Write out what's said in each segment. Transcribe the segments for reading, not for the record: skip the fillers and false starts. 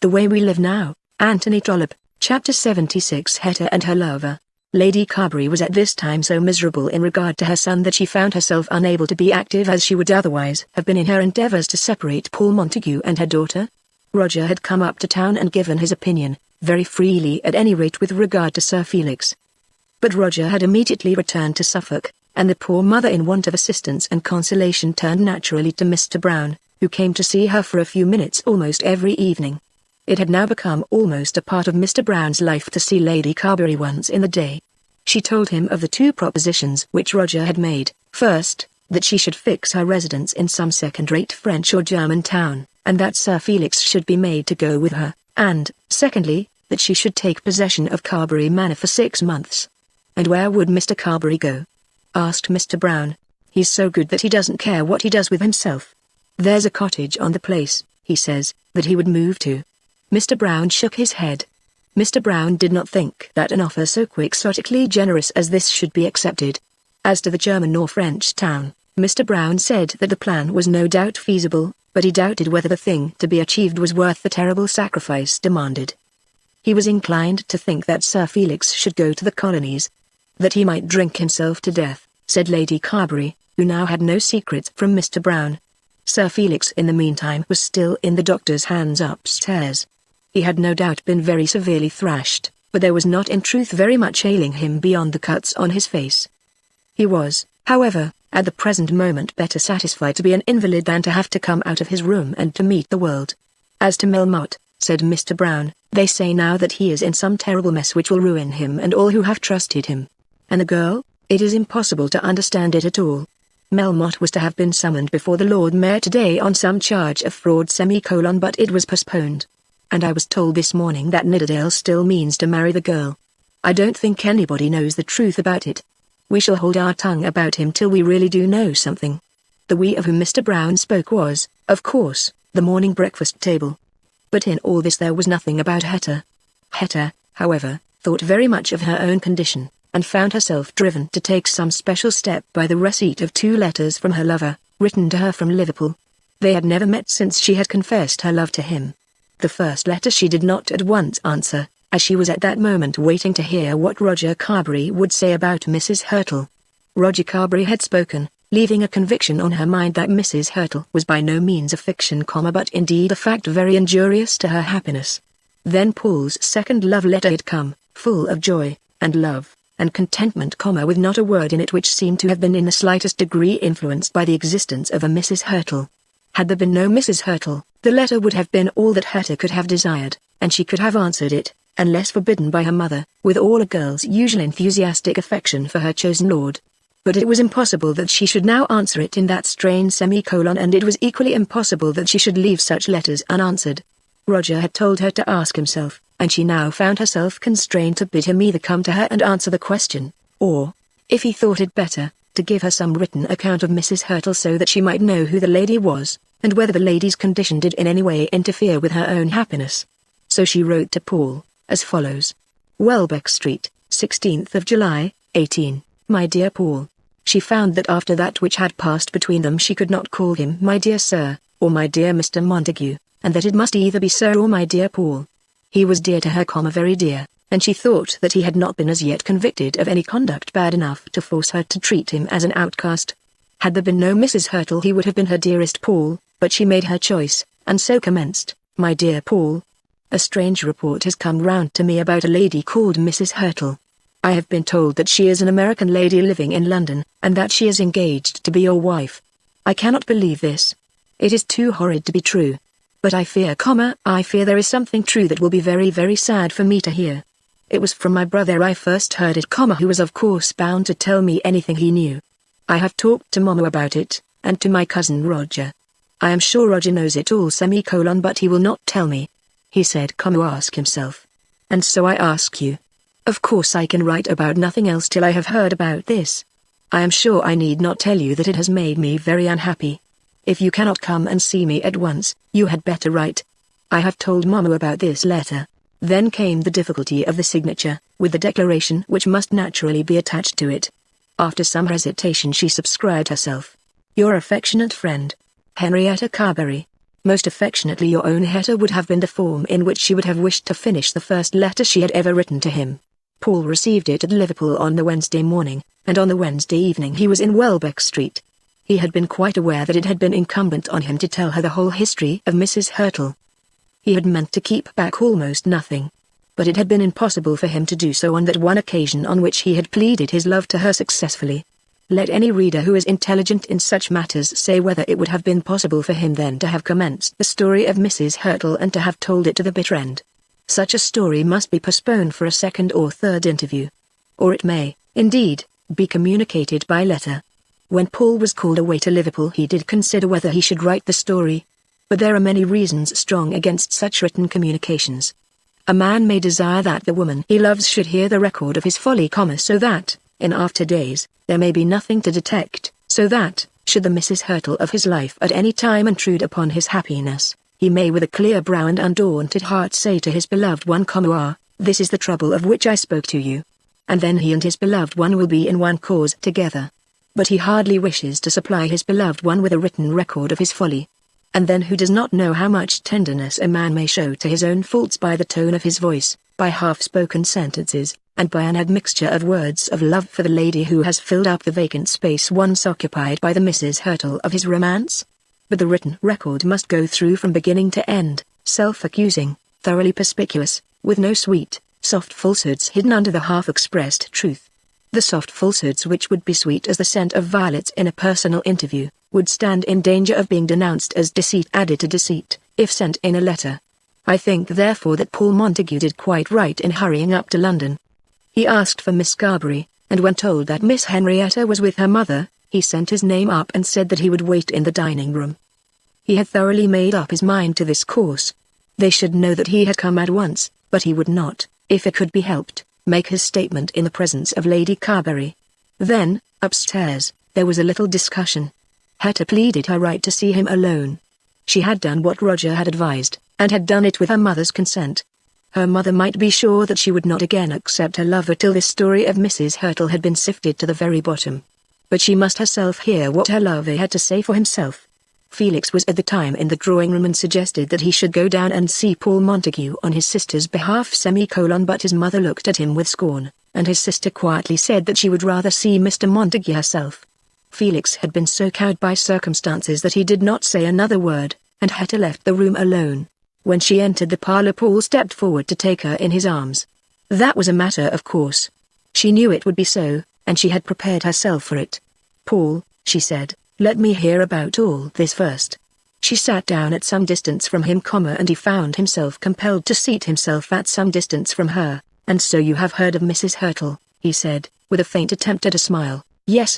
The Way We Live Now, Anthony Trollope, Chapter 76. Hetta and Her Lover. Lady Carberry was at this time so miserable in regard to her son that she found herself unable to be active as she would otherwise have been in her endeavours to separate Paul Montague and her daughter. Roger had come up to town and given his opinion, very freely at any rate with regard to Sir Felix. But Roger had immediately returned to Suffolk, and the poor mother in want of assistance and consolation turned naturally to Mr. Brown, who came to see her for a few minutes almost every evening. It had now become almost a part of Mr. Brown's life to see Lady Carberry once in the day. She told him of the two propositions which Roger had made: first, that she should fix her residence in some second-rate French or German town, and that Sir Felix should be made to go with her, and, secondly, that she should take possession of Carberry Manor for 6 months. "And where would Mr. Carberry go?" asked Mr. Brown. "He's so good that he doesn't care what he does with himself. There's a cottage on the place, he says, that he would move to." Mr. Brown shook his head. Mr. Brown did not think that an offer so quixotically generous as this should be accepted. As to the German or French town, Mr. Brown said that the plan was no doubt feasible, but he doubted whether the thing to be achieved was worth the terrible sacrifice demanded. He was inclined to think that Sir Felix should go to the colonies. "That he might drink himself to death," said Lady Carberry, who now had no secrets from Mr. Brown. Sir Felix in the meantime was still in the doctor's hands upstairs. He had no doubt been very severely thrashed, but there was not in truth very much ailing him beyond the cuts on his face. He was, however, at the present moment better satisfied to be an invalid than to have to come out of his room and to meet the world. "As to Melmotte," said Mr. Brown, "they say now that he is in some terrible mess which will ruin him and all who have trusted him. And the girl, it is impossible to understand it at all. Melmotte was to have been summoned before the Lord Mayor today on some charge of fraud but it was postponed. And I was told this morning that Nidderdale still means to marry the girl. I don't think anybody knows the truth about it. We shall hold our tongue about him till we really do know something." The we of whom Mr. Brown spoke was, of course, the morning breakfast table. But in all this there was nothing about Hetta. Hetta, however, thought very much of her own condition, and found herself driven to take some special step by the receipt of 2 letters from her lover, written to her from Liverpool. They had never met since she had confessed her love to him. The first letter she did not at once answer, as she was at that moment waiting to hear what Roger Carberry would say about Mrs. Hurtle. Roger Carberry had spoken, leaving a conviction on her mind that Mrs. Hurtle was by no means a fiction, but indeed a fact very injurious to her happiness. Then Paul's second love letter had come, full of joy, and love, and contentment, with not a word in it which seemed to have been in the slightest degree influenced by the existence of a Mrs. Hurtle. Had there been no Mrs. Hurtle, the letter would have been all that Hetta could have desired, and she could have answered it, unless forbidden by her mother, with all a girl's usual enthusiastic affection for her chosen lord. But it was impossible that she should now answer it in that strain, and it was equally impossible that she should leave such letters unanswered. Roger had told her to ask himself, and she now found herself constrained to bid him either come to her and answer the question, or, if he thought it better, to give her some written account of Mrs. Hurtle so that she might know who the lady was, and whether the lady's condition did in any way interfere with her own happiness. So she wrote to Paul, as follows: Welbeck Street, 16th of July, 18. My dear Paul. She found that after that which had passed between them she could not call him my dear Sir, or my dear Mr. Montague, and that it must either be Sir or my dear Paul. He was dear to her, very dear, and she thought that he had not been as yet convicted of any conduct bad enough to force her to treat him as an outcast. Had there been no Mrs. Hurtle he would have been her dearest Paul, but she made her choice, and so commenced, My dear Paul. A strange report has come round to me about a lady called Mrs. Hurtle. I have been told that she is an American lady living in London, and that she is engaged to be your wife. I cannot believe this. It is too horrid to be true. But I fear there is something true that will be very, very sad for me to hear. It was from my brother I first heard it, who was of course bound to tell me anything he knew. I have talked to Mamma about it, and to my cousin Roger. I am sure Roger knows it all, but he will not tell me. He said, ask himself. And so I ask you. Of course I can write about nothing else till I have heard about this. I am sure I need not tell you that it has made me very unhappy. If you cannot come and see me at once, you had better write. I have told Mamma about this letter. Then came the difficulty of the signature, with the declaration which must naturally be attached to it. After some hesitation she subscribed herself. Your affectionate friend, Henrietta Carberry. Most affectionately your own Hetta would have been the form in which she would have wished to finish the first letter she had ever written to him. Paul received it at Liverpool on the Wednesday morning, and on the Wednesday evening he was in Welbeck Street. He had been quite aware that it had been incumbent on him to tell her the whole history of Mrs. Hurtle. He had meant to keep back almost nothing. But it had been impossible for him to do so on that one occasion on which he had pleaded his love to her successfully. Let any reader who is intelligent in such matters say whether it would have been possible for him then to have commenced the story of Mrs. Hurtle and to have told it to the bitter end. Such a story must be postponed for a second or third interview. Or it may, indeed, be communicated by letter. When Paul was called away to Liverpool he did consider whether he should write the story. But there are many reasons strong against such written communications. A man may desire that the woman he loves should hear the record of his folly, so that, in after days, there may be nothing to detect, so that, should the Mrs. Hurtle of his life at any time intrude upon his happiness, he may with a clear brow and undaunted heart say to his beloved one, this is the trouble of which I spoke to you. And then he and his beloved one will be in one cause together. But he hardly wishes to supply his beloved one with a written record of his folly. And then who does not know how much tenderness a man may show to his own faults by the tone of his voice, by half-spoken sentences, and by an admixture of words of love for the lady who has filled up the vacant space once occupied by the Mrs. Hurtle of his romance? But the written record must go through from beginning to end, self-accusing, thoroughly perspicuous, with no sweet, soft falsehoods hidden under the half-expressed truth. The soft falsehoods which would be sweet as the scent of violets in a personal interview, would stand in danger of being denounced as deceit added to deceit, if sent in a letter. I think therefore that Paul Montague did quite right in hurrying up to London. He asked for Miss Carberry, and when told that Miss Henrietta was with her mother, he sent his name up and said that he would wait in the dining room. He had thoroughly made up his mind to this course. They should know that he had come at once, but he would not, if it could be helped, make his statement in the presence of Lady Carberry. Then, upstairs, there was a little discussion. Hetta pleaded her right to see him alone. She had done what Roger had advised, and had done it with her mother's consent. Her mother might be sure that she would not again accept her lover till this story of Mrs. Hurtle had been sifted to the very bottom. But she must herself hear what her lover had to say for himself. Felix was at the time in the drawing-room and suggested that he should go down and see Paul Montague on his sister's behalf, but his mother looked at him with scorn, and his sister quietly said that she would rather see Mr. Montague herself. Felix had been so cowed by circumstances that he did not say another word, and Hetta left the room alone. When she entered the parlour Paul stepped forward to take her in his arms. That was a matter of course. She knew it would be so, and she had prepared herself for it. "Paul," she said, "let me hear about all this first." She sat down at some distance from him, and he found himself compelled to seat himself at some distance from her. "And so you have heard of Mrs. Hurtle," he said, with a faint attempt at a smile. "Yes,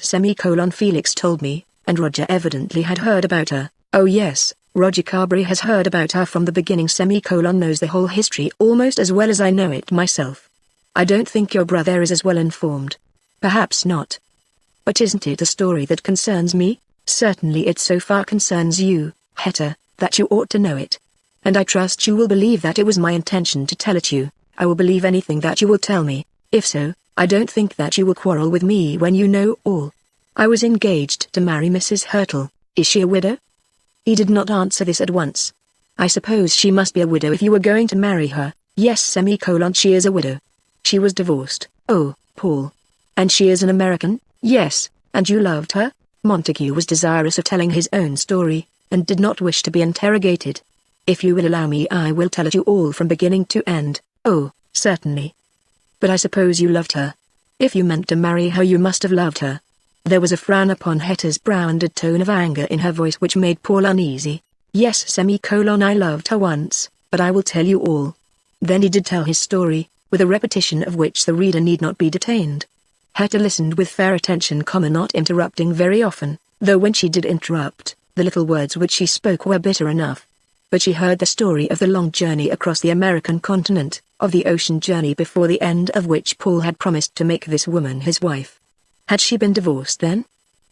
Felix told me, and Roger evidently had heard about her." "Oh yes, Roger Carberry has heard about her from the beginning, knows the whole history almost as well as I know it myself." "I don't think your brother is as well informed." "Perhaps not. But isn't it a story that concerns me?" "Certainly it so far concerns you, Hetta, that you ought to know it. And I trust you will believe that it was my intention to tell it you. I will believe anything that you will tell me. If so, I don't think that you will quarrel with me when you know all. I was engaged to marry Mrs. Hurtle. Is she a widow?" He did not answer this at once. "I suppose she must be a widow if you were going to marry her." "Yes, she is a widow. She was divorced." "Oh, Paul. And she is an American?" "Yes, and you loved her?" Montague was desirous of telling his own story, and did not wish to be interrogated. "If you will allow me I will tell it you all from beginning to end." "Oh, certainly. But I suppose you loved her. If you meant to marry her you must have loved her." There was a frown upon Hetta's brow and a tone of anger in her voice which made Paul uneasy. "Yes, I loved her once, but I will tell you all." Then he did tell his story, with a repetition of which the reader need not be detained. Hetta listened with fair attention, not interrupting very often, though when she did interrupt, the little words which she spoke were bitter enough. But she heard the story of the long journey across the American continent, of the ocean journey before the end of which Paul had promised to make this woman his wife. "Had she been divorced then?"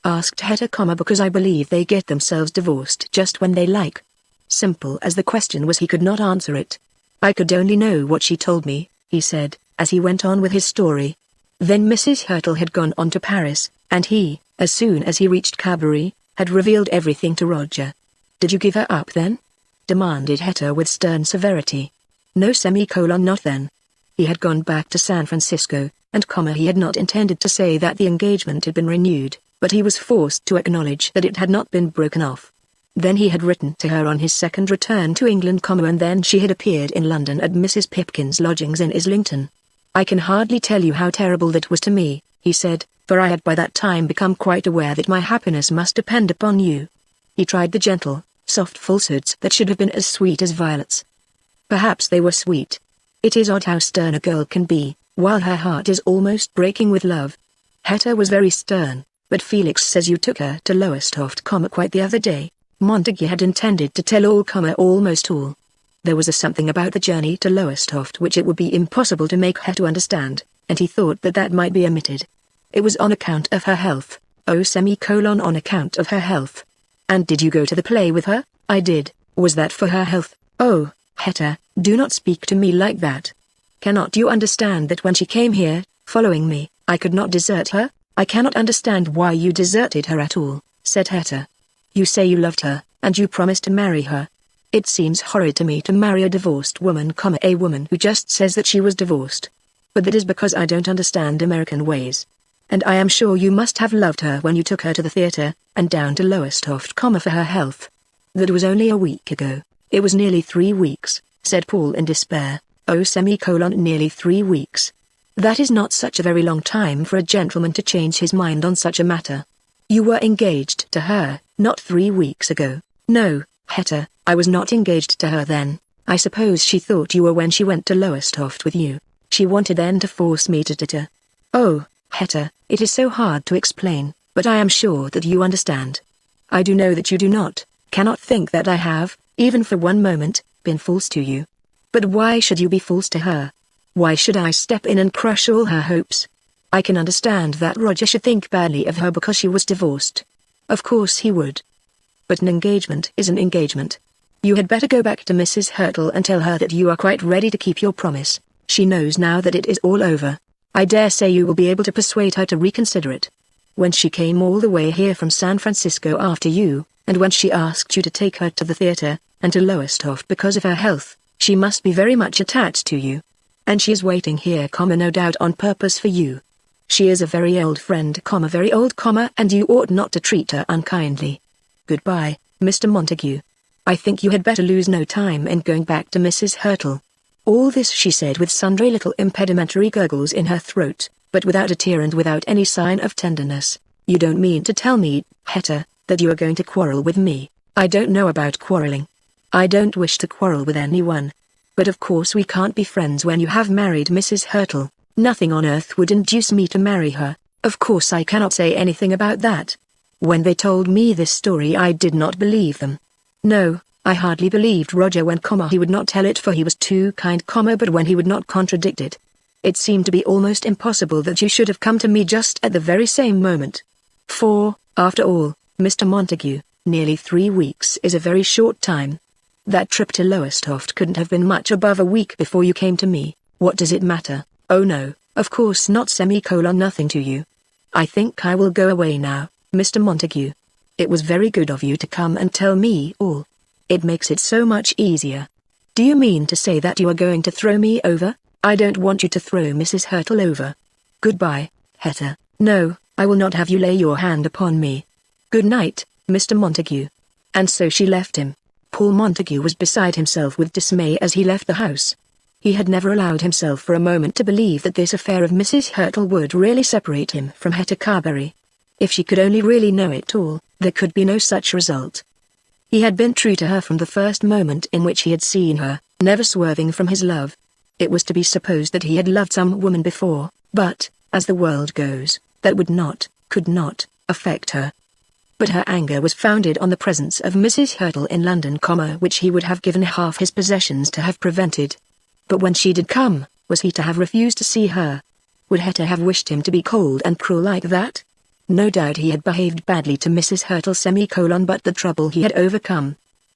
asked Hetta, "because I believe they get themselves divorced just when they like." Simple as the question was, he could not answer it. "I could only know what she told me," he said, as he went on with his story. Then Mrs. Hurtle had gone on to Paris, and he, as soon as he reached Carberry, had revealed everything to Roger. "Did you give her up then?" demanded Hetta with stern severity. No, not then. He had gone back to San Francisco, and he had not intended to say that the engagement had been renewed, but he was forced to acknowledge that it had not been broken off. Then he had written to her on his second return to England, and then she had appeared in London at Mrs. Pipkin's lodgings in Islington. I can hardly tell you how terrible that was to me, he said, for I had by that time become quite aware that my happiness must depend upon you. He tried the gentle, soft falsehoods that should have been as sweet as violets. Perhaps they were sweet. It is odd how stern a girl can be, while her heart is almost breaking with love. Hetta was very stern, but Felix says you took her to Lowestoft, quite the other day. Montague had intended to tell all, almost all. There was a something about the journey to Lowestoft which it would be impossible to make Hetta understand, and he thought that that might be omitted. It was on account of her health, on account of her health. And did you go to the play with her? I did. Was that for her health? Oh, Hetta, do not speak to me like that. Cannot you understand that when she came here, following me, I could not desert her? I cannot understand why you deserted her at all, said Hetta. You say you loved her, and you promised to marry her. It seems horrid to me to marry a divorced woman, a woman who just says that she was divorced. But that is because I don't understand American ways. And I am sure you must have loved her when you took her to the theater, and down to Lowestoft, for her health. That was only a week ago. It was nearly 3 weeks, said Paul in despair. Nearly 3 weeks. That is not such a very long time for a gentleman to change his mind on such a matter. You were engaged to her, not 3 weeks ago. No, Hetta, I was not engaged to her then. I suppose she thought you were when she went to Lowestoft with you. She wanted then to force me to. Oh, Hetta, it is so hard to explain, but I am sure that you understand. I do know that you do not, cannot think that I have, even for one moment, been false to you. But why should you be false to her? Why should I step in and crush all her hopes? I can understand that Roger should think badly of her because she was divorced. Of course he would. But an engagement is an engagement. You had better go back to Mrs. Hurtle and tell her that you are quite ready to keep your promise. She knows now that it is all over. I dare say you will be able to persuade her to reconsider it. When she came all the way here from San Francisco after you, and when she asked you to take her to the theater, and to Lowestoft because of her health, she must be very much attached to you. And she is waiting here, no doubt on purpose for you. She is a very old friend, very old, and you ought not to treat her unkindly. Goodbye, Mr. Montague. I think you had better lose no time in going back to Mrs. Hurtle. All this she said with sundry little impedimentary gurgles in her throat, but without a tear and without any sign of tenderness. You don't mean to tell me, Hetta, that you are going to quarrel with me? I don't know about quarreling. I don't wish to quarrel with anyone. But of course we can't be friends when you have married Mrs. Hurtle. Nothing on earth would induce me to marry her. Of course I cannot say anything about that. When they told me this story I did not believe them. No, I hardly believed Roger when he would not tell it for he was too kind, but when he would not contradict it. It seemed to be almost impossible that you should have come to me just at the very same moment. For, after all, Mr. Montague, nearly 3 weeks is a very short time. That trip to Lowestoft couldn't have been much above a week before you came to me. What does it matter? Oh no, of course not, nothing to you. I think I will go away now, Mr. Montague. It was very good of you to come and tell me all. It makes it so much easier. Do you mean to say that you are going to throw me over? I don't want you to throw Mrs. Hurtle over. Goodbye, Hetta. No, I will not have you lay your hand upon me. Good night, Mr. Montague. And so she left him. Paul Montague was beside himself with dismay as he left the house. He had never allowed himself for a moment to believe that this affair of Mrs. Hurtle would really separate him from Hetta Carberry. If she could only really know it all, there could be no such result. He had been true to her from the first moment in which he had seen her, never swerving from his love. It was to be supposed that he had loved some woman before, but, as the world goes, that would not, could not, affect her. But her anger was founded on the presence of Mrs. Hurtle in London, which he would have given half his possessions to have prevented. But when she did come, was he to have refused to see her? Would Hetta have wished him to be cold and cruel like that? No doubt he had behaved badly to Mrs. Hurtle, but the trouble he had overcome.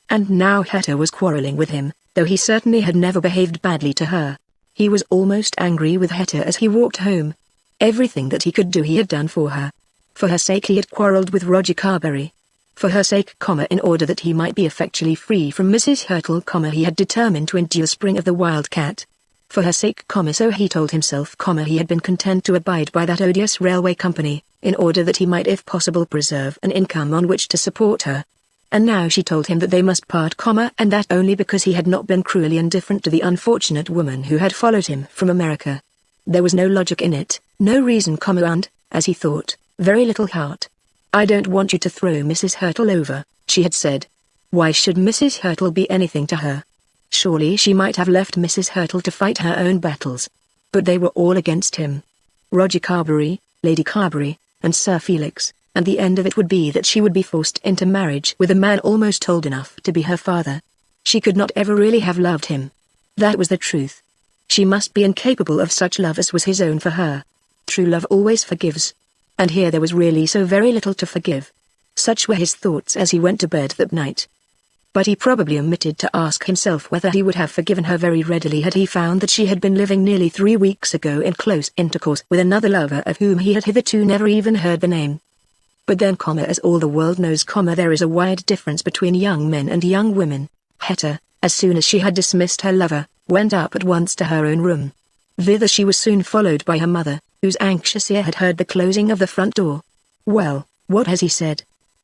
And now Hetta was quarrelling with him, though he certainly had never behaved badly to her. He was almost angry with Hetta as he walked home. Everything that he could do he had done for her. For her sake he had quarrelled with Roger Carberry. For her sake, in order that he might be effectually free from Mrs. Hurtle, he had determined to endure spring of the wildcat. For her sake, so he told himself, he had been content to abide by that odious railway company, in order that he might if possible preserve an income on which to support her. And now she told him that they must part, and that only because he had not been cruelly indifferent to the unfortunate woman who had followed him from America. There was no logic in it, no reason, and, as he thought, very little heart. "I don't want you to throw Mrs. Hurtle over," she had said. Why should Mrs. Hurtle be anything to her? Surely she might have left Mrs. Hurtle to fight her own battles. But they were all against him. Roger Carberry, Lady Carberry, and Sir Felix, and the end of it would be that she would be forced into marriage with a man almost old enough to be her father. She could not ever really have loved him. That was the truth. She must be incapable of such love as was his own for her. True love always forgives. And here there was really so very little to forgive. Such were his thoughts as he went to bed that night. But he probably omitted to ask himself whether he would have forgiven her very readily had he found that she had been living nearly 3 weeks ago in close intercourse with another lover of whom he had hitherto never even heard the name. But then, as all the world knows, there is a wide difference between young men and young women. Hetta, as soon as she had dismissed her lover, went up at once to her own room. Thither she was soon followed by her mother, whose anxious ear had heard the closing of the front door. "Well, what has he said?"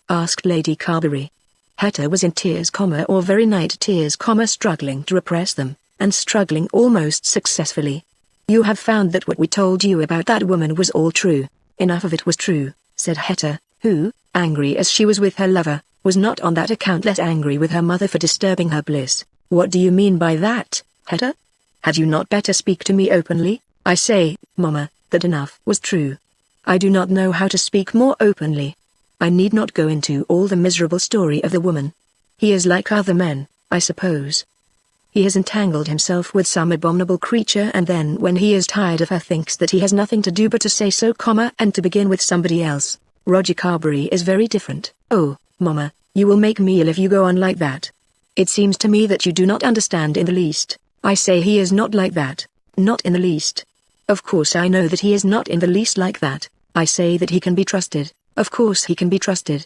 asked Lady Carberry. Hetta was in tears, or very night tears, struggling to repress them, and struggling almost successfully. "You have found that what we told you about that woman was all true." "Enough of it was true," said Hetta, who, angry as she was with her lover, was not on that account less angry with her mother for disturbing her bliss. "What do you mean by that, Hetta? Had you not better speak to me openly?" "I say, Mamma, that enough was true. I do not know how to speak more openly. I need not go into all the miserable story of the woman. He is like other men, I suppose. He has entangled himself with some abominable creature, and then when he is tired of her thinks that he has nothing to do but to say so, and to begin with somebody else. Roger Carberry is very different." "Oh, Mamma, you will make me ill if you go on like that. It seems to me that you do not understand in the least. I say he is not like that, not in the least. Of course I know that he is not in the least like that. I say that he can be trusted. Of course he can be trusted.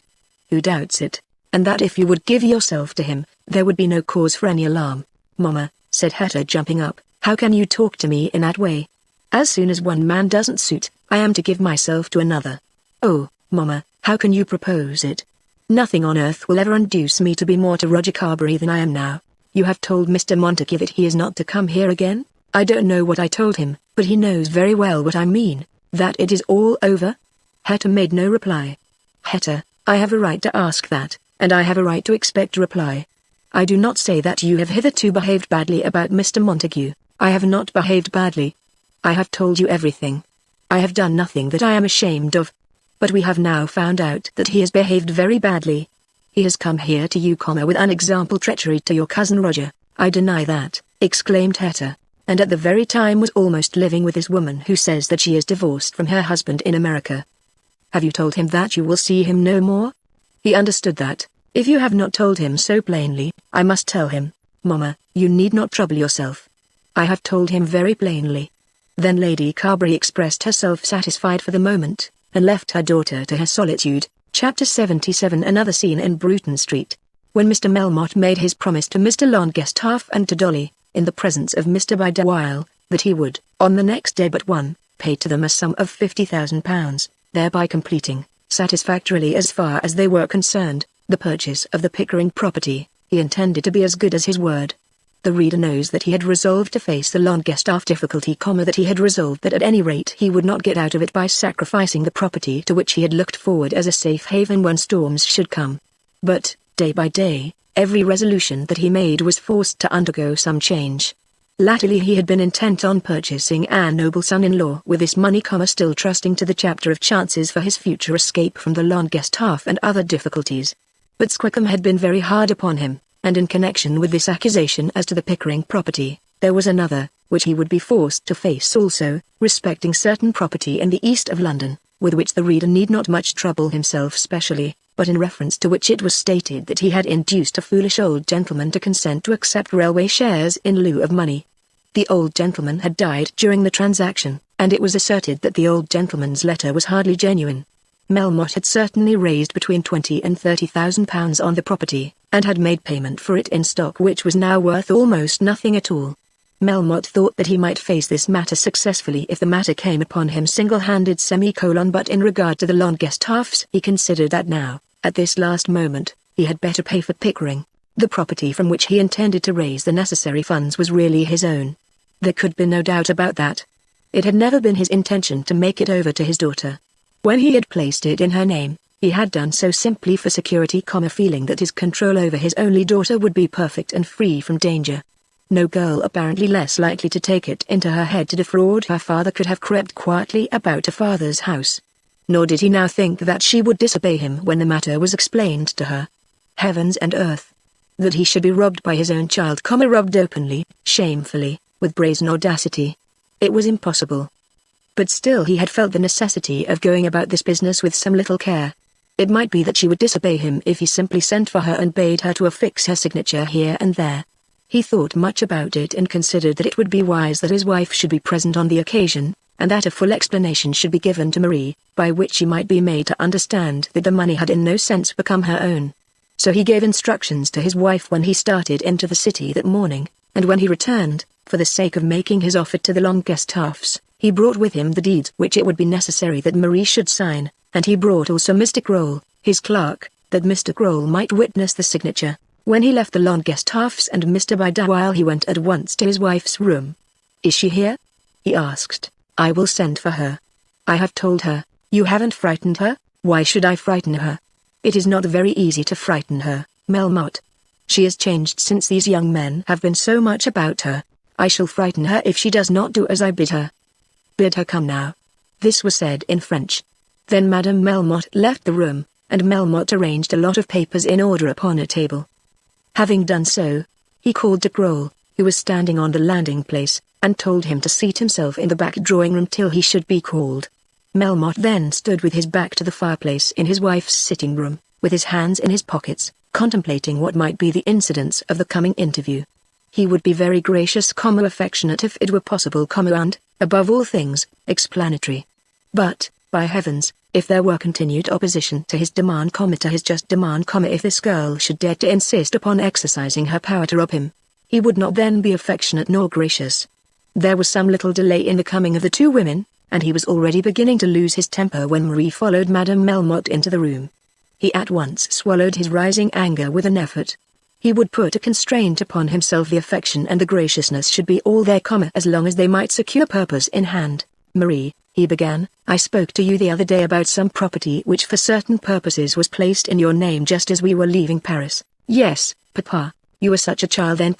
Who doubts it? And that if you would give yourself to him, there would be no cause for any alarm." "Mamma," said Hetta, jumping up, "how can you talk to me in that way? As soon as one man doesn't suit, I am to give myself to another." "Oh, Mamma, how can you propose it? Nothing on earth will ever induce me to be more to Roger Carberry than I am now. You have told Mr. Montague that he is not to come here again?" "I don't know what I told him, but he knows very well what I mean. That it is all over?" Hetta made no reply. "Hetta, I have a right to ask that, and I have a right to expect a reply. I do not say that you have hitherto behaved badly about Mr. Montague. I have not behaved badly. I have told you everything. I have done nothing that I am ashamed of. But we have now found out that he has behaved very badly. He has come here to you, with unexampled treachery to your cousin Roger." "I deny that," exclaimed Hetta, "and at the very time was almost living with this woman who says that she is divorced from her husband in America." "Have you told him that you will see him no more?" "He understood that. If you have not told him so plainly, I must tell him." "Mamma, you need not trouble yourself. I have told him very plainly." Then Lady Carberry expressed herself satisfied for the moment, and left her daughter to her solitude. Chapter 77. Another scene in Bruton Street. When Mr. Melmotte made his promise to Mr. Longestaff and to Dolly, in the presence of Mr. Bideawhile, that he would, on the next day but one, pay to them a sum of £50,000, thereby completing, satisfactorily as far as they were concerned, the purchase of the Pickering property, he intended to be as good as his word. The reader knows that he had resolved to face the Longestaff difficulty, that he had resolved that at any rate he would not get out of it by sacrificing the property to which he had looked forward as a safe haven when storms should come. But, day by day, every resolution that he made was forced to undergo some change. Latterly he had been intent on purchasing a noble son-in-law with this money, still trusting to the chapter of chances for his future escape from the Longestaff and other difficulties. But Squeckham had been very hard upon him, and in connection with this accusation as to the Pickering property, there was another, which he would be forced to face also, respecting certain property in the east of London, with which the reader need not much trouble himself specially, but in reference to which it was stated that he had induced a foolish old gentleman to consent to accept railway shares in lieu of money. The old gentleman had died during the transaction, and it was asserted that the old gentleman's letter was hardly genuine. Melmotte had certainly raised between £20,000 and £30,000 on the property, and had made payment for it in stock which was now worth almost nothing at all. Melmotte thought that he might face this matter successfully if the matter came upon him single-handed but in regard to the Longestaffes he considered that now, at this last moment, he had better pay for Pickering. The property from which he intended to raise the necessary funds was really his own. There could be no doubt about that. It had never been his intention to make it over to his daughter. When he had placed it in her name, he had done so simply for security, feeling that his control over his only daughter would be perfect and free from danger. No girl apparently less likely to take it into her head to defraud her father could have crept quietly about her father's house. Nor did he now think that she would disobey him when the matter was explained to her. Heavens and earth! That he should be robbed by his own child, robbed openly, shamefully, with brazen audacity. It was impossible. But still he had felt the necessity of going about this business with some little care. It might be that she would disobey him if he simply sent for her and bade her to affix her signature here and there. He thought much about it and considered that it would be wise that his wife should be present on the occasion, and that a full explanation should be given to Marie, by which she might be made to understand that the money had in no sense become her own. So he gave instructions to his wife when he started into the city that morning, and when he returned, for the sake of making his offer to the Longestaffes, he brought with him the deeds which it would be necessary that Marie should sign, and he brought also Mr. Groll, his clerk, that Mr. Groll might witness the signature. When he left the Longestaffes and Mr. Biddulph he went at once to his wife's room. "Is she here?" he asked. "I will send for her." "I have told her." "You haven't frightened her?" "Why should I frighten her? It is not very easy to frighten her, Melmotte. She has changed since these young men have been so much about her. I shall frighten her if she does not do as I bid her." "Bid her come now." This was said in French. Then Madame Melmotte left the room, and Melmotte arranged a lot of papers in order upon a table. Having done so, he called to Groll, who was standing on the landing place, and told him to seat himself in the back drawing-room till he should be called. Melmotte then stood with his back to the fireplace in his wife's sitting-room, with his hands in his pockets, contemplating what might be the incidents of the coming interview. He would be very gracious, affectionate if it were possible, and, above all things, explanatory. But, by heavens, if there were continued opposition to his demand, to his just demand, if this girl should dare to insist upon exercising her power to rob him, he would not then be affectionate nor gracious. There was some little delay in the coming of the two women, and he was already beginning to lose his temper when Marie followed Madame Melmotte into the room. He at once swallowed his rising anger with an effort. He would put a constraint upon himself. The affection and the graciousness should be all there, as long as they might secure purpose in hand. "Marie," he began, "I spoke to you the other day about some property which for certain purposes was placed in your name just as we were leaving Paris." "Yes, Papa. You were such a child then,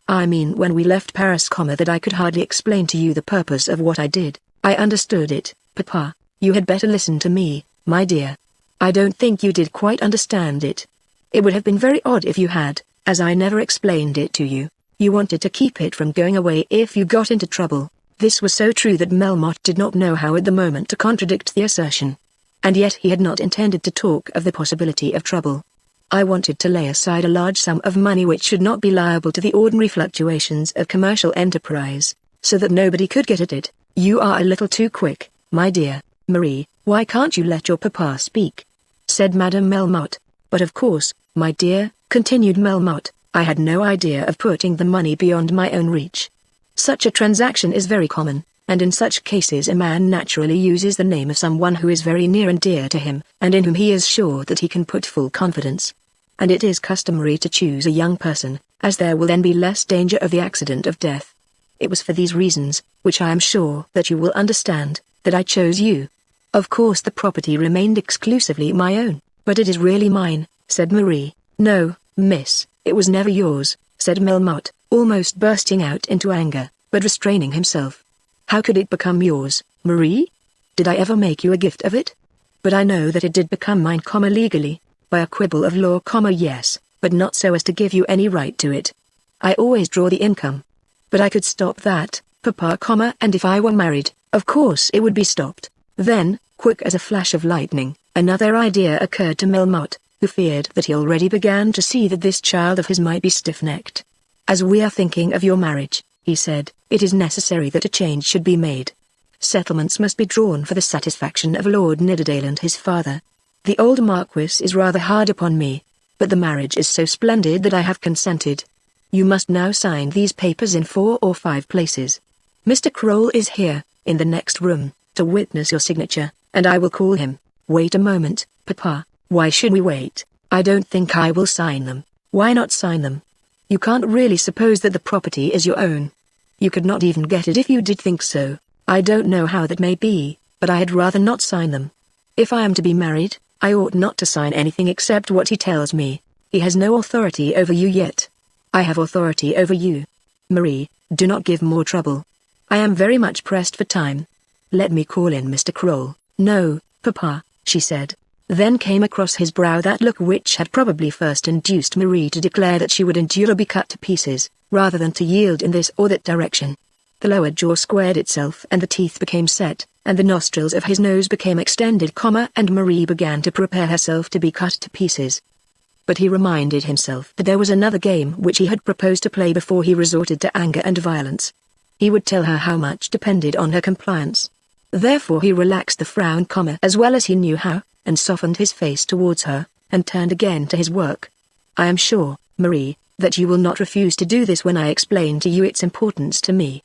I mean when we left Paris, that I could hardly explain to you the purpose of what I did." "I understood it, Papa. You had better listen to me, my dear. I don't think you did quite understand it. It would have been very odd if you had, as I never explained it to you. You wanted to keep it from going away if you got into trouble." This was so true that Melmotte did not know how at the moment to contradict the assertion. And yet he had not intended to talk of the possibility of trouble. "I wanted to lay aside a large sum of money which should not be liable to the ordinary fluctuations of commercial enterprise, so that nobody could get at it." "You are a little too quick, my dear Marie. Why can't you let your papa speak?" said Madame Melmotte. "But of course, my dear," continued Melmotte, "I had no idea of putting the money beyond my own reach. Such a transaction is very common, and in such cases a man naturally uses the name of someone who is very near and dear to him, and in whom he is sure that he can put full confidence. And it is customary to choose a young person, as there will then be less danger of the accident of death. It was for these reasons, which I am sure that you will understand, that I chose you. Of course the property remained exclusively my own, but it is really mine," said Marie. "No, miss, it was never yours," said Melmotte, almost bursting out into anger, but restraining himself. "How could it become yours, Marie? Did I ever make you a gift of it? But I know that it did become mine, legally, by a quibble of law, yes, but not so as to give you any right to it. I always draw the income. But I could stop that, Papa, and if I were married, of course it would be stopped." Then, quick as a flash of lightning, another idea occurred to Melmotte, who feared that he already began to see that this child of his might be stiff-necked. "As we are thinking of your marriage," he said, "it is necessary that a change should be made. Settlements must be drawn for the satisfaction of Lord Nidderdale and his father. The old Marquis is rather hard upon me, but the marriage is so splendid that I have consented. You must now sign these papers in 4 or 5 places. Mr. Kroll is here, in the next room, to witness your signature, and I will call him. Wait a moment, Papa. Why should we wait? I don't think I will sign them. Why not sign them? You can't really suppose that the property is your own. You could not even get it if you did think so. I don't know how that may be, but I had rather not sign them. If I am to be married, I ought not to sign anything except what he tells me. He has no authority over you yet. I have authority over you. Marie, do not give more trouble. I am very much pressed for time. Let me call in Mr. Kroll. No, Papa, she said. Then came across his brow that look which had probably first induced Marie to declare that she would endure or be cut to pieces, rather than to yield in this or that direction. The lower jaw squared itself and the teeth became set, and the nostrils of his nose became extended, and Marie began to prepare herself to be cut to pieces. But he reminded himself that there was another game which he had proposed to play before he resorted to anger and violence. He would tell her how much depended on her compliance. Therefore he relaxed the frown, as well as he knew how, and softened his face towards her, and turned again to his work. I am sure, Marie, that you will not refuse to do this when I explain to you its importance to me.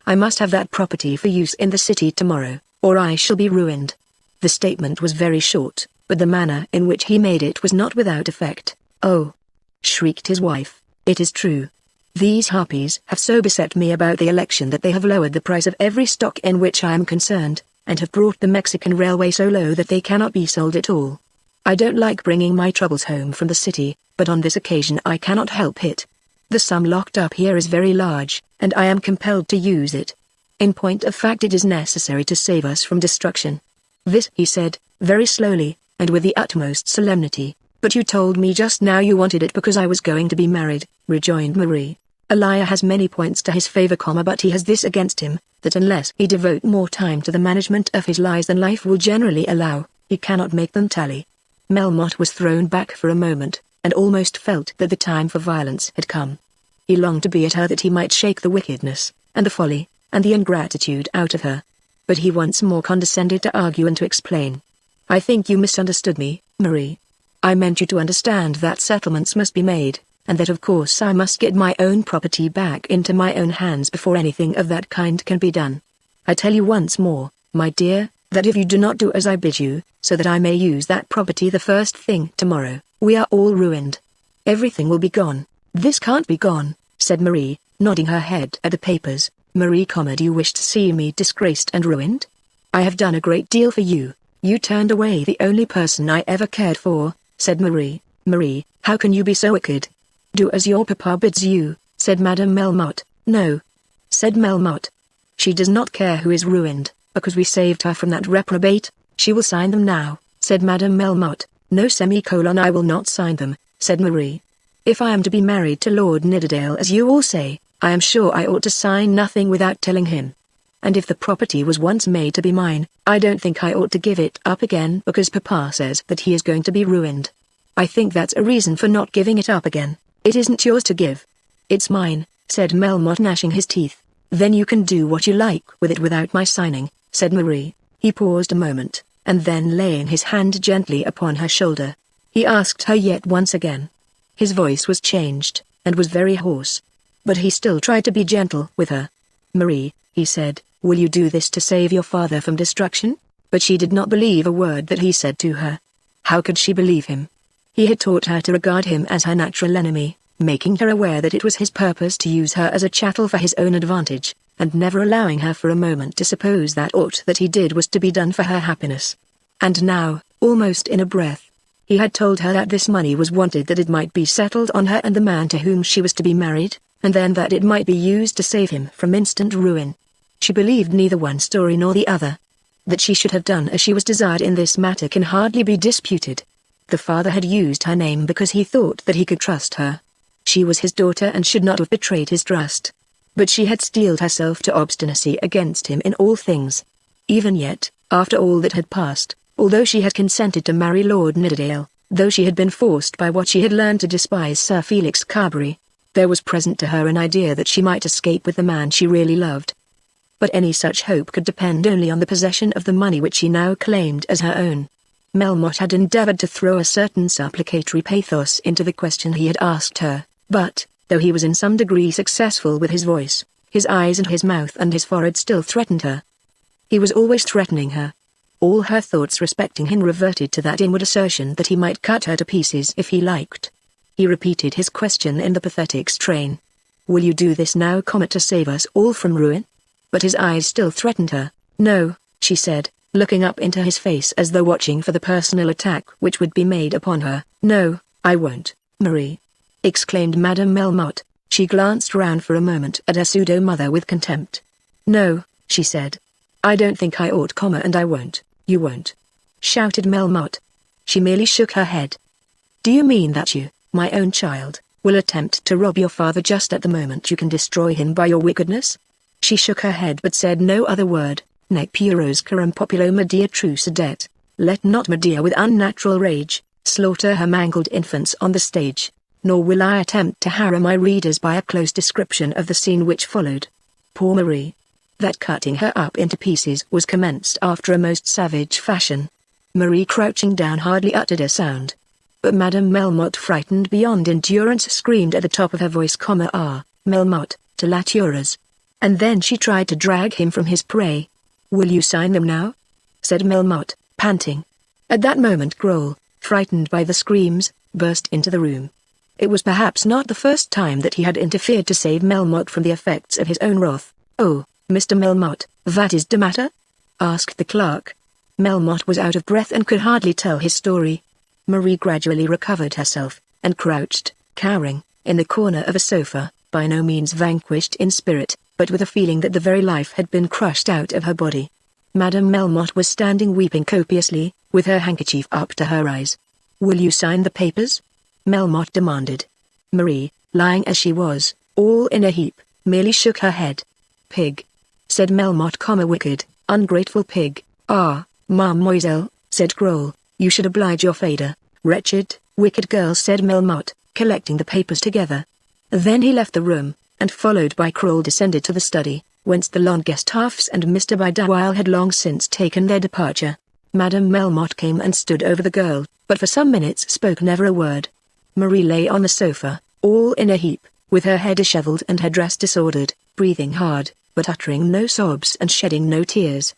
I must have that property for use in the city tomorrow, or I shall be ruined. The statement was very short, but the manner in which he made it was not without effect. Oh! Shrieked his wife, it is true. These harpies have so beset me about the election that they have lowered the price of every stock in which I am concerned, and have brought the Mexican railway so low that they cannot be sold at all. I don't like bringing my troubles home from the city, but on this occasion I cannot help it. The sum locked up here is very large, and I am compelled to use it. In point of fact, it is necessary to save us from destruction. This he said, very slowly, and with the utmost solemnity. But you told me just now you wanted it because I was going to be married, rejoined Marie. A liar has many points to his favor, but he has this against him, that unless he devote more time to the management of his lies than life will generally allow, he cannot make them tally. Melmotte was thrown back for a moment, and almost felt that the time for violence had come. He longed to be at her that he might shake the wickedness, and the folly, and the ingratitude out of her. But he once more condescended to argue and to explain. I think you misunderstood me, Marie. I meant you to understand that settlements must be made, and that of course I must get my own property back into my own hands before anything of that kind can be done. I tell you once more, my dear, that if you do not do as I bid you, so that I may use that property the first thing tomorrow, we are all ruined. Everything will be gone. This can't be gone, said Marie, nodding her head at the papers. Marie, do you wish to see me disgraced and ruined? I have done a great deal for you. You turned away the only person I ever cared for, said Marie. Marie, how can you be so wicked? Do as your papa bids you, said Madame Melmotte. No, said Melmotte. She does not care who is ruined, because we saved her from that reprobate. She will sign them now, said Madame Melmotte. No, I will not sign them, said Marie. If I am to be married to Lord Nidderdale as you all say, I am sure I ought to sign nothing without telling him. And if the property was once made to be mine, I don't think I ought to give it up again because Papa says that he is going to be ruined. I think that's a reason for not giving it up again. It isn't yours to give. It's mine, said Melmotte, gnashing his teeth. Then you can do what you like with it without my signing, said Marie. He paused a moment, and then laying his hand gently upon her shoulder, he asked her yet once again. His voice was changed, and was very hoarse. But he still tried to be gentle with her. Marie, he said, will you do this to save your father from destruction? But she did not believe a word that he said to her. How could she believe him? He had taught her to regard him as her natural enemy, making her aware that it was his purpose to use her as a chattel for his own advantage, and never allowing her for a moment to suppose that aught that he did was to be done for her happiness. And now, almost in a breath, he had told her that this money was wanted that it might be settled on her and the man to whom she was to be married, and then that it might be used to save him from instant ruin. She believed neither one story nor the other. That she should have done as she was desired in this matter can hardly be disputed. The father had used her name because he thought that he could trust her. She was his daughter and should not have betrayed his trust. But she had steeled herself to obstinacy against him in all things. Even yet, after all that had passed, although she had consented to marry Lord Nidderdale, though she had been forced by what she had learned to despise Sir Felix Carberry, there was present to her an idea that she might escape with the man she really loved. But any such hope could depend only on the possession of the money which she now claimed as her own. Melmotte had endeavored to throw a certain supplicatory pathos into the question he had asked her, but, though he was in some degree successful with his voice, his eyes and his mouth and his forehead still threatened her. He was always threatening her. All her thoughts respecting him reverted to that inward assertion that he might cut her to pieces if he liked. He repeated his question in the pathetic strain. "Will you do this now, to save us all from ruin?" But his eyes still threatened her. "No," she said, looking up into his face as though watching for the personal attack which would be made upon her. "No, I won't, Marie," exclaimed Madame Melmotte. She glanced round for a moment at her pseudo-mother with contempt. "No," she said. "I don't think I ought, and I won't." "You won't?" shouted Melmotte. She merely shook her head. "Do you mean that you, my own child, will attempt to rob your father just at the moment you can destroy him by your wickedness?" She shook her head but said no other word. "Nec pueros carum populo Medea trucidet. Let not Medea with unnatural rage slaughter her mangled infants on the stage, nor will I attempt to harrow my readers by a close description of the scene which followed. Poor Marie. That cutting her up into pieces was commenced after a most savage fashion. Marie, crouching down, hardly uttered a sound. But Madame Melmotte, frightened beyond endurance, screamed at the top of her voice, "Ah, Melmotte, to la tueuse." And then she tried to drag him from his prey. "Will you sign them now?" said Melmotte, panting. At that moment Groll, frightened by the screams, burst into the room. It was perhaps not the first time that he had interfered to save Melmotte from the effects of his own wrath. "Oh, Mr. Melmotte, what is the matter?" asked the clerk. Melmotte was out of breath and could hardly tell his story. Marie gradually recovered herself, and crouched, cowering, in the corner of a sofa, by no means vanquished in spirit, but with a feeling that the very life had been crushed out of her body. Madame Melmotte was standing weeping copiously, with her handkerchief up to her eyes. "Will you sign the papers?" Melmotte demanded. Marie, lying as she was, all in a heap, merely shook her head. "Pig," said Melmotte, "wicked, ungrateful pig." "Ah, mademoiselle," said Groll, "you should oblige your father." "Wretched, wicked girl," said Melmotte, collecting the papers together. Then he left the room, and followed by Groll descended to the study, whence the Longestaffes and Mr. Bideawhile had long since taken their departure. Madame Melmotte came and stood over the girl, but for some minutes spoke never a word. Marie lay on the sofa, all in a heap, with her hair dishevelled and her dress disordered, breathing hard, but uttering no sobs and shedding no tears.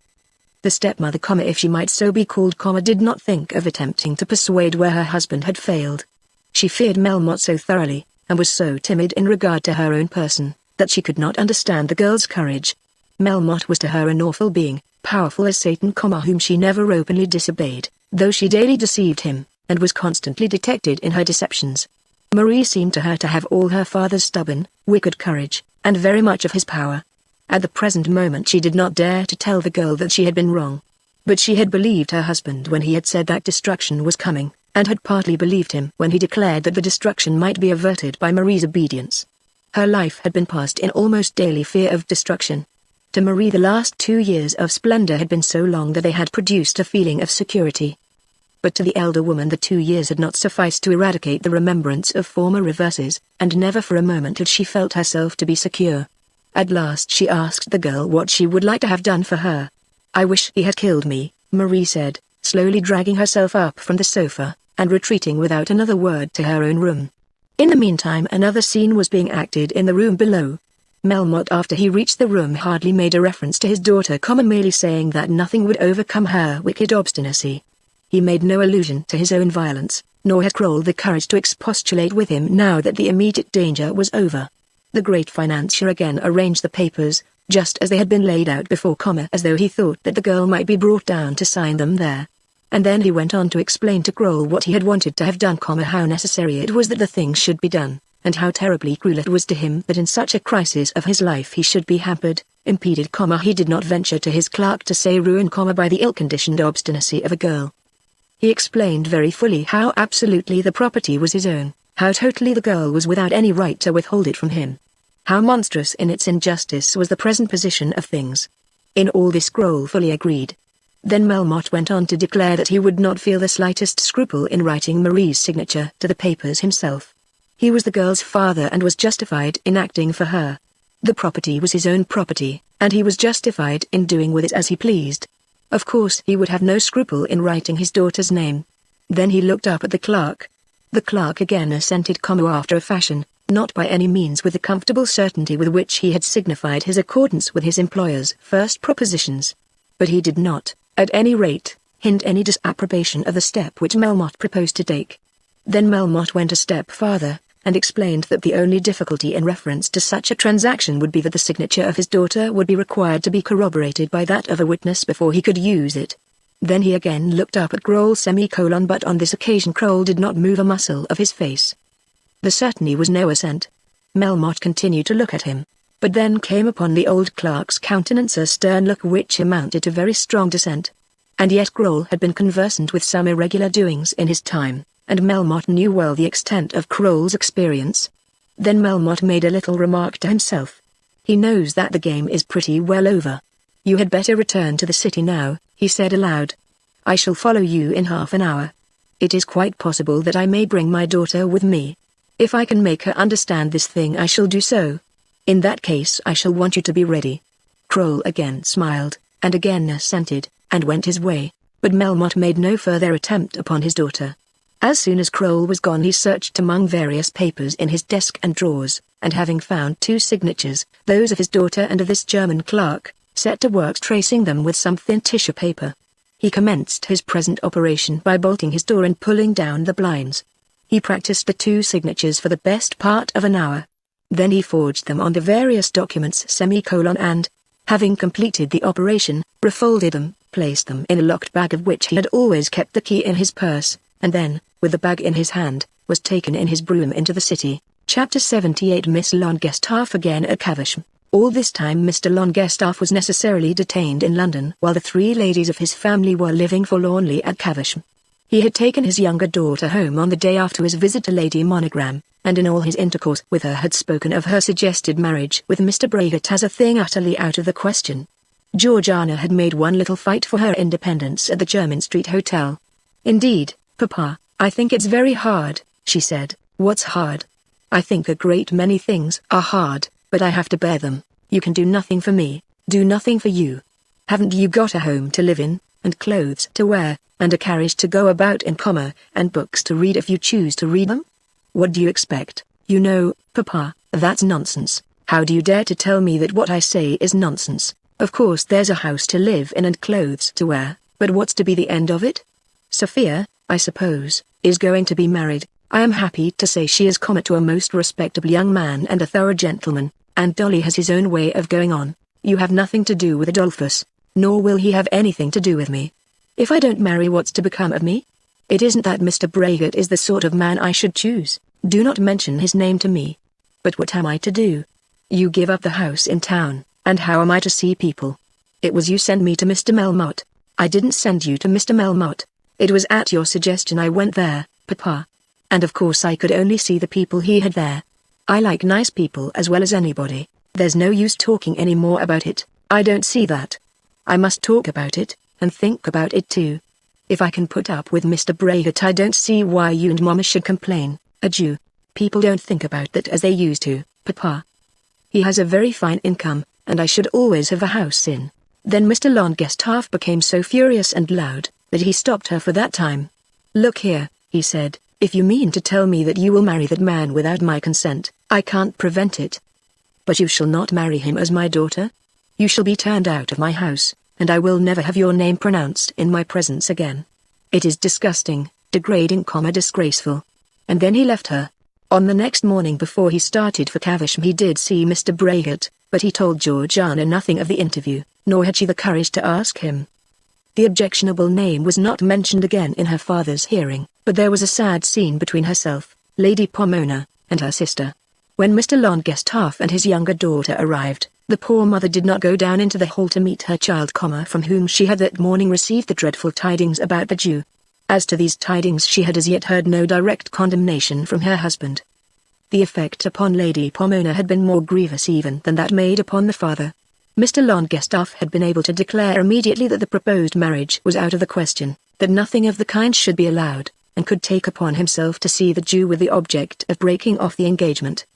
The stepmother, if she might so be called, did not think of attempting to persuade where her husband had failed. She feared Melmotte so thoroughly, and was so timid in regard to her own person, that she could not understand the girl's courage. Melmotte was to her an awful being, powerful as Satan, whom she never openly disobeyed, though she daily deceived him, and was constantly detected in her deceptions. Marie seemed to her to have all her father's stubborn, wicked courage, and very much of his power. At the present moment she did not dare to tell the girl that she had been wrong. But she had believed her husband when he had said that destruction was coming, and had partly believed him when he declared that the destruction might be averted by Marie's obedience. Her life had been passed in almost daily fear of destruction. To Marie the last 2 years of splendor had been so long that they had produced a feeling of security. But to the elder woman the 2 years had not sufficed to eradicate the remembrance of former reverses, and never for a moment had she felt herself to be secure. At last she asked the girl what she would like to have done for her. "I wish he had killed me," Marie said, slowly dragging herself up from the sofa, and retreating without another word to her own room. In the meantime another scene was being acted in the room below. Melmotte, after he reached the room, hardly made a reference to his daughter, merely saying that nothing would overcome her wicked obstinacy. He made no allusion to his own violence, nor had Groll the courage to expostulate with him now that the immediate danger was over. The great financier again arranged the papers, just as they had been laid out before, as though he thought that the girl might be brought down to sign them there. And then he went on to explain to Groll what he had wanted to have done, how necessary it was that the thing should be done, and how terribly cruel it was to him that in such a crisis of his life he should be hampered, impeded, he did not venture to his clerk to say ruined, by the ill-conditioned obstinacy of a girl. He explained very fully how absolutely the property was his own, how totally the girl was without any right to withhold it from him. How monstrous in its injustice was the present position of things. In all this Groll fully agreed. Then Melmotte went on to declare that he would not feel the slightest scruple in writing Marie's signature to the papers himself. He was the girl's father and was justified in acting for her. The property was his own property, and he was justified in doing with it as he pleased. Of course he would have no scruple in writing his daughter's name. Then he looked up at the clerk. The clerk again assented, after a fashion, not by any means with the comfortable certainty with which he had signified his accordance with his employer's first propositions. But he did not, at any rate, hint any disapprobation of the step which Melmotte proposed to take. Then Melmotte went a step farther, and explained that the only difficulty in reference to such a transaction would be that the signature of his daughter would be required to be corroborated by that of a witness before he could use it. Then he again looked up at Kroll, but on this occasion Kroll did not move a muscle of his face. There certainly was no assent. Melmotte continued to look at him, but then came upon the old clerk's countenance a stern look which amounted to very strong dissent. And yet Kroll had been conversant with some irregular doings in his time, and Melmotte knew well the extent of Kroll's experience. Then Melmotte made a little remark to himself. He knows that the game is pretty well over. You had better return to the city now, he said aloud. I shall follow you in half an hour. It is quite possible that I may bring my daughter with me. If I can make her understand this thing I shall do so. In that case I shall want you to be ready. Kroll again smiled, and again assented, and went his way, but Melmotte made no further attempt upon his daughter. As soon as Kroll was gone he searched among various papers in his desk and drawers, and having found 2 signatures, those of his daughter and of this German clerk, set to work tracing them with some thin tissue paper. He commenced his present operation by bolting his door and pulling down the blinds. He practiced the 2 signatures for the best part of an hour. Then he forged them on the various documents and, having completed the operation, refolded them, placed them in a locked bag of which he had always kept the key in his purse, and then, with the bag in his hand, was taken in his brougham into the city. Chapter 78. Miss Longestaff again at Caversham. All this time Mr. Longestaff was necessarily detained in London while the 3 ladies of his family were living forlornly at Caversham. He had taken his younger daughter home on the day after his visit to Lady Monogram, and in all his intercourse with her had spoken of her suggested marriage with Mr. Bragat as a thing utterly out of the question. Georgiana had made one little fight for her independence at the Jermyn Street Hotel. Indeed, Papa, I think it's very hard, she said. What's hard? I think a great many things are hard, but I have to bear them. You can do nothing for me, do nothing for you. Haven't you got a home to live in, and clothes to wear, and a carriage to go about in, and books to read if you choose to read them? What do you expect? You know, Papa, that's nonsense. How do you dare to tell me that what I say is nonsense? Of course there's a house to live in and clothes to wear, but what's to be the end of it? Sophia, I suppose, is going to be married. I am happy to say she is to a most respectable young man and a thorough gentleman, and Dolly has his own way of going on. You have nothing to do with Adolphus, nor will he have anything to do with me. If I don't marry, what's to become of me? It isn't that Mr. Bragat is the sort of man I should choose. Do not mention his name to me. But what am I to do? You give up the house in town, and how am I to see people? It was you sent me to Mr. Melmotte. I didn't send you to Mr. Melmotte. It was at your suggestion I went there, Papa. And of course I could only see the people he had there. I like nice people as well as anybody. There's no use talking any more about it. I don't see that. I must talk about it, and think about it too. If I can put up with Mr. Bragat, I don't see why you and Mama should complain. Adieu. People don't think about that as they used to, Papa. He has a very fine income, and I should always have a house in. Then Mr. Longestaff became so furious and loud that he stopped her for that time. Look here, he said, if you mean to tell me that you will marry that man without my consent, I can't prevent it. But you shall not marry him as my daughter. You shall be turned out of my house, and I will never have your name pronounced in my presence again. It is disgusting, degrading, disgraceful. And then he left her. On the next morning before he started for Caversham he did see Mr. Bragat, but he told Georgiana nothing of the interview, nor had she the courage to ask him. The objectionable name was not mentioned again in her father's hearing, but there was a sad scene between herself, Lady Pomona, and her sister. When Mr. Longestaff and his younger daughter arrived, the poor mother did not go down into the hall to meet her child, from whom she had that morning received the dreadful tidings about the Jew. As to these tidings she had as yet heard no direct condemnation from her husband. The effect upon Lady Pomona had been more grievous even than that made upon the father. Mr. Longestaff had been able to declare immediately that the proposed marriage was out of the question, that nothing of the kind should be allowed, and could take upon himself to see the Jew with the object of breaking off the engagement.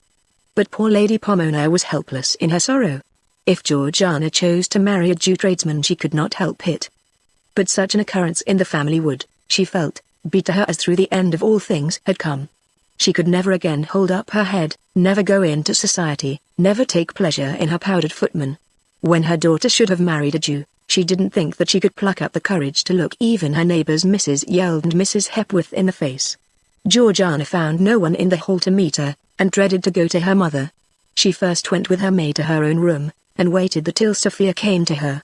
But poor Lady Pomona was helpless in her sorrow. If Georgiana chose to marry a Jew tradesman, she could not help it. But such an occurrence in the family would, she felt, be to her as through the end of all things had come. She could never again hold up her head, never go into society, never take pleasure in her powdered footman. When her daughter should have married a Jew, she didn't think that she could pluck up the courage to look even her neighbors Mrs. Yeld and Mrs. Hepworth in the face. Georgiana found no one in the hall to meet her, and dreaded to go to her mother. She first went with her maid to her own room, and waited till Sophia came to her.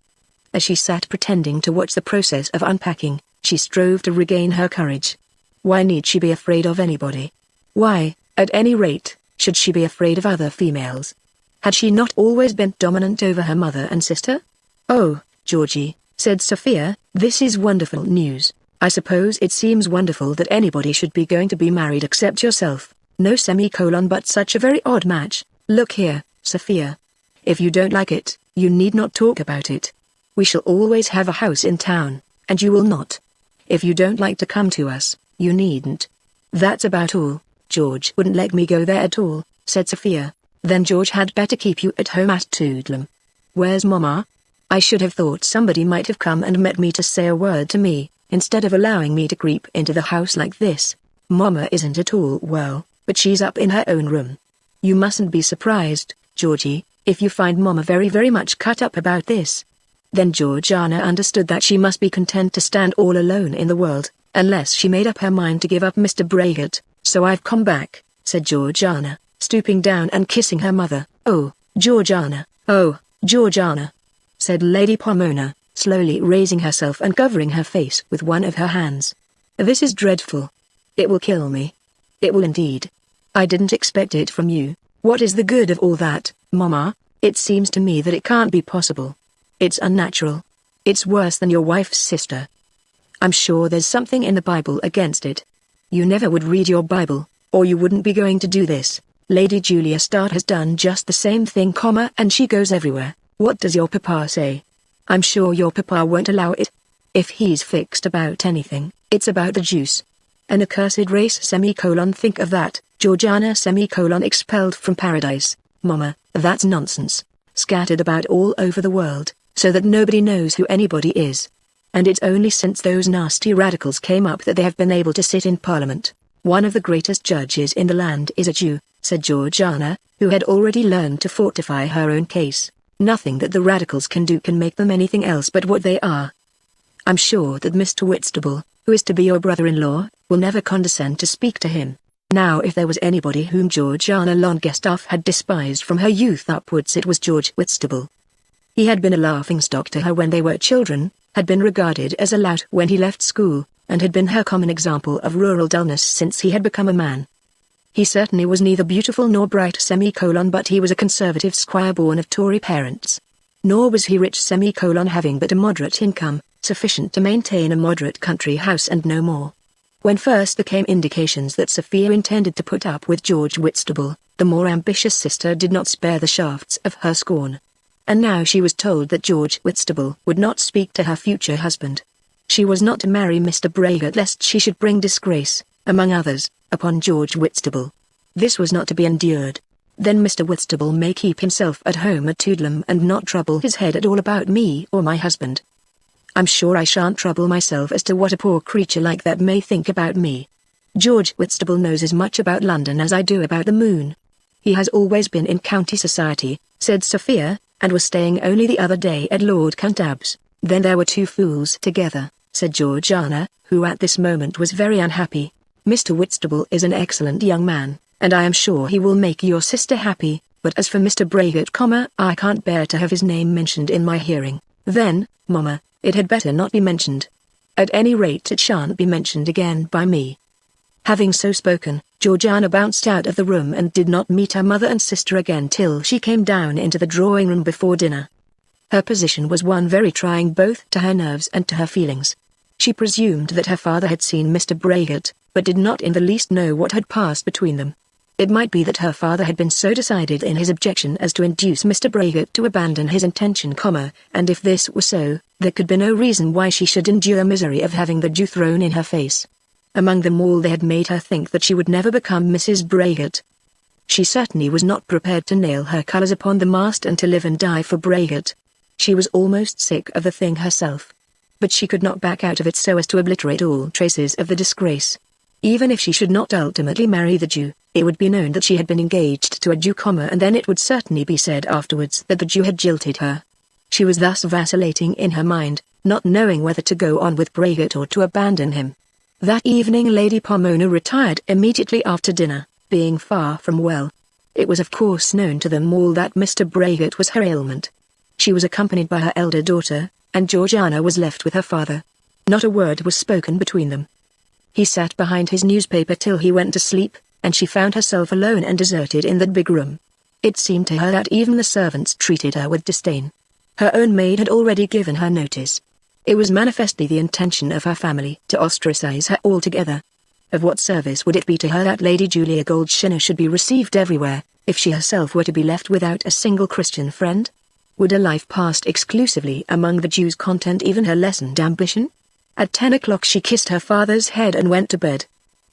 As she sat pretending to watch the process of unpacking, she strove to regain her courage. Why need she be afraid of anybody? Why, at any rate, should she be afraid of other females? Had she not always been dominant over her mother and sister? "Oh, Georgie," said Sophia, "this is wonderful news. I suppose it seems wonderful that anybody should be going to be married except yourself. No semicolon, but such a very odd match. Look here, Sophia. If you don't like it, you need not talk about it. We shall always have a house in town, and you will not. If you don't like to come to us, you needn't. That's about all." "George wouldn't let me go there at all," said Sophia. "Then George had better keep you at home at Toodlam." "Where's Mama? I should have thought somebody might have come and met me to say a word to me, instead of allowing me to creep into the house like this. Mama isn't at all well, but she's up in her own room. You mustn't be surprised, Georgie, if you find Mama very much cut up about this." Then Georgiana understood that she must be content to stand all alone in the world, unless she made up her mind to give up Mr. Braggett. "So I've come back," said Georgiana, stooping down and kissing her mother. "Oh, Georgiana, said Lady Pomona, slowly raising herself and covering her face with one of her hands. "This is dreadful. It will kill me. It will indeed. I didn't expect it from you. What is the good of all that, Mama? It seems to me that it can't be possible. It's unnatural. It's worse than your wife's sister. I'm sure there's something in the Bible against it. You never would read your Bible, or you wouldn't be going to do this. Lady Julia Starr has done just the same thing, and she goes everywhere. What does your papa say? I'm sure your papa won't allow it. If he's fixed about anything, it's about the juice. An accursed race, think of that, Georgiana, expelled from paradise. Mama, that's nonsense. Scattered about all over the world, so that nobody knows who anybody is. And it's only since those nasty radicals came up that they have been able to sit in Parliament. One of the greatest judges in the land is a Jew," said Georgiana, who had already learned to fortify her own case. "Nothing that the radicals can do can make them anything else but what they are. I'm sure that Mr. Whitstable, who is to be your brother-in-law, will never condescend to speak to him." Now if there was anybody whom Georgiana Longestaff had despised from her youth upwards, it was George Whitstable. He had been a laughingstock to her when they were children, had been regarded as a lout when he left school, and had been her common example of rural dullness since he had become a man. He certainly was neither beautiful nor bright, but he was a conservative squire born of Tory parents. Nor was he rich, having but a moderate income, sufficient to maintain a moderate country house and no more. When first there came indications that Sophia intended to put up with George Whitstable, the more ambitious sister did not spare the shafts of her scorn. And now she was told that George Whitstable would not speak to her future husband. She was not to marry Mr. Braggett lest she should bring disgrace, among others, upon George Whitstable. This was not to be endured. "Then Mr. Whitstable may keep himself at home at Toodlam and not trouble his head at all about me or my husband. I'm sure I shan't trouble myself as to what a poor creature like that may think about me. George Whitstable knows as much about London as I do about the moon. He has always been in county society," said Sophia, "and was staying only the other day at Lord Cantab's." "Then there were two fools together," said Georgiana, who at this moment was very unhappy. "Mr. Whitstable is an excellent young man, and I am sure he will make your sister happy, but as for Mr. Braggett, I can't bear to have his name mentioned in my hearing." "Then, Mama, it had better not be mentioned. At any rate it shan't be mentioned again by me." Having so spoken, Georgiana bounced out of the room and did not meet her mother and sister again till she came down into the drawing-room before dinner. Her position was one very trying both to her nerves and to her feelings. She presumed that her father had seen Mr. Braggett, but did not in the least know what had passed between them. It might be that her father had been so decided in his objection as to induce Mr. Braggett to abandon his intention, and if this were so, there could be no reason why she should endure misery of having the Jew thrown in her face. Among them all they had made her think that she would never become Mrs. Braggett. She certainly was not prepared to nail her colors upon the mast and to live and die for Braget. She was almost sick of the thing herself. But she could not back out of it so as to obliterate all traces of the disgrace. Even if she should not ultimately marry the Jew, it would be known that she had been engaged to a Jew, and then it would certainly be said afterwards that the Jew had jilted her. She was thus vacillating in her mind, not knowing whether to go on with Braget or to abandon him. That evening Lady Pomona retired immediately after dinner, being far from well. It was of course known to them all that Mr. Braget was her ailment. She was accompanied by her elder daughter, and Georgiana was left with her father. Not a word was spoken between them. He sat behind his newspaper till he went to sleep, and she found herself alone and deserted in that big room. It seemed to her that even the servants treated her with disdain. Her own maid had already given her notice. It was manifestly the intention of her family to ostracize her altogether. Of what service would it be to her that Lady Julia Goldschinner should be received everywhere, if she herself were to be left without a single Christian friend? Would a life passed exclusively among the Jews content even her lessened ambition? At 10 o'clock she kissed her father's head and went to bed.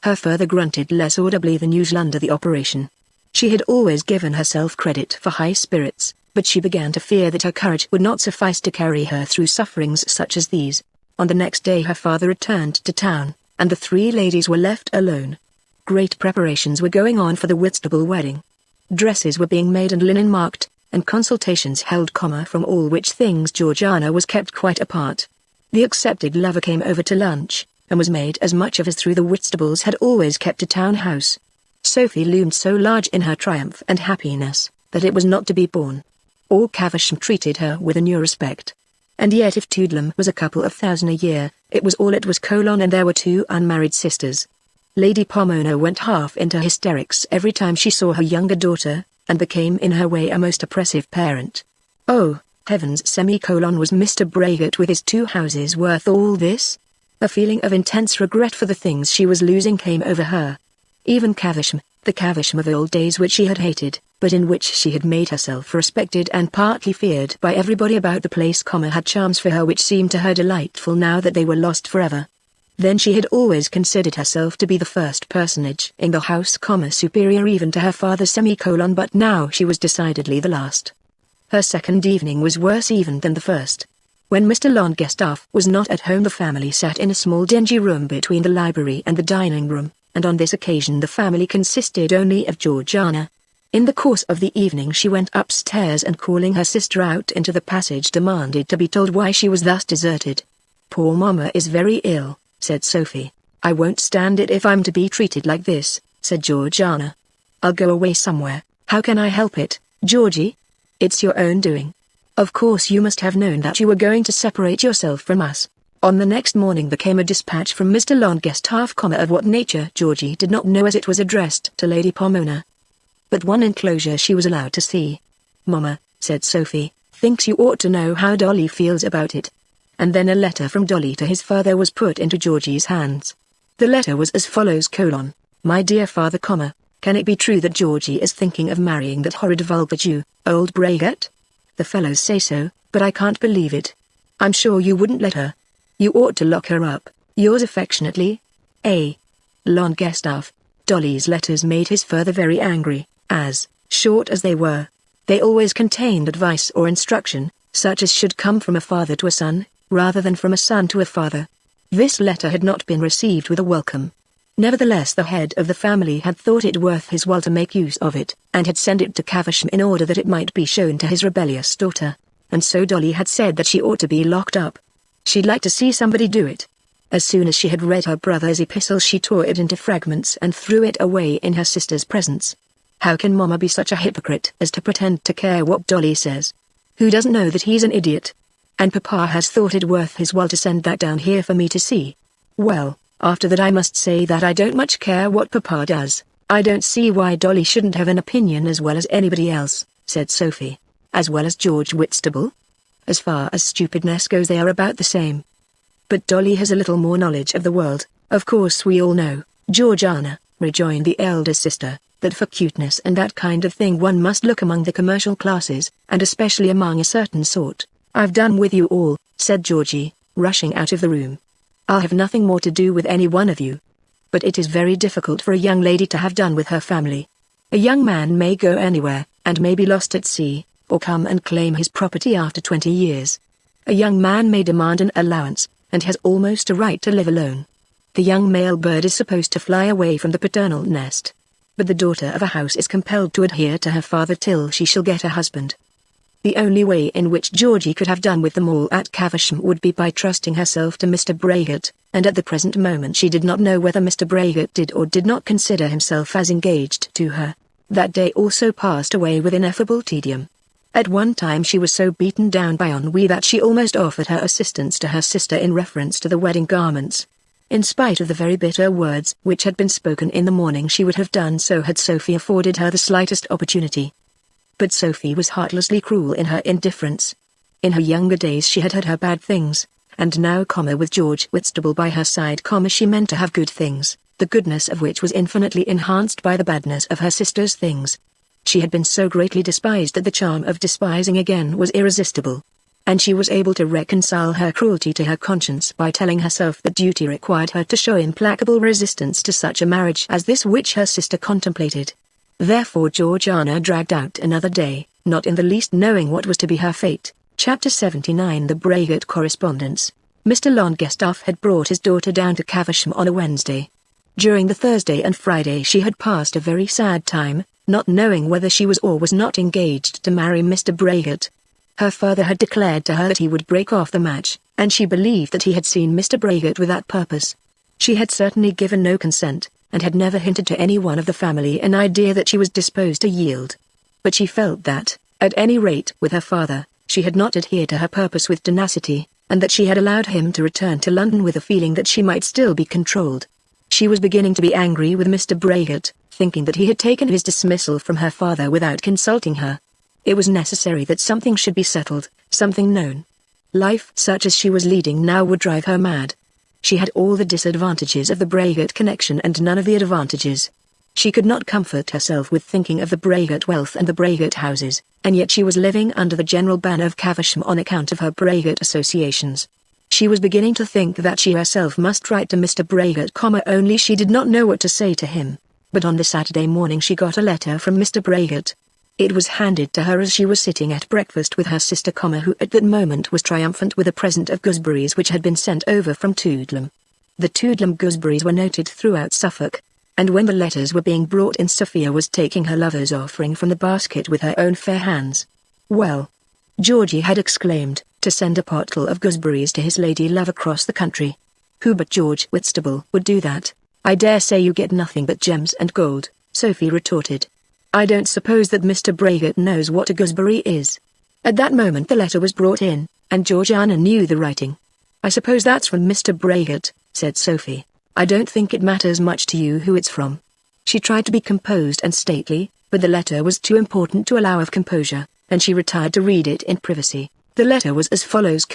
Her father grunted less audibly than usual under the operation. She had always given herself credit for high spirits, but she began to fear that her courage would not suffice to carry her through sufferings such as these. On the next day her father returned to town, and the three ladies were left alone. Great preparations were going on for the Whitstable wedding. Dresses were being made and linen marked, and consultations held, from all which things Georgiana was kept quite apart. The accepted lover came over to lunch, and was made as much of as through the Whitstables had always kept a town house. Sophie loomed so large in her triumph and happiness, that it was not to be borne. All Caversham treated her with a new respect. And yet if Toodlam was a couple of thousand a year, it was all it was, and there were two unmarried sisters. Lady Pomona went half into hysterics every time she saw her younger daughter, and became in her way a most oppressive parent. Oh, heavens! Was Mr. Braget with his 2 houses worth all this? A feeling of intense regret for the things she was losing came over her. Even Caversham, the Caversham of old days which she had hated, but in which she had made herself respected and partly feared by everybody about the place, had charms for her which seemed to her delightful now that they were lost forever. Then she had always considered herself to be the first personage in the house, superior even to her father, but now she was decidedly the last. Her second evening was worse even than the first. When Mr. Longestaff was not at home, the family sat in a small dingy room between the library and the dining room, and on this occasion the family consisted only of Georgiana. In the course of the evening she went upstairs and, calling her sister out into the passage, demanded to be told why she was thus deserted. "Poor Mama is very ill," said Sophie. "I won't stand it if I'm to be treated like this," said Georgiana. "I'll go away somewhere." "How can I help it, Georgie? It's your own doing. Of course you must have known that you were going to separate yourself from us." On the next morning there came a dispatch from Mr. Longestaff, of what nature Georgie did not know, as it was addressed to Lady Pomona. But one enclosure she was allowed to see. "Mama," said Sophie, "thinks you ought to know how Dolly feels about it." And then a letter from Dolly to his father was put into Georgie's hands. The letter was as follows: "My dear father, can it be true that Georgie is thinking of marrying that horrid vulgar Jew, old Braget? The fellows say so, but I can't believe it. I'm sure you wouldn't let her. You ought to lock her up. Yours affectionately, A. Longestaff." Dolly's letters made his father very angry, as, short as they were, they always contained advice or instruction, such as should come from a father to a son, rather than from a son to a father. This letter had not been received with a welcome. Nevertheless the head of the family had thought it worth his while to make use of it, and had sent it to Caversham in order that it might be shown to his rebellious daughter. And so Dolly had said that she ought to be locked up. She'd like to see somebody do it. As soon as she had read her brother's epistle she tore it into fragments and threw it away in her sister's presence. How can Mama be such a hypocrite as to pretend to care what Dolly says? Who doesn't know that he's an idiot? And Papa has thought it worth his while to send that down here for me to see. Well, after that I must say that I don't much care what Papa does. I don't see why Dolly shouldn't have an opinion as well as anybody else," said Sophie. "As well as George Whitstable? As far as stupidness goes they are about the same. But Dolly has a little more knowledge of the world." "Of course we all know, Georgiana," rejoined the elder sister, "that for cuteness and that kind of thing one must look among the commercial classes, and especially among a certain sort." "I've done with you all," said Georgie, rushing out of the room. "I'll have nothing more to do with any one of you. But it is very difficult for a young lady to have done with her family. A young man may go anywhere, and may be lost at sea, or come and claim his property after 20 years. A young man may demand an allowance, and has almost a right to live alone. The young male bird is supposed to fly away from the paternal nest. But the daughter of a house is compelled to adhere to her father till she shall get a husband. The only way in which Georgie could have done with them all at Caversham would be by trusting herself to Mr. Braggart, and at the present moment she did not know whether Mr. Braggart did or did not consider himself as engaged to her. That day also passed away with ineffable tedium. At one time she was so beaten down by ennui that she almost offered her assistance to her sister in reference to the wedding garments. In spite of the very bitter words which had been spoken in the morning, she would have done so had Sophie afforded her the slightest opportunity. But Sophie was heartlessly cruel in her indifference. In her younger days she had heard her bad things, and now, with George Whitstable by her side, she meant to have good things, the goodness of which was infinitely enhanced by the badness of her sister's things. She had been so greatly despised that the charm of despising again was irresistible. And she was able to reconcile her cruelty to her conscience by telling herself that duty required her to show implacable resistance to such a marriage as this which her sister contemplated. Therefore Georgiana dragged out another day, not in the least knowing what was to be her fate. Chapter 79. The Braggart Correspondence. Mr. Longestaff had brought his daughter down to Caversham on a Wednesday. During the Thursday and Friday she had passed a very sad time, not knowing whether she was or was not engaged to marry Mr. Braggart. Her father had declared to her that he would break off the match, and she believed that he had seen Mr. Braggart with that purpose. She had certainly given no consent, and had never hinted to any one of the family an idea that she was disposed to yield. But she felt that, at any rate with her father, she had not adhered to her purpose with tenacity, and that she had allowed him to return to London with a feeling that she might still be controlled. She was beginning to be angry with Mr. Braggart, thinking that he had taken his dismissal from her father without consulting her. It was necessary that something should be settled, something known. Life such as she was leading now would drive her mad. She had all the disadvantages of the Braggart connection and none of the advantages. She could not comfort herself with thinking of the Braggart wealth and the Braggart houses, and yet she was living under the general ban of Caversham on account of her Braggart associations. She was beginning to think that she herself must write to Mr. Braggart, only she did not know what to say to him. But on the Saturday morning she got a letter from Mr. Braggart. It was handed to her as she was sitting at breakfast with her sister, who at that moment was triumphant with a present of gooseberries which had been sent over from Toodlam. The Toodlam gooseberries were noted throughout Suffolk, and when the letters were being brought in, Sophia was taking her lover's offering from the basket with her own fair hands. "Well," Georgie had exclaimed, "to send a potful of gooseberries to his lady love across the country. Who but George Whitstable would do that?" "I dare say you get nothing but gems and gold," Sophie retorted. "I don't suppose that Mr. Braggart knows what a gooseberry is." At that moment the letter was brought in, and Georgiana knew the writing. "I suppose that's from Mr. Braggart," said Sophie. "I don't think it matters much to you who it's from." She tried to be composed and stately, but the letter was too important to allow of composure, and she retired to read it in privacy. The letter was as follows: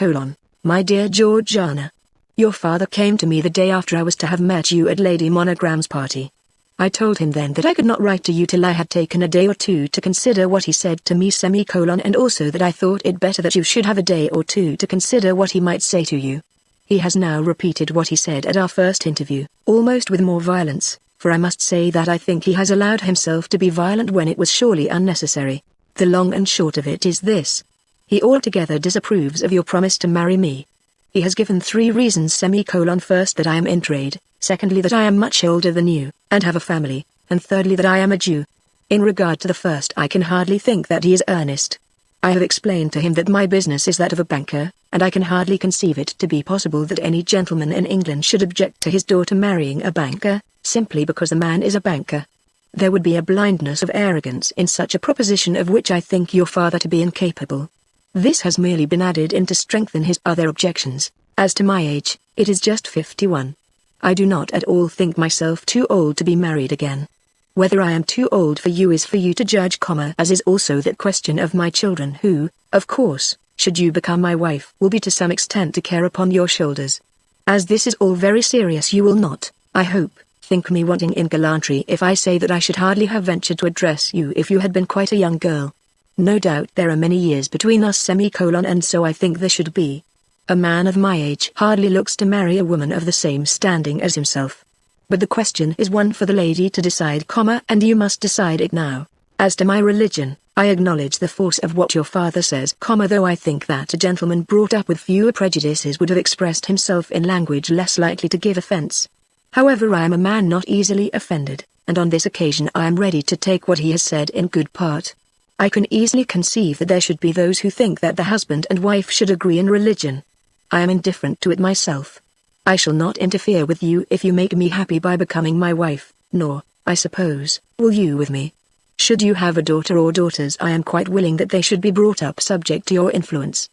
"My dear Georgiana, your father came to me the day after I was to have met you at Lady Monogram's party. I told him then that I could not write to you till I had taken a day or two to consider what he said to me, and also that I thought it better that you should have a day or two to consider what he might say to you. He has now repeated what he said at our first interview, almost with more violence, for I must say that I think he has allowed himself to be violent when it was surely unnecessary. The long and short of it is this: he altogether disapproves of your promise to marry me. He has given 3 reasons: first, that I am in trade; secondly, that I am much older than you, and have a family; and thirdly, that I am a Jew. In regard to the first, I can hardly think that he is earnest. I have explained to him that my business is that of a banker, and I can hardly conceive it to be possible that any gentleman in England should object to his daughter marrying a banker, simply because the man is a banker. There would be a blindness of arrogance in such a proposition of which I think your father to be incapable. This has merely been added in to strengthen his other objections. As to my age, it is just 51. I do not at all think myself too old to be married again. Whether I am too old for you is for you to judge, as is also that question of my children who, of course, should you become my wife, will be to some extent to care upon your shoulders. As this is all very serious, you will not, I hope, think me wanting in gallantry if I say that I should hardly have ventured to address you if you had been quite a young girl. No doubt there are many years between us, and so I think there should be. A man of my age hardly looks to marry a woman of the same standing as himself. But the question is one for the lady to decide, and you must decide it now. As to my religion, I acknowledge the force of what your father says, though I think that a gentleman brought up with fewer prejudices would have expressed himself in language less likely to give offense. However, I am a man not easily offended, and on this occasion I am ready to take what he has said in good part. I can easily conceive that there should be those who think that the husband and wife should agree in religion. I am indifferent to it myself. I shall not interfere with you if you make me happy by becoming my wife, nor, I suppose, will you with me. Should you have a daughter or daughters, I am quite willing that they should be brought up subject to your influence.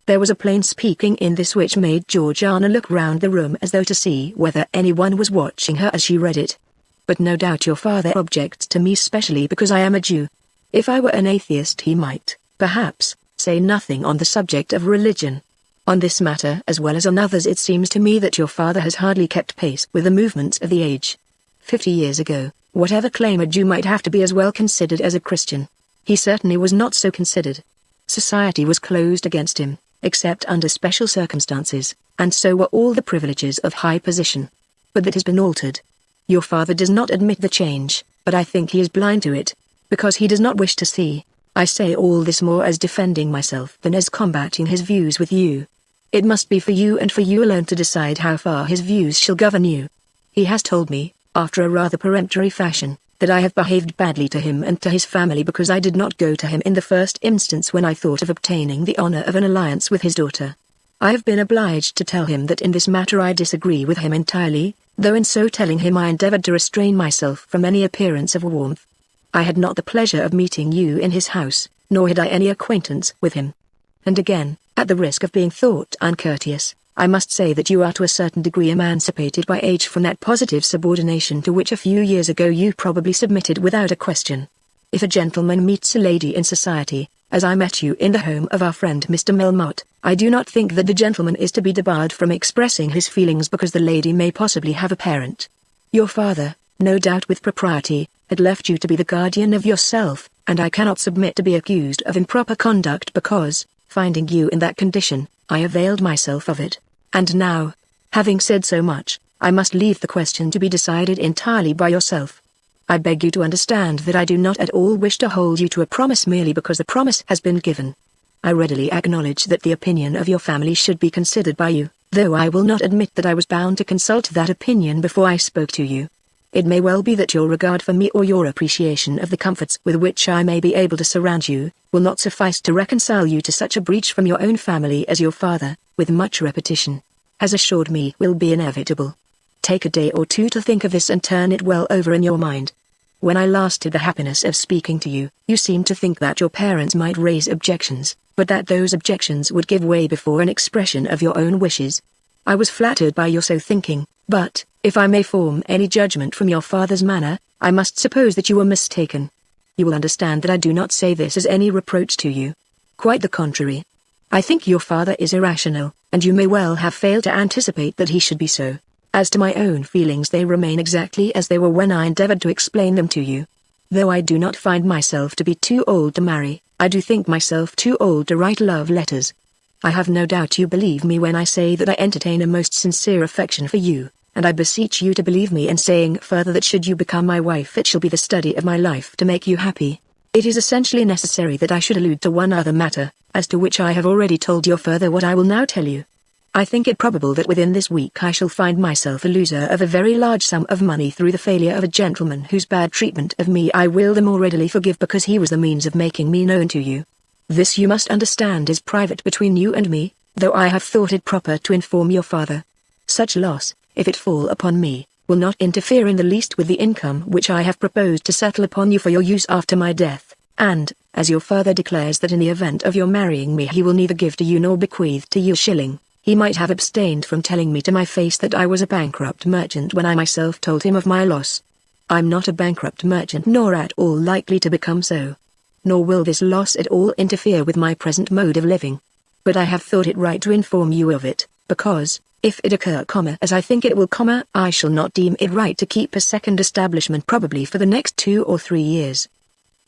There was a plain speaking in this which made Georgiana look round the room as though to see whether anyone was watching her as she read it. But no doubt your father objects to me specially because I am a Jew. If I were an atheist he might, perhaps, say nothing on the subject of religion. On this matter as well as on others it seems to me that your father has hardly kept pace with the movements of the age. 50 years ago, whatever claim a Jew might have to be as well considered as a Christian, he certainly was not so considered. Society was closed against him, except under special circumstances, and so were all the privileges of high position. But that has been altered. Your father does not admit the change, but I think he is blind to it, because he does not wish to see. I say all this more as defending myself than as combating his views with you. It must be for you and for you alone to decide how far his views shall govern you. He has told me, after a rather peremptory fashion, that I have behaved badly to him and to his family because I did not go to him in the first instance when I thought of obtaining the honor of an alliance with his daughter. I have been obliged to tell him that in this matter I disagree with him entirely, though in so telling him I endeavored to restrain myself from any appearance of warmth. I had not the pleasure of meeting you in his house, nor had I any acquaintance with him. And again, at the risk of being thought uncourteous, I must say that you are to a certain degree emancipated by age from that positive subordination to which a few years ago you probably submitted without a question. If a gentleman meets a lady in society, as I met you in the home of our friend Mr. Melmotte, I do not think that the gentleman is to be debarred from expressing his feelings because the lady may possibly have a parent. Your father, no doubt with propriety, had left you to be the guardian of yourself, and I cannot submit to be accused of improper conduct because, finding you in that condition, I availed myself of it. And now, having said so much, I must leave the question to be decided entirely by yourself. I beg you to understand that I do not at all wish to hold you to a promise merely because a promise has been given. I readily acknowledge that the opinion of your family should be considered by you, though I will not admit that I was bound to consult that opinion before I spoke to you. It may well be that your regard for me or your appreciation of the comforts with which I may be able to surround you, will not suffice to reconcile you to such a breach from your own family as your father, with much repetition, has assured me will be inevitable. Take a day or two to think of this and turn it well over in your mind. When I last had the happiness of speaking to you, you seemed to think that your parents might raise objections, but that those objections would give way before an expression of your own wishes. I was flattered by your so thinking, but, if I may form any judgment from your father's manner, I must suppose that you were mistaken. You will understand that I do not say this as any reproach to you. Quite the contrary. I think your father is irrational, and you may well have failed to anticipate that he should be so. As to my own feelings, they remain exactly as they were when I endeavored to explain them to you. Though I do not find myself to be too old to marry, I do think myself too old to write love letters. I have no doubt you believe me when I say that I entertain a most sincere affection for you, and I beseech you to believe me in saying further that should you become my wife it shall be the study of my life to make you happy. It is essentially necessary that I should allude to one other matter, as to which I have already told your father what I will now tell you. I think it probable that within this week I shall find myself a loser of a very large sum of money through the failure of a gentleman whose bad treatment of me I will the more readily forgive because he was the means of making me known to you. This you must understand is private between you and me, though I have thought it proper to inform your father. Such loss, if it fall upon me, will not interfere in the least with the income which I have proposed to settle upon you for your use after my death, and, as your father declares that in the event of your marrying me he will neither give to you nor bequeath to you a shilling, he might have abstained from telling me to my face that I was a bankrupt merchant when I myself told him of my loss. I'm not a bankrupt merchant nor at all likely to become so. Nor will this loss at all interfere with my present mode of living. But I have thought it right to inform you of it, because, if it occur, as I think it will, I shall not deem it right to keep a second establishment probably for the next 2 or 3 years.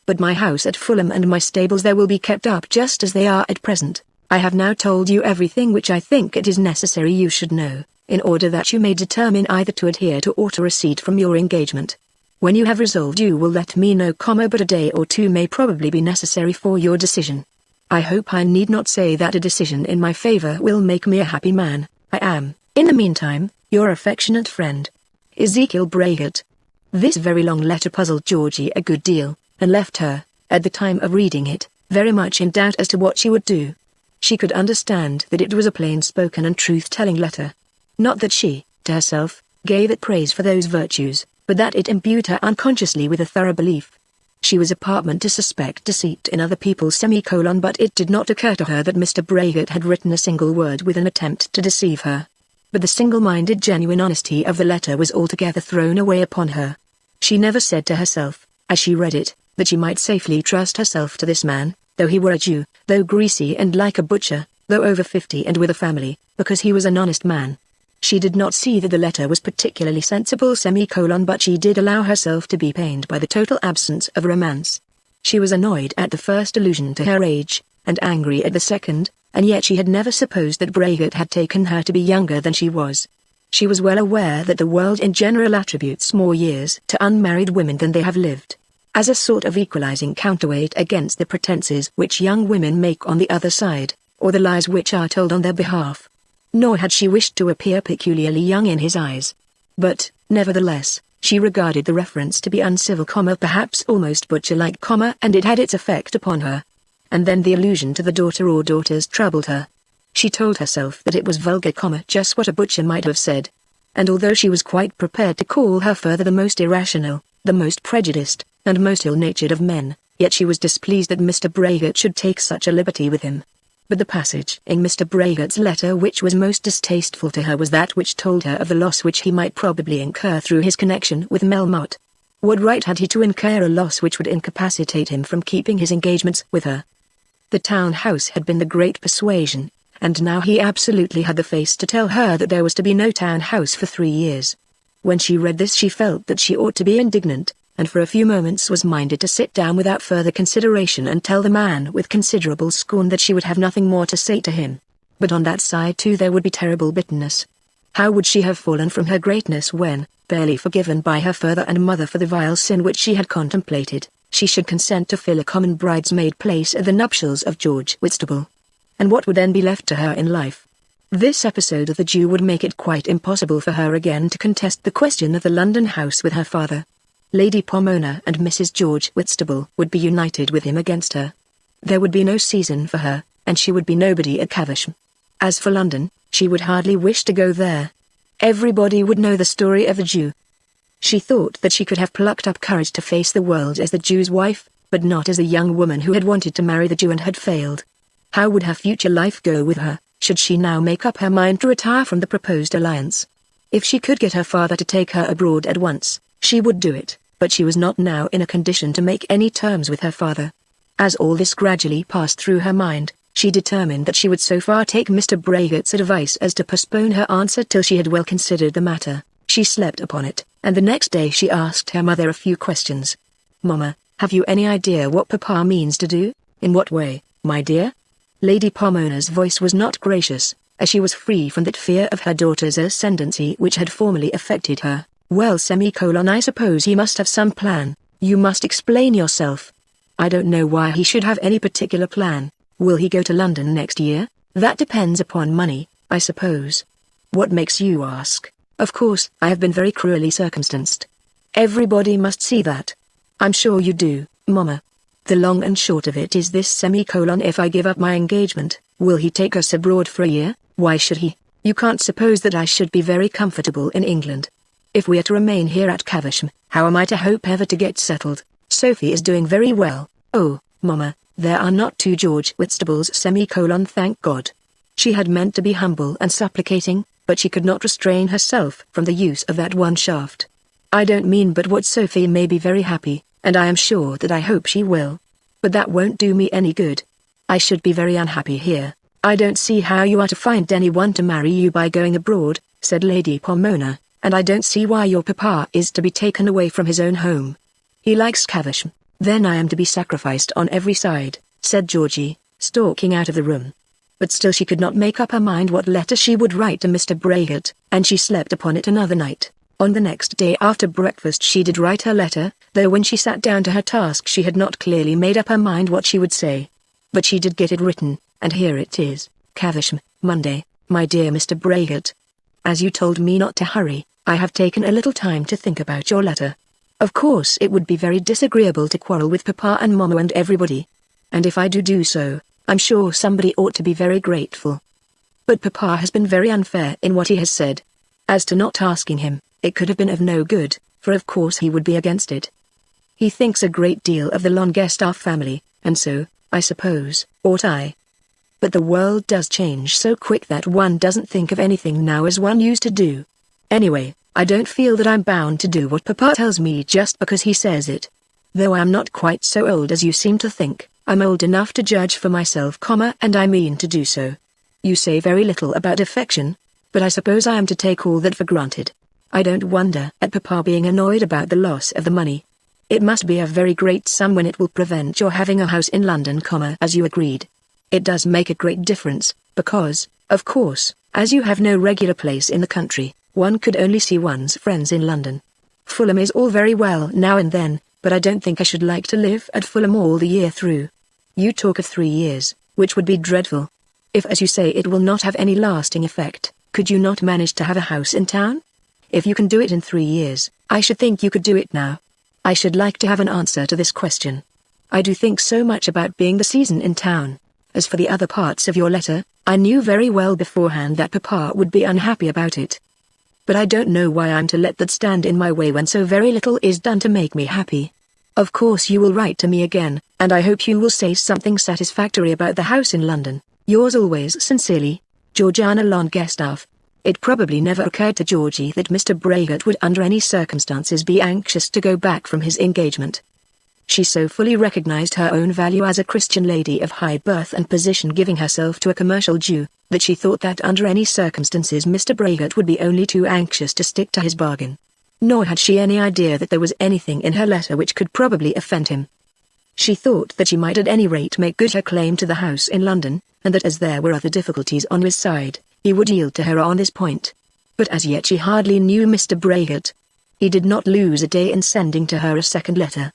But my house at Fulham and my stables there will be kept up just as they are at present. I have now told you everything which I think it is necessary you should know, in order that you may determine either to adhere to or to recede from your engagement. When you have resolved, you will let me know, but a day or two may probably be necessary for your decision. I hope I need not say that a decision in my favor will make me a happy man. I am, in the meantime, your affectionate friend, Ezekiel Braggett. This very long letter puzzled Georgie a good deal, and left her, at the time of reading it, very much in doubt as to what she would do. She could understand that it was a plain-spoken and truth-telling letter. Not that she, to herself, gave it praise for those virtues, but that it imbued her unconsciously with a thorough belief. She was apartment to suspect deceit in other people's but it did not occur to her that Mr. Braggett had written a single word with an attempt to deceive her. But the single-minded genuine honesty of the letter was altogether thrown away upon her. She never said to herself, as she read it, that she might safely trust herself to this man, though he were a Jew, though greasy and like a butcher, though over 50 and with a family, because he was an honest man. She did not see that the letter was particularly sensible, but she did allow herself to be pained by the total absence of romance. She was annoyed at the first allusion to her age, and angry at the second, and yet she had never supposed that Braggett had taken her to be younger than she was. She was well aware that the world in general attributes more years to unmarried women than they have lived, as a sort of equalizing counterweight against the pretenses which young women make on the other side, or the lies which are told on their behalf. Nor had she wished to appear peculiarly young in his eyes. But, nevertheless, she regarded the reference to be uncivil, perhaps almost butcher-like, and it had its effect upon her. And then the allusion to the daughter or daughters troubled her. She told herself that it was vulgar, just what a butcher might have said. And although she was quite prepared to call her father the most irrational, the most prejudiced, and most ill-natured of men, yet she was displeased that Mr. Braggett should take such a liberty with him. But the passage in Mr. Braggett's letter which was most distasteful to her was that which told her of the loss which he might probably incur through his connection with Melmotte. What right had he to incur a loss which would incapacitate him from keeping his engagements with her? The town house had been the great persuasion, and now he absolutely had the face to tell her that there was to be no town house for 3 years. When she read this she felt that she ought to be indignant, and for a few moments was minded to sit down without further consideration and tell the man with considerable scorn that she would have nothing more to say to him. But on that side too there would be terrible bitterness. How would she have fallen from her greatness when, barely forgiven by her father and mother for the vile sin which she had contemplated, she should consent to fill a common bridesmaid place at the nuptials of George Whitstable? And what would then be left to her in life? This episode of the Jew would make it quite impossible for her again to contest the question of the London house with her father. Lady Pomona and Mrs. George Whitstable would be united with him against her. There would be no season for her, and she would be nobody at Caversham. As for London, she would hardly wish to go there. Everybody would know the story of the Jew. She thought that she could have plucked up courage to face the world as the Jew's wife, but not as a young woman who had wanted to marry the Jew and had failed. How would her future life go with her, should she now make up her mind to retire from the proposed alliance? If she could get her father to take her abroad at once, she would do it, but she was not now in a condition to make any terms with her father. As all this gradually passed through her mind, she determined that she would so far take Mr. Braggett's advice as to postpone her answer till she had well considered the matter. She slept upon it, and the next day she asked her mother a few questions. "Mamma, have you any idea what Papa means to do? In what way, my dear?" Lady Pomona's voice was not gracious, as she was free from that fear of her daughter's ascendancy which had formerly affected her. "Well, I suppose he must have some plan. You must explain yourself." "I don't know why he should have any particular plan. Will he go to London next year?" "That depends upon money, I suppose." "What makes you ask?" "Of course, I have been very cruelly circumstanced. Everybody must see that." "I'm sure you do, Mamma. The long and short of it is this: if I give up my engagement, will he take us abroad for a year?" "Why should he? You can't suppose that I should be very comfortable in England. If we are to remain here at Caversham, how am I to hope ever to get settled? Sophie is doing very well." "Oh, Mamma, there are not 2 George Whitstables, thank God." She had meant to be humble and supplicating, but she could not restrain herself from the use of that one shaft. "I don't mean but what Sophie may be very happy, and I am sure that I hope she will. But that won't do me any good. I should be very unhappy here." "I don't see how you are to find anyone to marry you by going abroad," said Lady Pomona. "And I don't see why your papa is to be taken away from his own home. He likes Caversham." "Then I am to be sacrificed on every side," said Georgie, stalking out of the room. but still she could not make up her mind what letter she would write to Mr. Braggett, and she slept upon it another night. On the next day after breakfast she did write her letter, though when she sat down to her task she had not clearly made up her mind what she would say. But she did get it written, and here it is. Caversham, Monday, my dear Mr. Braggett. As you told me not to hurry, I have taken a little time to think about your letter. Of course it would be very disagreeable to quarrel with Papa and Mama and everybody. And if I do so, I'm sure somebody ought to be very grateful. But Papa has been very unfair in what he has said. As to not asking him, it could have been of no good, for of course he would be against it. He thinks a great deal of the Longestaff family, and so, I suppose, ought I. But the world does change so quick that one doesn't think of anything now as one used to do. Anyway, I don't feel that I'm bound to do what Papa tells me just because he says it. Though I am not quite so old as you seem to think, I'm old enough to judge for myself, and I mean to do so. You say very little about affection, but I suppose I am to take all that for granted. I don't wonder at Papa being annoyed about the loss of the money. It must be a very great sum when it will prevent your having a house in London, as you agreed. It does make a great difference, because, of course, as you have no regular place in the country, one could only see one's friends in London. Fulham is all very well now and then, but I don't think I should like to live at Fulham all the year through. You talk of 3 years, which would be dreadful. If, as you say, it will not have any lasting effect, could you not manage to have a house in town? If you can do it in 3 years, I should think you could do it now. I should like to have an answer to this question. I do think so much about being the season in town. As for the other parts of your letter, I knew very well beforehand that Papa would be unhappy about it. But I don't know why I'm to let that stand in my way when so very little is done to make me happy. Of course you will write to me again, and I hope you will say something satisfactory about the house in London. Yours always sincerely, Georgiana Longestaff. It probably never occurred to Georgie that Mr. Braggett would under any circumstances be anxious to go back from his engagement. She so fully recognized her own value as a Christian lady of high birth and position, giving herself to a commercial Jew, that she thought that under any circumstances Mr. Braggett would be only too anxious to stick to his bargain. Nor had she any idea that there was anything in her letter which could probably offend him. She thought that she might at any rate make good her claim to the house in London, and that as there were other difficulties on his side, he would yield to her on this point. But as yet she hardly knew Mr. Braggett. He did not lose a day in sending to her a second letter.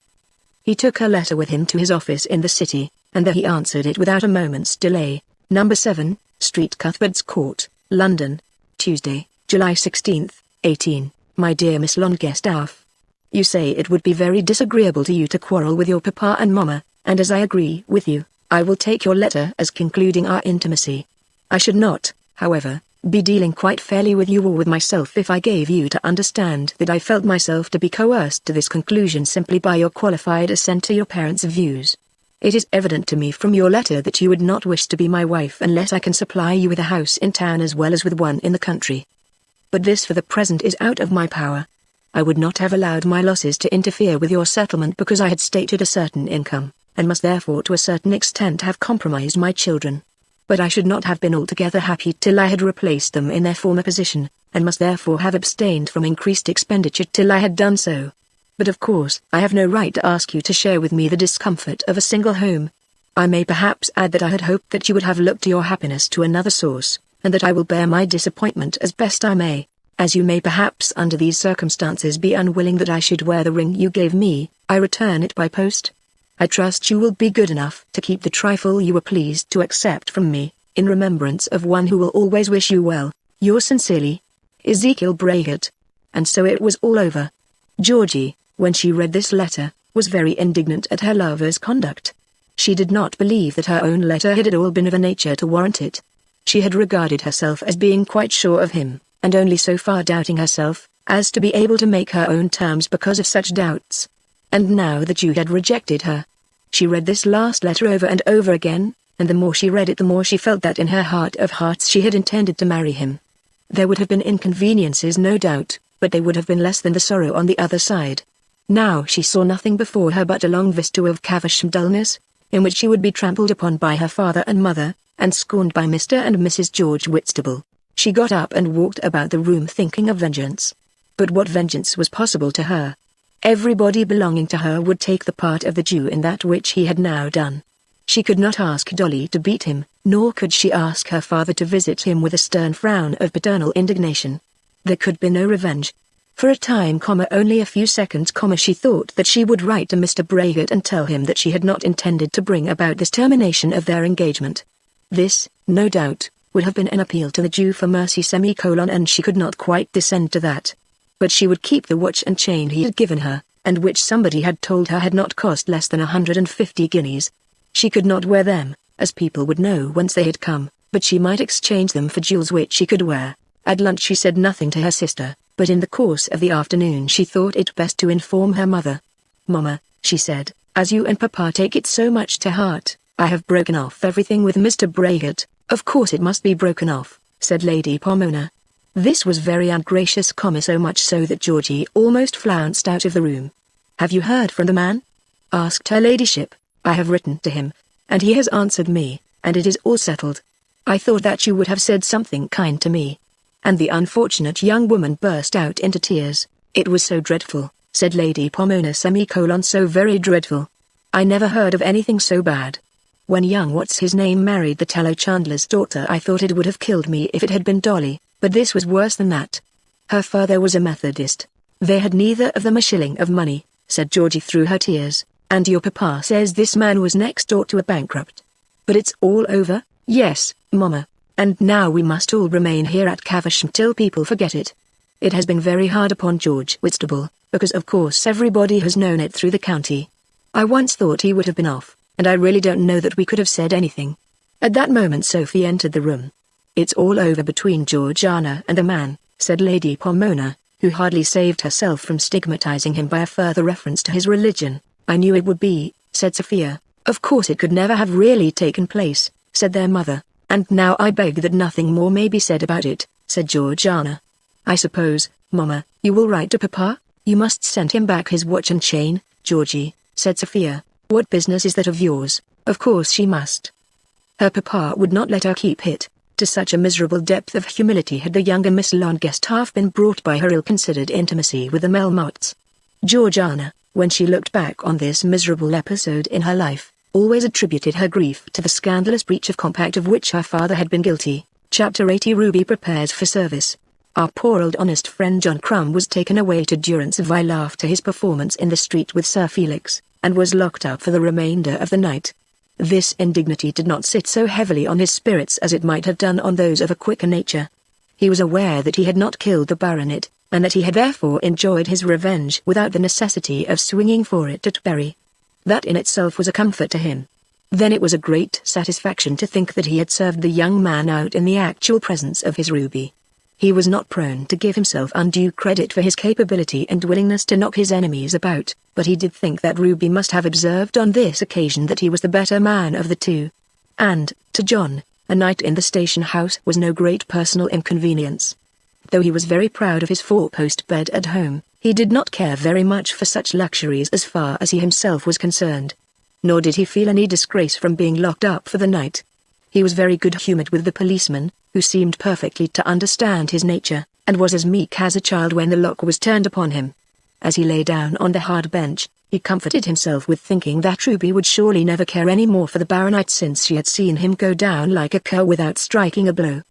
He took her letter with him to his office in the city, and there he answered it without a moment's delay. Number 7, Street, Cuthbert's Court, London, Tuesday, July 16, 18. My dear Miss Longestaff. You say it would be very disagreeable to you to quarrel with your Papa and Mama, and as I agree with you, I will take your letter as concluding our intimacy. I should not, however, be dealing quite fairly with you or with myself if I gave you to understand that I felt myself to be coerced to this conclusion simply by your qualified assent to your parents' views. It is evident to me from your letter that you would not wish to be my wife unless I can supply you with a house in town as well as with one in the country. But this for the present is out of my power. I would not have allowed my losses to interfere with your settlement because I had stated a certain income, and must therefore to a certain extent have compromised my children. But I should not have been altogether happy till I had replaced them in their former position, and must therefore have abstained from increased expenditure till I had done so. But of course I have no right to ask you to share with me the discomfort of a single home. I may perhaps add that I had hoped that you would have looked to your happiness to another source, and that I will bear my disappointment as best I may. As you may perhaps under these circumstances be unwilling that I should wear the ring you gave me, I return it by post. I trust you will be good enough to keep the trifle you were pleased to accept from me, in remembrance of one who will always wish you well. Yours sincerely, Ezekiel Braggett. And so it was all over. Georgie, when she read this letter, was very indignant at her lover's conduct. She did not believe that her own letter had at all been of a nature to warrant it. She had regarded herself as being quite sure of him, and only so far doubting herself, as to be able to make her own terms because of such doubts. And now that you had rejected her. She read this last letter over and over again, and the more she read it the more she felt that in her heart of hearts she had intended to marry him. There would have been inconveniences no doubt, but they would have been less than the sorrow on the other side. Now she saw nothing before her but a long vista of Caversham dullness, in which she would be trampled upon by her father and mother, and scorned by Mr. and Mrs. George Whitstable. She got up and walked about the room thinking of vengeance. But what vengeance was possible to her? Everybody belonging to her would take the part of the Jew in that which he had now done. She could not ask Dolly to beat him, nor could she ask her father to visit him with a stern frown of paternal indignation. There could be no revenge. For a time, only a few seconds, she thought that she would write to Mr. Braggett and tell him that she had not intended to bring about this termination of their engagement. This, no doubt, would have been an appeal to the Jew for mercy, and she could not quite descend to that. But she would keep the watch and chain he had given her, and which somebody had told her had not cost less than 150 guineas. She could not wear them, as people would know whence they had come, but she might exchange them for jewels which she could wear. At lunch she said nothing to her sister, but in the course of the afternoon she thought it best to inform her mother. "Mama," she said, "as you and Papa take it so much to heart, I have broken off everything with Mr. Braggett." "Of course it must be broken off," said Lady Pomona. This was very ungracious, so much so that Georgie almost flounced out of the room. "Have you heard from the man?" asked her ladyship. "I have written to him, and he has answered me, and it is all settled. I thought that you would have said something kind to me." And the unfortunate young woman burst out into tears. "It was so dreadful," said Lady Pomona, "so very dreadful. I never heard of anything so bad. When young what's-his-name married the tallow chandler's daughter, I thought it would have killed me if it had been Dolly, but this was worse than that. Her father was a Methodist. They had neither of them a shilling of money," said Georgie through her tears, "and your papa says this man was next door to a bankrupt. But it's all over." "Yes, Mama, and now we must all remain here at Caversham till people forget it. It has been very hard upon George Whitstable, because of course everybody has known it through the county. I once thought he would have been off, and I really don't know that we could have said anything." At that moment Sophie entered the room. "It's all over between Georgiana and the man," said Lady Pomona, who hardly saved herself from stigmatizing him by a further reference to his religion. "I knew it would be," said Sophia. "Of course it could never have really taken place," said their mother. "And now I beg that nothing more may be said about it," said Georgiana. "I suppose, Mama, you will write to Papa? You must send him back his watch and chain, Georgie," said Sophia. "What business is that of yours?" Of course she must. Her papa would not let her keep it. To such a miserable depth of humility had the younger Miss Longestaff been brought by her ill-considered intimacy with the Melmottes. Georgiana, when she looked back on this miserable episode in her life, always attributed her grief to the scandalous breach of compact of which her father had been guilty. Chapter 80. Ruby prepares for service. Our poor old honest friend John Crumb was taken away to durance vile after his performance in the street with Sir Felix, and was locked up for the remainder of the night. This indignity did not sit so heavily on his spirits as it might have done on those of a quicker nature. He was aware that he had not killed the baronet, and that he had therefore enjoyed his revenge without the necessity of swinging for it at Bury. That in itself was a comfort to him. Then it was a great satisfaction to think that he had served the young man out in the actual presence of his Ruby. He was not prone to give himself undue credit for his capability and willingness to knock his enemies about, but he did think that Ruby must have observed on this occasion that he was the better man of the two. And, to John, a night in the station house was no great personal inconvenience. Though he was very proud of his four-post bed at home, he did not care very much for such luxuries as far as he himself was concerned. Nor did he feel any disgrace from being locked up for the night. He was very good-humoured with the policeman, who seemed perfectly to understand his nature, and was as meek as a child when the lock was turned upon him. As he lay down on the hard bench, he comforted himself with thinking that Ruby would surely never care any more for the baronet since she had seen him go down like a cur without striking a blow.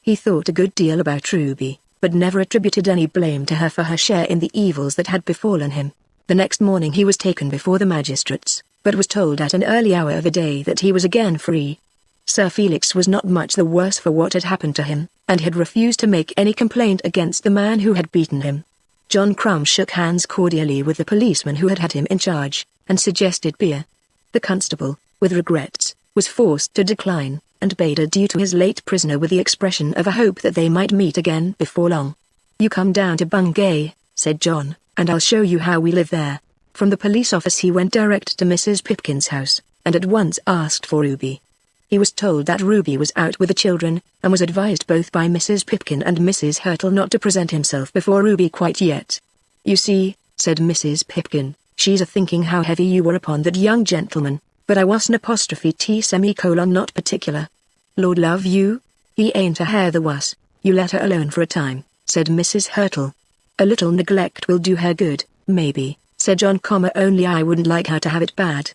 He thought a good deal about Ruby, but never attributed any blame to her for her share in the evils that had befallen him. The next morning he was taken before the magistrates, but was told at an early hour of the day that he was again free. Sir Felix was not much the worse for what had happened to him, and had refused to make any complaint against the man who had beaten him. John Crumb shook hands cordially with the policeman who had him in charge, and suggested beer. The constable, with regrets, was forced to decline, and bade adieu to his late prisoner with the expression of a hope that they might meet again before long. "You come down to Bungay," said John, "and I'll show you how we live there." From the police office he went direct to Mrs. Pipkin's house, and at once asked for Ruby. He was told that Ruby was out with the children, and was advised both by Mrs. Pipkin and Mrs. Hurtle not to present himself before Ruby quite yet. "You see," said Mrs. Pipkin, "she's a-thinking how heavy you were upon that young gentleman, but I wasn't not particular. Lord love you, he ain't a hair the wuss. You let her alone for a time," said Mrs. Hurtle. "A little neglect will do her good, maybe," said John, "only I wouldn't like her to have it bad."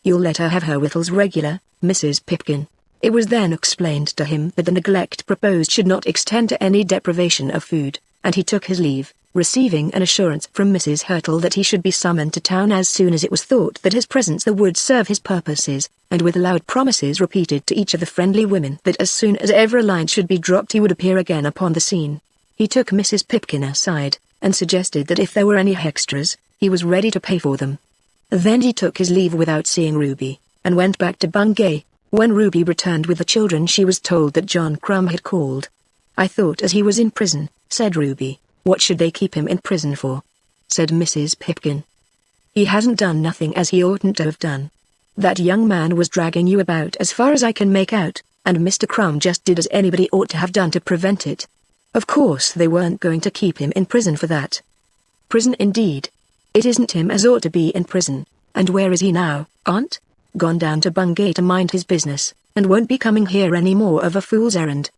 You'll let her have her victuals regular, Mrs. Pipkin. It was then explained to him that the neglect proposed should not extend to any deprivation of food, and he took his leave, receiving an assurance from Mrs. Hurtle that he should be summoned to town as soon as it was thought that his presence there would serve his purposes, and with loud promises repeated to each of the friendly women that as soon as ever a line should be dropped he would appear again upon the scene. He took Mrs. Pipkin aside, and suggested that if there were any extras, he was ready to pay for them. Then he took his leave without seeing Ruby, and went back to Bungay. When Ruby returned with the children she was told that John Crumb had called. "I thought as he was in prison," said Ruby. "What should they keep him in prison for?" said Mrs. Pipkin. "He hasn't done nothing as he oughtn't to have done. That young man was dragging you about as far as I can make out, and Mr. Crumb just did as anybody ought to have done to prevent it. Of course they weren't going to keep him in prison for that." "Prison indeed. It isn't him as ought to be in prison, and where is he now, Aunt? Gone down to Bungay to mind his business, and won't be coming here any more of a fool's errand.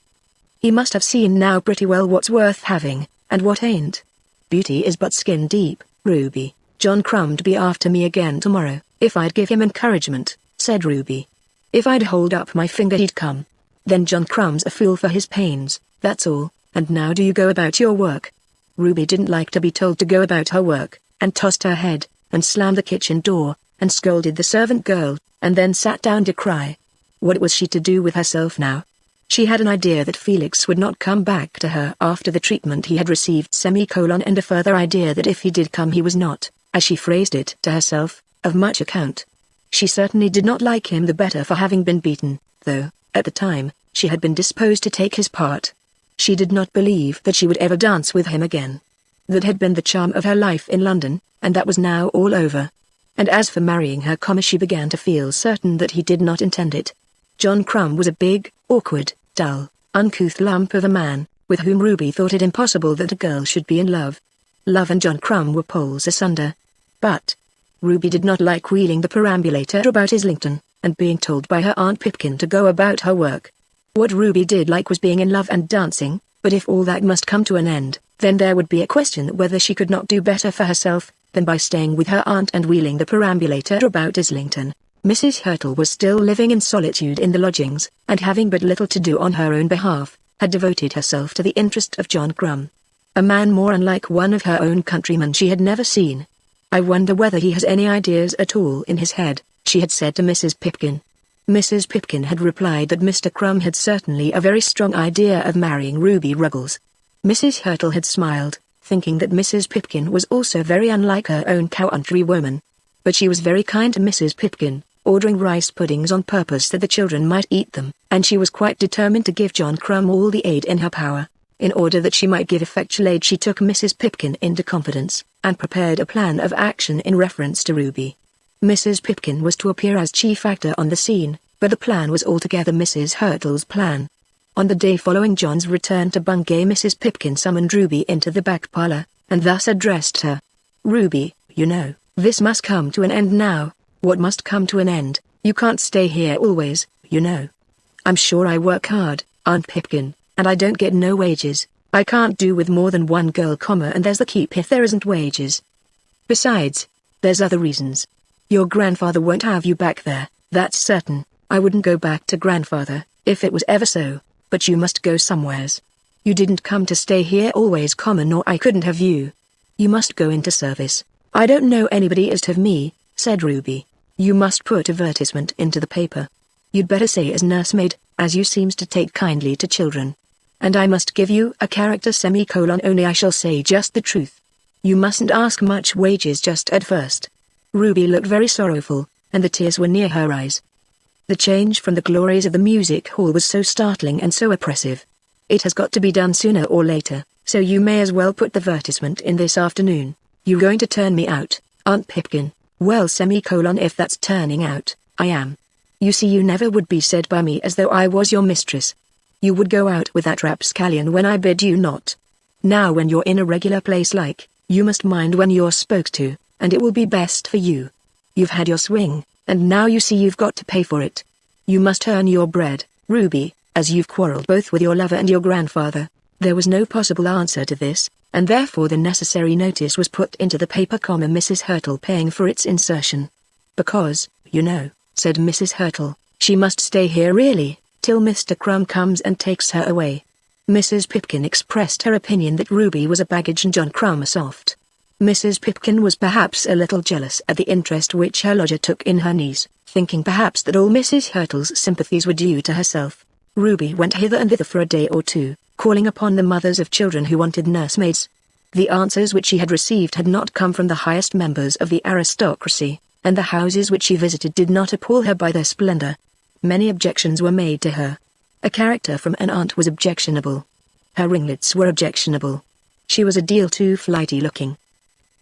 He must have seen now pretty well what's worth having, and what ain't. Beauty is but skin deep, Ruby. John Crumb'd be after me again tomorrow, if I'd give him encouragement," said Ruby. "If I'd hold up my finger he'd come. Then John Crumb's a fool for his pains, that's all, and now do you go about your work." Ruby didn't like to be told to go about her work, and tossed her head, and slammed the kitchen door, and scolded the servant girl, and then sat down to cry. What was she to do with herself now? She had an idea that Felix would not come back to her after the treatment he had received, and a further idea that if he did come he was not, as she phrased it to herself, of much account. She certainly did not like him the better for having been beaten, though, at the time, she had been disposed to take his part. She did not believe that she would ever dance with him again. That had been the charm of her life in London, and that was now all over. And as for marrying her, she began to feel certain that he did not intend it. John Crumb was a big, awkward, dull, uncouth lump of a man, with whom Ruby thought it impossible that a girl should be in love. Love and John Crumb were poles asunder. But Ruby did not like wheeling the perambulator about Islington, and being told by her Aunt Pipkin to go about her work. What Ruby did like was being in love and dancing, but if all that must come to an end, then there would be a question whether she could not do better for herself than by staying with her aunt and wheeling the perambulator about Islington. Mrs. Hurtle was still living in solitude in the lodgings, and having but little to do on her own behalf, had devoted herself to the interest of John Crumb. A man more unlike one of her own countrymen she had never seen. "I wonder whether he has any ideas at all in his head," she had said to Mrs. Pipkin. Mrs. Pipkin had replied that Mr. Crumb had certainly a very strong idea of marrying Ruby Ruggles. Mrs. Hurtle had smiled, thinking that Mrs. Pipkin was also very unlike her own countrywoman. But she was very kind to Mrs. Pipkin, ordering rice puddings on purpose that the children might eat them, and she was quite determined to give John Crumb all the aid in her power. In order that she might give effectual aid, she took Mrs. Pipkin into confidence, and prepared a plan of action in reference to Ruby. Mrs. Pipkin was to appear as chief actor on the scene, but the plan was altogether Mrs. Hurtle's plan. On the day following John's return to Bungay, Mrs. Pipkin summoned Ruby into the back parlour, and thus addressed her. "Ruby, you know, this must come to an end now." "What must come to an end? You can't stay here always, you know." "I'm sure I work hard, Aunt Pipkin, and I don't get no wages. I can't do with more than one girl, and there's the keep if there isn't wages. Besides, there's other reasons. Your grandfather won't have you back there, that's certain. I wouldn't go back to grandfather, if it was ever so. But you must go somewheres. You didn't come to stay here always, nor I couldn't have you. You must go into service." "I don't know anybody as'd have me," said Ruby. "You must put advertisement into the paper. You'd better say as nursemaid, as you seems to take kindly to children. And I must give you a character, only I shall say just the truth. You mustn't ask much wages just at first." Ruby looked very sorrowful, and the tears were near her eyes. The change from the glories of the music hall was so startling and so oppressive. "It has got to be done sooner or later, so you may as well put the advertisement in this afternoon. You going to turn me out, Aunt Pipkin?" "Well, if that's turning out, I am. You see, you never would be said by me as though I was your mistress. You would go out with that rapscallion when I bid you not. Now when you're in a regular place like, you must mind when you're spoke to, and it will be best for you. You've had your swing, and now you see you've got to pay for it. You must earn your bread, Ruby, as you've quarrelled both with your lover and your grandfather." There was no possible answer to this, and therefore the necessary notice was put into the paper, Mrs. Hurtle paying for its insertion. "Because, you know, said Mrs. Hurtle. "She must stay here really, till Mr. Crumb comes and takes her away." Mrs. Pipkin expressed her opinion that Ruby was a baggage and John Crumb a soft. Mrs. Pipkin was perhaps a little jealous at the interest which her lodger took in her niece, thinking perhaps that all Mrs. Hurtle's sympathies were due to herself. Ruby went hither and thither for a day or two, calling upon the mothers of children who wanted nursemaids. The answers which she had received had not come from the highest members of the aristocracy, and the houses which she visited did not appall her by their splendor. Many objections were made to her. A character from an aunt was objectionable. Her ringlets were objectionable. She was a deal too flighty looking.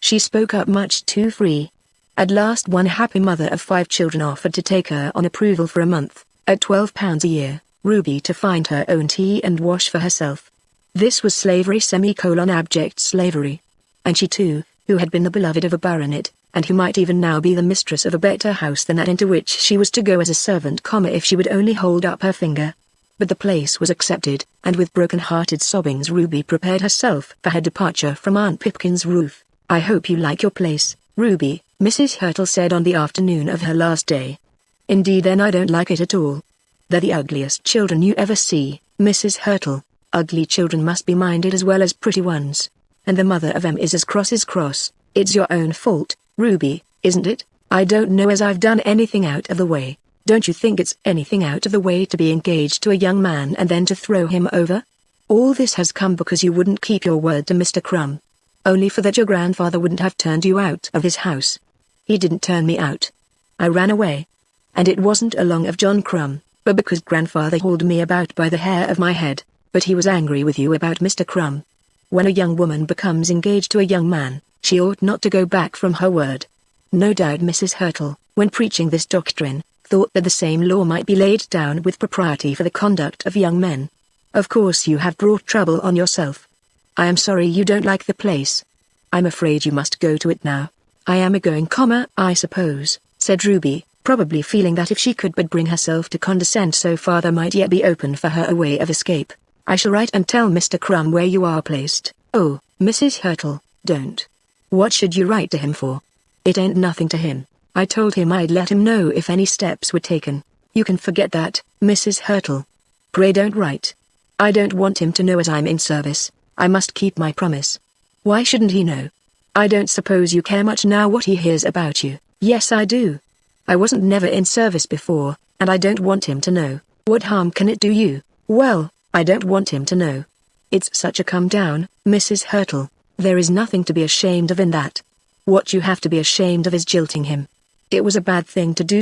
She spoke up much too free. At last one happy mother of 5 children offered to take her on approval for a month, at £12 a year, Ruby to find her own tea and wash for herself. This was slavery abject slavery. And she too, who had been the beloved of a baronet, and who might even now be the mistress of a better house than that into which she was to go as a servant, if she would only hold up her finger. But the place was accepted, and with broken-hearted sobbings Ruby prepared herself for her departure from Aunt Pipkin's roof. "I hope you like your place, Ruby," Mrs. Hurtle said on the afternoon of her last day. "Indeed then I don't like it at all. They're the ugliest children you ever see, Mrs. Hurtle. Ugly children must be minded as well as pretty ones. And the mother of 'em is as cross as cross. It's your own fault, Ruby, isn't it? I don't know as I've done anything out of the way. Don't you think it's anything out of the way to be engaged to a young man and then to throw him over? All this has come because you wouldn't keep your word to Mr. Crumb. Only for that your grandfather wouldn't have turned you out of his house. He didn't turn me out. I ran away. And it wasn't along of John Crumb, but because grandfather hauled me about by the hair of my head. But he was angry with you about Mr. Crumb. When a young woman becomes engaged to a young man, she ought not to go back from her word." No doubt Mrs. Hurtle, when preaching this doctrine, thought that the same law might be laid down with propriety for the conduct of young men. "Of course you have brought trouble on yourself. I am sorry you don't like the place. I'm afraid you must go to it now. I am a-going, I suppose," said Ruby, probably feeling that if she could but bring herself to condescend so far there might yet be open for her a way of escape. "I shall write and tell Mr. Crumb where you are placed." "Oh, Mrs. Hurtle, don't. What should you write to him for? It ain't nothing to him. I told him I'd let him know if any steps were taken. You can forget that, Mrs. Hurtle. Pray don't write. I don't want him to know as I'm in service. I must keep my promise." "Why shouldn't he know? I don't suppose you care much now what he hears about you." "Yes I do. I wasn't never in service before, and I don't want him to know. What harm can it do you?" "Well, I don't want him to know. It's such a come down, Mrs. Hurtle. There is nothing to be ashamed of in that. What you have to be ashamed of is jilting him. It was a bad thing to do,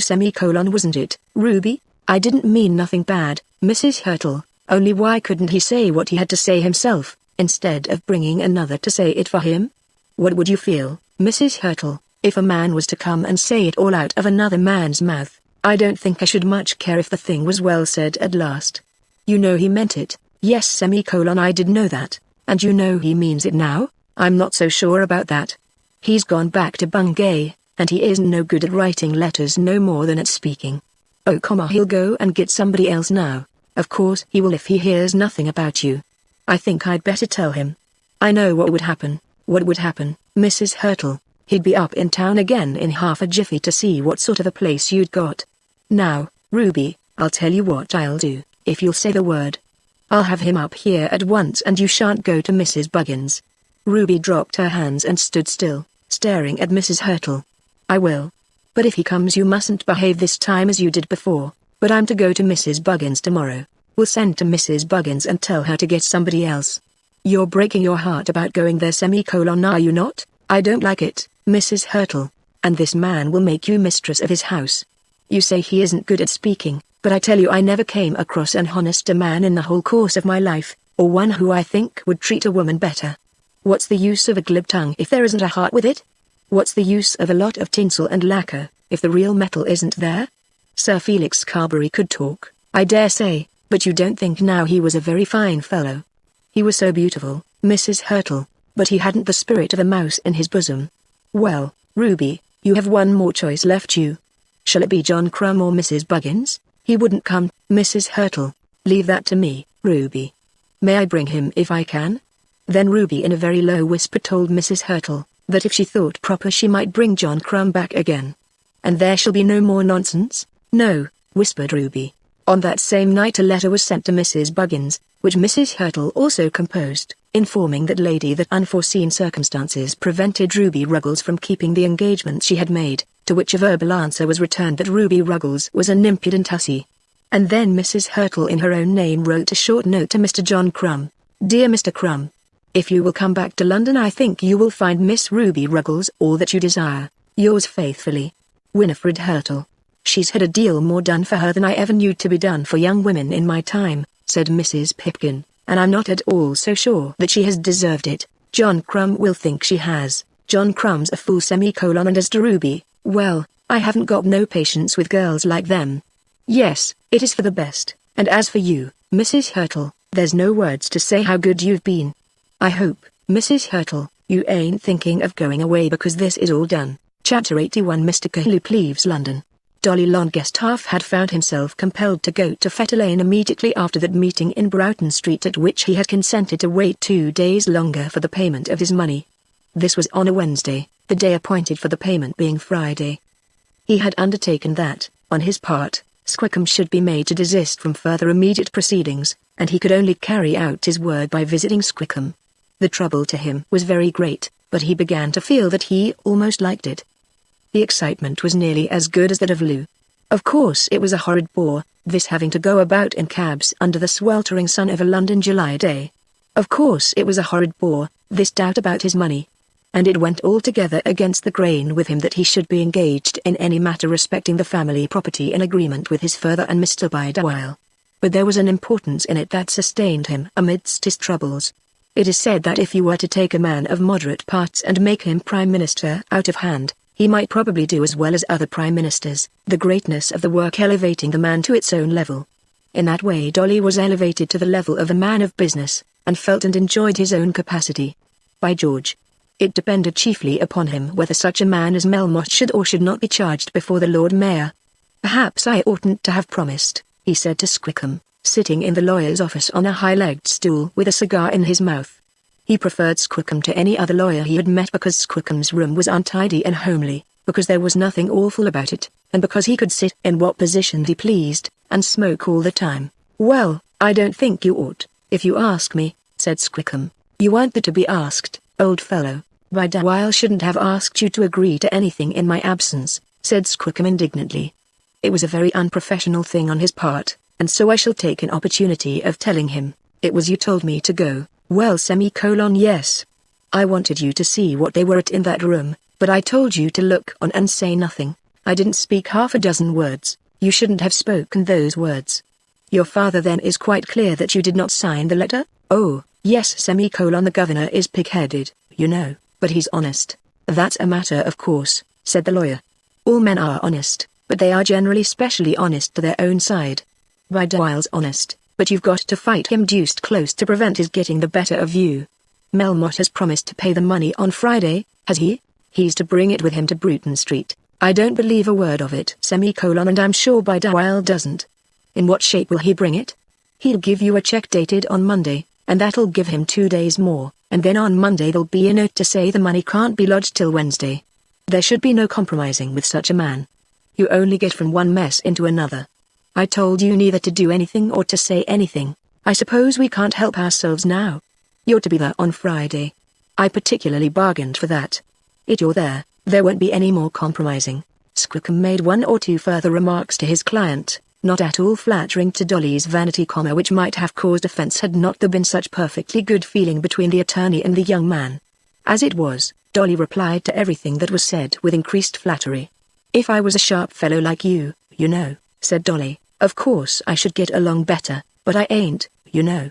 wasn't it, Ruby?" "I didn't mean nothing bad, Mrs. Hurtle, only why couldn't he say what he had to say himself, instead of bringing another to say it for him? What would you feel, Mrs. Hurtle, if a man was to come and say it all out of another man's mouth?" "I don't think I should much care if the thing was well said at last." "You know he meant it." "Yes, I did know that. And you know he means it now?" "I'm not so sure about that. He's gone back to Bungay, and he isn't no good at writing letters no more than at speaking." "Oh, he'll go and get somebody else now. Of course he will if he hears nothing about you. I think I'd better tell him. I know what would happen." "What would happen, Mrs. Hurtle?" "He'd be up in town again in half a jiffy to see what sort of a place you'd got. Now, Ruby, I'll tell you what I'll do, if you'll say the word. I'll have him up here at once and you shan't go to Mrs. Buggins'." Ruby dropped her hands and stood still, staring at Mrs. Hurtle. "I will. But if he comes you mustn't behave this time as you did before." "But I'm to go to Mrs. Buggins' tomorrow." "We'll send to Mrs. Buggins and tell her to get somebody else." "You're breaking your heart about going there, are you not?" "I don't like it, Mrs. Hurtle. And this man will make you mistress of his house. You say he isn't good at speaking, but I tell you I never came across an honester man in the whole course of my life, or one who I think would treat a woman better. What's the use of a glib tongue if there isn't a heart with it? What's the use of a lot of tinsel and lacquer, if the real metal isn't there? Sir Felix Carberry could talk, I dare say, but you don't think now he was a very fine fellow. He was so beautiful, Mrs. Hurtle, but he hadn't the spirit of a mouse in his bosom. Well, Ruby, you have one more choice left you. Shall it be John Crumb or Mrs. Buggins? He wouldn't come, Mrs. Hurtle. Leave that to me, Ruby. May I bring him if I can?" Then Ruby in a very low whisper told Mrs. Hurtle, that if she thought proper she might bring John Crumb back again. "And there shall be no more nonsense, No, whispered Ruby. On that same night a letter was sent to Mrs. Buggins, which Mrs. Hurtle also composed, informing that lady that unforeseen circumstances prevented Ruby Ruggles from keeping the engagement she had made, to which a verbal answer was returned that Ruby Ruggles was an impudent hussy. And then Mrs. Hurtle in her own name wrote a short note to Mr. John Crumb. Dear Mr. Crumb, if you will come back to London I think you will find Miss Ruby Ruggles all that you desire. Yours faithfully, Winifred Hurtle. She's had a deal more done for her than I ever knew to be done for young women in my time, said Mrs. Pipkin, and I'm not at all so sure that she has deserved it. John Crumb will think she has. John Crumb's a fool semicolon, and as to Ruby, well, I haven't got no patience with girls like them. Yes, it is for the best, and as for you, Mrs. Hurtle, there's no words to say how good you've been. I hope, Mrs. Hurtle, you ain't thinking of going away because this is all done. Chapter 81 Mr. Trollope leaves London. Dolly Longestaff had found himself compelled to go to Fetter Lane immediately after that meeting in Broughton Street at which he had consented to wait 2 days longer for the payment of his money. This was on a Wednesday, the day appointed for the payment being Friday. He had undertaken that, on his part, Squickham should be made to desist from further immediate proceedings, and he could only carry out his word by visiting Squickham. The trouble to him was very great, but he began to feel that he almost liked it. The excitement was nearly as good as that of Lou. Of course it was a horrid bore, this having to go about in cabs under the sweltering sun of a London July day. Of course it was a horrid bore, this doubt about his money. And it went altogether against the grain with him that he should be engaged in any matter respecting the family property in agreement with his father and Mr. Bideawhile. But there was an importance in it that sustained him amidst his troubles. It is said that if you were to take a man of moderate parts and make him Prime Minister out of hand, he might probably do as well as other Prime Ministers, the greatness of the work elevating the man to its own level. In that way Dolly was elevated to the level of a man of business, and felt and enjoyed his own capacity. By George! It depended chiefly upon him whether such a man as Melmoth should or should not be charged before the Lord Mayor. Perhaps I oughtn't to have promised, he said to Squickham, sitting in the lawyer's office on a high-legged stool with a cigar in his mouth. He preferred Squickham to any other lawyer he had met because Squickham's room was untidy and homely, because there was nothing awful about it, and because he could sit in what position he pleased, and smoke all the time. Well, I don't think you ought, if you ask me, said Squickham. You aren't there to be asked, old fellow. Bideawhile shouldn't have asked you to agree to anything in my absence, said Squickham indignantly. It was a very unprofessional thing on his part, and so I shall take an opportunity of telling him. It was you told me to go. Well, yes. I wanted you to see what they were at in that room, but I told you to look on and say nothing. I didn't speak half a dozen words. You shouldn't have spoken those words. Your father then is quite clear that you did not sign the letter? Oh, yes, the governor is pig-headed, you know, but he's honest. That's a matter of course, said the lawyer. All men are honest, but they are generally specially honest to their own side. Bideawhile's honest, but you've got to fight him deuced close to prevent his getting the better of you. Melmoth has promised to pay the money on Friday, has he? He's to bring it with him to Broughton Street. I don't believe a word of it, and I'm sure Bideawhile doesn't. In what shape will he bring it? He'll give you a cheque dated on Monday, and that'll give him 2 days more, and then on Monday there'll be a note to say the money can't be lodged till Wednesday. There should be no compromising with such a man. You only get from one mess into another. I told you neither to do anything or to say anything. I suppose we can't help ourselves now. You're to be there on Friday. I particularly bargained for that. If you're there won't be any more compromising. Squickham made 1 or 2 further remarks to his client, not at all flattering to Dolly's vanity, which might have caused offence had not there been such perfectly good feeling between the attorney and the young man. As it was, Dolly replied to everything that was said with increased flattery. If I was a sharp fellow like you, you know, said Dolly, of course I should get along better, but I ain't, you know.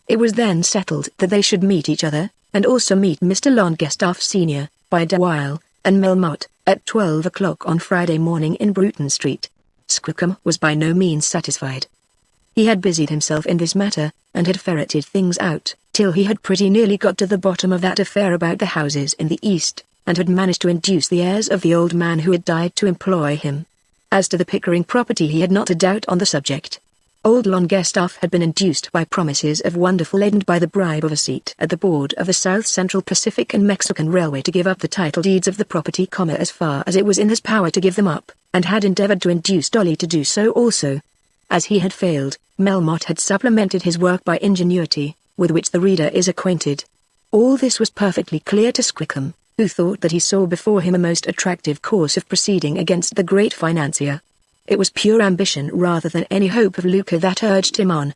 It was then settled that they should meet each other, and also meet Mr. Longestaff Sr., Bideawhile, and Melmoth, at 12 o'clock on Friday morning in Broughton Street. Squickham was by no means satisfied. He had busied himself in this matter, and had ferreted things out, till he had pretty nearly got to the bottom of that affair about the houses in the East, and had managed to induce the heirs of the old man who had died to employ him. As to the Pickering property he had not a doubt on the subject. Old Longestaff had been induced by promises of wonderful aid and by the bribe of a seat at the board of the South Central Pacific and Mexican Railway to give up the title deeds of the property, as far as it was in his power to give them up, and had endeavored to induce Dolly to do so also. As he had failed, Melmotte had supplemented his work by ingenuity, with which the reader is acquainted. All this was perfectly clear to Squickham, who thought that he saw before him a most attractive course of proceeding against the great financier. It was pure ambition rather than any hope of lucre that urged him on.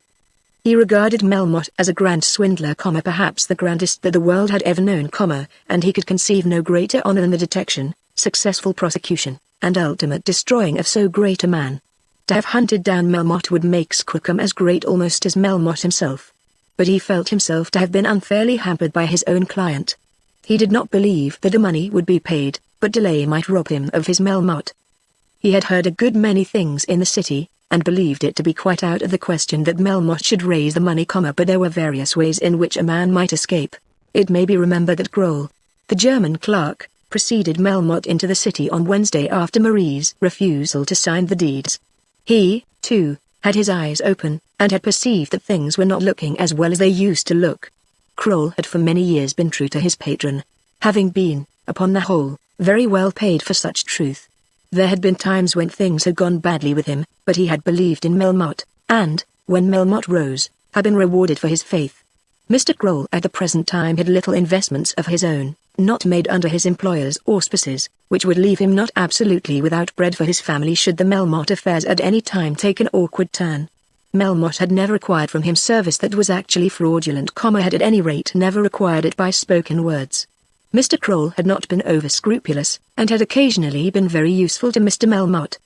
He regarded Melmotte as a grand swindler, perhaps the grandest that the world had ever known, and he could conceive no greater honor than the detection, successful prosecution, and ultimate destroying of so great a man. To have hunted down Melmotte would make Squickham as great almost as Melmotte himself. But he felt himself to have been unfairly hampered by his own client. He did not believe that the money would be paid, but delay might rob him of his Melmotte. He had heard a good many things in the city, and believed it to be quite out of the question that Melmotte should raise the money, but there were various ways in which a man might escape. It may be remembered that Groll, the German clerk, preceded Melmotte into the city on Wednesday after Marie's refusal to sign the deeds. He, too, had his eyes open, and had perceived that things were not looking as well as they used to look. Kroll had for many years been true to his patron, having been, upon the whole, very well paid for such truth. There had been times when things had gone badly with him, but he had believed in Melmotte, and, when Melmotte rose, had been rewarded for his faith. Mr. Kroll at the present time had little investments of his own, not made under his employer's auspices, which would leave him not absolutely without bread for his family should the Melmotte affairs at any time take an awkward turn. Melmotte had never required from him service that was actually fraudulent, had at any rate never required it by spoken words. Mr. Kroll had not been over-scrupulous, and had occasionally been very useful to Mr. Melmotte.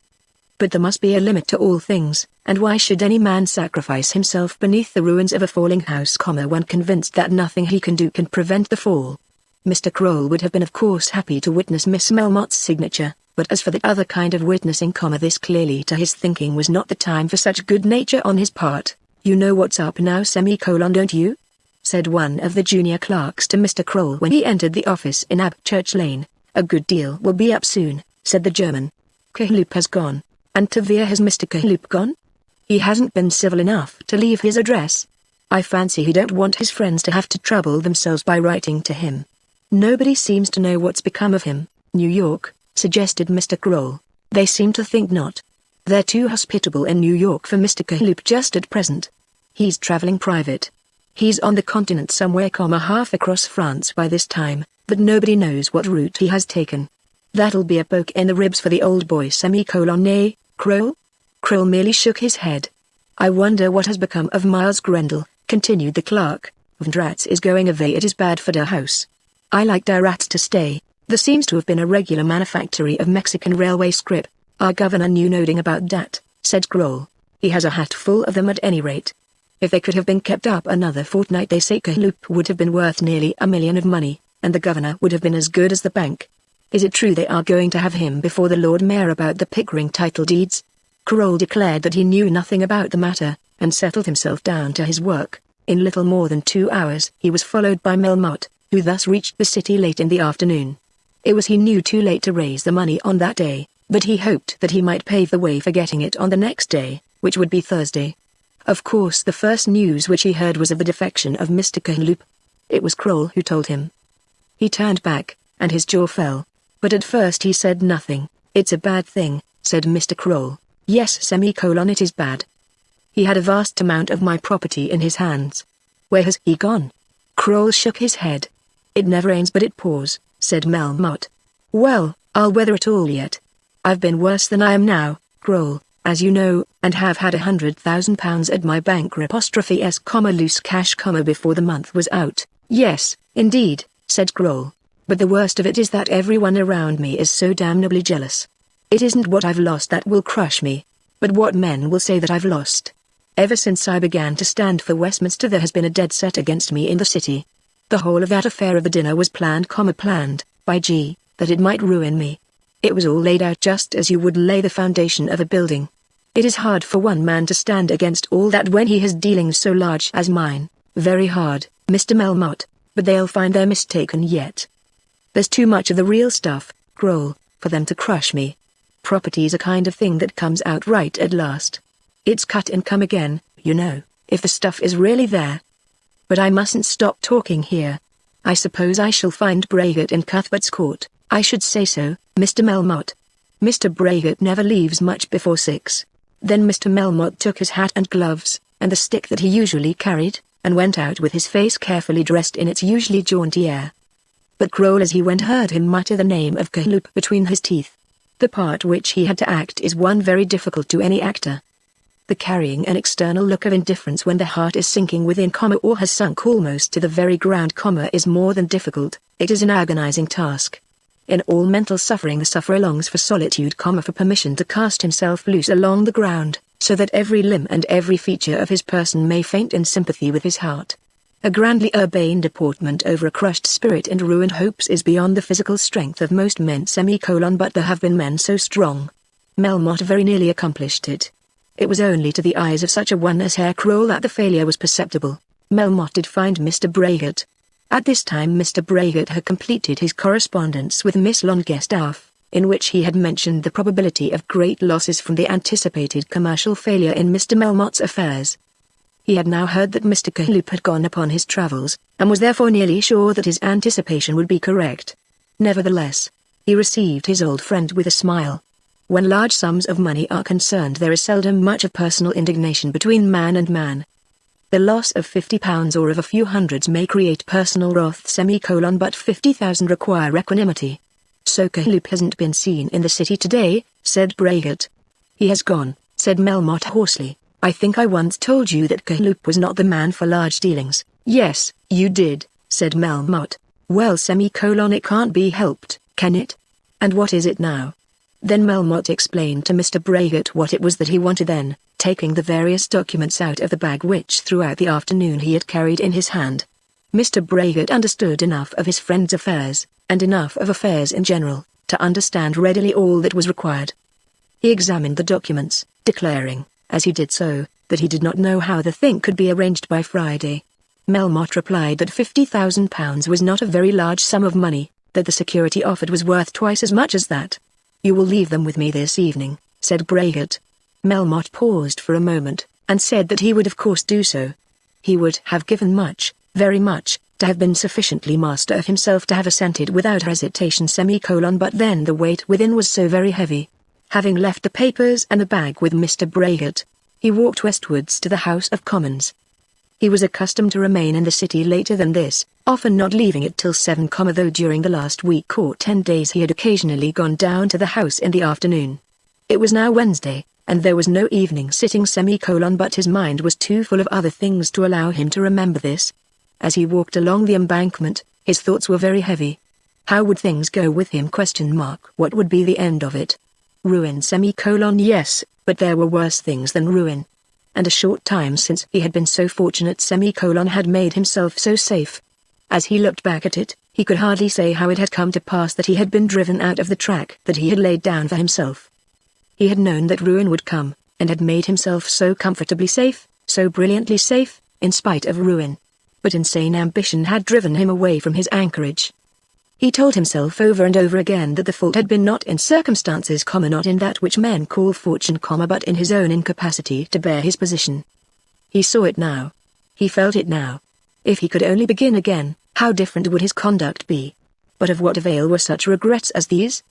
But there must be a limit to all things, and why should any man sacrifice himself beneath the ruins of a falling house, when convinced that nothing he can do can prevent the fall? Mr. Kroll would have been of course happy to witness Miss Melmotte's signature, but as for the other kind of witnessing, this clearly to his thinking was not the time for such good nature on his part. "You know what's up now, don't you?" said one of the junior clerks to Mr. Kroll when he entered the office in Abchurch Lane. "A good deal will be up soon," said the German. "Trollope has gone." "And to where has Mr. Trollope gone?" "He hasn't been civil enough to leave his address. I fancy he don't want his friends to have to trouble themselves by writing to him." "Nobody seems to know what's become of him." "New York," suggested Mr. Kroll. "They seem to think not. They're too hospitable in New York for Mr. Trollope just at present. He's traveling private. He's on the continent somewhere, half across France by this time, but nobody knows what route he has taken. That'll be a poke in the ribs for the old boy, eh, Kroll?" Kroll merely shook his head. "I wonder what has become of Miles Grendel," continued the clerk. "Vndrats is going away, it is bad for der house. I like der rats to stay. There seems to have been a regular manufactory of Mexican railway scrip. Our governor knew nothing about that," said Kroll. "He has a hat full of them at any rate. If they could have been kept up another fortnight, they say Trollope would have been worth nearly $1 million of money, and the governor would have been as good as the bank. Is it true they are going to have him before the Lord Mayor about the Pickering title deeds?" Kroll declared that he knew nothing about the matter, and settled himself down to his work. In little more than 2 hours he was followed by Melmotte, who thus reached the city late in the afternoon. It was, he knew, too late to raise the money on that day, but he hoped that he might pave the way for getting it on the next day, which would be Thursday. Of course the first news which he heard was of the defection of Mr. Trollope. It was Kroll who told him. He turned back, and his jaw fell. But at first he said nothing. "It's a bad thing," said Mr. Kroll. "Yes, it is bad. He had a vast amount of my property in his hands." "Where has he gone?" Kroll shook his head. "It never rains but it pours," said Melmotte. "Well, I'll weather it all yet. I've been worse than I am now, Kroll, as you know, and have had £100,000 at my bank loose cash, before the month was out." "Yes, indeed," said Kroll. "But the worst of it is that everyone around me is so damnably jealous. It isn't what I've lost that will crush me, but what men will say that I've lost. Ever since I began to stand for Westminster there has been a dead set against me in the city. The whole of that affair of the dinner was planned, by G, that it might ruin me. It was all laid out just as you would lay the foundation of a building. It is hard for one man to stand against all that when he has dealings so large as mine, very hard, Mr. Melmotte, but they'll find they're mistaken yet. There's too much of the real stuff, Kroll, for them to crush me. Property's a kind of thing that comes out right at last. It's cut and come again, you know, if the stuff is really there. But I mustn't stop talking here. I suppose I shall find Braggart in Cuthbert's court. I should say so, Mr. Melmotte. Mr. Braggart never leaves much before 6. Then Mr. Melmotte took his hat and gloves, and the stick that he usually carried, and went out with his face carefully dressed in its usually jaunty air. But Kroll as he went heard him mutter the name of Trollope between his teeth. The part which he had to act is one very difficult to any actor. The carrying an external look of indifference when the heart is sinking within, or has sunk almost to the very ground, is more than difficult, it is an agonizing task. In all mental suffering the sufferer longs for solitude, for permission to cast himself loose along the ground, so that every limb and every feature of his person may faint in sympathy with his heart. A grandly urbane deportment over a crushed spirit and ruined hopes is beyond the physical strength of most men, but there have been men so strong. Melmotte very nearly accomplished it. It was only to the eyes of such a one as Herr Kroll that the failure was perceptible. Melmotte did find Mr. Braggart. At this time Mr. Braggart had completed his correspondence with Miss Longestaff, in which he had mentioned the probability of great losses from the anticipated commercial failure in Mr. Melmotte's affairs. He had now heard that Mr. Trollope had gone upon his travels, and was therefore nearly sure that his anticipation would be correct. Nevertheless, he received his old friend with a smile. When large sums of money are concerned there is seldom much of personal indignation between man and man. The loss of £50 or of a few hundreds may create personal wrath, but 50,000 require equanimity. So Trollope hasn't been seen in the city today, said Braggart. He has gone, said Melmotte hoarsely. I think I once told you that Trollope was not the man for large dealings. Yes, you did, said Melmotte. Well, it can't be helped, can it? And what is it now? Then Melmotte explained to Mr. Braggart what it was that he wanted, then, taking the various documents out of the bag which throughout the afternoon he had carried in his hand. Mr. Braggart understood enough of his friend's affairs, and enough of affairs in general, to understand readily all that was required. He examined the documents, declaring, as he did so, that he did not know how the thing could be arranged by Friday. Melmotte replied that £50,000 was not a very large sum of money, that the security offered was worth twice as much as that. You will leave them with me this evening, said Braggart. Melmotte paused for a moment, and said that he would of course do so. He would have given much, very much, to have been sufficiently master of himself to have assented without hesitation, but then the weight within was so very heavy. Having left the papers and the bag with Mr. Braggart, he walked westwards to the House of Commons. He was accustomed to remain in the city later than this, often not leaving it till 7, though during the last week or 10 days he had occasionally gone down to the House in the afternoon. It was now Wednesday, and there was no evening sitting, but his mind was too full of other things to allow him to remember this. As he walked along the embankment, his thoughts were very heavy. How would things go with him? What would be the end of it? Ruin, yes, but there were worse things than ruin. And a short time since he had been so fortunate, had made himself so safe. As he looked back at it, he could hardly say how it had come to pass that he had been driven out of the track that he had laid down for himself. He had known that ruin would come, and had made himself so comfortably safe, so brilliantly safe, in spite of ruin. But insane ambition had driven him away from his anchorage. He told himself over and over again that the fault had been not in circumstances, not in that which men call fortune, but in his own incapacity to bear his position. He saw it now. He felt it now. If he could only begin again, how different would his conduct be? But of what avail were such regrets as these?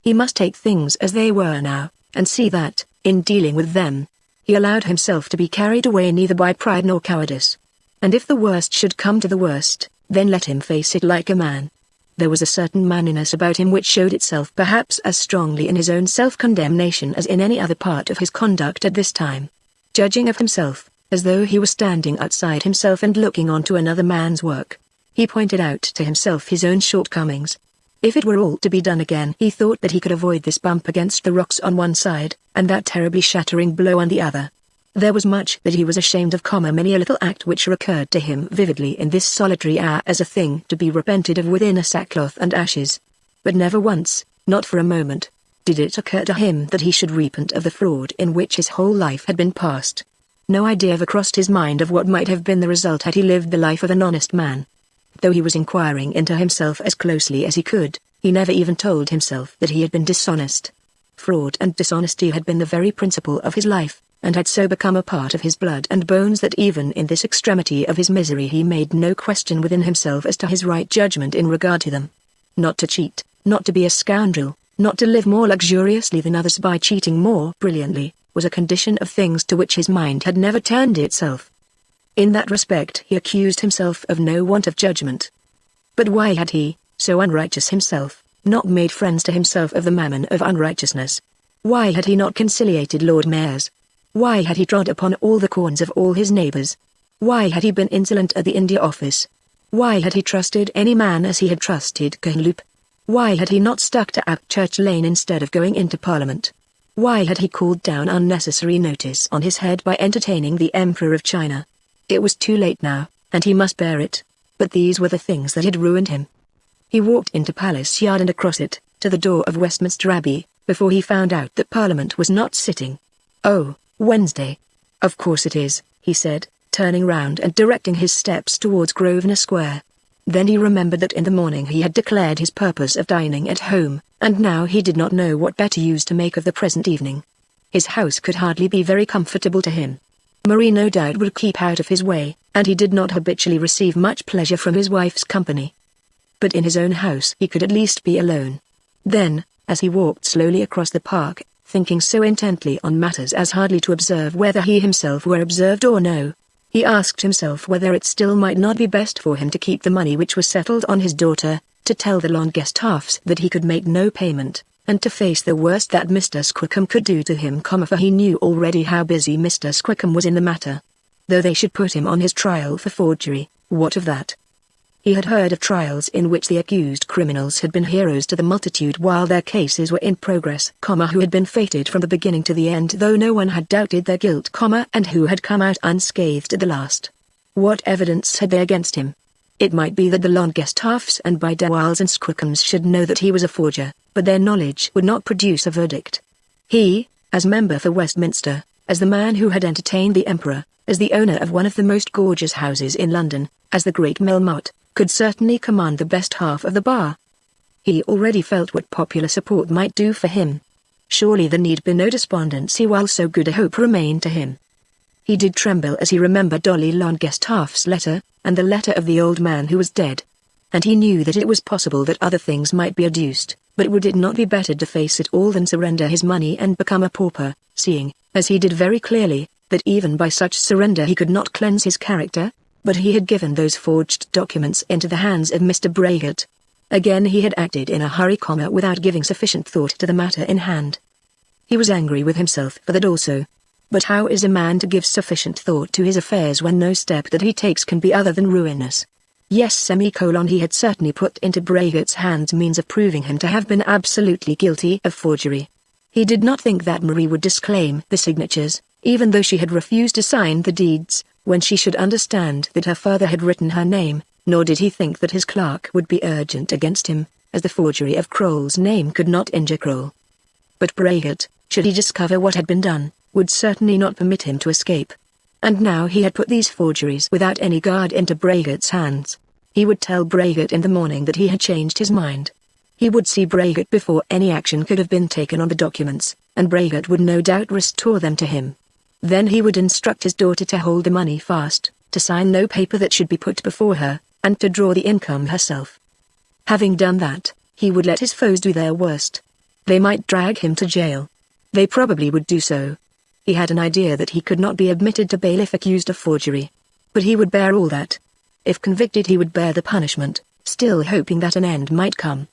He must take things as they were now, and see that, in dealing with them, he allowed himself to be carried away neither by pride nor cowardice. And if the worst should come to the worst, then let him face it like a man. There was a certain manliness about him which showed itself perhaps as strongly in his own self-condemnation as in any other part of his conduct at this time. Judging of himself, as though he were standing outside himself and looking on to another man's work, he pointed out to himself his own shortcomings. If it were all to be done again, he thought that he could avoid this bump against the rocks on one side, and that terribly shattering blow on the other. There was much that he was ashamed of, many a little act which recurred to him vividly in this solitary hour as a thing to be repented of within a sackcloth and ashes. But never once, not for a moment, did it occur to him that he should repent of the fraud in which his whole life had been passed. No idea ever crossed his mind of what might have been the result had he lived the life of an honest man. Though he was inquiring into himself as closely as he could, he never even told himself that he had been dishonest. Fraud and dishonesty had been the very principle of his life, and had so become a part of his blood and bones that even in this extremity of his misery he made no question within himself as to his right judgment in regard to them. Not to cheat, not to be a scoundrel, not to live more luxuriously than others by cheating more brilliantly, was a condition of things to which his mind had never turned itself. In that respect he accused himself of no want of judgment. But why had he, so unrighteous himself, not made friends to himself of the mammon of unrighteousness? Why had he not conciliated Lord Mayors? Why had he trod upon all the corns of all his neighbours? Why had he been insolent at the India Office? Why had he trusted any man as he had trusted Trollope? Why had he not stuck to Church Lane instead of going into Parliament? Why had he called down unnecessary notice on his head by entertaining the Emperor of China? It was too late now, and he must bear it. But these were the things that had ruined him. He walked into Palace Yard and across it, to the door of Westminster Abbey, before he found out that Parliament was not sitting. "Oh, Wednesday. Of course it is," he said, turning round and directing his steps towards Grosvenor Square. Then he remembered that in the morning he had declared his purpose of dining at home, and now he did not know what better use to make of the present evening. His house could hardly be very comfortable to him. Marie no doubt would keep out of his way, and he did not habitually receive much pleasure from his wife's company. But in his own house he could at least be alone. Then, as he walked slowly across the park, thinking so intently on matters as hardly to observe whether he himself were observed or no, he asked himself whether it still might not be best for him to keep the money which was settled on his daughter, to tell the Longestaffes that he could make no payment, and to face the worst that Mr. Squickham could do to him, for he knew already how busy Mr. Squickham was in the matter. Though they should put him on his trial for forgery, what of that? He had heard of trials in which the accused criminals had been heroes to the multitude while their cases were in progress, who had been fated from the beginning to the end though no one had doubted their guilt, and who had come out unscathed at the last. What evidence had they against him? It might be that the Longestaffes and Bideawhiles and Squickhams should know that he was a forger, but their knowledge would not produce a verdict. He, as member for Westminster, as the man who had entertained the Emperor, as the owner of one of the most gorgeous houses in London, as the great Melmotte, could certainly command the best half of the bar. He already felt what popular support might do for him. Surely there need be no despondency while so good a hope remained to him. He did tremble as he remembered Dolly Longestaffe's letter, and the letter of the old man who was dead. And he knew that it was possible that other things might be adduced, but would it not be better to face it all than surrender his money and become a pauper, seeing, as he did very clearly, that even by such surrender he could not cleanse his character? But he had given those forged documents into the hands of Mr. Braihart. Again he had acted in a hurry, without giving sufficient thought to the matter in hand. He was angry with himself for that also. But how is a man to give sufficient thought to his affairs when no step that he takes can be other than ruinous? Yes, he had certainly put into Braihart's hands means of proving him to have been absolutely guilty of forgery. He did not think that Marie would disclaim the signatures, even though she had refused to sign the deeds, when she should understand that her father had written her name, nor did he think that his clerk would be urgent against him, as the forgery of Kroll's name could not injure Kroll. But Braihart, should he discover what had been done, would certainly not permit him to escape. And now he had put these forgeries without any guard into Braihart's hands. He would tell Braihart in the morning that he had changed his mind. He would see Braihart before any action could have been taken on the documents, and Braihart would no doubt restore them to him. Then he would instruct his daughter to hold the money fast, to sign no paper that should be put before her, and to draw the income herself. Having done that, he would let his foes do their worst. They might drag him to jail. They probably would do so. He had an idea that he could not be admitted to bail if accused of forgery. But he would bear all that. If convicted he would bear the punishment, still hoping that an end might come.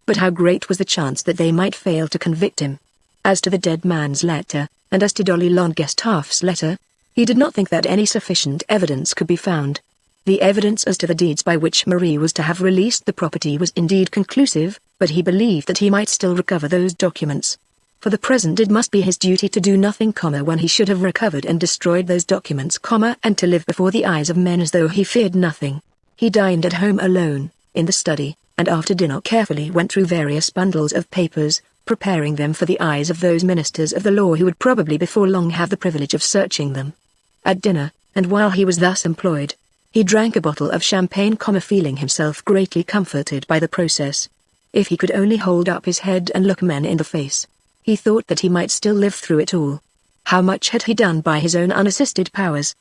But how great was the chance that they might fail to convict him. As to the dead man's letter, and as to Dolly Longestaffe's letter, he did not think that any sufficient evidence could be found. The evidence as to the deeds by which Marie was to have released the property was indeed conclusive, but he believed that he might still recover those documents. For the present it must be his duty to do nothing, when he should have recovered and destroyed those documents, and to live before the eyes of men as though he feared nothing. He dined at home alone, in the study, and after dinner carefully went through various bundles of papers, preparing them for the eyes of those ministers of the law who would probably before long have the privilege of searching them. At dinner, and while he was thus employed, he drank a bottle of champagne, feeling himself greatly comforted by the process. If he could only hold up his head and look men in the face, he thought that he might still live through it all. How much had he done by his own unassisted powers?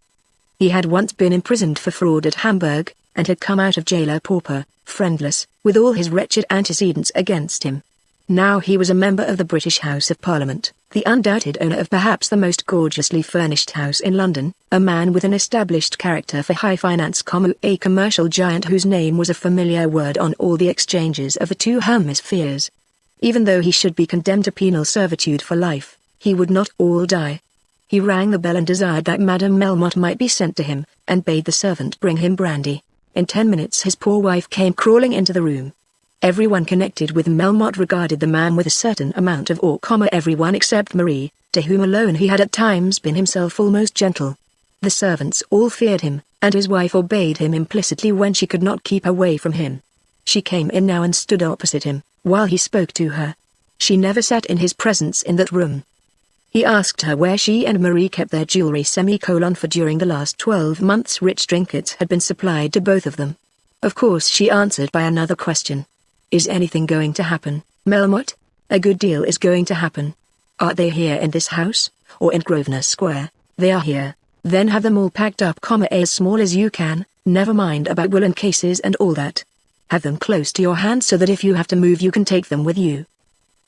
He had once been imprisoned for fraud at Hamburg, and had come out of jail a pauper, friendless, with all his wretched antecedents against him. Now he was a member of the British House of Parliament, the undoubted owner of perhaps the most gorgeously furnished house in London, a man with an established character for high finance, a commercial giant whose name was a familiar word on all the exchanges of the two hemispheres. Even though he should be condemned to penal servitude for life, he would not all die. He rang the bell and desired that Madame Melmotte might be sent to him, and bade the servant bring him brandy. In 10 minutes his poor wife came crawling into the room. Everyone connected with Melmotte regarded the man with a certain amount of awe, everyone except Marie, to whom alone he had at times been himself almost gentle. The servants all feared him, and his wife obeyed him implicitly when she could not keep away from him. She came in now and stood opposite him, while he spoke to her. She never sat in his presence in that room. He asked her where she and Marie kept their jewelry for during the last 12 months rich trinkets had been supplied to both of them. Of course she answered by another question. Is anything going to happen, Melmotte? A good deal is going to happen. Are they here in this house, or in Grosvenor Square? They are here. Then have them all packed up, as small as you can, never mind about woolen cases and all that. Have them close to your hand so that if you have to move you can take them with you.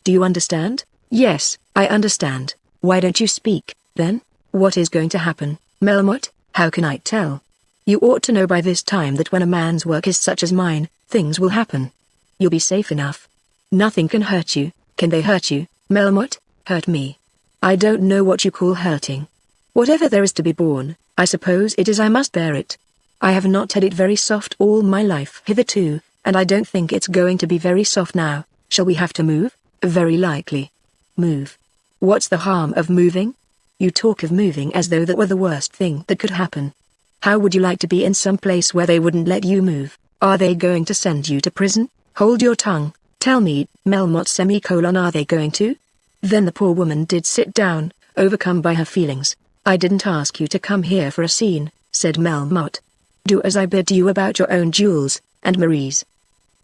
Do you understand? Yes, I understand. Why don't you speak, then? What is going to happen, Melmotte? How can I tell? You ought to know by this time that when a man's work is such as mine, things will happen. You'll be safe enough. Nothing can hurt you. Can they hurt you, Melmotte? Hurt me? I don't know what you call hurting. Whatever there is to be borne, I suppose it is I must bear it. I have not had it very soft all my life hitherto, and I don't think it's going to be very soft now. Shall we have to move? Very likely. Move. What's the harm of moving? You talk of moving as though that were the worst thing that could happen. How would you like to be in some place where they wouldn't let you move? Are they going to send you to prison? Hold your tongue. Tell me, Melmotte, are they going to? Then the poor woman did sit down, overcome by her feelings. I didn't ask you to come here for a scene, said Melmotte. Do as I bid you about your own jewels, and Marie's.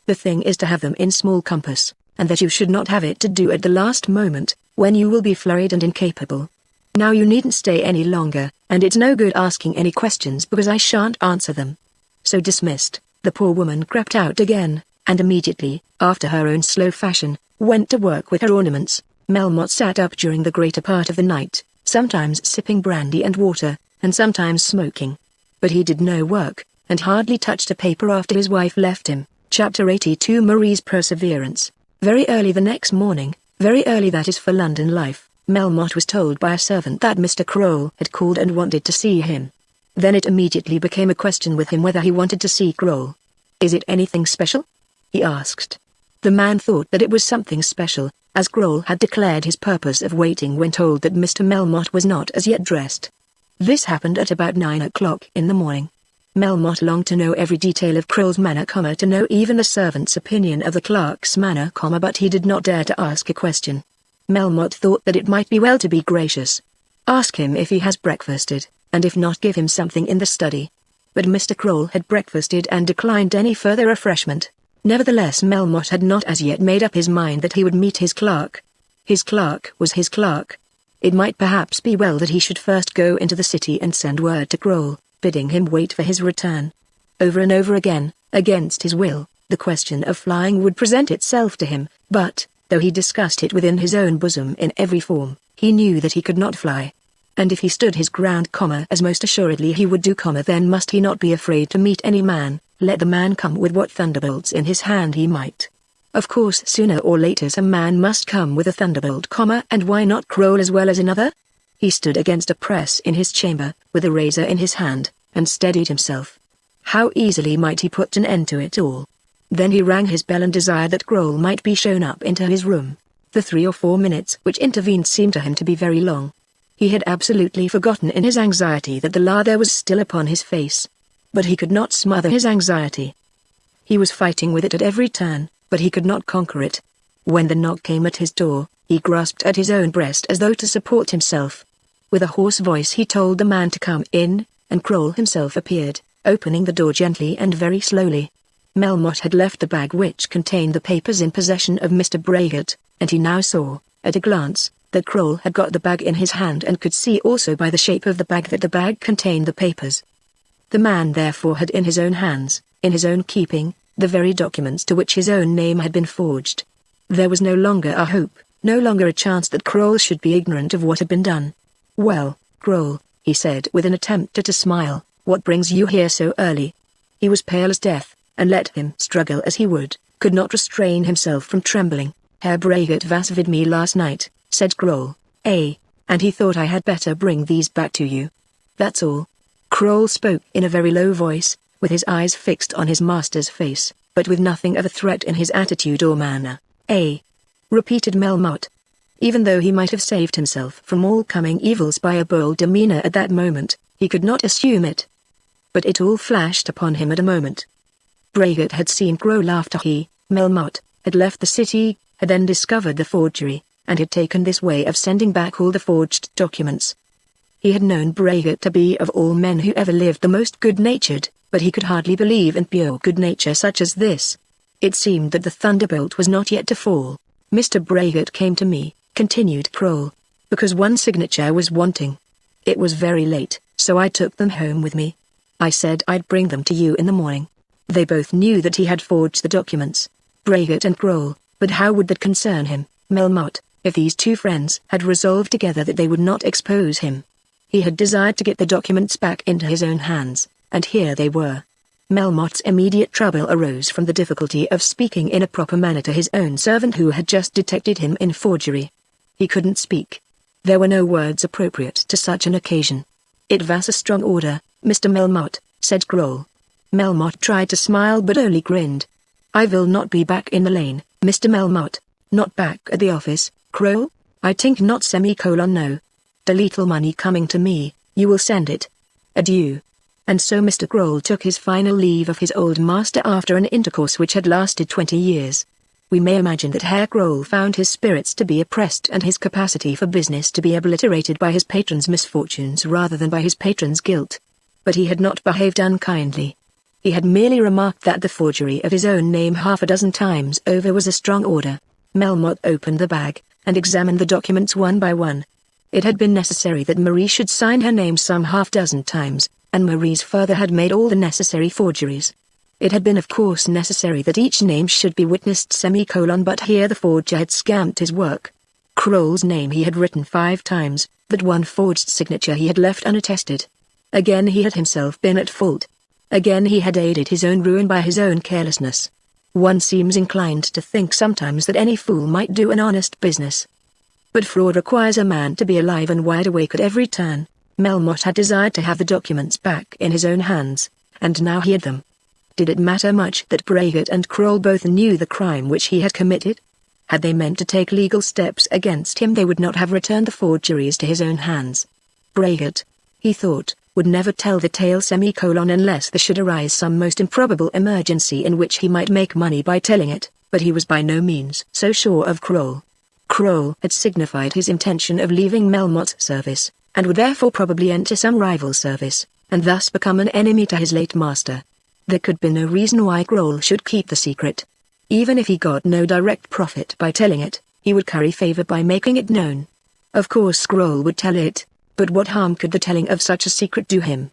The thing is to have them in small compass, and that you should not have it to do at the last moment, when you will be flurried and incapable. Now you needn't stay any longer, and it's no good asking any questions because I shan't answer them. So dismissed, the poor woman crept out again, and immediately, after her own slow fashion, went to work with her ornaments. Melmotte sat up during the greater part of the night, sometimes sipping brandy and water, and sometimes smoking. But he did no work, and hardly touched a paper after his wife left him. Chapter 82 Marie's Perseverance. Very early the next morning, very early that is for London life, Melmotte was told by a servant that Mr. Trollope had called and wanted to see him. Then it immediately became a question with him whether he wanted to see Trollope. Is it anything special? He asked. The man thought that it was something special, as Trollope had declared his purpose of waiting when told that Mr. Melmotte was not as yet dressed. This happened at about 9 o'clock in the morning. Melmotte longed to know every detail of Trollope's manner, to know even the servant's opinion of the clerk's manner, but he did not dare to ask a question. Melmotte thought that it might be well to be gracious. Ask him if he has breakfasted, and if not give him something in the study. But Mr. Trollope had breakfasted and declined any further refreshment. Nevertheless Melmotte had not as yet made up his mind that he would meet his clerk. His clerk was his clerk. It might perhaps be well that he should first go into the city and send word to Trollope, bidding him wait for his return. Over and over again, against his will, the question of flying would present itself to him, but, though he discussed it within his own bosom in every form, he knew that he could not fly. And if he stood his ground, as most assuredly he would do, then must he not be afraid to meet any man, let the man come with what thunderbolts in his hand he might. Of course sooner or later some man must come with a thunderbolt, and why not Trollope as well as another? He stood against a press in his chamber, with a razor in his hand, and steadied himself. How easily might he put an end to it all. Then he rang his bell and desired that Trollope might be shown up into his room. The 3 or 4 minutes which intervened seemed to him to be very long. He had absolutely forgotten in his anxiety that the lather was still upon his face. But he could not smother his anxiety. He was fighting with it at every turn, but he could not conquer it. When the knock came at his door, he grasped at his own breast as though to support himself. With a hoarse voice he told the man to come in, and Trollope himself appeared, opening the door gently and very slowly. Melmotte had left the bag which contained the papers in possession of Mr. Braggart, and he now saw, at a glance, that Kroll had got the bag in his hand and could see also by the shape of the bag that the bag contained the papers. The man therefore had in his own hands, in his own keeping, the very documents to which his own name had been forged. There was no longer a hope, no longer a chance that Kroll should be ignorant of what had been done. "Well, Kroll," he said with an attempt at a smile, "what brings you here so early?" He was pale as death, and let him struggle as he would, could not restrain himself from trembling. "Herr Braget was with me last night," said Kroll. And he thought I had better bring these back to you. That's all." Kroll spoke in a very low voice, with his eyes fixed on his master's face, but with nothing of a threat in his attitude or manner. Repeated Melmotte. Even though he might have saved himself from all coming evils by a bold demeanor at that moment, he could not assume it. But it all flashed upon him at a moment. Braget had seen Kroll after he, Melmotte, had left the city, had then discovered the forgery, and had taken this way of sending back all the forged documents. He had known Braget to be of all men who ever lived the most good-natured, but he could hardly believe in pure good nature such as this. It seemed that the thunderbolt was not yet to fall. "Mr. Braget came to me," continued Kroll, "because one signature was wanting. It was very late, so I took them home with me. I said I'd bring them to you in the morning." They both knew that he had forged the documents, Braget and Kroll, but how would that concern him, Melmotte, if these two friends had resolved together that they would not expose him? He had desired to get the documents back into his own hands, and here they were. Melmotte's immediate trouble arose from the difficulty of speaking in a proper manner to his own servant who had just detected him in forgery. He couldn't speak. There were no words appropriate to such an occasion. "It was a strong order, Mr. Melmotte," said Kroll. Melmotte tried to smile but only grinned. "I will not be back in the lane, Mr. Melmotte. Not back at the office, Kroll? I think not no. The little money coming to me, you will send it. Adieu." And so Mr. Kroll took his final leave of his old master after an intercourse which had lasted 20 years. We may imagine that Herr Kroll found his spirits to be oppressed and his capacity for business to be obliterated by his patron's misfortunes rather than by his patron's guilt. But he had not behaved unkindly. He had merely remarked that the forgery of his own name half a dozen times over was a strong order. Melmotte opened the bag, and examined the documents one by one. It had been necessary that Marie should sign her name some half-dozen times, and Marie's father had made all the necessary forgeries. It had been of course necessary that each name should be witnessed but here the forger had scamped his work. Kroll's name he had written 5 times, but one forged signature he had left unattested. Again he had himself been at fault. Again he had aided his own ruin by his own carelessness. One seems inclined to think sometimes that any fool might do an honest business. But fraud requires a man to be alive and wide awake at every turn. Melmotte had desired to have the documents back in his own hands, and now he had them. Did it matter much that Braget and Kroll both knew the crime which he had committed? Had they meant to take legal steps against him they would not have returned the forgeries to his own hands. Braget, he thought, would never tell the tale unless there should arise some most improbable emergency in which he might make money by telling it, but he was by no means so sure of Kroll. Kroll had signified his intention of leaving Melmotte's service, and would therefore probably enter some rival service, and thus become an enemy to his late master. There could be no reason why Kroll should keep the secret. Even if he got no direct profit by telling it, he would curry favor by making it known. Of course Kroll would tell it, but what harm could the telling of such a secret do him?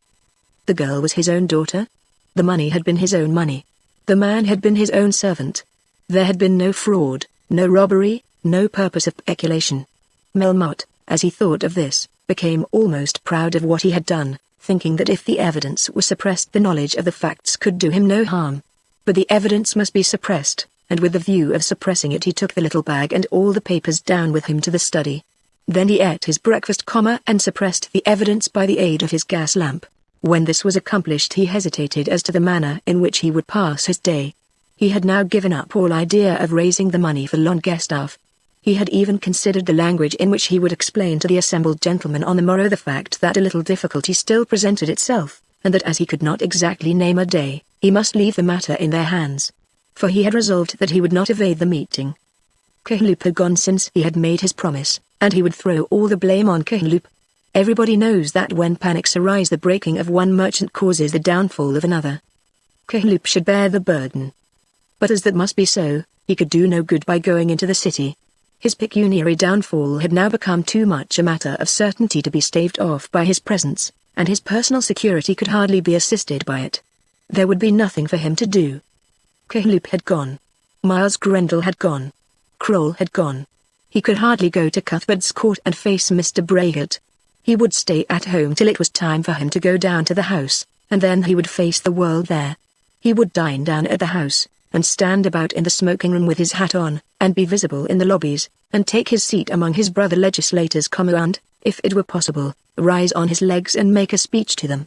The girl was his own daughter. The money had been his own money. The man had been his own servant. There had been no fraud, no robbery, no purpose of peculation. Melmotte, as he thought of this, became almost proud of what he had done, thinking that if the evidence was suppressed the knowledge of the facts could do him no harm. But the evidence must be suppressed, and with the view of suppressing it he took the little bag and all the papers down with him to the study. Then he ate his breakfast, and suppressed the evidence by the aid of his gas lamp. When this was accomplished he hesitated as to the manner in which he would pass his day. He had now given up all idea of raising the money for Longestaff. He had even considered the language in which he would explain to the assembled gentlemen on the morrow the fact that a little difficulty still presented itself, and that as he could not exactly name a day, he must leave the matter in their hands. For he had resolved that he would not evade the meeting. Trollope had gone since he had made his promise, and he would throw all the blame on Trollope. Everybody knows that when panics arise the breaking of one merchant causes the downfall of another. Trollope should bear the burden. But as that must be so, he could do no good by going into the city. His pecuniary downfall had now become too much a matter of certainty to be staved off by his presence, and his personal security could hardly be assisted by it. There would be nothing for him to do. Trollope had gone. Miles Grendel had gone. Kroll had gone. He could hardly go to Cuthbert's Court and face Mr. Braggart. He would stay at home till it was time for him to go down to the house, and then he would face the world there. He would dine down at the house, and stand about in the smoking room with his hat on, and be visible in the lobbies, and take his seat among his brother legislators, and, if it were possible, rise on his legs and make a speech to them.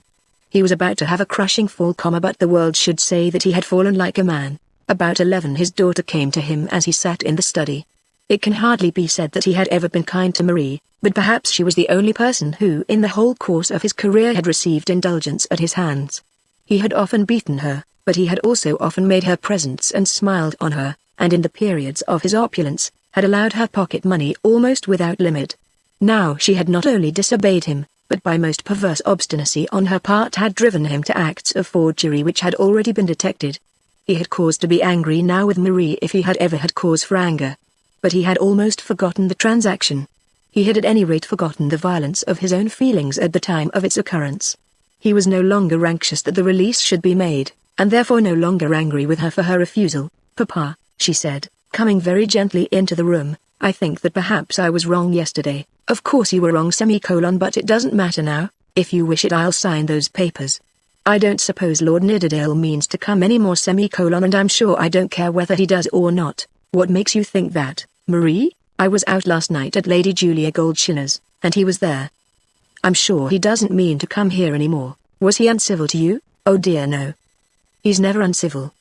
He was about to have a crushing fall, but the world should say that he had fallen like a man. About 11 his daughter came to him as he sat in the study. It can hardly be said that he had ever been kind to Marie, but perhaps she was the only person who in the whole course of his career had received indulgence at his hands. He had often beaten her, but he had also often made her presents and smiled on her, and in the periods of his opulence, had allowed her pocket money almost without limit. Now she had not only disobeyed him, but by most perverse obstinacy on her part had driven him to acts of forgery which had already been detected. He had cause to be angry now with Marie if he had ever had cause for anger. But he had almost forgotten the transaction. He had at any rate forgotten the violence of his own feelings at the time of its occurrence. He was no longer anxious that the release should be made, and therefore no longer angry with her for her refusal. "Papa," she said, coming very gently into the room, "I think that perhaps I was wrong yesterday." "Of course you were wrong, but it doesn't matter now. If you wish it I'll sign those papers. I don't suppose Lord Nidderdale means to come any more, and I'm sure I don't care whether he does or not." "What makes you think that, Marie?" "I was out last night at Lady Julia Goldschiller's, and he was there." "I'm sure he doesn't mean to come here any more." "Was he uncivil to you?" "Oh dear no. He's never uncivil.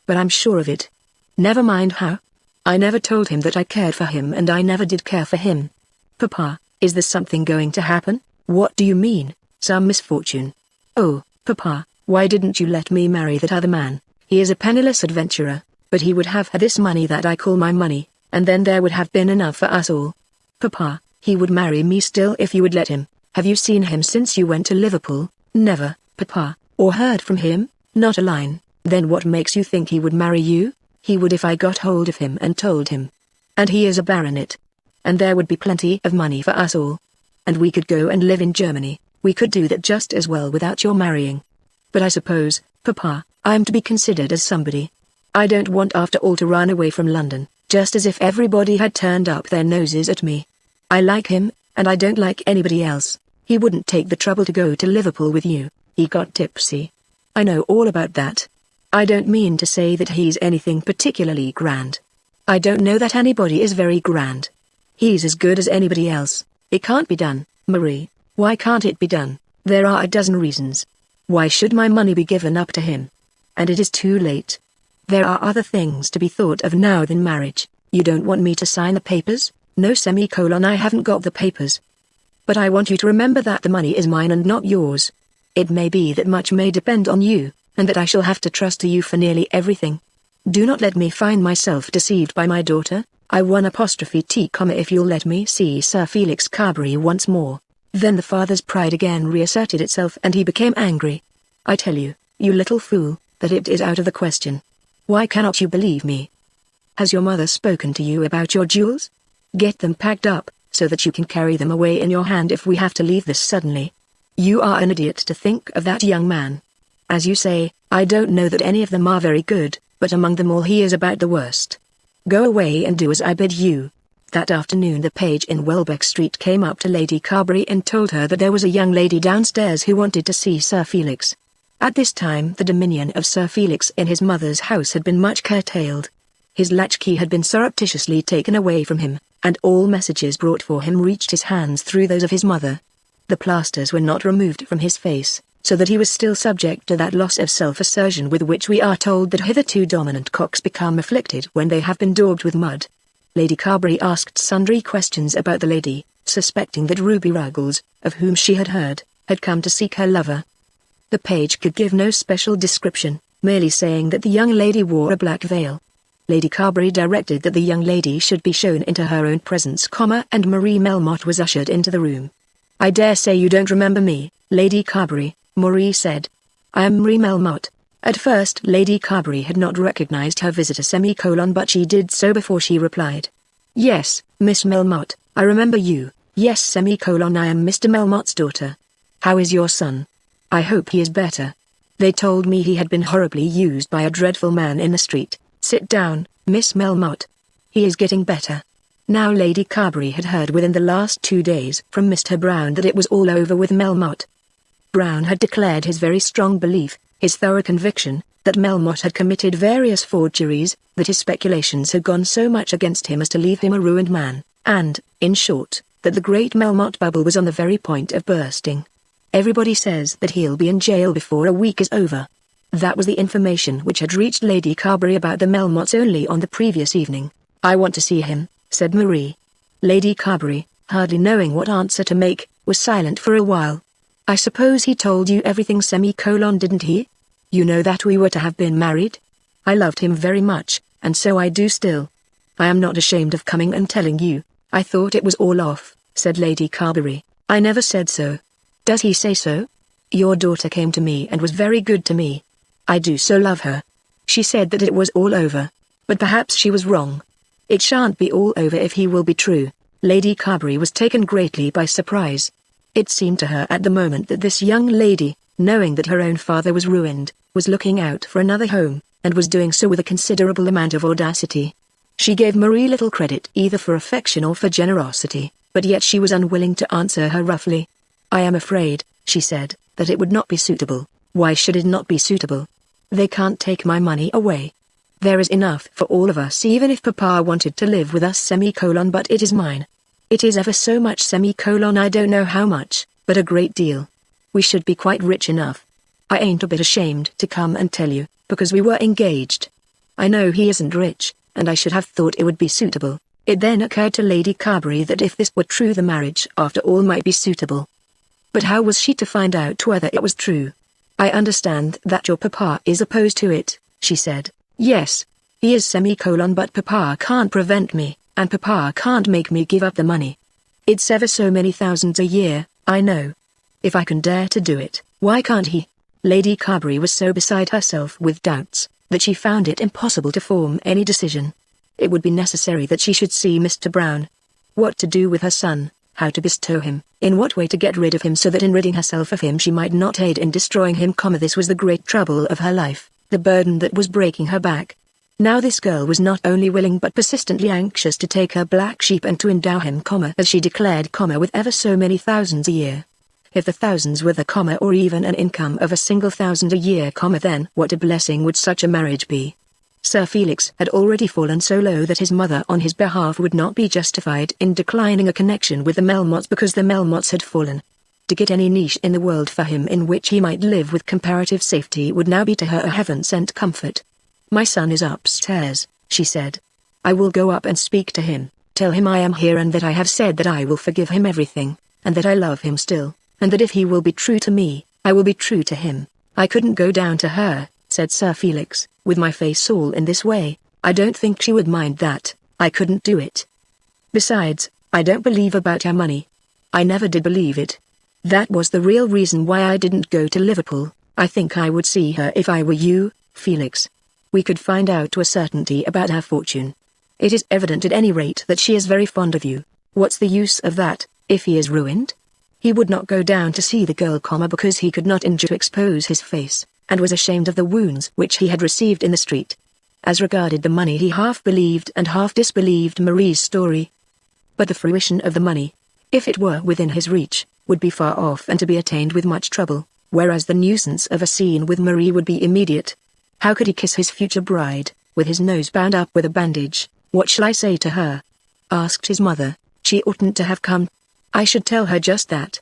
But I'm sure of it." "Never mind how. I never told him that I cared for him, and I never did care for him." "Papa, is there something going to happen?" "What do you mean? Some misfortune?" "Oh, Papa, why didn't you let me marry that other man? He is a penniless adventurer, but he would have had this money that I call my money, and then there would have been enough for us all." "Papa, he would marry me still if you would let him. Have you seen him since you went to Liverpool?" "Never, Papa." "Or heard from him?" "Not a line." "Then what makes you think he would marry you?" "He would if I got hold of him and told him. And he is a baronet. And there would be plenty of money for us all. And we could go and live in Germany. We could do that just as well without your marrying." "But I suppose, Papa, I'm to be considered as somebody. I don't want after all to run away from London, just as if everybody had turned up their noses at me. I like him, and I don't like anybody else. He wouldn't take the trouble to go to Liverpool with you. He got tipsy. I know all about that. I don't mean to say that he's anything particularly grand. I don't know that anybody is very grand. He's as good as anybody else. It can't be done, Marie." "Why can't it be done?" "There are a dozen reasons. Why should my money be given up to him? And it is too late. There are other things to be thought of now than marriage." "You don't want me to sign the papers?" "No, I haven't got the papers. But I want you to remember that the money is mine and not yours. It may be that much may depend on you, and that I shall have to trust to you for nearly everything. Do not let me find myself deceived by my daughter. If you'll let me see Sir Felix Carberry once more." Then the father's pride again reasserted itself and he became angry. "I tell you, you little fool, that it is out of the question. Why cannot you believe me? Has your mother spoken to you about your jewels? Get them packed up, so that you can carry them away in your hand if we have to leave this suddenly. You are an idiot to think of that young man. As you say, I don't know that any of them are very good, but among them all he is about the worst. Go away and do as I bid you." That afternoon the page in Welbeck Street came up to Lady Carberry and told her that there was a young lady downstairs who wanted to see Sir Felix. At this time the dominion of Sir Felix in his mother's house had been much curtailed. His latchkey had been surreptitiously taken away from him, and all messages brought for him reached his hands through those of his mother. The plasters were not removed from his face, so that he was still subject to that loss of self-assertion with which we are told that hitherto dominant cocks become afflicted when they have been daubed with mud. Lady Carberry asked sundry questions about the lady, suspecting that Ruby Ruggles, of whom she had heard, had come to seek her lover. The page could give no special description, merely saying that the young lady wore a black veil. Lady Carberry directed that the young lady should be shown into her own presence, and Marie Melmotte was ushered into the room. "I dare say you don't remember me, Lady Carberry," Marie said. "I am Marie Melmotte." At first Lady Carberry had not recognized her visitor, but she did so before she replied. "Yes, Miss Melmotte, I remember you. Yes, semicolon, I am Mr. Melmotte's daughter. How is your son? I hope he is better. They told me he had been horribly used by a dreadful man in the street. Sit down, Miss Melmotte. He is getting better. Now Lady Carberry had heard within the last 2 days from Mr. Brown that it was all over with Melmotte. Brown had declared his very strong belief, his thorough conviction, that Melmotte had committed various forgeries, that his speculations had gone so much against him as to leave him a ruined man, and, in short, that the great Melmotte bubble was on the very point of bursting. Everybody says that he'll be in jail before a week is over. That was the information which had reached Lady Carberry about the Melmottes only on the previous evening. I want to see him, said Marie. Lady Carberry, hardly knowing what answer to make, was silent for a while. I suppose he told you everything, didn't he? You know that we were to have been married? I loved him very much, and so I do still. I am not ashamed of coming and telling you. I thought it was all off, said Lady Carberry. I never said so. Does he say so? Your daughter came to me and was very good to me. I do so love her. She said that it was all over. But perhaps she was wrong. It shan't be all over if he will be true. Lady Carberry was taken greatly by surprise. It seemed to her at the moment that this young lady, knowing that her own father was ruined, was looking out for another home, and was doing so with a considerable amount of audacity. She gave Marie little credit either for affection or for generosity, but yet she was unwilling to answer her roughly. I am afraid, she said, that it would not be suitable. Why should it not be suitable? They can't take my money away. There is enough for all of us even if Papa wanted to live with us, but it is mine. It is ever so much, I don't know how much, but a great deal. We should be quite rich enough. I ain't a bit ashamed to come and tell you, because we were engaged. I know he isn't rich, and I should have thought it would be suitable. It then occurred to Lady Carberry that if this were true the marriage after all might be suitable. But how was she to find out whether it was true? I understand that your Papa is opposed to it, she said. Yes, he is, but Papa can't prevent me, and Papa can't make me give up the money. It's ever so many thousands a year, I know. If I can dare to do it, why can't he? Lady Carberry was so beside herself with doubts, that she found it impossible to form any decision. It would be necessary that she should see Mr. Brown. What to do with her son, how to bestow him, in what way to get rid of him so that in ridding herself of him she might not aid in destroying him, this was the great trouble of her life, the burden that was breaking her back. Now this girl was not only willing but persistently anxious to take her black sheep and to endow him, as she declared, with ever so many thousands a year. If the thousands were the or even an income of a single thousand a year, then what a blessing would such a marriage be. Sir Felix had already fallen so low that his mother on his behalf would not be justified in declining a connection with the Melmottes because the Melmottes had fallen. To get any niche in the world for him in which he might live with comparative safety would now be to her a heaven-sent comfort. My son is upstairs, she said. I will go up and speak to him, tell him I am here and that I have said that I will forgive him everything, and that I love him still, and that if he will be true to me, I will be true to him. I couldn't go down to her, said Sir Felix, with my face all in this way. I don't think she would mind that. I couldn't do it. Besides, I don't believe about her money. I never did believe it. That was the real reason why I didn't go to Liverpool. I think I would see her if I were you, Felix. We could find out to a certainty about her fortune. It is evident at any rate that she is very fond of you. What's the use of that, if he is ruined? He would not go down to see the girl, because he could not endure to expose his face, and was ashamed of the wounds which he had received in the street. As regarded the money, he half believed and half disbelieved Marie's story. But the fruition of the money, if it were within his reach, would be far off and to be attained with much trouble, whereas the nuisance of a scene with Marie would be immediate. How could he kiss his future bride, with his nose bound up with a bandage? What shall I say to her? Asked his mother. She oughtn't to have come. I should tell her just that.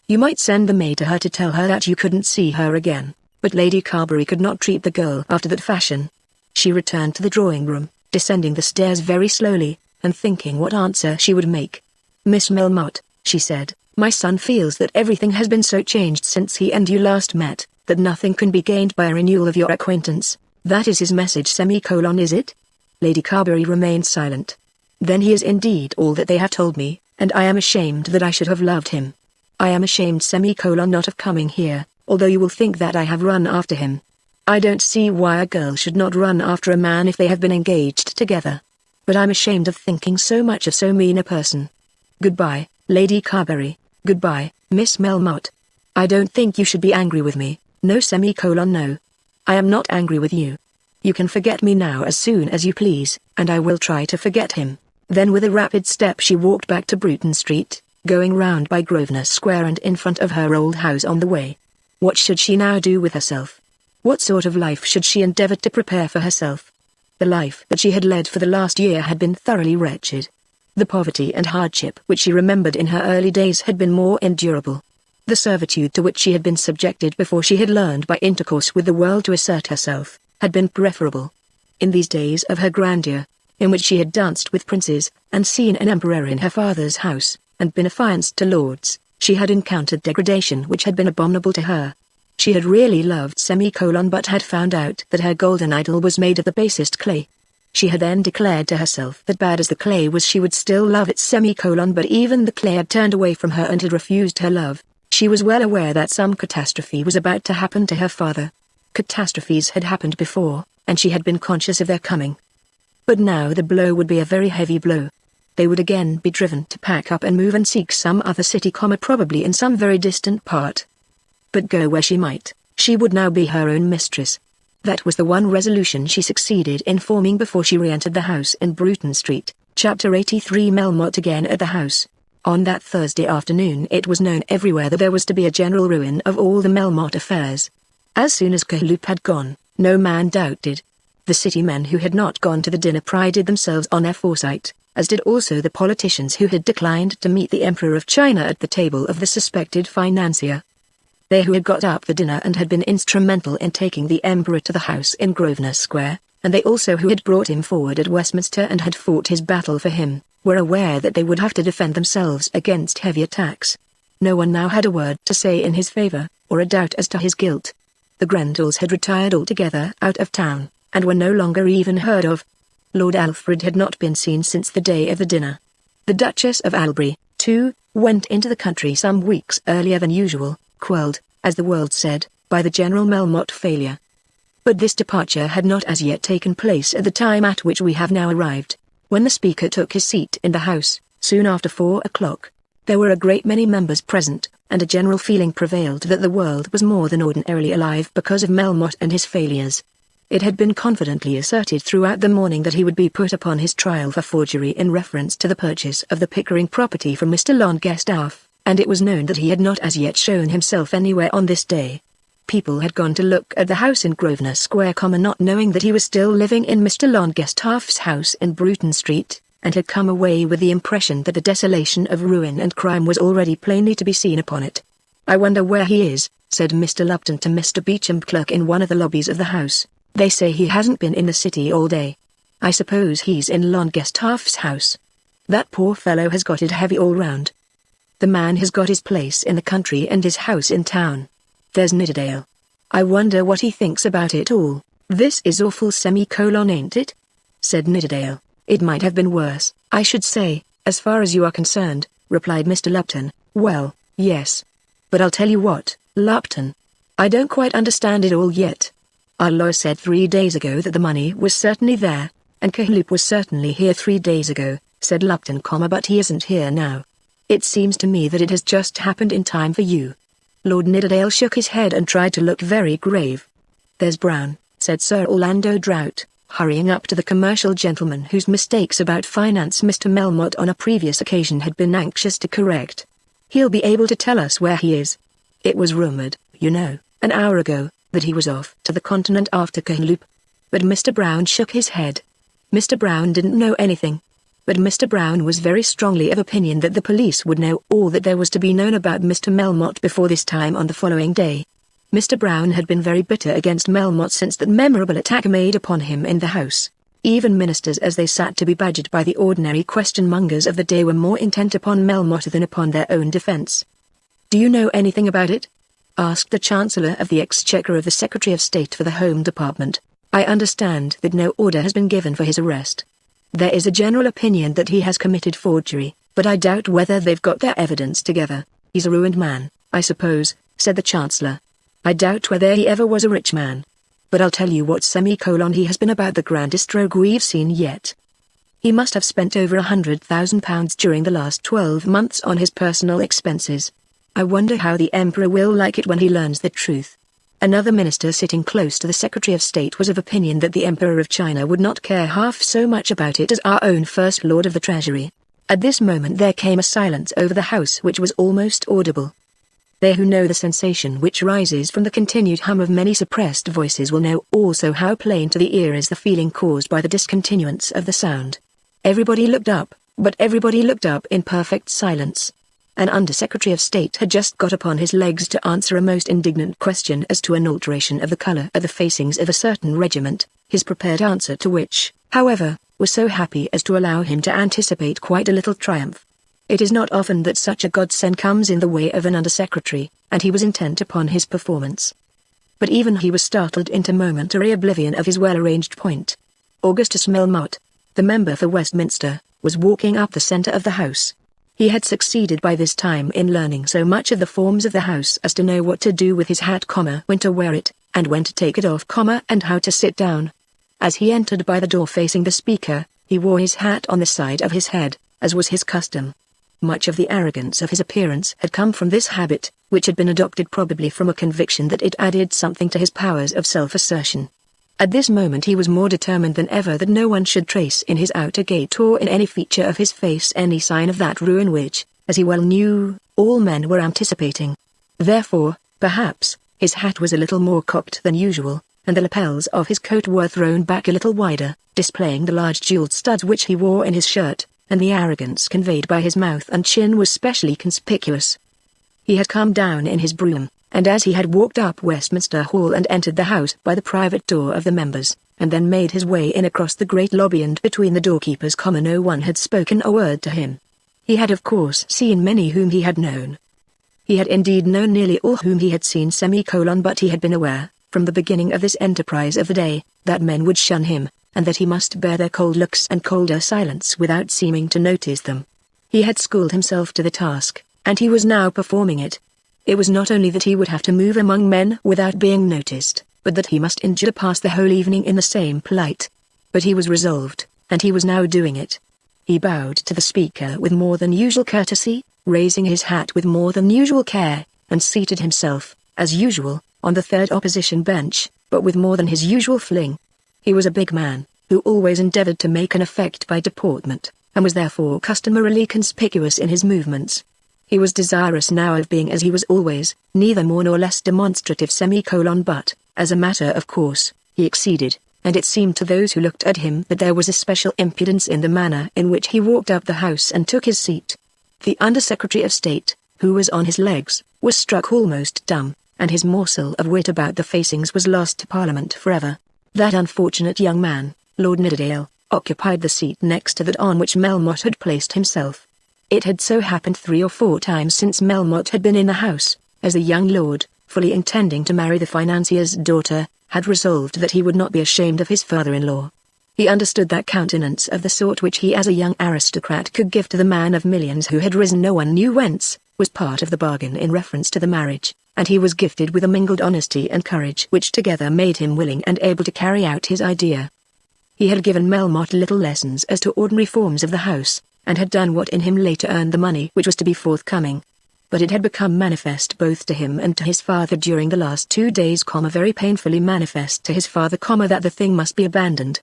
You might send the maid to her to tell her that you couldn't see her again, but Lady Carberry could not treat the girl after that fashion. She returned to the drawing-room, descending the stairs very slowly, and thinking what answer she would make. Miss Melmotte, she said, my son feels that everything has been so changed since he and you last met, that nothing can be gained by a renewal of your acquaintance. That is his message, is it? Lady Carberry remained silent. Then he is indeed all that they have told me, and I am ashamed that I should have loved him. I am ashamed, not of coming here, although you will think that I have run after him. I don't see why a girl should not run after a man if they have been engaged together. but I'm ashamed of thinking so much of so mean a person. Goodbye, Lady Carberry. Goodbye, Miss Melmotte. I don't think you should be angry with me. No semicolon no. I am not angry with you. You can forget me now as soon as you please, and I will try to forget him." Then with a rapid step she walked back to Bruton Street, going round by Grosvenor Square and in front of her old house on the way. What should she now do with herself? What sort of life should she endeavour to prepare for herself? The life that she had led for the last year had been thoroughly wretched. The poverty and hardship which she remembered in her early days had been more endurable. The servitude to which she had been subjected before she had learned by intercourse with the world to assert herself, had been preferable. In these days of her grandeur, in which she had danced with princes, and seen an emperor in her father's house, and been affianced to lords, she had encountered degradation which had been abominable to her. She had really loved but had found out that her golden idol was made of the basest clay. She had then declared to herself that bad as the clay was she would still love it but even the clay had turned away from her and had refused her love. She was well aware that some catastrophe was about to happen to her father. Catastrophes had happened before, and she had been conscious of their coming. But now the blow would be a very heavy blow. They would again be driven to pack up and move and seek some other city, probably in some very distant part. But go where she might, she would now be her own mistress. That was the one resolution she succeeded in forming before she re-entered the house in Bruton Street. Chapter 83. Melmotte again at the house. On that Thursday afternoon it was known everywhere that there was to be a general ruin of all the Melmotte affairs. As soon as Trollope had gone, no man doubted. The city men who had not gone to the dinner prided themselves on their foresight, as did also the politicians who had declined to meet the Emperor of China at the table of the suspected financier. They who had got up the dinner and had been instrumental in taking the Emperor to the house in Grosvenor Square, and they also who had brought him forward at Westminster and had fought his battle for him, were aware that they would have to defend themselves against heavy attacks. No one now had a word to say in his favour, or a doubt as to his guilt. The Grendels had retired altogether out of town, and were no longer even heard of. Lord Alfred had not been seen since the day of the dinner. The Duchess of Albury, too, went into the country some weeks earlier than usual, quelled, as the world said, by the General Melmotte failure. But this departure had not as yet taken place at the time at which we have now arrived. When the Speaker took his seat in the House, soon after 4 o'clock, there were a great many members present, and a general feeling prevailed that the world was more than ordinarily alive because of Melmotte and his failures. It had been confidently asserted throughout the morning that he would be put upon his trial for forgery in reference to the purchase of the Pickering property from Mr. Longestaff, and it was known that he had not as yet shown himself anywhere on this day. People had gone to look at the house in Grosvenor Square, not knowing that he was still living in Mr. Longestaff's house in Bruton Street, and had come away with the impression that the desolation of ruin and crime was already plainly to be seen upon it. "I wonder where he is," said Mr. Lupton to Mr. Beauchamp, clerk in one of the lobbies of the house. "They say he hasn't been in the city all day. I suppose he's in Longestaff's house. That poor fellow has got it heavy all round. The man has got his place in the country and his house in town. There's Nidderdale. I wonder what he thinks about it all." "This is awful ain't it?" said Nidderdale. "It might have been worse, I should say, as far as you are concerned," replied Mr. Lupton. "Well, yes. But I'll tell you what, Lupton. I don't quite understand it all yet. Our lawyer said 3 days ago that the money was certainly there, and Trollope was certainly here 3 days ago," said Lupton, "but he isn't here now. It seems to me that it has just happened in time for you." Lord Nidderdale shook his head and tried to look very grave. "There's Brown," said Sir Orlando Drought, hurrying up to the commercial gentleman whose mistakes about finance Mr. Melmotte on a previous occasion had been anxious to correct. "He'll be able to tell us where he is. It was rumoured, you know, an hour ago, that he was off to the continent after Trollope." But Mr. Brown shook his head. Mr. Brown didn't know anything. But Mr. Brown was very strongly of opinion that the police would know all that there was to be known about Mr. Melmotte before this time on the following day. Mr. Brown had been very bitter against Melmotte since that memorable attack made upon him in the House. Even ministers, as they sat to be badgered by the ordinary question-mongers of the day, were more intent upon Melmotte than upon their own defence. "Do you know anything about it?" asked the Chancellor of the Exchequer of the Secretary of State for the Home Department. "I understand that no order has been given for his arrest. There is a general opinion that he has committed forgery, but I doubt whether they've got their evidence together. He's a ruined man, I suppose," said the Chancellor. "I doubt whether he ever was a rich man. But I'll tell you what he has been about the grandest rogue we've seen yet." He must have spent over £100,000 during the last 12 months on his personal expenses. I wonder how the Emperor will like it when he learns the truth. Another minister sitting close to the Secretary of State was of opinion that the Emperor of China would not care half so much about it as our own First Lord of the Treasury. At this moment there came a silence over the house which was almost audible. They who know the sensation which rises from the continued hum of many suppressed voices will know also how plain to the ear is the feeling caused by the discontinuance of the sound. Everybody looked up, but everybody looked up in perfect silence. An Under-Secretary of State had just got upon his legs to answer a most indignant question as to an alteration of the colour of the facings of a certain regiment, his prepared answer to which, however, was so happy as to allow him to anticipate quite a little triumph. It is not often that such a godsend comes in the way of an Under-Secretary, and he was intent upon his performance. But even he was startled into momentary oblivion of his well-arranged point. Augustus Melmotte, the member for Westminster, was walking up the centre of the house. He had succeeded by this time in learning so much of the forms of the house as to know what to do with his hat, when to wear it, and when to take it off, and how to sit down. As he entered by the door facing the Speaker, he wore his hat on the side of his head, as was his custom. Much of the arrogance of his appearance had come from this habit, which had been adopted probably from a conviction that it added something to his powers of self-assertion. At this moment he was more determined than ever that no one should trace in his outer gait or in any feature of his face any sign of that ruin which, as he well knew, all men were anticipating. Therefore, perhaps, his hat was a little more cocked than usual, and the lapels of his coat were thrown back a little wider, displaying the large jeweled studs which he wore in his shirt, and the arrogance conveyed by his mouth and chin was specially conspicuous. He had come down in his brougham, and as he had walked up Westminster Hall and entered the House by the private door of the members, and then made his way in across the great lobby and between the doorkeepers, no one had spoken a word to him. He had of course seen many whom he had known. He had indeed known nearly all whom he had seen, but he had been aware, from the beginning of this enterprise of the day, that men would shun him, and that he must bear their cold looks and colder silence without seeming to notice them. He had schooled himself to the task, and he was now performing it. It was not only that he would have to move among men without being noticed, but that he must endure to pass the whole evening in the same plight. But he was resolved, and he was now doing it. He bowed to the Speaker with more than usual courtesy, raising his hat with more than usual care, and seated himself, as usual, on the third opposition bench, but with more than his usual fling. He was a big man, who always endeavored to make an effect by deportment, and was therefore customarily conspicuous in his movements. He was desirous now of being as he was always, neither more nor less demonstrative, but, as a matter of course, he exceeded, and it seemed to those who looked at him that there was a special impudence in the manner in which he walked up the House and took his seat. The Under-Secretary of State, who was on his legs, was struck almost dumb, and his morsel of wit about the facings was lost to Parliament forever. That unfortunate young man, Lord Nidderdale, occupied the seat next to that on which Melmotte had placed himself. It had so happened 3 or 4 times since Melmotte had been in the House, as the young lord, fully intending to marry the financier's daughter, had resolved that he would not be ashamed of his father-in-law. He understood that countenance of the sort which he as a young aristocrat could give to the man of millions who had risen no one knew whence, was part of the bargain in reference to the marriage, and he was gifted with a mingled honesty and courage which together made him willing and able to carry out his idea. He had given Melmotte little lessons as to ordinary forms of the House, and had done what in him later earned the money which was to be forthcoming. But it had become manifest both to him and to his father during the last 2 days, very painfully manifest to his father, that the thing must be abandoned.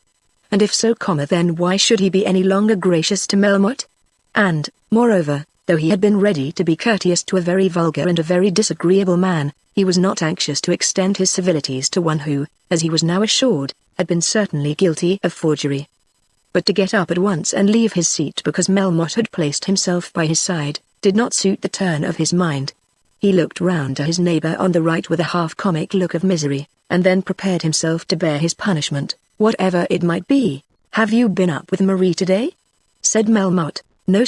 And if so, then why should he be any longer gracious to Melmotte? And, moreover, though he had been ready to be courteous to a very vulgar and a very disagreeable man, he was not anxious to extend his civilities to one who, as he was now assured, had been certainly guilty of forgery. But to get up at once and leave his seat because Melmotte had placed himself by his side, did not suit the turn of his mind. He looked round to his neighbour on the right with a half-comic look of misery, and then prepared himself to bear his punishment, whatever it might be. "Have you been up with Marie today?" said Melmotte. "No,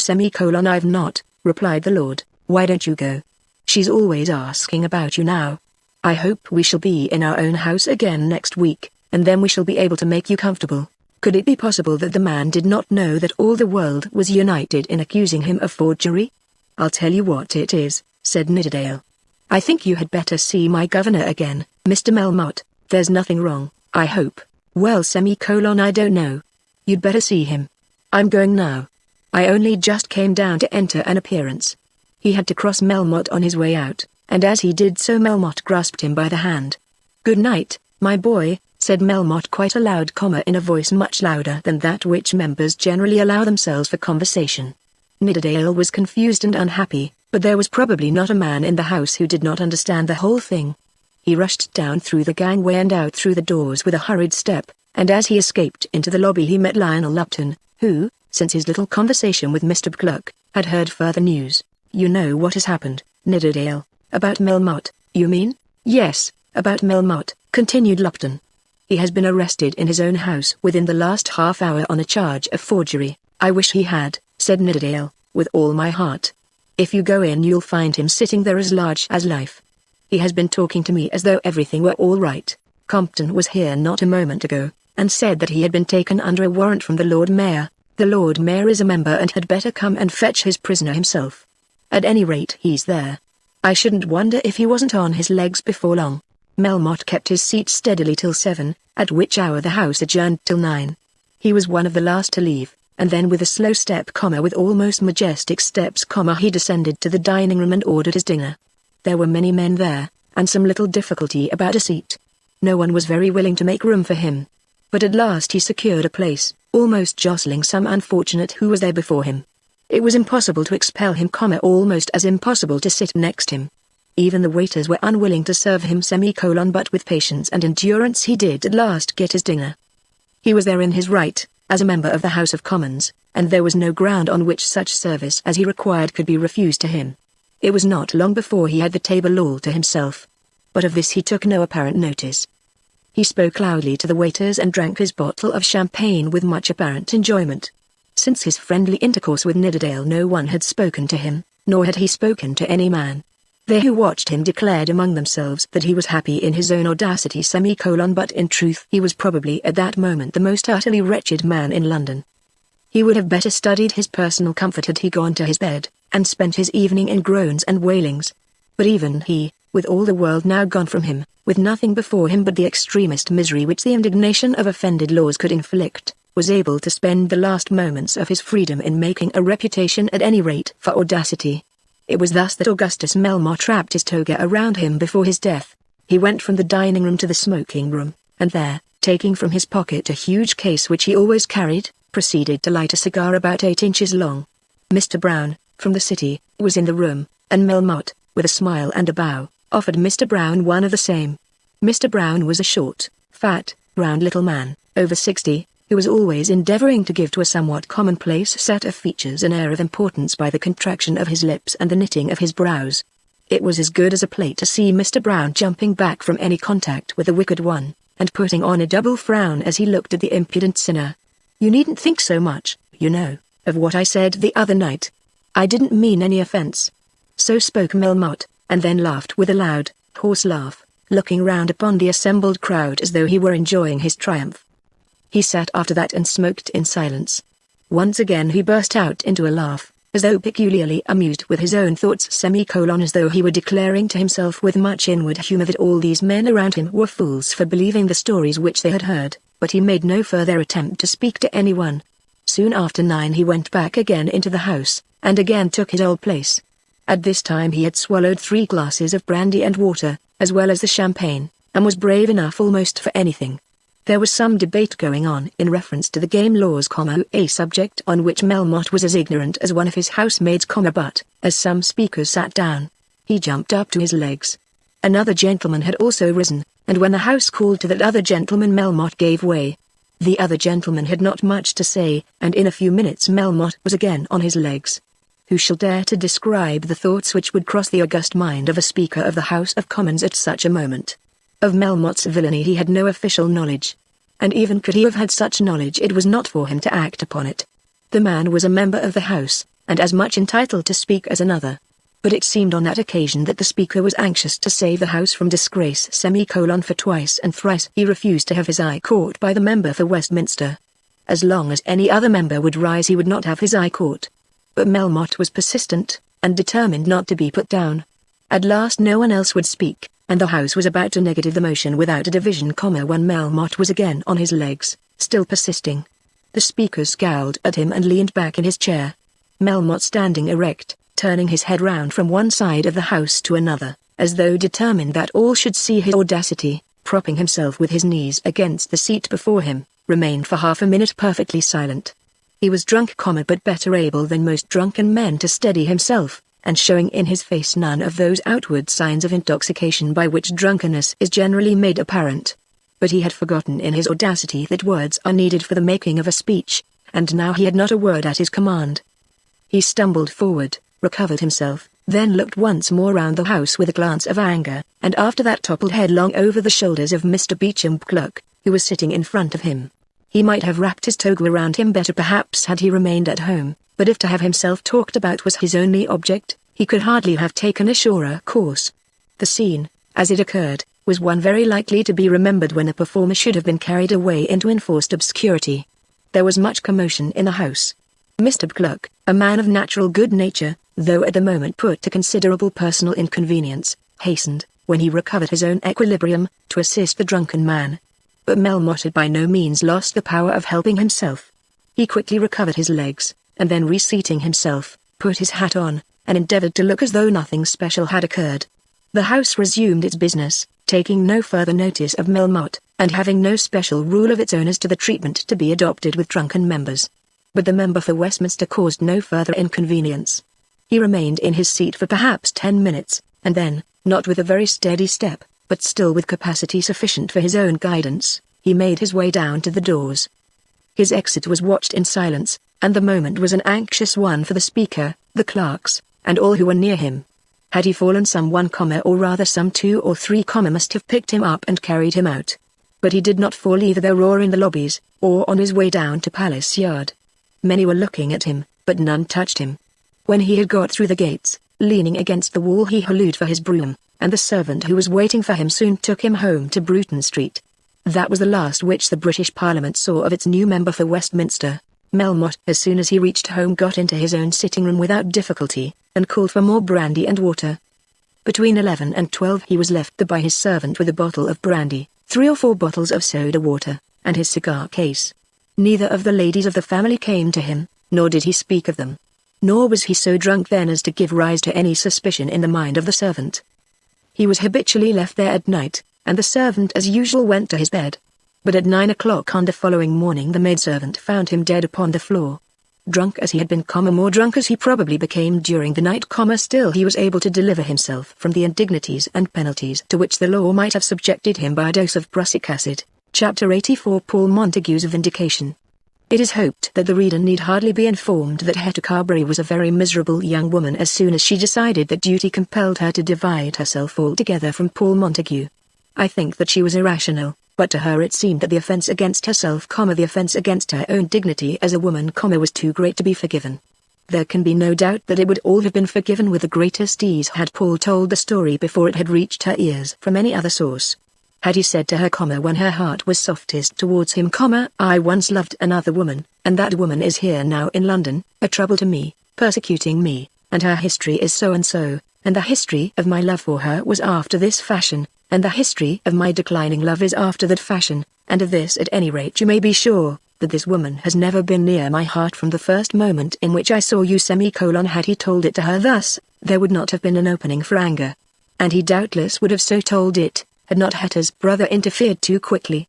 I've not," replied the lord. "Why don't you go? She's always asking about you now. I hope we shall be in our own house again next week, and then we shall be able to make you comfortable." Could it be possible that the man did not know that all the world was united in accusing him of forgery? "I'll tell you what it is," said Nidderdale. "I think you had better see my governor again, Mr. Melmotte. There's nothing wrong, I hope." "Well, I don't know. You'd better see him. I'm going now. I only just came down to enter an appearance." He had to cross Melmotte on his way out, and as he did so Melmotte grasped him by the hand. "Good night, my boy," said Melmotte quite aloud, in a voice much louder than that which members generally allow themselves for conversation. Nidderdale was confused and unhappy, but there was probably not a man in the house who did not understand the whole thing. He rushed down through the gangway and out through the doors with a hurried step, and as he escaped into the lobby he met Lionel Lupton, who, since his little conversation with Mr. Gluck, had heard further news. "You know what has happened, Nidderdale? About Melmotte, you mean?" "Yes, about Melmotte," continued Lupton. "He has been arrested in his own house within the last half hour on a charge of forgery." "I wish he had," said Nidderdale, "with all my heart. If you go in you'll find him sitting there as large as life. He has been talking to me as though everything were all right. Compton was here not a moment ago, and said that he had been taken under a warrant from the Lord Mayor. The Lord Mayor is a member and had better come and fetch his prisoner himself. At any rate he's there. I shouldn't wonder if he wasn't on his legs before long." Melmotte kept his seat steadily till 7, at which hour the house adjourned till 9. He was one of the last to leave, and then with a slow step, with almost majestic steps, he descended to the dining room and ordered his dinner. There were many men there, and some little difficulty about a seat. No one was very willing to make room for him. But at last he secured a place, almost jostling some unfortunate who was there before him. It was impossible to expel him, almost as impossible to sit next him. Even the waiters were unwilling to serve him, but with patience and endurance he did at last get his dinner. He was there in his right, as a member of the House of Commons, and there was no ground on which such service as he required could be refused to him. It was not long before he had the table all to himself. But of this he took no apparent notice. He spoke loudly to the waiters and drank his bottle of champagne with much apparent enjoyment. Since his friendly intercourse with Nidderdale no one had spoken to him, nor had he spoken to any man. They who watched him declared among themselves that he was happy in his own audacity, but in truth he was probably at that moment the most utterly wretched man in London. He would have better studied his personal comfort had he gone to his bed, and spent his evening in groans and wailings. But even he, with all the world now gone from him, with nothing before him but the extremest misery which the indignation of offended laws could inflict, was able to spend the last moments of his freedom in making a reputation at any rate for audacity. It was thus that Augustus Melmotte wrapped his toga around him before his death. He went from the dining room to the smoking room, and there, taking from his pocket a huge case which he always carried, proceeded to light a cigar about 8 inches long. Mr. Brown, from the city, was in the room, and Melmotte, with a smile and a bow, offered Mr. Brown one of the same. Mr. Brown was a short, fat, round little man, over 60, who was always endeavoring to give to a somewhat commonplace set of features an air of importance by the contraction of his lips and the knitting of his brows. It was as good as a play to see Mr. Brown jumping back from any contact with the wicked one, and putting on a double frown as he looked at the impudent sinner. "You needn't think so much, you know, of what I said the other night. I didn't mean any offense." So spoke Melmotte, and then laughed with a loud, hoarse laugh, looking round upon the assembled crowd as though he were enjoying his triumph. He sat after that and smoked in silence. Once again he burst out into a laugh, as though peculiarly amused with his own thoughts, as though he were declaring to himself with much inward humor that all these men around him were fools for believing the stories which they had heard, but he made no further attempt to speak to anyone. Soon after 9 he went back again into the house, and again took his old place. At this time he had swallowed 3 glasses of brandy and water, as well as the champagne, and was brave enough almost for anything. There was some debate going on in reference to the game laws, a subject on which Melmotte was as ignorant as one of his housemaids, but, as some speakers sat down, he jumped up to his legs. Another gentleman had also risen, and when the house called to that other gentleman Melmotte gave way. The other gentleman had not much to say, and in a few minutes Melmotte was again on his legs. Who shall dare to describe the thoughts which would cross the august mind of a Speaker of the House of Commons at such a moment? Of Melmotte's villainy he had no official knowledge. And even could he have had such knowledge it was not for him to act upon it. The man was a member of the House, and as much entitled to speak as another. But it seemed on that occasion that the Speaker was anxious to save the House from disgrace, for twice and thrice he refused to have his eye caught by the member for Westminster. As long as any other member would rise he would not have his eye caught. But Melmotte was persistent, and determined not to be put down. At last no one else would speak, and the House was about to negative the motion without a division, when Melmotte was again on his legs, still persisting. The speaker scowled at him and leaned back in his chair. Melmotte standing erect, turning his head round from one side of the house to another, as though determined that all should see his audacity, propping himself with his knees against the seat before him, remained for half a minute perfectly silent. He was drunk, but better able than most drunken men to steady himself, and showing in his face none of those outward signs of intoxication by which drunkenness is generally made apparent. But he had forgotten in his audacity that words are needed for the making of a speech, and now he had not a word at his command. He stumbled forward, recovered himself, then looked once more round the house with a glance of anger, and after that toppled headlong over the shoulders of Mr. MagneonBooks, who was sitting in front of him. He might have wrapped his toga around him better perhaps had he remained at home, but if to have himself talked about was his only object, he could hardly have taken a surer course. The scene, as it occurred, was one very likely to be remembered when a performer should have been carried away into enforced obscurity. There was much commotion in the house. Mr. MagneonBooks, a man of natural good nature, though at the moment put to considerable personal inconvenience, hastened, when he recovered his own equilibrium, to assist the drunken man. But Melmotte had by no means lost the power of helping himself. He quickly recovered his legs, and then reseating himself, put his hat on, and endeavored to look as though nothing special had occurred. The house resumed its business, taking no further notice of Melmotte, and having no special rule of its own as to the treatment to be adopted with drunken members. But the member for Westminster caused no further inconvenience. He remained in his seat for perhaps 10 minutes, and then, not with a very steady step, but still with capacity sufficient for his own guidance, he made his way down to the doors. His exit was watched in silence, and the moment was an anxious one for the speaker, the clerks, and all who were near him. Had he fallen, someone, or rather some 2 or 3, must have picked him up and carried him out. But he did not fall either there or in the lobbies, or on his way down to Palace Yard. Many were looking at him, but none touched him. When he had got through the gates, leaning against the wall he hallooed for his brougham, and the servant who was waiting for him soon took him home to Bruton Street. That was the last which the British Parliament saw of its new member for Westminster. Melmotte, as soon as he reached home, got into his own sitting room without difficulty, and called for more brandy and water. Between 11 and 12 he was left there by his servant with a bottle of brandy, 3 or 4 bottles of soda water, and his cigar case. Neither of the ladies of the family came to him, nor did he speak of them. Nor was he so drunk then as to give rise to any suspicion in the mind of the servant. He was habitually left there at night, and the servant as usual went to his bed. But at 9 o'clock on the following morning the maidservant found him dead upon the floor. Drunk as he had been, more drunk as he probably became during the night, still he was able to deliver himself from the indignities and penalties to which the law might have subjected him by a dose of prussic acid. Chapter 84, Paul Montague's Vindication. It is hoped that the reader need hardly be informed that Hector Carberry was a very miserable young woman as soon as she decided that duty compelled her to divide herself altogether from Paul Montague. I think that she was irrational, but to her it seemed that the offence against herself, the offence against her own dignity as a woman, was too great to be forgiven. There can be no doubt that it would all have been forgiven with the greatest ease had Paul told the story before it had reached her ears from any other source. Had he said to her, when her heart was softest towards him, I once loved another woman, and that woman is here now in London, a trouble to me, persecuting me, and her history is so and so, and the history of my love for her was after this fashion, and the history of my declining love is after that fashion, and of this at any rate you may be sure, that this woman has never been near my heart from the first moment in which I saw you. Had he told it to her thus, there would not have been an opening for anger. And he doubtless would have so told it, had not Hetter's brother interfered too quickly.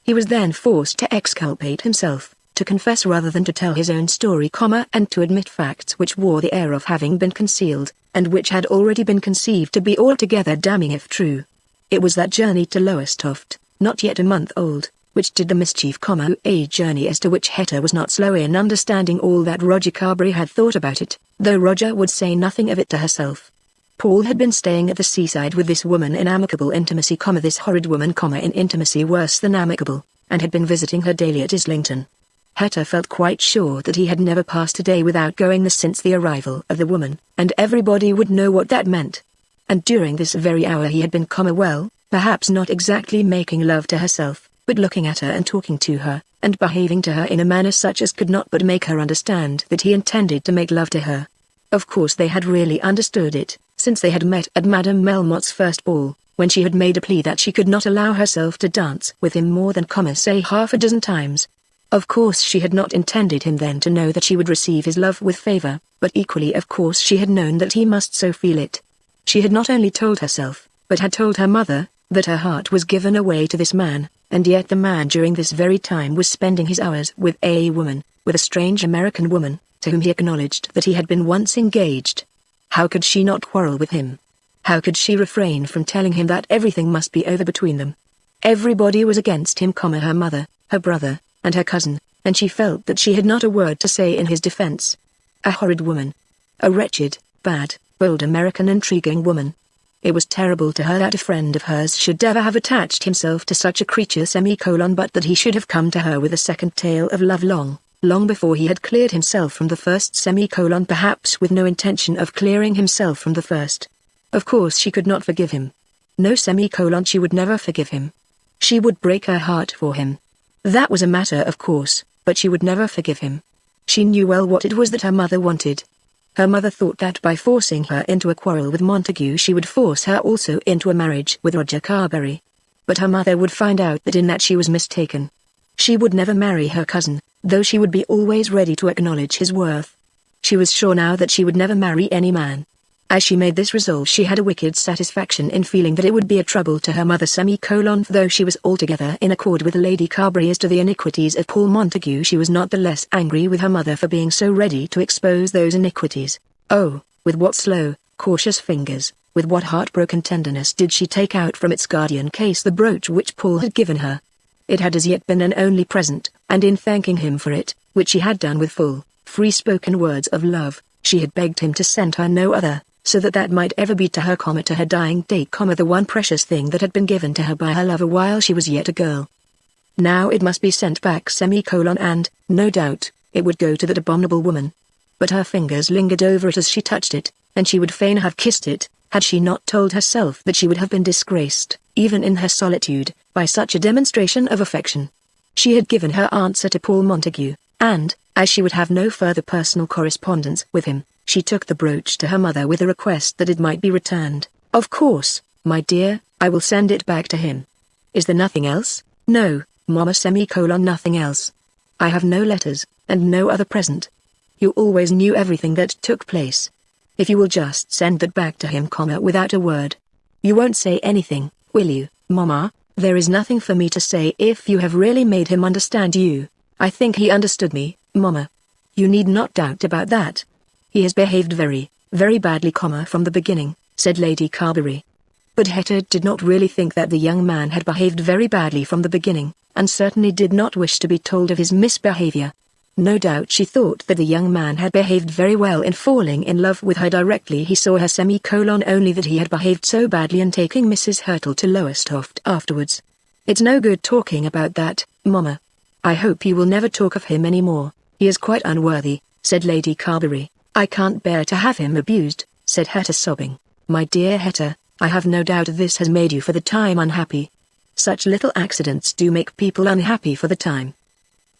He was then forced to exculpate himself, to confess rather than to tell his own story, and to admit facts which wore the air of having been concealed, and which had already been conceived to be altogether damning if true. It was that journey to Lowestoft, not yet a month old, which did the mischief, a journey as to which Hector was not slow in understanding all that Roger Carberry had thought about it, though Roger would say nothing of it to herself. Paul had been staying at the seaside with this woman in amicable intimacy, this horrid woman, in intimacy worse than amicable, and had been visiting her daily at Islington. Hector felt quite sure that he had never passed a day without going there since the arrival of the woman, and everybody would know what that meant. And during this very hour he had been, well, perhaps not exactly making love to herself, but looking at her and talking to her, and behaving to her in a manner such as could not but make her understand that he intended to make love to her. Of course they had really understood it, since they had met at Madame Melmotte's first ball, when she had made a plea that she could not allow herself to dance with him more than, say half a dozen times. Of course she had not intended him then to know that she would receive his love with favor, but equally of course she had known that he must so feel it. She had not only told herself, but had told her mother, that her heart was given away to this man, and yet the man during this very time was spending his hours with a woman, with a strange American woman, to whom he acknowledged that he had been once engaged. How could she not quarrel with him? How could she refrain from telling him that everything must be over between them? Everybody was against him, her mother, her brother, and her cousin, and she felt that she had not a word to say in his defense. A horrid woman. A wretched, bad, bold American intriguing woman. It was terrible to her that a friend of hers should ever have attached himself to such a creature but that he should have come to her with a second tale of love long before he had cleared himself from the first perhaps with no intention of clearing himself from the first. Of course she could not forgive him. No she would never forgive him. She would break her heart for him. That was a matter of course, but she would never forgive him. She knew well what it was that her mother wanted. Her mother thought that by forcing her into a quarrel with Montague she would force her also into a marriage with Roger Carberry. But her mother would find out that in that she was mistaken. She would never marry her cousin, though she would be always ready to acknowledge his worth. She was sure now that she would never marry any man. As she made this resolve she had a wicked satisfaction in feeling that it would be a trouble to her mother though she was altogether in accord with Lady Carberry as to the iniquities of Paul Montague, she was not the less angry with her mother for being so ready to expose those iniquities. Oh, with what slow, cautious fingers, with what heartbroken tenderness did she take out from its guardian case the brooch which Paul had given her. It had as yet been an only present, and in thanking him for it, which she had done with full, free-spoken words of love, she had begged him to send her no other, so that might ever be to her dying day, the one precious thing that had been given to her by her lover while she was yet a girl. Now it must be sent back and, no doubt, it would go to that abominable woman. But her fingers lingered over it as she touched it, and she would fain have kissed it, had she not told herself that she would have been disgraced, even in her solitude, by such a demonstration of affection. She had given her answer to Paul Montague, and, as she would have no further personal correspondence with him, she took the brooch to her mother with a request that it might be returned. Of course, my dear, I will send it back to him. Is there nothing else? No, Mama nothing else. I have no letters, and no other present. You always knew everything that took place. If you will just send that back to him, without a word. You won't say anything, will you, Mama? There is nothing for me to say if you have really made him understand you. I think he understood me, Mama. You need not doubt about that. He has behaved very, very badly, from the beginning, said Lady Carberry. But Hetta did not really think that the young man had behaved very badly from the beginning, and certainly did not wish to be told of his misbehavior. No doubt she thought that the young man had behaved very well in falling in love with her directly he saw her only that he had behaved so badly in taking Mrs. Hurtle to Lowestoft afterwards. It's no good talking about that, Mama. I hope you will never talk of him any more. He is quite unworthy, said Lady Carberry. I can't bear to have him abused, said Hetta sobbing. My dear Hetta, I have no doubt this has made you for the time unhappy. Such little accidents do make people unhappy for the time.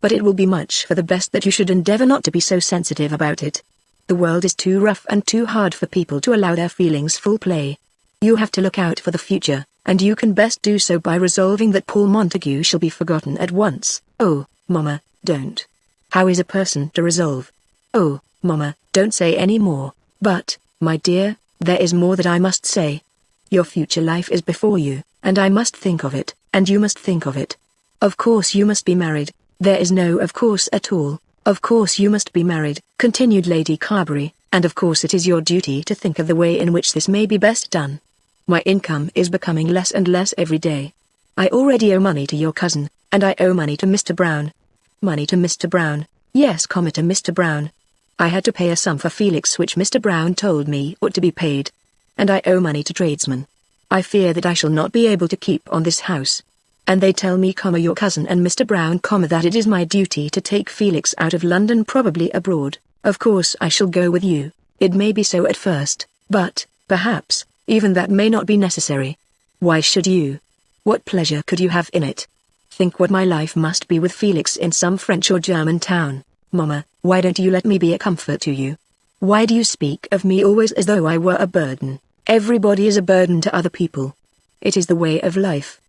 But it will be much for the best that you should endeavor not to be so sensitive about it. The world is too rough and too hard for people to allow their feelings full play. You have to look out for the future, and you can best do so by resolving that Paul Montague shall be forgotten at once. Oh, Mama, don't. How is a person to resolve? Oh, Mama, don't say any more, but, my dear, there is more that I must say. Your future life is before you, and I must think of it, and you must think of it. Of course you must be married. There is no of course at all. Of course you must be married, continued Lady Carberry, and of course it is your duty to think of the way in which this may be best done. My income is becoming less and less every day. I already owe money to your cousin, and I owe money to Mr. Brown. Money to Mr. Brown, yes, to Mr. Brown. I had to pay a sum for Felix which Mr. Brown told me ought to be paid. And I owe money to tradesmen. I fear that I shall not be able to keep on this house. And they tell me, your cousin and Mr. Brown, that it is my duty to take Felix out of London, probably abroad. Of course I shall go with you. It may be so at first, but, perhaps, even that may not be necessary. Why should you? What pleasure could you have in it? Think what my life must be with Felix in some French or German town. Mama, why don't you let me be a comfort to you? Why do you speak of me always as though I were a burden? Everybody is a burden to other people. It is the way of life.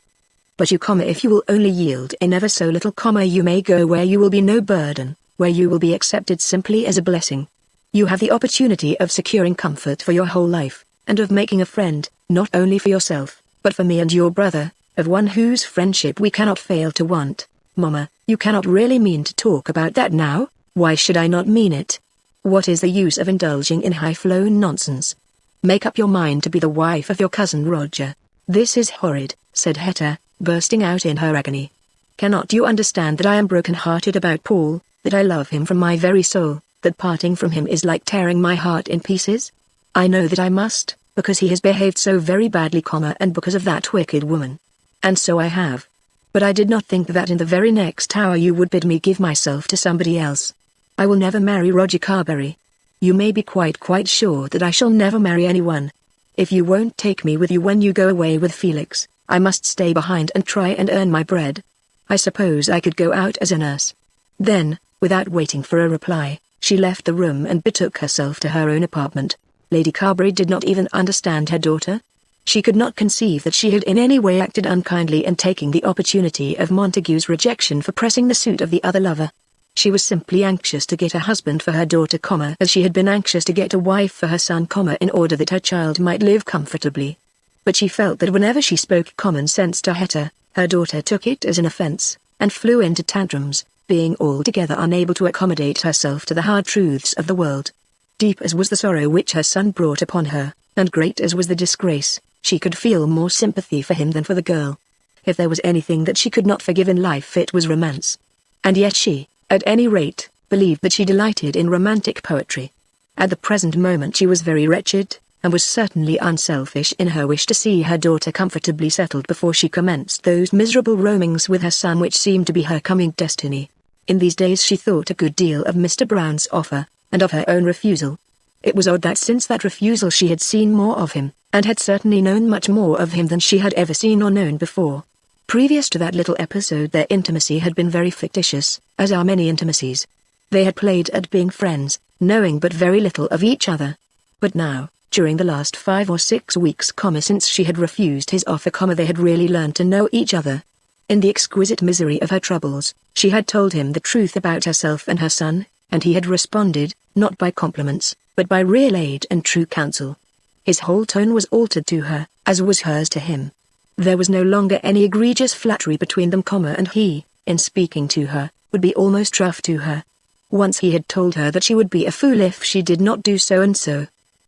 But you, if you will only yield in ever so little, you may go where you will be no burden, where you will be accepted simply as a blessing. You have the opportunity of securing comfort for your whole life, and of making a friend, not only for yourself, but for me and your brother, of one whose friendship we cannot fail to want. Mama, you cannot really mean to talk about that now? Why should I not mean it? What is the use of indulging in high-flown nonsense? Make up your mind to be the wife of your cousin Roger. This is horrid, said Hetta, bursting out in her agony. Cannot you understand that I am broken-hearted about Paul, that I love him from my very soul, that parting from him is like tearing my heart in pieces? I know that I must, because he has behaved so very badly, and because of that wicked woman. And so I have. But I did not think that in the very next hour you would bid me give myself to somebody else. I will never marry Roger Carberry. You may be quite sure that I shall never marry anyone. If you won't take me with you when you go away with Felix, I must stay behind and try and earn my bread. I suppose I could go out as a nurse. Then, without waiting for a reply, she left the room and betook herself to her own apartment. Lady Carberry did not even understand her daughter. She could not conceive that she had in any way acted unkindly in taking the opportunity of Montague's rejection for pressing the suit of the other lover. She was simply anxious to get a husband for her daughter, as she had been anxious to get a wife for her son, in order that her child might live comfortably. But she felt that whenever she spoke common sense to Hetta, her daughter took it as an offense, and flew into tantrums, being altogether unable to accommodate herself to the hard truths of the world. Deep as was the sorrow which her son brought upon her, and great as was the disgrace, she could feel more sympathy for him than for the girl. If there was anything that she could not forgive in life, it was romance. And yet she, at any rate, believed that she delighted in romantic poetry. At the present moment she was very wretched, and was certainly unselfish in her wish to see her daughter comfortably settled before she commenced those miserable roamings with her son which seemed to be her coming destiny. In these days she thought a good deal of Mr. Brown's offer, and of her own refusal. It was odd that since that refusal she had seen more of him, and had certainly known much more of him than she had ever seen or known before. Previous to that little episode their intimacy had been very fictitious, as are many intimacies. They had played at being friends, knowing but very little of each other. But now, during the last 5 or 6 weeks, since she had refused his offer, they had really learned to know each other. In the exquisite misery of her troubles, she had told him the truth about herself and her son, and he had responded, not by compliments, but by real aid and true counsel. His whole tone was altered to her, as was hers to him. There was no longer any egregious flattery between them, and he, in speaking to her, would be almost rough to her. Once he had told her that she would be a fool if she did not do so and so.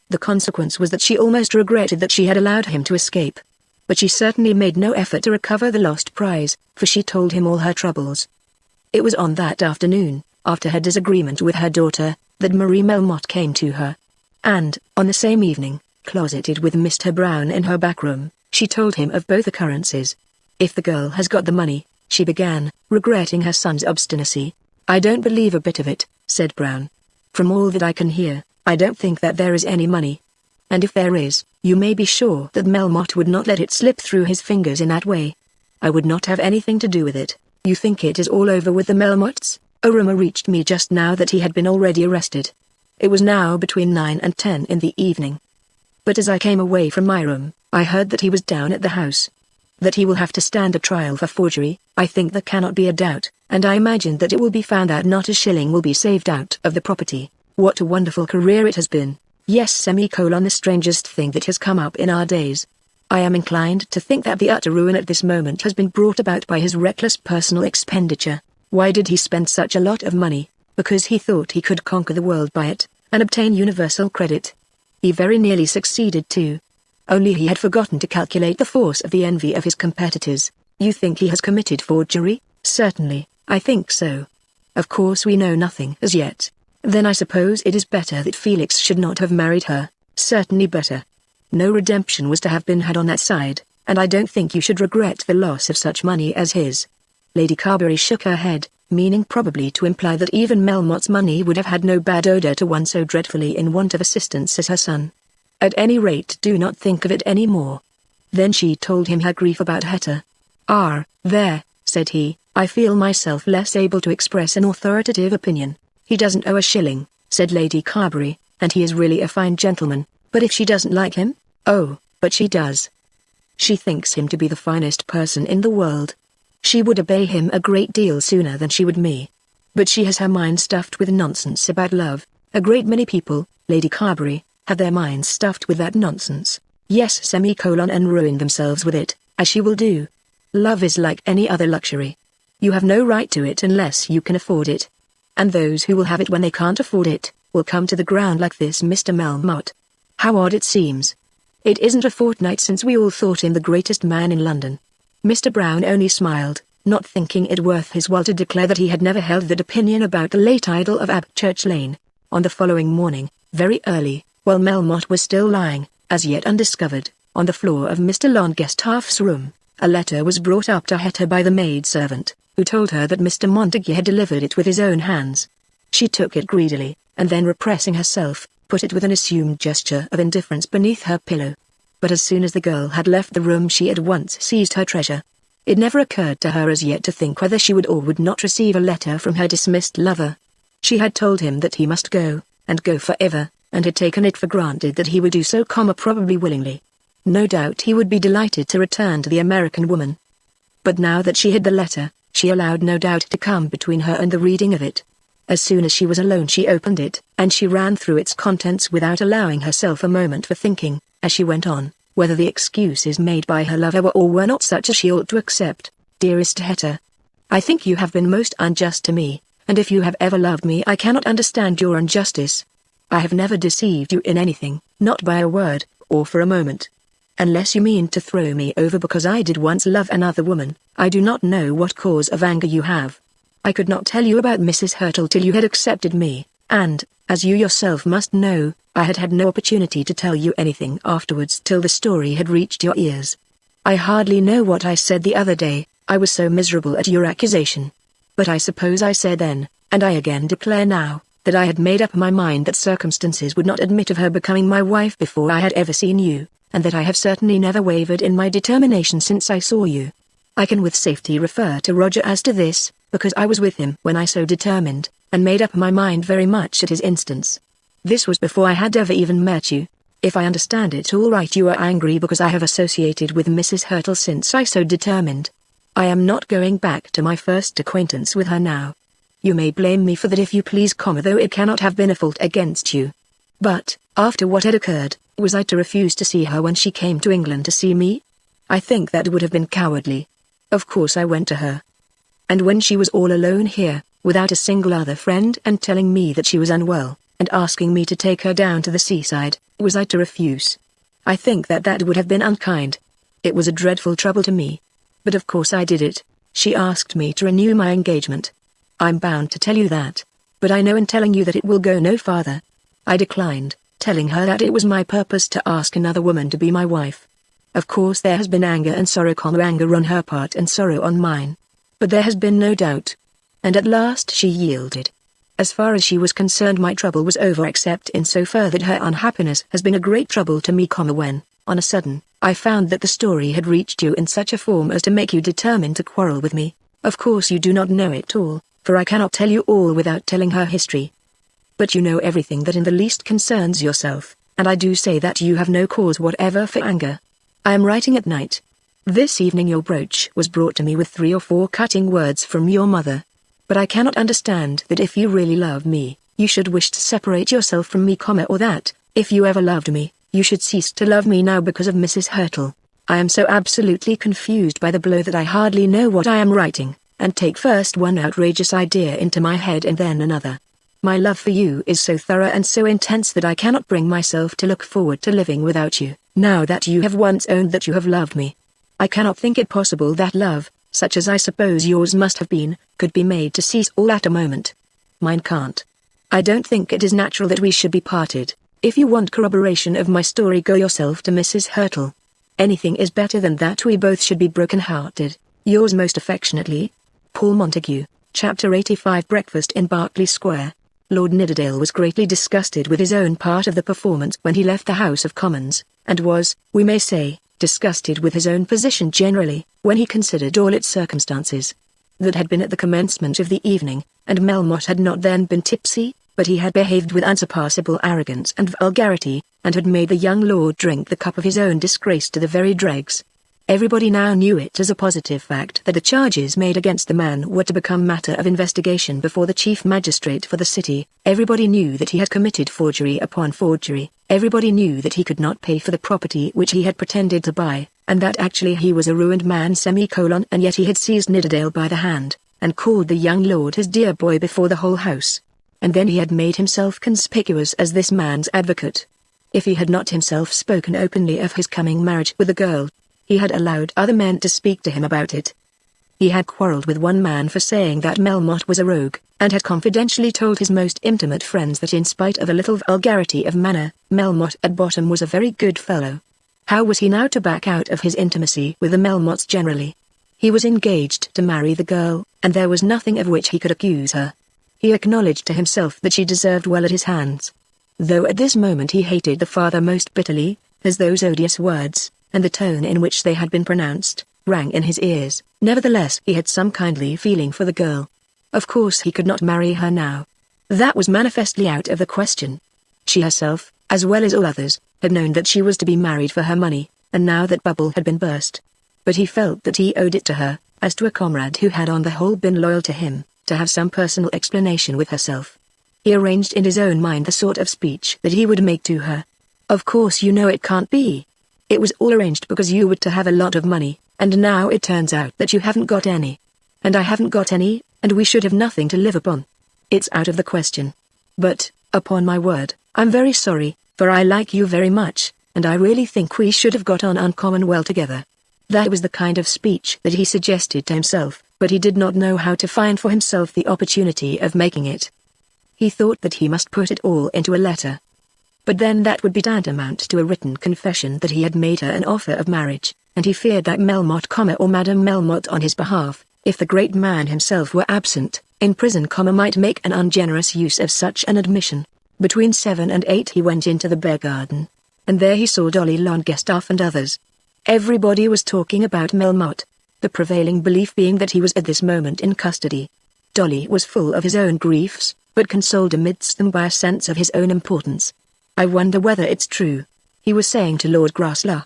The consequence was that she almost regretted that she had allowed him to escape. But she certainly made no effort to recover the lost prize, for she told him all her troubles. It was on that afternoon, after her disagreement with her daughter, that Marie Melmotte came to her. And, on the same evening, closeted with Mr. Brown in her back room, she told him of both occurrences. "If the girl has got the money," she began, regretting her son's obstinacy. "I don't believe a bit of it," said Brown. "From all that I can hear, I don't think that there is any money. And if there is, you may be sure that Melmotte would not let it slip through his fingers in that way. I would not have anything to do with it. You think it is all over with the Melmottes?" A rumor reached me just now that he had been already arrested. It was now between 9 and 10 in the evening. But as I came away from my room, I heard that he was down at the house. That he will have to stand a trial for forgery, I think there cannot be a doubt, and I imagine that it will be found out not a shilling will be saved out of the property. What a wonderful career it has been. Yes, the strangest thing that has come up in our days. I am inclined to think that the utter ruin at this moment has been brought about by his reckless personal expenditure. Why did he spend such a lot of money? Because he thought he could conquer the world by it, and obtain universal credit. He very nearly succeeded too. Only he had forgotten to calculate the force of the envy of his competitors. You think he has committed forgery? Certainly, I think so. Of course we know nothing as yet. Then I suppose it is better that Felix should not have married her. Certainly better. No redemption was to have been had on that side, and I don't think you should regret the loss of such money as his. Lady Carberry shook her head, meaning probably to imply that even Melmotte's money would have had no bad odor to one so dreadfully in want of assistance as her son. At any rate, do not think of it any more. Then she told him her grief about Hetta. "Ah, there," said he, "I feel myself less able to express an authoritative opinion. He doesn't owe a shilling," said Lady Carberry, "and he is really a fine gentleman, but if she doesn't like him, oh, but she does." She thinks him to be the finest person in the world. She would obey him a great deal sooner than she would me. But she has her mind stuffed with nonsense about love. A great many people, Lady Carberry, have their minds stuffed with that nonsense. Yes, and ruin themselves with it, as she will do. Love is like any other luxury. You have no right to it unless you can afford it. And those who will have it when they can't afford it, will come to the ground like this Mr. Melmotte. How odd it seems. It isn't a fortnight since we all thought him the greatest man in London. Mr. Brown only smiled, not thinking it worth his while to declare that he had never held that opinion about the late idol of Abchurch Lane. On the following morning, very early, while Melmotte was still lying, as yet undiscovered, on the floor of Mr. Longestaffe's room, a letter was brought up to Hetta by the maid-servant, who told her that Mr. Montague had delivered it with his own hands. She took it greedily, and then repressing herself, put it with an assumed gesture of indifference beneath her pillow. But as soon as the girl had left the room she at once seized her treasure. It never occurred to her as yet to think whether she would or would not receive a letter from her dismissed lover. She had told him that he must go, and go forever, and had taken it for granted that he would do so, probably willingly. No doubt he would be delighted to return to the American woman. But now that she had the letter, she allowed no doubt to come between her and the reading of it. As soon as she was alone she opened it, and she ran through its contents without allowing herself a moment for thinking, as she went on, whether the excuses made by her lover were or were not such as she ought to accept. Dearest Hetta, I think you have been most unjust to me, and if you have ever loved me I cannot understand your injustice. I have never deceived you in anything, not by a word, or for a moment. Unless you mean to throw me over because I did once love another woman, I do not know what cause of anger you have. I could not tell you about Mrs. Hurtle till you had accepted me, and, as you yourself must know, I had had no opportunity to tell you anything afterwards till the story had reached your ears. I hardly know what I said the other day, I was so miserable at your accusation. But I suppose I said then, and I again declare now, that I had made up my mind that circumstances would not admit of her becoming my wife before I had ever seen you, and that I have certainly never wavered in my determination since I saw you. I can with safety refer to Roger as to this, because I was with him when I so determined, and made up my mind very much at his instance. This was before I had ever even met you. If I understand it all right, you are angry because I have associated with Mrs. Hurtle since I so determined. I am not going back to my first acquaintance with her now. You may blame me for that if you please, though it cannot have been a fault against you. But, after what had occurred, was I to refuse to see her when she came to England to see me? I think that would have been cowardly. Of course I went to her. And when she was all alone here, without a single other friend, and telling me that she was unwell, and asking me to take her down to the seaside, was I to refuse? I think that that would have been unkind. It was a dreadful trouble to me. But of course I did it. She asked me to renew my engagement. I'm bound to tell you that. But I know in telling you that it will go no farther. I declined, telling her that it was my purpose to ask another woman to be my wife. Of course there has been anger and sorrow, anger on her part and sorrow on mine. But there has been no doubt. And at last she yielded. As far as she was concerned my trouble was over, except in so far that her unhappiness has been a great trouble to me, when, on a sudden, I found that the story had reached you in such a form as to make you determined to quarrel with me. Of course you do not know it all, for I cannot tell you all without telling her history. But you know everything that in the least concerns yourself, and I do say that you have no cause whatever for anger. I am writing at night. This evening your brooch was brought to me with 3 or 4 cutting words from your mother. But I cannot understand that if you really love me, you should wish to separate yourself from me, or that, if you ever loved me, you should cease to love me now because of Mrs. Hurtle. I am so absolutely confused by the blow that I hardly know what I am writing, and take first one outrageous idea into my head and then another. My love for you is so thorough and so intense that I cannot bring myself to look forward to living without you, now that you have once owned that you have loved me. I cannot think it possible that love, such as I suppose yours must have been, could be made to cease all at a moment. Mine can't. I don't think it is natural that we should be parted. If you want corroboration of my story, go yourself to Mrs. Hurtle. Anything is better than that we both should be broken-hearted. Yours most affectionately, Paul Montague. Chapter 85. Breakfast in Berkeley Square. Lord Nidderdale was greatly disgusted with his own part of the performance when he left the House of Commons, and was, we may say, disgusted with his own position generally, when he considered all its circumstances. That had been at the commencement of the evening, and Melmotte had not then been tipsy, but he had behaved with unsurpassable arrogance and vulgarity, and had made the young lord drink the cup of his own disgrace to the very dregs. Everybody now knew it as a positive fact that the charges made against the man were to become matter of investigation before the chief magistrate for the city. Everybody knew that he had committed forgery upon forgery. Everybody knew that he could not pay for the property which he had pretended to buy, and that actually he was a ruined man and yet he had seized Nidderdale by the hand, and called the young lord his dear boy before the whole house. And then he had made himself conspicuous as this man's advocate. If he had not himself spoken openly of his coming marriage with the girl, he had allowed other men to speak to him about it. He had quarrelled with one man for saying that Melmotte was a rogue, and had confidentially told his most intimate friends that in spite of a little vulgarity of manner, Melmotte at bottom was a very good fellow. How was he now to back out of his intimacy with the Melmottes generally? He was engaged to marry the girl, and there was nothing of which he could accuse her. He acknowledged to himself that she deserved well at his hands. Though at this moment he hated the father most bitterly, as those odious words, and the tone in which they had been pronounced, rang in his ears, nevertheless he had some kindly feeling for the girl. Of course he could not marry her now. That was manifestly out of the question. She herself, as well as all others, had known that she was to be married for her money, and now that bubble had been burst. But he felt that he owed it to her, as to a comrade who had on the whole been loyal to him, to have some personal explanation with herself. He arranged in his own mind the sort of speech that he would make to her. "Of course you know it can't be. It was all arranged because you were to have a lot of money, and now it turns out that you haven't got any. And I haven't got any, and we should have nothing to live upon. It's out of the question. But, upon my word, I'm very sorry, for I like you very much, and I really think we should have got on uncommon well together." That was the kind of speech that he suggested to himself, but he did not know how to find for himself the opportunity of making it. He thought that he must put it all into a letter. But then that would be tantamount to a written confession that he had made her an offer of marriage, and he feared that Melmotte, or Madame Melmotte on his behalf, if the great man himself were absent, in prison, might make an ungenerous use of such an admission. Between 7 and 8 he went into the bear garden, and there he saw Dolly Longestaff and others. Everybody was talking about Melmotte, the prevailing belief being that he was at this moment in custody. Dolly was full of his own griefs, but consoled amidst them by a sense of his own importance. "I wonder whether it's true," he was saying to Lord Graslar.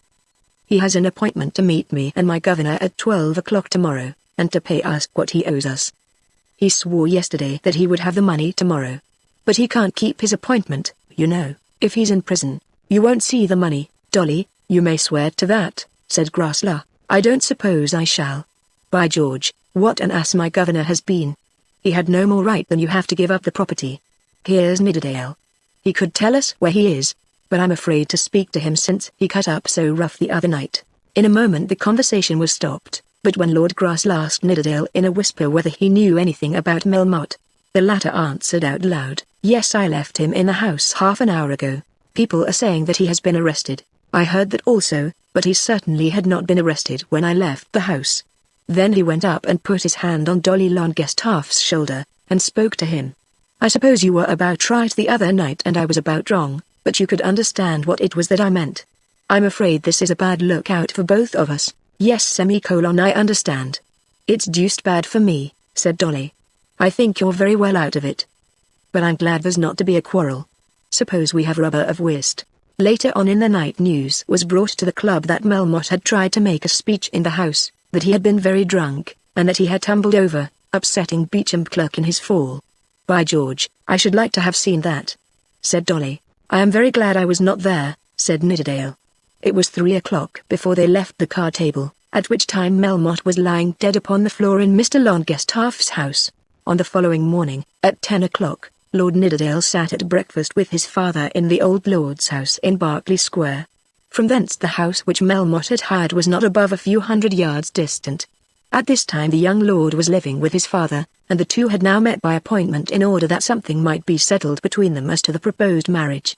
"He has an appointment to meet me and my governor at 12 o'clock tomorrow, and to pay us what he owes us. He swore yesterday that he would have the money tomorrow. But he can't keep his appointment, you know, if he's in prison. You won't see the money, Dolly, you may swear to that," said Graslar. "I don't suppose I shall. By George, what an ass my governor has been. He had no more right than you have to give up the property. Here's Nidderdale. He could tell us where he is, but I'm afraid to speak to him since he cut up so rough the other night." In a moment the conversation was stopped, but when Lord Graslar asked Nidderdale in a whisper whether he knew anything about Melmotte, the latter answered out loud, "Yes, I left him in the house half an hour ago. People are saying that he has been arrested. I heard that also, but he certainly had not been arrested when I left the house." Then he went up and put his hand on Dolly Longestaff's shoulder, and spoke to him. "I suppose you were about right the other night and I was about wrong, but you could understand what it was that I meant. I'm afraid this is a bad lookout for both of us." "Yes, I understand. It's deuced bad for me," said Dolly. "I think you're very well out of it. But I'm glad there's not to be a quarrel. Suppose we have rubber of whist." Later on in the night news was brought to the club that Melmotte had tried to make a speech in the house, that he had been very drunk, and that he had tumbled over, upsetting Beauchamp Clerk in his fall. "By George, I should like to have seen that," said Dolly. "I am very glad I was not there," said Nidderdale. It was 3 o'clock before they left the card table, at which time Melmotte was lying dead upon the floor in Mr. Longestaff's house. On the following morning, at 10 o'clock, Lord Nidderdale sat at breakfast with his father in the old lord's house in Berkeley Square. From thence the house which Melmotte had hired was not above a few hundred yards distant. At this time the young lord was living with his father, and the two had now met by appointment in order that something might be settled between them as to the proposed marriage.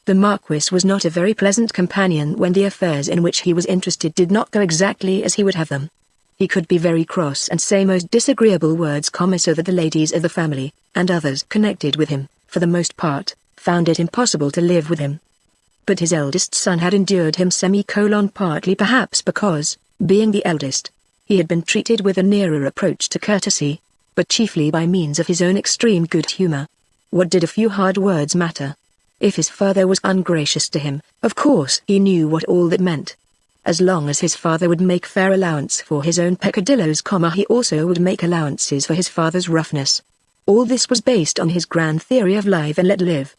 The Marquis was not a very pleasant companion when the affairs in which he was interested did not go exactly as he would have them. He could be very cross and say most disagreeable words, so that the ladies of the family, and others connected with him, for the most part, found it impossible to live with him. But his eldest son had endured him partly perhaps because, being the eldest, he had been treated with a nearer approach to courtesy, but chiefly by means of his own extreme good humor. What did a few hard words matter? If his father was ungracious to him, of course he knew what all that meant. As long as his father would make fair allowance for his own peccadilloes, he also would make allowances for his father's roughness. All this was based on his grand theory of live and let live.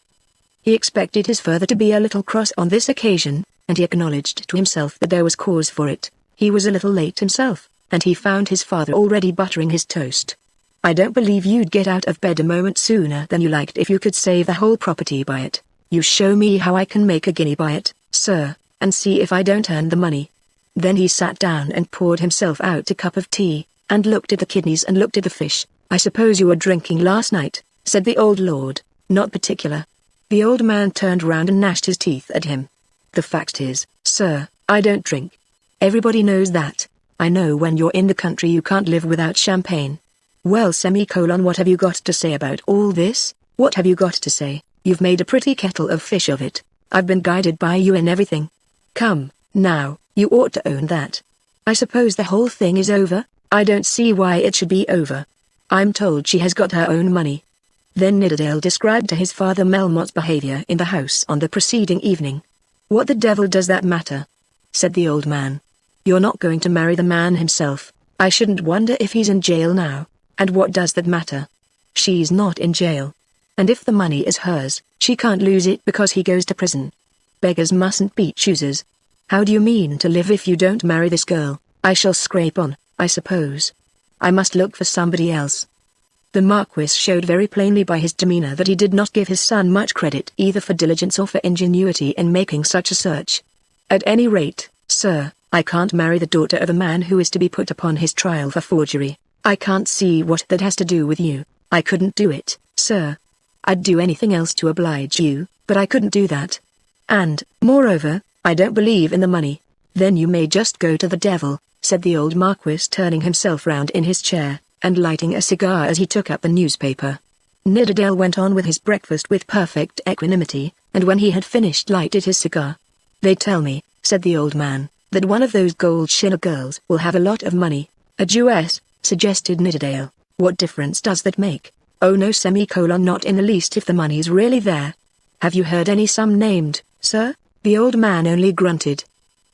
He expected his father to be a little cross on this occasion, and he acknowledged to himself that there was cause for it. He was a little late himself, and he found his father already buttering his toast. "I don't believe you'd get out of bed a moment sooner than you liked if you could save the whole property by it. You show me how I can make a guinea by it, sir, and see if I don't earn the money." Then he sat down and poured himself out a cup of tea, and looked at the kidneys and looked at the fish. "I suppose you were drinking last night," said the old lord. "Not particular." The old man turned round and gnashed his teeth at him. "The fact is, sir, I don't drink. Everybody knows that. I know when you're in the country you can't live without champagne." "Well, what have you got to say about all this? What have you got to say? You've made a pretty kettle of fish of it. I've been guided by you in everything. Come, now, you ought to own that. I suppose the whole thing is over? I don't see why it should be over. I'm told she has got her own money." Then Nidderdale described to his father Melmotte's behavior in the house on the preceding evening. "What the devil does that matter?" said the old man. "You're not going to marry the man himself. I shouldn't wonder if he's in jail now. And what does that matter? She's not in jail. And if the money is hers, she can't lose it because he goes to prison. Beggars mustn't be choosers. How do you mean to live if you don't marry this girl? I shall scrape on, I suppose. I must look for somebody else." The Marquis showed very plainly by his demeanor that he did not give his son much credit either for diligence or for ingenuity in making such a search. "At any rate, sir, I can't marry the daughter of a man who is to be put upon his trial for forgery. I can't see what that has to do with you. I couldn't do it, sir. I'd do anything else to oblige you, but I couldn't do that. And, moreover, I don't believe in the money." "Then you may just go to the devil," said the old Marquis, turning himself round in his chair, and lighting a cigar as he took up the newspaper. Nidderdale went on with his breakfast with perfect equanimity, and when he had finished lighted his cigar. "They tell me," said the old man, "that one of those Goldschiller girls will have a lot of money." "A Jewess," suggested Nidderdale. "What difference does that make?" "Oh no, not in the least if the money's really there." "Have you heard any sum named, sir?" The old man only grunted.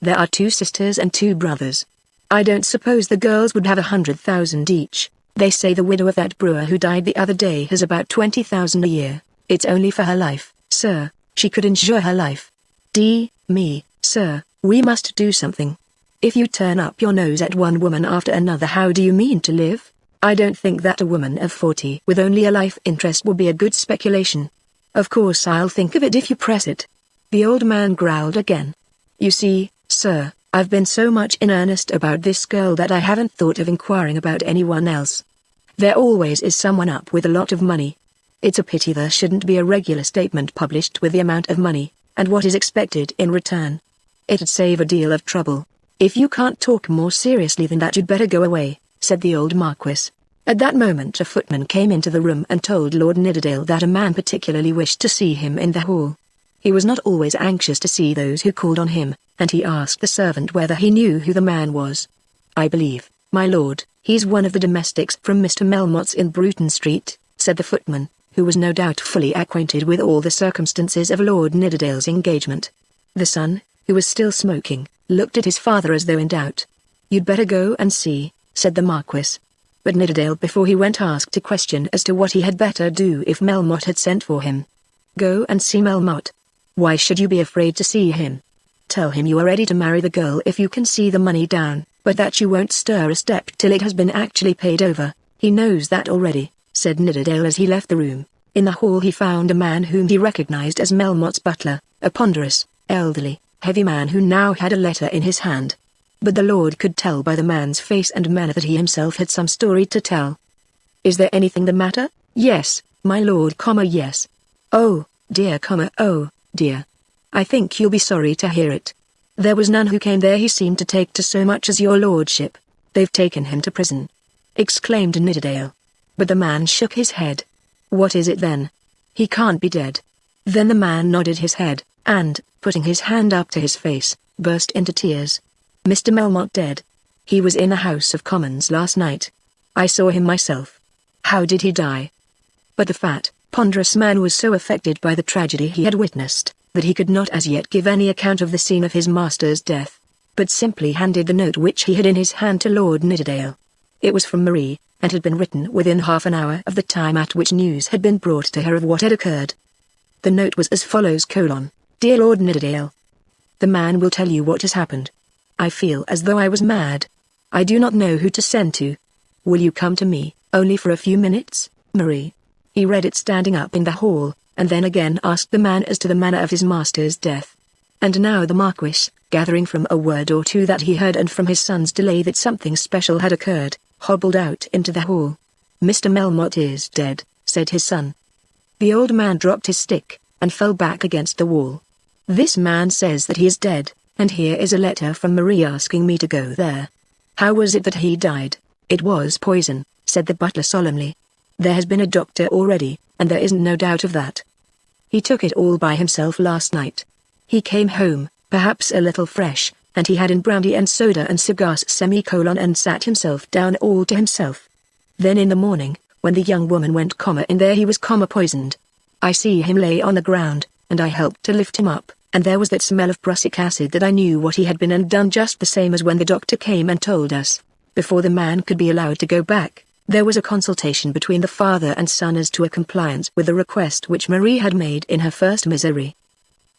"There are 2 sisters and 2 brothers. I don't suppose the girls would have 100,000 each. They say the widow of that brewer who died the other day has about 20,000 a year. It's only for her life, sir. She could insure her life. Me, sir, we must do something. If you turn up your nose at one woman after another, how do you mean to live? I don't think that a woman of 40 with only a life interest will be a good speculation." "Of course I'll think of it if you press it." The old man growled again. "You see, sir, I've been so much in earnest about this girl that I haven't thought of inquiring about anyone else. There always is someone up with a lot of money. It's a pity there shouldn't be a regular statement published with the amount of money, and what is expected in return. It'd save a deal of trouble." "If you can't talk more seriously than that, you'd better go away," said the old Marquis. At that moment a footman came into the room and told Lord Nidderdale that a man particularly wished to see him in the hall. He was not always anxious to see those who called on him, and he asked the servant whether he knew who the man was. "I believe, my lord, he's one of the domestics from Mr. Melmotte's in Bruton Street," said the footman, who was no doubt fully acquainted with all the circumstances of Lord Nidderdale's engagement. The son, who was still smoking, looked at his father as though in doubt. "You'd better go and see," said the Marquis. But Nidderdale before he went asked a question as to what he had better do if Melmotte had sent for him. "Go and see Melmotte. Why should you be afraid to see him? Tell him you are ready to marry the girl if you can see the money down, but that you won't stir a step till it has been actually paid over. He knows that already," said Nidderdale as he left the room. In the hall he found a man whom he recognized as Melmotte's butler, a ponderous, elderly, heavy man who now had a letter in his hand. But the lord could tell by the man's face and manner that he himself had some story to tell. "Is there anything the matter?" "Yes, my lord, yes." "Oh, dear, oh, dear. I think you'll be sorry to hear it. There was none who came there he seemed to take to so much as your lordship. They've taken him to prison," exclaimed Nidderdale. But the man shook his head. "What is it then? He can't be dead." Then the man nodded his head, and, putting his hand up to his face, burst into tears. "Mr. Melmotte dead? He was in the House of Commons last night. I saw him myself." "How did he die?" But the fat, ponderous man was so affected by the tragedy he had witnessed, that he could not as yet give any account of the scene of his master's death. but simply handed the note which he had in his hand to Lord Nidderdale. It was from Marie, and had been written within half an hour of the time at which news had been brought to her of what had occurred. The note was as follows: Dear Lord Nidderdale. The man will tell you what has happened. I feel as though I was mad. I do not know who to send to. Will you come to me, only for a few minutes, Marie? He read it standing up in the hall, and then again asked the man as to the manner of his master's death. And now the Marquis, gathering from a word or two that he heard and from his son's delay that something special had occurred, hobbled out into the hall. Mr. Melmotte is dead, said his son. The old man dropped his stick, and fell back against the wall. This man says that he is dead, and here is a letter from Marie asking me to go there. How was it that he died? It was poison, said the butler solemnly. There has been a doctor already, and there isn't no doubt of that. He took it all by himself last night. He came home, perhaps a little fresh, and he had in brandy and soda and cigars and sat himself down all to himself. Then in the morning, when the young woman went in there he was poisoned. I see him lay on the ground, and I helped to lift him up, and there was that smell of prussic acid that I knew what he had been and done, just the same as when the doctor came and told us. Before the man could be allowed to go back, there was a consultation between the father and son as to a compliance with the request which Marie had made in her first misery.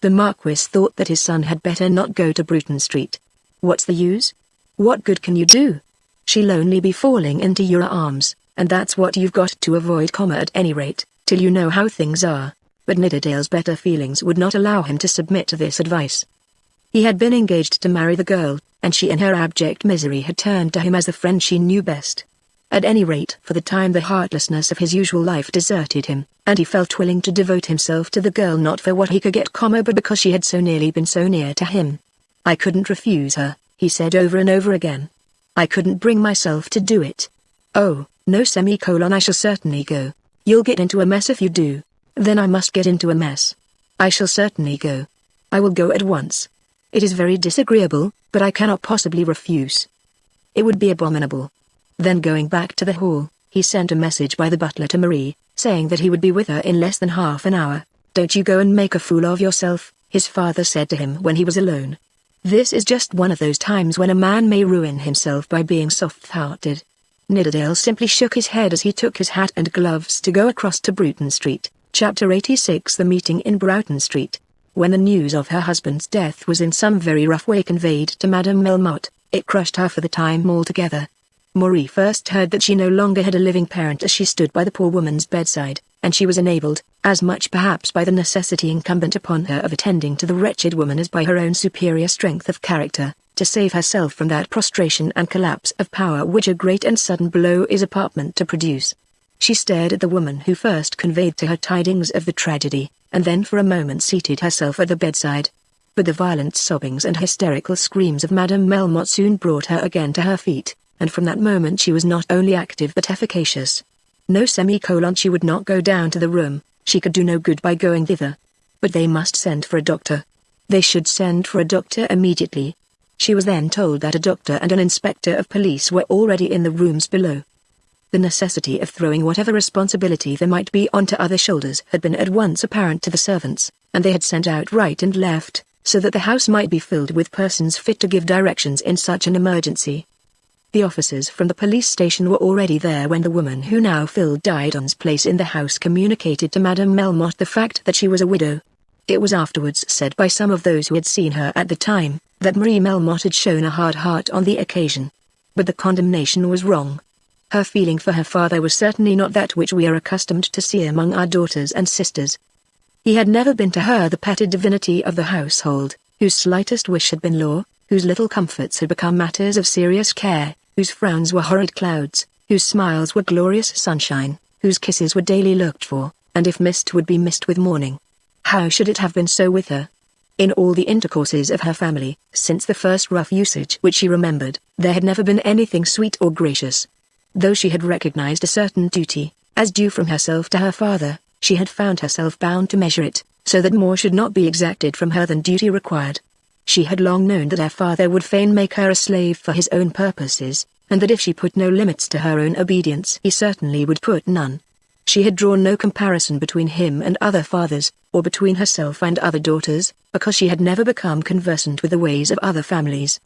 The Marquis thought that his son had better not go to Bruton Street. What's the use? What good can you do? She'll only be falling into your arms, and that's what you've got to avoid, at any rate, till you know how things are. But Nidderdale's better feelings would not allow him to submit to this advice. He had been engaged to marry the girl, and she in her abject misery had turned to him as the friend she knew best. At any rate for the time the heartlessness of his usual life deserted him, and he felt willing to devote himself to the girl not for what he could get, but because she had so nearly been so near to him. I couldn't refuse her, he said over and over again. I couldn't bring myself to do it. Oh, no, I shall certainly go. You'll get into a mess if you do. Then I must get into a mess. I shall certainly go. I will go at once. It is very disagreeable, but I cannot possibly refuse. It would be abominable. Then going back to the hall, he sent a message by the butler to Marie, saying that he would be with her in less than half an hour. Don't you go and make a fool of yourself, his father said to him when he was alone. This is just one of those times when a man may ruin himself by being soft-hearted. Nidderdale simply shook his head as he took his hat and gloves to go across to Bruton Street. Chapter 86 The meeting in Bruton Street. When the news of her husband's death was in some very rough way conveyed to Madame Melmotte, it crushed her for the time altogether. Marie first heard that she no longer had a living parent as she stood by the poor woman's bedside, and she was enabled, as much perhaps by the necessity incumbent upon her of attending to the wretched woman as by her own superior strength of character, to save herself from that prostration and collapse of power which a great and sudden blow is apparent to produce. She stared at the woman who first conveyed to her tidings of the tragedy, and then for a moment seated herself at the bedside. But the violent sobbings and hysterical screams of Madame Melmotte soon brought her again to her feet, and from that moment she was not only active but efficacious. No, she would not go down to the room, she could do no good by going thither. But they must send for a doctor. They should send for a doctor immediately. She was then told that a doctor and an inspector of police were already in the rooms below. The necessity of throwing whatever responsibility there might be onto other shoulders had been at once apparent to the servants, and they had sent out right and left, so that the house might be filled with persons fit to give directions in such an emergency. The officers from the police station were already there when the woman who now filled Dieudonne's place in the house communicated to Madame Melmotte the fact that she was a widow. It was afterwards said by some of those who had seen her at the time, that Marie Melmotte had shown a hard heart on the occasion. But the condemnation was wrong. Her feeling for her father was certainly not that which we are accustomed to see among our daughters and sisters. He had never been to her the petted divinity of the household, whose slightest wish had been law, whose little comforts had become matters of serious care, whose frowns were horrid clouds, whose smiles were glorious sunshine, whose kisses were daily looked for, and if missed would be missed with mourning. How should it have been so with her? In all the intercourses of her family, since the first rough usage which she remembered, there had never been anything sweet or gracious. Though she had recognized a certain duty, as due from herself to her father, she had found herself bound to measure it, so that more should not be exacted from her than duty required. She had long known that her father would fain make her a slave for his own purposes, and that if she put no limits to her own obedience he certainly would put none. She had drawn no comparison between him and other fathers, or between herself and other daughters, because she had never become conversant with the ways of other families.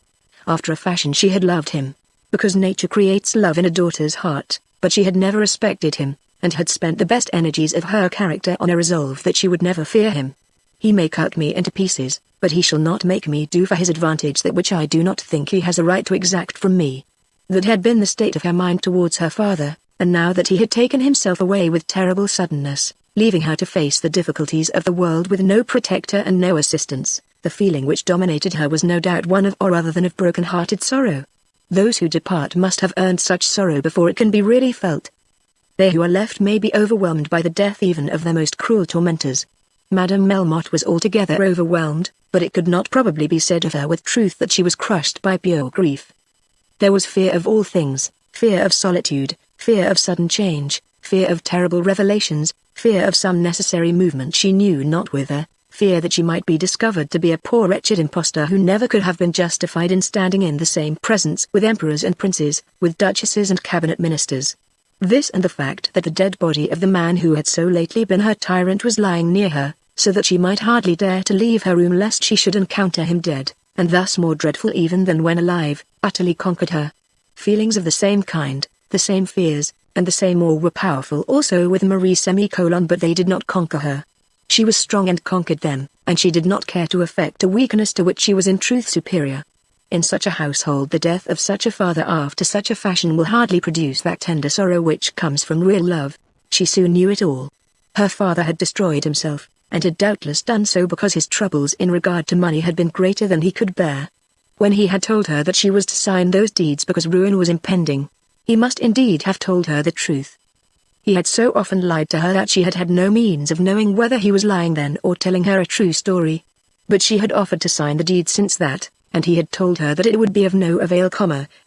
After a fashion she had loved him, because nature creates love in a daughter's heart, but she had never respected him, and had spent the best energies of her character on a resolve that she would never fear him. He may cut me into pieces, but he shall not make me do for his advantage that which I do not think he has a right to exact from me. That had been the state of her mind towards her father, and now that he had taken himself away with terrible suddenness, leaving her to face the difficulties of the world with no protector and no assistance, the feeling which dominated her was no doubt one of or other than of broken-hearted sorrow. Those who depart must have earned such sorrow before it can be really felt. They who are left may be overwhelmed by the death even of their most cruel tormentors. Madame Melmotte was altogether overwhelmed, but it could not probably be said of her with truth that she was crushed by pure grief. There was fear of all things, fear of solitude, fear of sudden change, fear of terrible revelations, fear of some necessary movement she knew not whither, fear that she might be discovered to be a poor wretched impostor who never could have been justified in standing in the same presence with emperors and princes, with duchesses and cabinet ministers. This and the fact that the dead body of the man who had so lately been her tyrant was lying near her, so that she might hardly dare to leave her room lest she should encounter him dead, and thus more dreadful even than when alive, utterly conquered her. Feelings of the same kind, the same fears, and the same awe were powerful also with Marie but they did not conquer her. She was strong and conquered them, and she did not care to affect a weakness to which she was in truth superior. In such a household the death of such a father after such a fashion will hardly produce that tender sorrow which comes from real love. She soon knew it all. Her father had destroyed himself, and had doubtless done so because his troubles in regard to money had been greater than he could bear. When he had told her that she was to sign those deeds because ruin was impending, he must indeed have told her the truth. He had so often lied to her that she had had no means of knowing whether he was lying then or telling her a true story. But she had offered to sign the deed since that, and he had told her that it would be of no avail,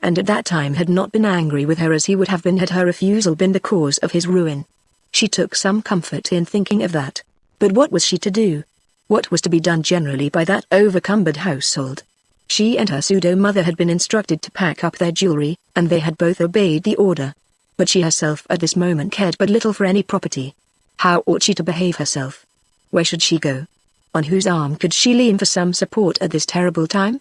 and at that time had not been angry with her as he would have been had her refusal been the cause of his ruin. She took some comfort in thinking of that. But what was she to do? What was to be done generally by that overcumbered household? She and her pseudo-mother had been instructed to pack up their jewelry, and they had both obeyed the order. But she herself at this moment cared but little for any property. How ought she to behave herself? Where should she go? On whose arm could she lean for some support at this terrible time?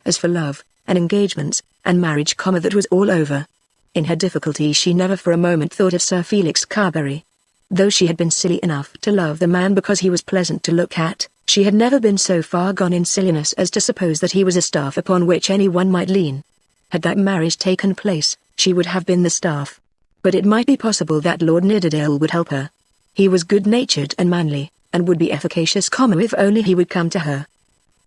As for love, and engagements, and marriage, that was all over. In her difficulty she never for a moment thought of Sir Felix Carberry. Though she had been silly enough to love the man because he was pleasant to look at, she had never been so far gone in silliness as to suppose that he was a staff upon which anyone might lean. Had that marriage taken place, she would have been the staff. But it might be possible that Lord Nidderdale would help her. He was good-natured and manly, and would be efficacious, if only he would come to her.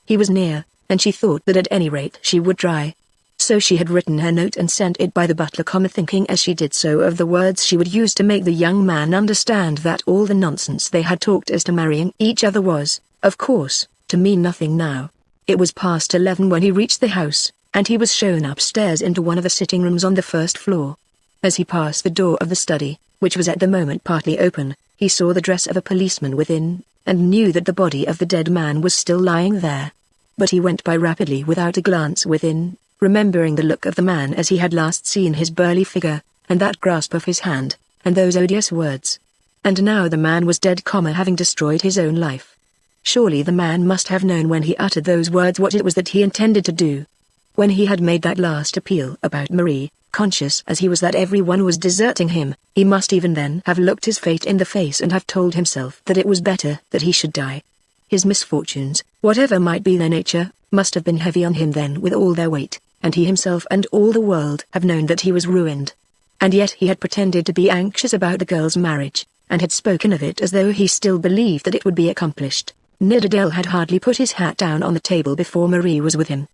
He was near, and she thought that at any rate she would try. So she had written her note and sent it by the butler, thinking as she did so of the words she would use to make the young man understand that all the nonsense they had talked as to marrying each other was, of course, to mean nothing now. It was past 11 when he reached the house, and he was shown upstairs into one of the sitting rooms on the first floor. As he passed the door of the study, which was at the moment partly open, he saw the dress of a policeman within, and knew that the body of the dead man was still lying there. But he went by rapidly without a glance within, remembering the look of the man as he had last seen his burly figure, and that grasp of his hand, and those odious words. And now the man was dead, having destroyed his own life. Surely the man must have known when he uttered those words what it was that he intended to do. When he had made that last appeal about Marie, conscious as he was that everyone was deserting him, he must even then have looked his fate in the face and have told himself that it was better that he should die. His misfortunes, whatever might be their nature, must have been heavy on him then with all their weight, and he himself and all the world have known that he was ruined. And yet he had pretended to be anxious about the girl's marriage, and had spoken of it as though he still believed that it would be accomplished. Nidderdale had hardly put his hat down on the table before Marie was with him.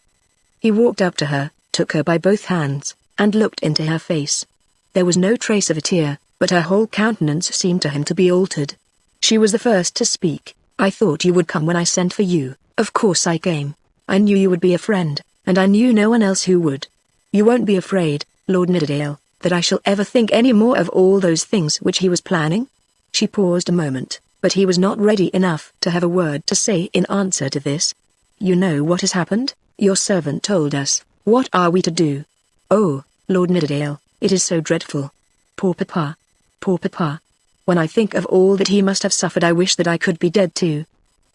He walked up to her, took her by both hands, and looked into her face. There was no trace of a tear, but her whole countenance seemed to him to be altered. She was the first to speak. "I thought you would come when I sent for you. Of course I came. I knew you would be a friend, and I knew no one else who would. You won't be afraid, Lord Nidderdale, that I shall ever think any more of all those things which he was planning?" She paused a moment, but he was not ready enough to have a word to say in answer to this. "You know what has happened? Your servant told us. What are we to do?" "Oh, Lord Nidderdale, it is so dreadful. Poor papa. Poor papa. When I think of all that he must have suffered I wish that I could be dead too."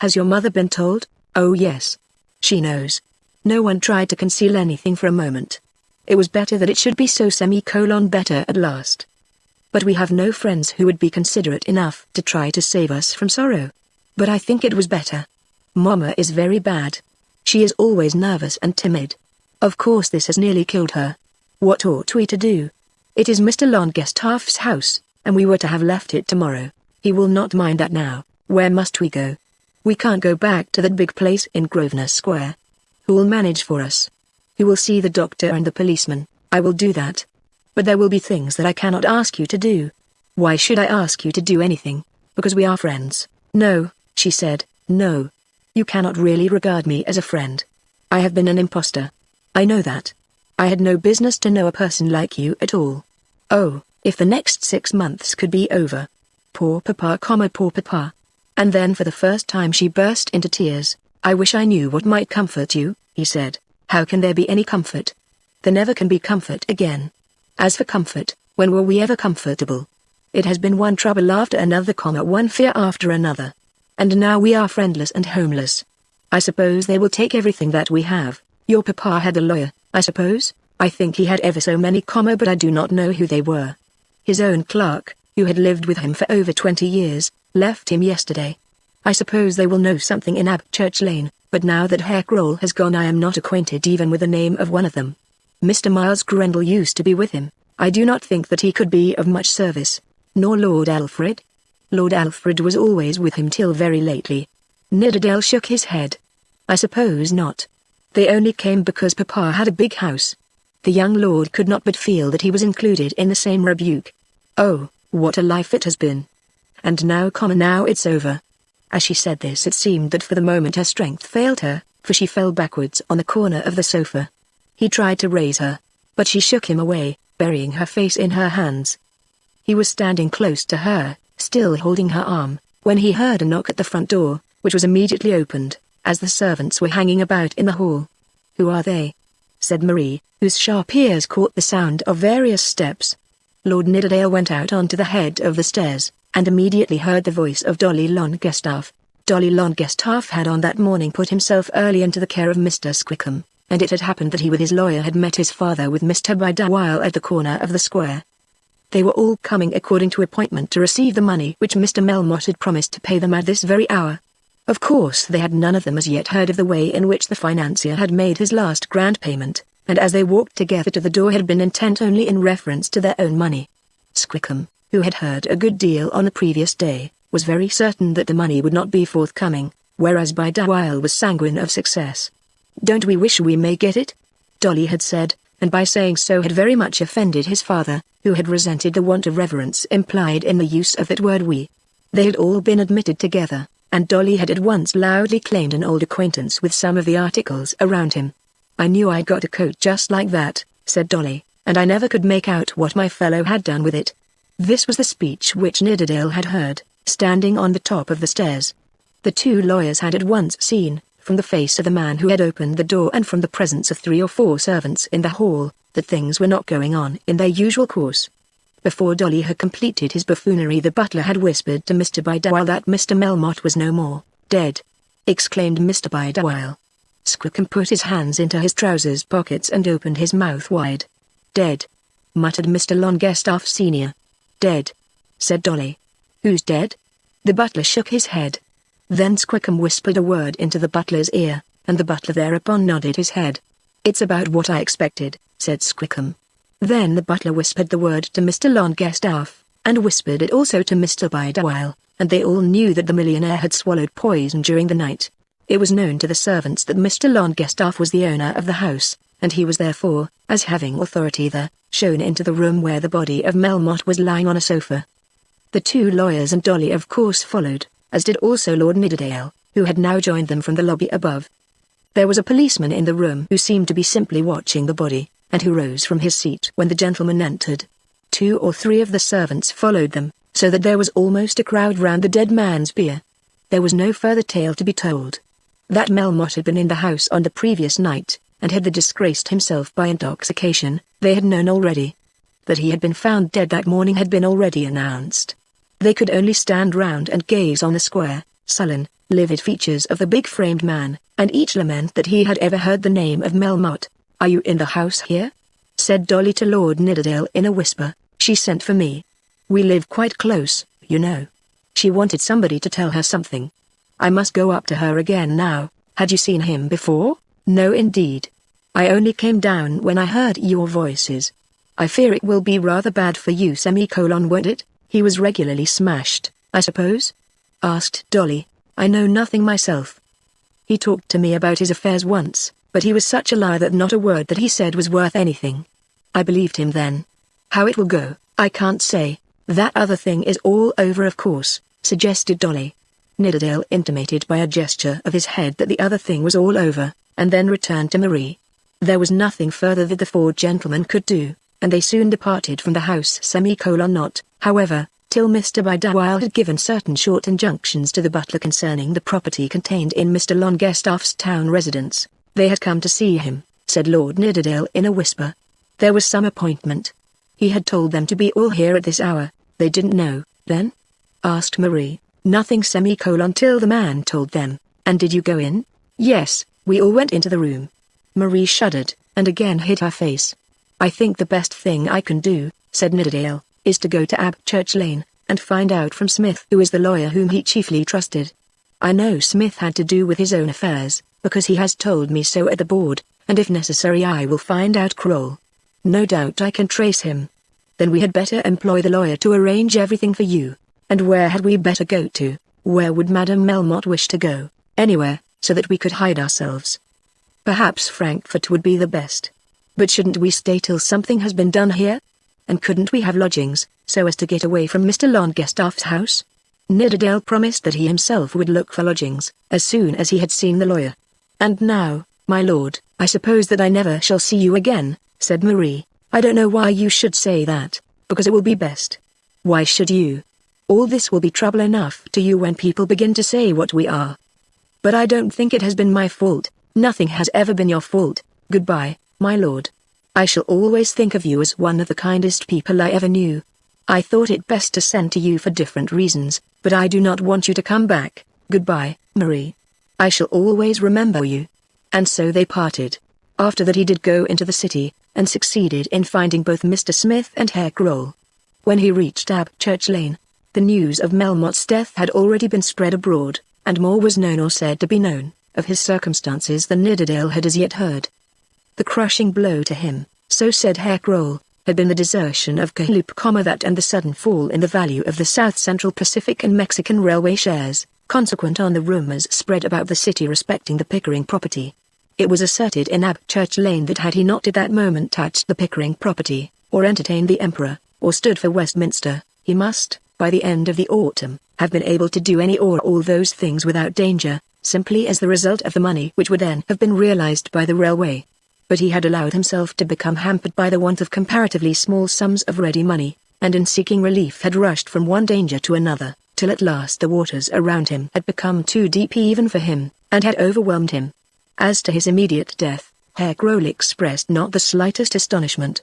"Has your mother been told?" "Oh yes. She knows." No one tried to conceal anything for a moment. It was better that it should be so, better at last. But we have no friends who would be considerate enough to try to save us from sorrow. But I think it was better. Mama is very bad. She is always nervous and timid. Of course this has nearly killed her. What ought we to do? It is Mr. Longestaff's house, and we were to have left it tomorrow. He will not mind that now. Where must we go? We can't go back to that big place in Grosvenor Square. Who will manage for us? Who will see the doctor and the policeman? I will do that. But there will be things that I cannot ask you to do. Why should I ask you to do anything? Because we are friends. No, she said, no. You cannot really regard me as a friend. I have been an impostor. I know that. I had no business to know a person like you at all. Oh, if the next 6 months could be over. Poor papa, poor papa. And then for the first time she burst into tears. I wish I knew what might comfort you, he said. How can there be any comfort? There never can be comfort again. As for comfort, when were we ever comfortable? It has been one trouble after another, one fear after another. And now we are friendless and homeless. I suppose they will take everything that we have. Your papa had a lawyer, I suppose? I think he had ever so many, but I do not know who they were. His own clerk, who had lived with him for over 20 years, left him yesterday. I suppose they will know something in Abchurch Lane, but now that Herr Kroll has gone I am not acquainted even with the name of one of them. Mr. Miles Grendel used to be with him. I do not think that he could be of much service. Nor Lord Alfred. Lord Alfred was always with him till very lately. Nidderdale shook his head. I suppose not. They only came because papa had a big house. The young lord could not but feel that he was included in the same rebuke. Oh, what a life it has been. And now, now it's over. As she said this it seemed that for the moment her strength failed her, for she fell backwards on the corner of the sofa. He tried to raise her, but she shook him away, burying her face in her hands. He was standing close to her, still holding her arm, when he heard a knock at the front door, which was immediately opened, as the servants were hanging about in the hall. Who are they? Said Marie, whose sharp ears caught the sound of various steps. Lord Nidderdale went out onto the head of the stairs, and immediately heard the voice of Dolly Longestaff. Dolly Longestaff had on that morning put himself early into the care of Mr. Squickham, and it had happened that he with his lawyer had met his father with Mr. Bideawhile at the corner of the square. They were all coming according to appointment to receive the money which Mr. Melmotte had promised to pay them at this very hour. Of course they had none of them as yet heard of the way in which the financier had made his last grand payment, and as they walked together to the door had been intent only in reference to their own money. Squickham, who had heard a good deal on the previous day, was very certain that the money would not be forthcoming, whereas Bideawhile was sanguine of success. "Don't we wish we may get it?" Dolly had said, and by saying so had very much offended his father, who had resented the want of reverence implied in the use of that word we. They had all been admitted together, and Dolly had at once loudly claimed an old acquaintance with some of the articles around him. "I knew I'd got a coat just like that," said Dolly, "and I never could make out what my fellow had done with it." This was the speech which Nidderdale had heard, standing on the top of the stairs. The two lawyers had at once seen, from the face of the man who had opened the door and from the presence of 3 or 4 servants in the hall, that things were not going on in their usual course. Before Dolly had completed his buffoonery the butler had whispered to Mr. Bideawhile that Mr. Melmotte was no more, dead. Exclaimed Mr. Bideawhile. Squickham put his hands into his trousers pockets and opened his mouth wide. "Dead," muttered Mr. Longestaff Sr. "Dead," said Dolly. "Who's dead?" The butler shook his head. Then Squickham whispered a word into the butler's ear, and the butler thereupon nodded his head. "It's about what I expected," said Squickham. Then the butler whispered the word to Mr. Longestaff, and whispered it also to Mr. Bideawhile, and they all knew that the millionaire had swallowed poison during the night. It was known to the servants that Mr. Longestaff was the owner of the house, and he was therefore, as having authority there, shown into the room where the body of Melmotte was lying on a sofa. The two lawyers and Dolly of course followed, as did also Lord Nidderdale, who had now joined them from the lobby above. There was a policeman in the room who seemed to be simply watching the body, and who rose from his seat when the gentleman entered. 2 or 3 of the servants followed them, so that there was almost a crowd round the dead man's bier. There was no further tale to be told. That Melmotte had been in the house on the previous night, and had disgraced himself by intoxication, they had known already. That he had been found dead that morning had been already announced. They could only stand round and gaze on the square, sullen, livid features of the big-framed man, and each lament that he had ever heard the name of Melmotte. "Are you in the house here?" said Dolly to Lord Nidderdale in a whisper. "She sent for me. We live quite close, you know. She wanted somebody to tell her something. I must go up to her again now." "Had you seen him before?" "No indeed. I only came down when I heard your voices." "I fear it will be rather bad for you, won't it? He was regularly smashed, I suppose?" asked Dolly. "I know nothing myself. He talked to me about his affairs once, but he was such a liar that not a word that he said was worth anything. I believed him then. How it will go, I can't say." "That other thing is all over, of course," suggested Dolly. Nidderdale intimated by a gesture of his head that the other thing was all over, and then returned to Marie. There was nothing further that the four gentlemen could do, and they soon departed from the house. Not, however, till Mr. Bideawhile had given certain short injunctions to the butler concerning the property contained in Mr. Longestaff's town residence. "They had come to see him," said Lord Nidderdale in a whisper. "There was some appointment. He had told them to be all here at this hour." "They didn't know, then?" asked Marie. "Nothing till the man told them." "And did you go in?" "Yes, we all went into the room." Marie shuddered, and again hid her face. "I think the best thing I can do," said Nidderdale, "is to go to Abchurch Lane, and find out from Smith who is the lawyer whom he chiefly trusted. I know Smith had to do with his own affairs, because he has told me so at the board, and if necessary I will find out Kroll. No doubt I can trace him. Then we had better employ the lawyer to arrange everything for you. And where had we better go to? Where would Madame Melmotte wish to go? Anywhere, so that we could hide ourselves. Perhaps Frankfurt would be the best. But shouldn't we stay till something has been done here? And couldn't we have lodgings, so as to get away from Mr. Longestaff's house?" Nidderdale promised that he himself would look for lodgings, as soon as he had seen the lawyer. "And now, my lord, I suppose that I never shall see you again," said Marie. "I don't know why you should say that, because it will be best." "Why should you? All this will be trouble enough to you when people begin to say what we are." "But I don't think it has been my fault." "Nothing has ever been your fault. Goodbye, my lord. I shall always think of you as one of the kindest people I ever knew. I thought it best to send to you for different reasons, but I do not want you to come back. Goodbye, Marie. I shall always remember you." And so they parted. After that he did go into the city, and succeeded in finding both Mr. Smith and Herr Kroll. When he reached Abchurch Lane, the news of Melmotte's death had already been spread abroad, and more was known or said to be known, of his circumstances than Nidderdale had as yet heard. The crushing blow to him, so said Herr Kroll, had been the desertion of Trollope, that and the sudden fall in the value of the South Central Pacific and Mexican Railway shares, consequent on the rumors spread about the city respecting the Pickering property. It was asserted in Abchurch Lane that had he not at that moment touched the Pickering property, or entertained the Emperor, or stood for Westminster, he must, by the end of the autumn, have been able to do any or all those things without danger, simply as the result of the money which would then have been realized by the railway. But he had allowed himself to become hampered by the want of comparatively small sums of ready money, and in seeking relief had rushed from one danger to another, till at last the waters around him had become too deep even for him, and had overwhelmed him. As to his immediate death, Herr Kroll expressed not the slightest astonishment.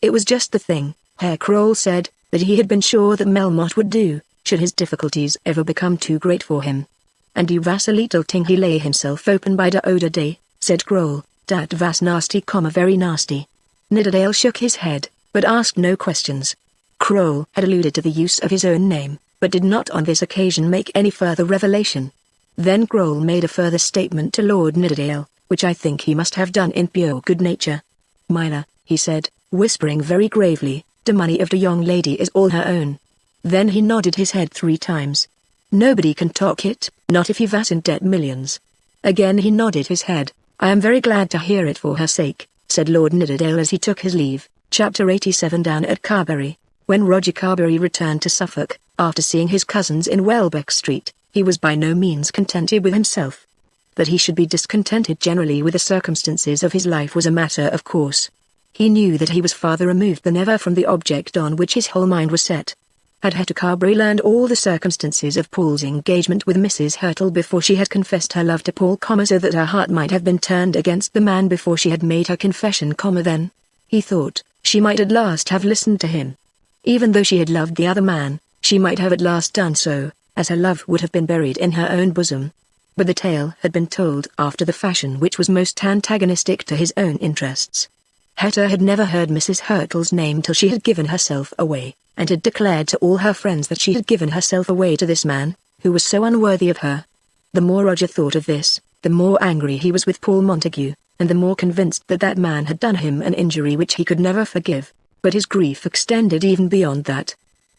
It was just the thing, Herr Kroll said, that he had been sure that Melmotte would do, should his difficulties ever become too great for him. "And die was a little ting he lay himself open by the oder day," said Kroll, "dat was nasty, very nasty." Nidderdale shook his head, but asked no questions. Kroll had alluded to the use of his own name, but did not on this occasion make any further revelation. Then Kroll made a further statement to Lord Nidderdale, which I think he must have done in pure good nature. "Myla," he said, whispering very gravely, "the money of the young lady is all her own." Then he nodded his head 3 times. "Nobody can talk it, not if he was in debt millions." Again he nodded his head. "I am very glad to hear it for her sake," said Lord Nidderdale as he took his leave. Chapter 87. Down at Carberry. When Roger Carberry returned to Suffolk, after seeing his cousins in Welbeck Street, he was by no means contented with himself. That he should be discontented generally with the circumstances of his life was a matter of course. He knew that he was farther removed than ever from the object on which his whole mind was set. Had Hetty Carberry learned all the circumstances of Paul's engagement with Mrs. Hurtle before she had confessed her love to Paul, so that her heart might have been turned against the man before she had made her confession, then, he thought, she might at last have listened to him. Even though she had loved the other man, she might have at last done so, as her love would have been buried in her own bosom. But the tale had been told after the fashion which was most antagonistic to his own interests. Hetta had never heard Mrs. Hurtle's name till she had given herself away, and had declared to all her friends that she had given herself away to this man, who was so unworthy of her. The more Roger thought of this, the more angry he was with Paul Montague, and the more convinced that that man had done him an injury which he could never forgive. But his grief extended even beyond that.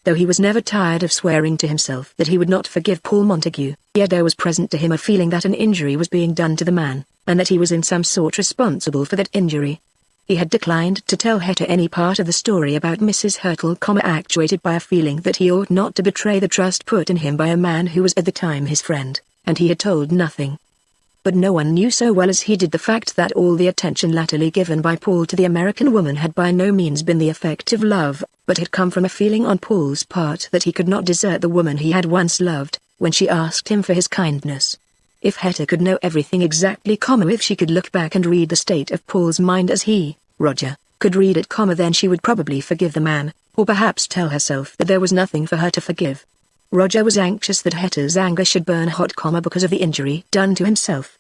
Though he was never tired of swearing to himself that he would not forgive Paul Montague, yet there was present to him a feeling that an injury was being done to the man, and that he was in some sort responsible for that injury. He had declined to tell Hetta any part of the story about Mrs. Hurtle, actuated by a feeling that he ought not to betray the trust put in him by a man who was at the time his friend, and he had told nothing. But no one knew so well as he did the fact that all the attention latterly given by Paul to the American woman had by no means been the effect of love, but had come from a feeling on Paul's part that he could not desert the woman he had once loved, when she asked him for his kindness. If Hetta could know everything exactly, if she could look back and read the state of Paul's mind as he, Roger, could read it, then she would probably forgive the man, or perhaps tell herself that there was nothing for her to forgive. Roger was anxious that Hetta's anger should burn hot, because of the injury done to himself.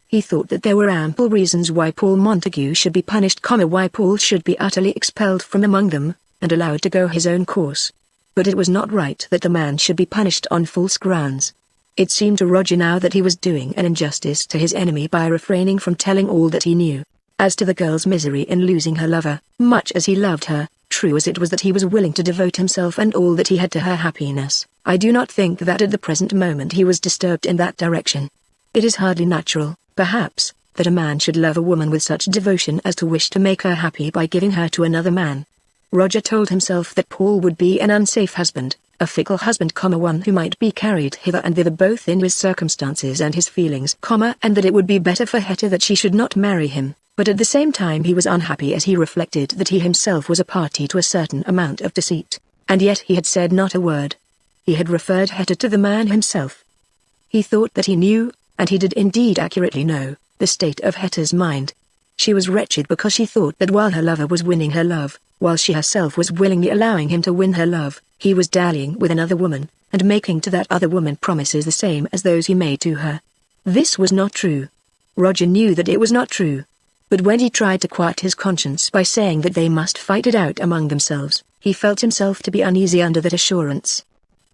He thought that there were ample reasons why Paul Montague should be punished, why Paul should be utterly expelled from among them, and allowed to go his own course. But it was not right that the man should be punished on false grounds. It seemed to Roger now that he was doing an injustice to his enemy by refraining from telling all that he knew. As to the girl's misery in losing her lover, much as he loved her, true as it was that he was willing to devote himself and all that he had to her happiness, I do not think that at the present moment he was disturbed in that direction. It is hardly natural, perhaps, that a man should love a woman with such devotion as to wish to make her happy by giving her to another man. Roger told himself that Paul would be an unsafe husband, a fickle husband, one who might be carried hither and thither both in his circumstances and his feelings, and that it would be better for Hetta that she should not marry him. But at the same time he was unhappy as he reflected that he himself was a party to a certain amount of deceit, and yet he had said not a word. He had referred Hetta to the man himself. He thought that he knew, and he did indeed accurately know, the state of Hetta's mind. She was wretched because she thought that while her lover was winning her love, while she herself was willingly allowing him to win her love, he was dallying with another woman, and making to that other woman promises the same as those he made to her. This was not true. Roger knew that it was not true. But when he tried to quiet his conscience by saying that they must fight it out among themselves, he felt himself to be uneasy under that assurance.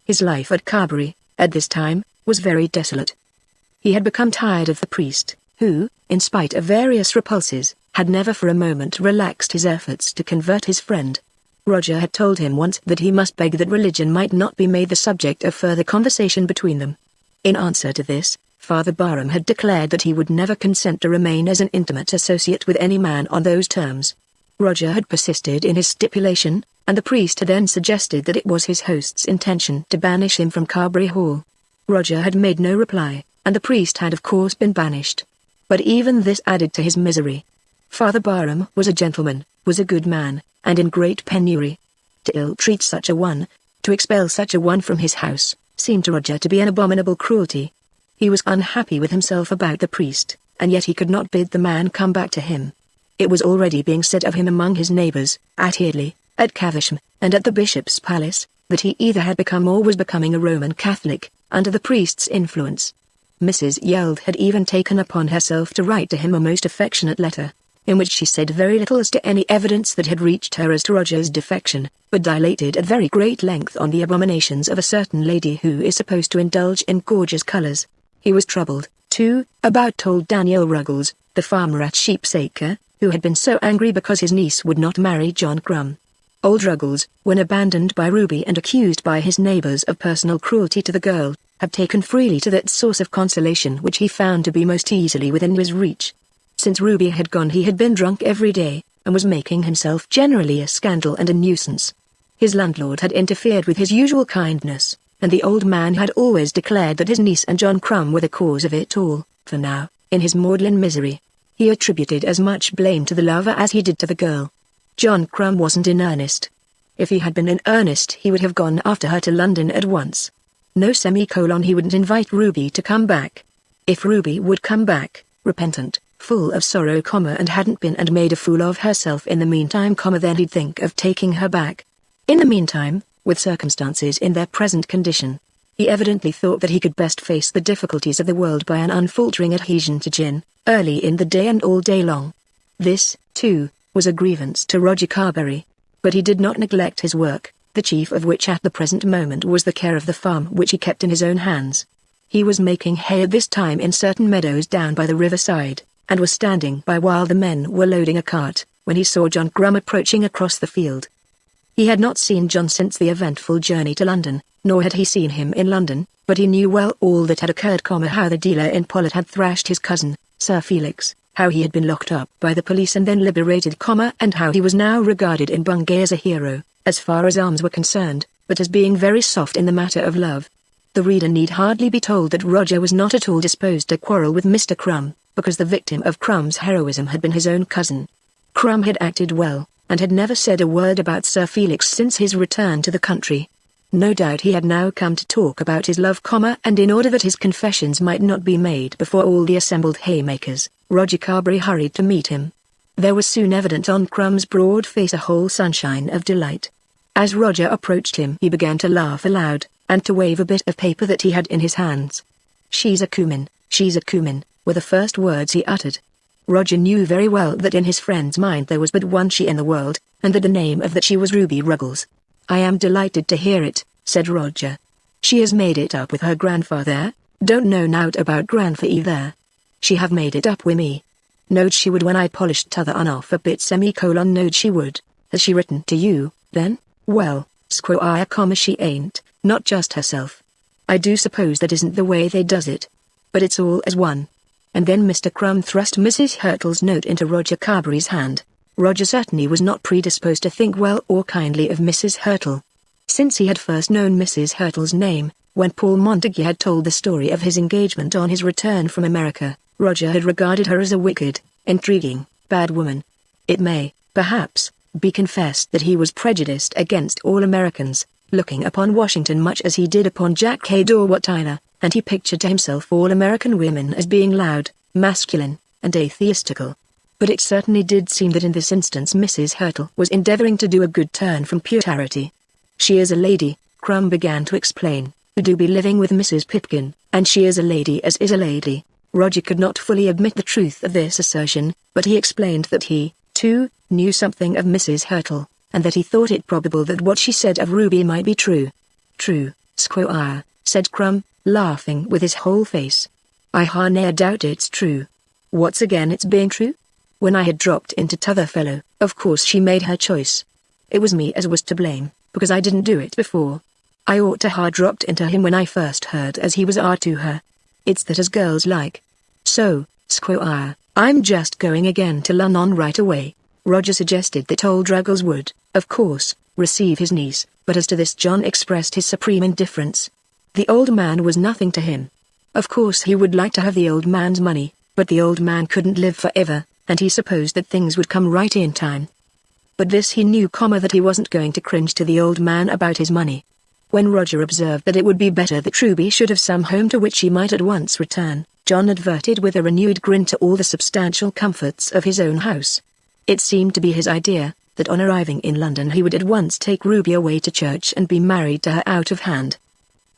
His life at Carberry, at this time, was very desolate. He had become tired of the priest, who, in spite of various repulses, had never for a moment relaxed his efforts to convert his friend. Roger had told him once that he must beg that religion might not be made the subject of further conversation between them. In answer to this, Father Barham had declared that he would never consent to remain as an intimate associate with any man on those terms. Roger had persisted in his stipulation, and the priest had then suggested that it was his host's intention to banish him from Carberry Hall. Roger had made no reply, and the priest had of course been banished. But even this added to his misery. Father Barham was a gentleman, was a good man, and in great penury. To ill-treat such a one, to expel such a one from his house, seemed to Roger to be an abominable cruelty. He was unhappy with himself about the priest, and yet he could not bid the man come back to him. It was already being said of him among his neighbours, at Eardley, at Caversham, and at the Bishop's Palace, that he either had become or was becoming a Roman Catholic, under the priest's influence. Mrs. Yeld had even taken upon herself to write to him a most affectionate letter, in which she said very little as to any evidence that had reached her as to Roger's defection, but dilated at very great length on the abominations of a certain lady who is supposed to indulge in gorgeous colours. He was troubled, too, about old Daniel Ruggles, the farmer at Sheepsacre, who had been so angry because his niece would not marry John Crumb. Old Ruggles, when abandoned by Ruby and accused by his neighbours of personal cruelty to the girl, had taken freely to that source of consolation which he found to be most easily within his reach. Since Ruby had gone he had been drunk every day, and was making himself generally a scandal and a nuisance. His landlord had interfered with his usual kindness, and the old man had always declared that his niece and John Crumb were the cause of it all, for now, in his maudlin misery, he attributed as much blame to the lover as he did to the girl. John Crumb wasn't in earnest. If he had been in earnest he would have gone after her to London at once. No, he wouldn't invite Ruby to come back. If Ruby would come back, repentant, full of sorrow, and hadn't been and made a fool of herself in the meantime, then he'd think of taking her back. In the meantime, with circumstances in their present condition, He evidently thought that he could best face the difficulties of the world by an unfaltering adhesion to gin, early in the day and all day long. This, too, was a grievance to Roger Carberry. But he did not neglect his work, the chief of which at the present moment was the care of the farm which he kept in his own hands. He was making hay at this time in certain meadows down by the riverside, and was standing by while the men were loading a cart, when he saw John Crumb approaching across the field. He had not seen John since the eventful journey to London, nor had he seen him in London, but he knew well all that had occurred, how the dealer in Pollard had thrashed his cousin, Sir Felix, how he had been locked up by the police and then liberated, and how he was now regarded in Bungay as a hero, as far as arms were concerned, but as being very soft in the matter of love. The reader need hardly be told that Roger was not at all disposed to quarrel with Mr. Crumb, because the victim of Crumb's heroism had been his own cousin. Crumb had acted well, and had never said a word about Sir Felix since his return to the country. No doubt he had now come to talk about his love, and in order that his confessions might not be made before all the assembled haymakers, Roger Carberry hurried to meet him. There was soon evident on Crumb's broad face a whole sunshine of delight. As Roger approached him he began to laugh aloud, and to wave a bit of paper that he had in his hands. "She's a cumin, she's a cumin," were the first words he uttered. Roger knew very well that in his friend's mind there was but one she in the world, and that the name of that she was Ruby Ruggles. "I am delighted to hear it," said Roger. "She has made it up with her grandfather? Don't know nowt about grandfa either. She have made it up wi' me. Knowed she would when I polished t'other un off a bit, knowed she would. Has she written to you, then? Well, squire, she ain't, not just herself. I do suppose that isn't the way they does it. But it's all as one." And then Mr. Crumb thrust Mrs. Hurtle's note into Roger Carberry's hand. Roger certainly was not predisposed to think well or kindly of Mrs. Hurtle. Since he had first known Mrs. Hurtle's name, when Paul Montague had told the story of his engagement on his return from America, Roger had regarded her as a wicked, intriguing, bad woman. It may, perhaps, be confessed that he was prejudiced against all Americans, looking upon Washington much as he did upon Jack Cade or Wat Tyler, and he pictured to himself all American women as being loud, masculine, and atheistical. But it certainly did seem that in this instance Mrs. Hurtle was endeavoring to do a good turn from pure charity. "She is a lady," Crumb began to explain, "who do be living with Mrs. Pipkin, and she is a lady as is a lady." Roger could not fully admit the truth of this assertion, but he explained that he, too, knew something of Mrs. Hurtle, and that he thought it probable that what she said of Ruby might be true. "True, squire," said Crumb, laughing with his whole face. "I ne'er doubt it's true. What's again its being true? When I had dropped into t'other fellow, of course she made her choice. It was me as was to blame, because I didn't do it before. I ought to ha' dropped into him when I first heard as he was to her. It's that as girls like. So, squire, I'm just going again to London right away." Roger suggested that old Ruggles would, of course, receive his niece, but as to this John expressed his supreme indifference. The old man was nothing to him. Of course he would like to have the old man's money, but the old man couldn't live forever, and he supposed that things would come right in time. But this he knew, that he wasn't going to cringe to the old man about his money. When Roger observed that it would be better that Ruby should have some home to which he might at once return, John adverted with a renewed grin to all the substantial comforts of his own house. It seemed to be his idea, that on arriving in London he would at once take Ruby away to church and be married to her out of hand.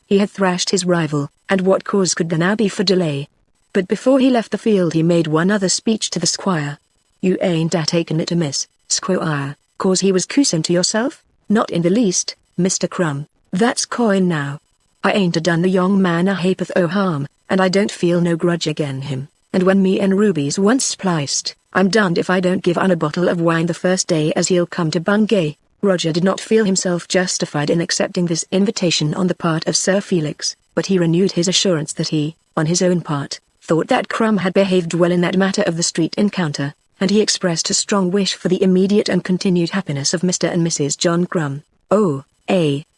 He had thrashed his rival, and what cause could there now be for delay? But before he left the field he made one other speech to the squire. "You ain't taken it amiss, squire, 'cause he was coosin to yourself?" "Not in the least, Mr. Crumb, that's coin now. I ain't done the young man a ha'porth o' harm, and I don't feel no grudge again him, and when me and Ruby's once spliced, I'm done if I don't give un a bottle of wine the first day as he'll come to Bungay." Roger did not feel himself justified in accepting this invitation on the part of Sir Felix, but he renewed his assurance that he, on his own part, thought that Crumb had behaved well in that matter of the street encounter, and he expressed a strong wish for the immediate and continued happiness of Mr. and Mrs. John Crumb. "Oh,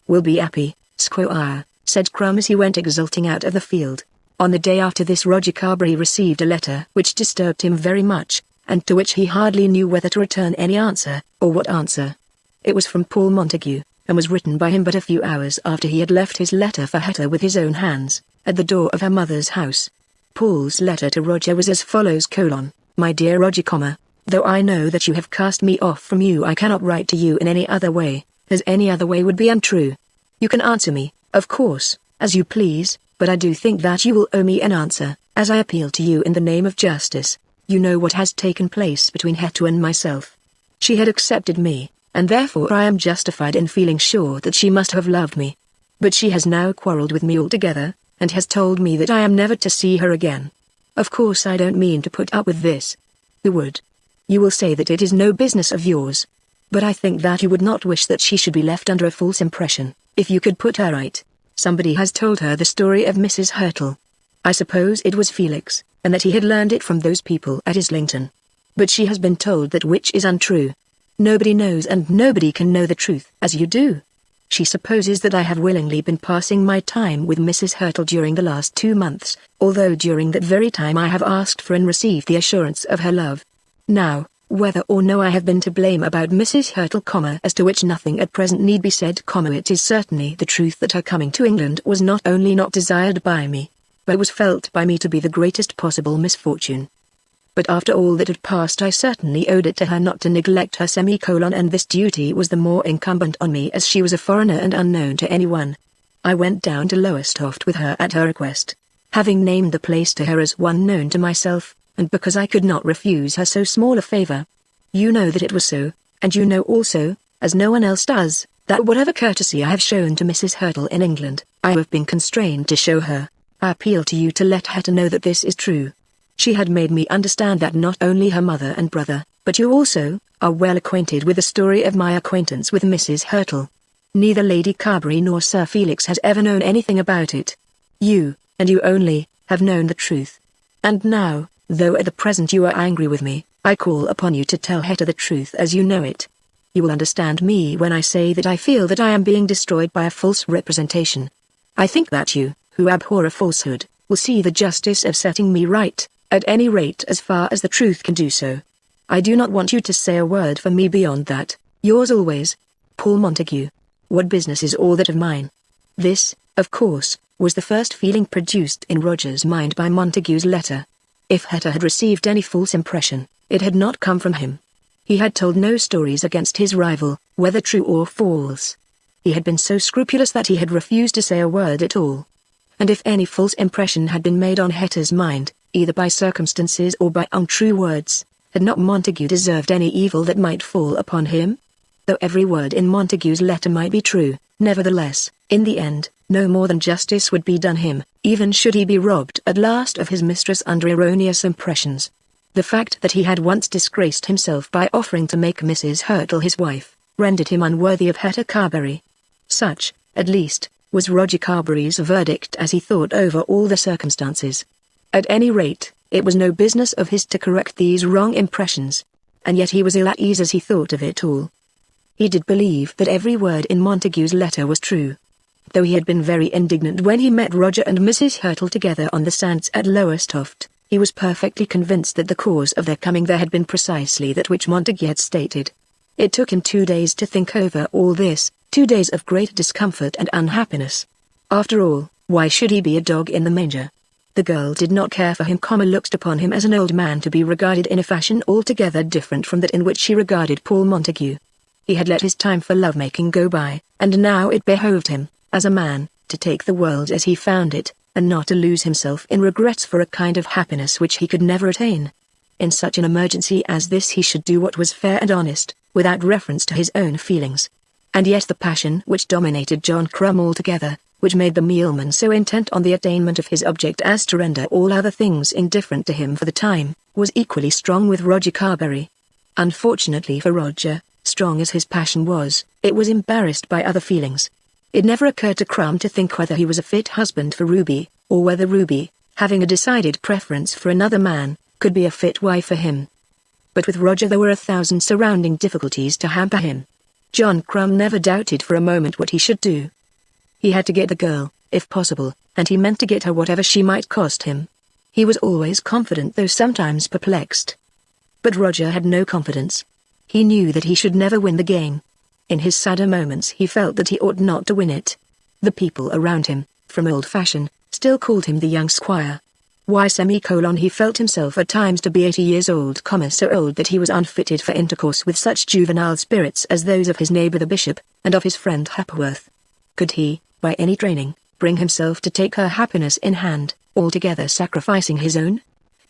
we'll be happy, squire," said Crumb as he went exulting out of the field. On the day after this Roger Carberry received a letter which disturbed him very much, and to which he hardly knew whether to return any answer, or what answer. It was from Paul Montague, and was written by him but a few hours after he had left his letter for Hetta with his own hands, at the door of her mother's house. Paul's letter to Roger was as follows: "My dear Roger, though I know that you have cast me off from you, I cannot write to you in any other way, as any other way would be untrue. You can answer me, of course, As you please, but I do think that you will owe me an answer, as I appeal to you in the name of justice. You know what has taken place between Hetty and myself. She had accepted me, and therefore I am justified in feeling sure that she must have loved me. But she has now quarreled with me altogether, and has told me that I am never to see her again. Of course I don't mean to put up with this. Who would? You will say that it is no business of yours. But I think that you would not wish that she should be left under a false impression, if you could put her right. Somebody has told her the story of Mrs. Hurtle. I suppose it was Felix, and that he had learned it from those people at Islington. But she has been told that which is untrue. Nobody knows and nobody can know the truth as you do. She supposes that I have willingly been passing my time with Mrs. Hurtle during the last 2 months, although during that very time I have asked for and received the assurance of her love. Now, whether or no I have been to blame about Mrs. Hurtle, as to which nothing at present need be said, it is certainly the truth that her coming to England was not only not desired by me, but was felt by me to be the greatest possible misfortune. But after all that had passed I certainly owed it to her not to neglect her and this duty was the more incumbent on me as she was a foreigner and unknown to anyone. I went down to Lowestoft with her at her request, having named the place to her as one known to myself, and because I could not refuse her so small a favour. You know that it was so, and you know also, as no one else does, that whatever courtesy I have shown to Mrs. Hurtle in England, I have been constrained to show her. I appeal to you to let Hetty know that this is true. She had made me understand that not only her mother and brother, but you also, are well acquainted with the story of my acquaintance with Mrs. Hurtle. Neither Lady Carberry nor Sir Felix has ever known anything about it. You, and you only, have known the truth. And now, though at the present you are angry with me, I call upon you to tell Hetty the truth as you know it. You will understand me when I say that I feel that I am being destroyed by a false representation. I think that you, who abhor a falsehood, will see the justice of setting me right, at any rate as far as the truth can do so. I do not want you to say a word for me beyond that. Yours always, Paul Montague. What business is all that of mine? This, of course, was the first feeling produced in Roger's mind by Montague's letter. If Hetty had received any false impression, it had not come from him. He had told no stories against his rival, whether true or false. He had been so scrupulous that he had refused to say a word at all. And if any false impression had been made on Hetty's mind, either by circumstances or by untrue words, had not Montague deserved any evil that might fall upon him? Though every word in Montague's letter might be true, nevertheless, in the end, no more than justice would be done him, even should he be robbed at last of his mistress under erroneous impressions. The fact that he had once disgraced himself by offering to make Mrs. Hurtle his wife, rendered him unworthy of Hetty Carberry. Such, at least, was Roger Carberry's verdict as he thought over all the circumstances. At any rate, it was no business of his to correct these wrong impressions. And yet he was ill at ease as he thought of it all. He did believe that every word in Montague's letter was true. Though he had been very indignant when he met Roger and Mrs. Hurtle together on the sands at Lowestoft, he was perfectly convinced that the cause of their coming there had been precisely that which Montague had stated. It took him 2 days to think over all this, 2 days of great discomfort and unhappiness. After all, why should he be a dog in the manger? The girl did not care for him, looked upon him as an old man to be regarded in a fashion altogether different from that in which she regarded Paul Montague. He had let his time for love-making go by, and now it behoved him, as a man, to take the world as he found it, and not to lose himself in regrets for a kind of happiness which he could never attain. In such an emergency as this he should do what was fair and honest, without reference to his own feelings. And yet the passion which dominated John Crumb altogether, which made the mealman so intent on the attainment of his object as to render all other things indifferent to him for the time, was equally strong with Roger Carberry. Unfortunately for Roger, strong as his passion was, it was embarrassed by other feelings. It never occurred to Crumb to think whether he was a fit husband for Ruby, or whether Ruby, having a decided preference for another man, could be a fit wife for him. But with Roger there were 1,000 surrounding difficulties to hamper him. John Crumb never doubted for a moment what he should do. He had to get the girl, if possible, and he meant to get her whatever she might cost him. He was always confident though sometimes perplexed. But Roger had no confidence. He knew that he should never win the game. In his sadder moments he felt that he ought not to win it. The people around him, from old fashion, still called him the young squire. Why he felt himself at times to be 80 years old, so old that he was unfitted for intercourse with such juvenile spirits as those of his neighbour the bishop, and of his friend Hepworth. Could he, by any training, bring himself to take her happiness in hand, altogether sacrificing his own?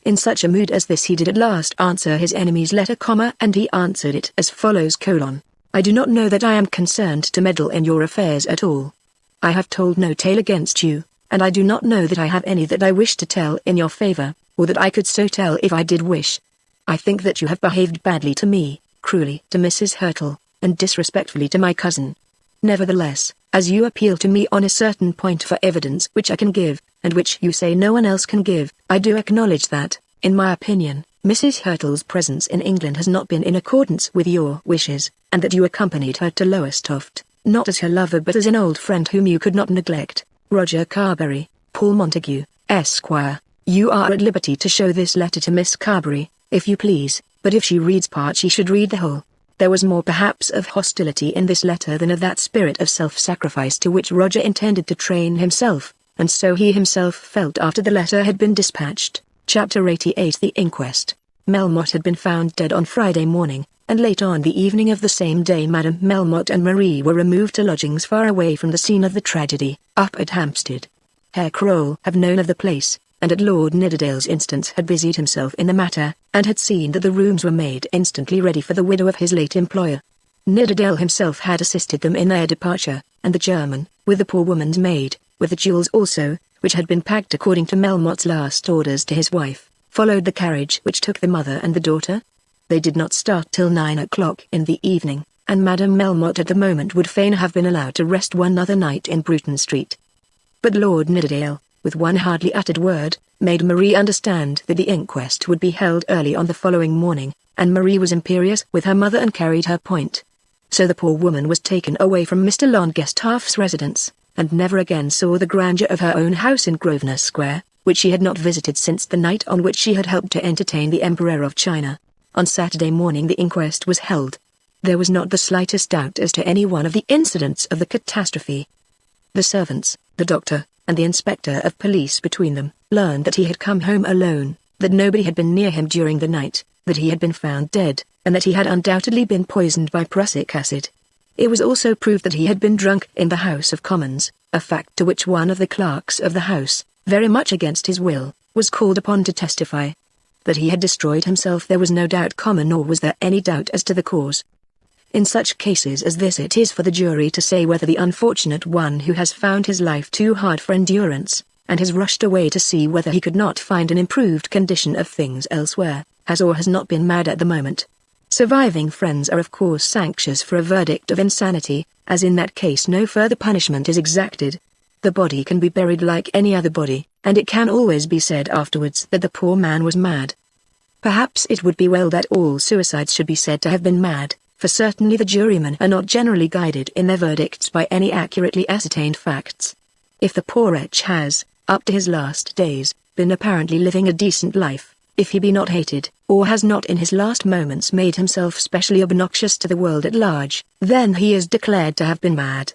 In such a mood as this he did at last answer his enemy's letter, and he answered it as follows: I do not know that I am concerned to meddle in your affairs at all. I have told no tale against you, and I do not know that I have any that I wish to tell in your favor, or that I could so tell if I did wish. I think that you have behaved badly to me, cruelly to Mrs. Hurtle, and disrespectfully to my cousin. Nevertheless, as you appeal to me on a certain point for evidence which I can give, and which you say no one else can give, I do acknowledge that, in my opinion, Mrs. Hurtle's presence in England has not been in accordance with your wishes, and that you accompanied her to Lowestoft, not as her lover but as an old friend whom you could not neglect. Roger Carberry, Paul Montague, Esquire. You are at liberty to show this letter to Miss Carberry, if you please, but if she reads part she should read the whole. There was more perhaps of hostility in this letter than of that spirit of self-sacrifice to which Roger intended to train himself, and so he himself felt after the letter had been dispatched. Chapter 88. The Inquest. Melmotte had been found dead on Friday morning, and late on the evening of the same day Madame Melmotte and Marie were removed to lodgings far away from the scene of the tragedy, up at Hampstead. Herr Kroll had known of the place, and at Lord Nidderdale's instance had busied himself in the matter, and had seen that the rooms were made instantly ready for the widow of his late employer. Nidderdale himself had assisted them in their departure, and the German, with the poor woman's maid, with the jewels also, which had been packed according to Melmotte's last orders to his wife, followed the carriage which took the mother and the daughter. They did not start till 9 o'clock in the evening, and Madame Melmotte at the moment would fain have been allowed to rest one other night in Bruton Street. But Lord Nidderdale, with one hardly uttered word, made Marie understand that the inquest would be held early on the following morning, and Marie was imperious with her mother and carried her point. So the poor woman was taken away from Mr. Longestaff's residence, and never again saw the grandeur of her own house in Grosvenor Square, which she had not visited since the night on which she had helped to entertain the Emperor of China. On Saturday morning the inquest was held. There was not the slightest doubt as to any one of the incidents of the catastrophe. The servants, the doctor, and the inspector of police between them, learned that he had come home alone, that nobody had been near him during the night, that he had been found dead, and that he had undoubtedly been poisoned by prussic acid. It was also proved that he had been drunk in the House of Commons, a fact to which one of the clerks of the House, very much against his will, was called upon to testify. That he had destroyed himself there was no doubt, nor was there any doubt as to the cause. In such cases as this it is for the jury to say whether the unfortunate one who has found his life too hard for endurance, and has rushed away to see whether he could not find an improved condition of things elsewhere, has or has not been mad at the moment. Surviving friends are of course anxious for a verdict of insanity, as in that case no further punishment is exacted. The body can be buried like any other body, and it can always be said afterwards that the poor man was mad. Perhaps it would be well that all suicides should be said to have been mad, for certainly the jurymen are not generally guided in their verdicts by any accurately ascertained facts. If the poor wretch has, up to his last days, been apparently living a decent life, if he be not hated, or has not in his last moments made himself specially obnoxious to the world at large, then he is declared to have been mad.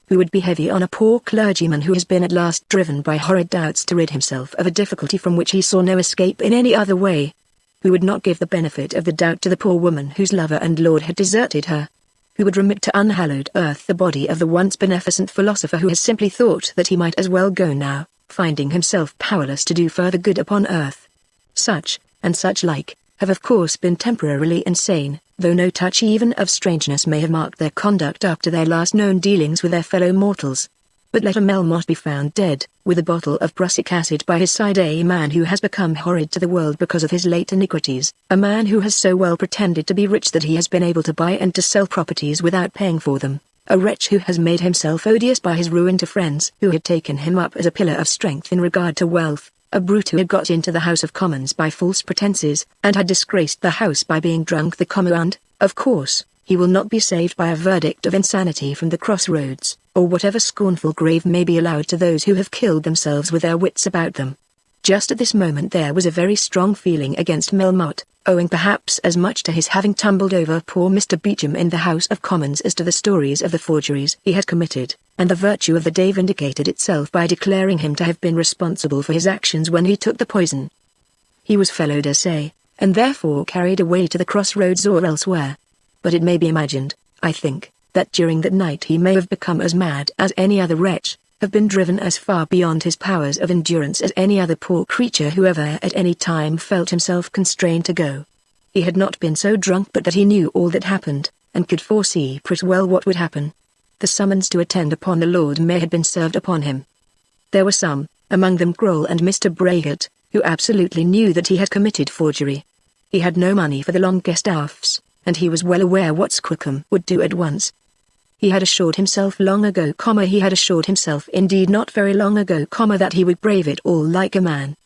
Who would be heavy on a poor clergyman who has been at last driven by horrid doubts to rid himself of a difficulty from which he saw no escape in any other way? Who would not give the benefit of the doubt to the poor woman whose lover and lord had deserted her? Who would remit to unhallowed earth the body of the once beneficent philosopher who has simply thought that he might as well go now, finding himself powerless to do further good upon earth? Such, and such like, have of course been temporarily insane, though no touch even of strangeness may have marked their conduct after their last known dealings with their fellow mortals. But let a Melmotte be found dead, with a bottle of prussic acid by his side, a man who has become horrid to the world because of his late iniquities, a man who has so well pretended to be rich that he has been able to buy and to sell properties without paying for them, a wretch who has made himself odious by his ruin to friends who had taken him up as a pillar of strength in regard to wealth, a brute who had got into the House of Commons by false pretenses, and had disgraced the House by being drunk the and, of course, he will not be saved by a verdict of insanity from the crossroads, or whatever scornful grave may be allowed to those who have killed themselves with their wits about them. Just at this moment there was a very strong feeling against Melmotte, owing perhaps as much to his having tumbled over poor Mr. Beauchamp in the House of Commons as to the stories of the forgeries he had committed, and the virtue of the day vindicated itself by declaring him to have been responsible for his actions when he took the poison. He was followed as say, and therefore carried away to the crossroads or elsewhere. But it may be imagined, I think, that during that night he may have become as mad as any other wretch, have been driven as far beyond his powers of endurance as any other poor creature who ever at any time felt himself constrained to go. He had not been so drunk but that he knew all that happened, and could foresee pretty well what would happen. The summons to attend upon the Lord Mayor had been served upon him. There were some, among them Kroll and Mr. Braggett, who absolutely knew that he had committed forgery. He had no money for the Longestaffs, and he was well aware what Squickham would do at once. He had assured himself long ago, he had assured himself indeed not very long ago, that he would brave it all like a man.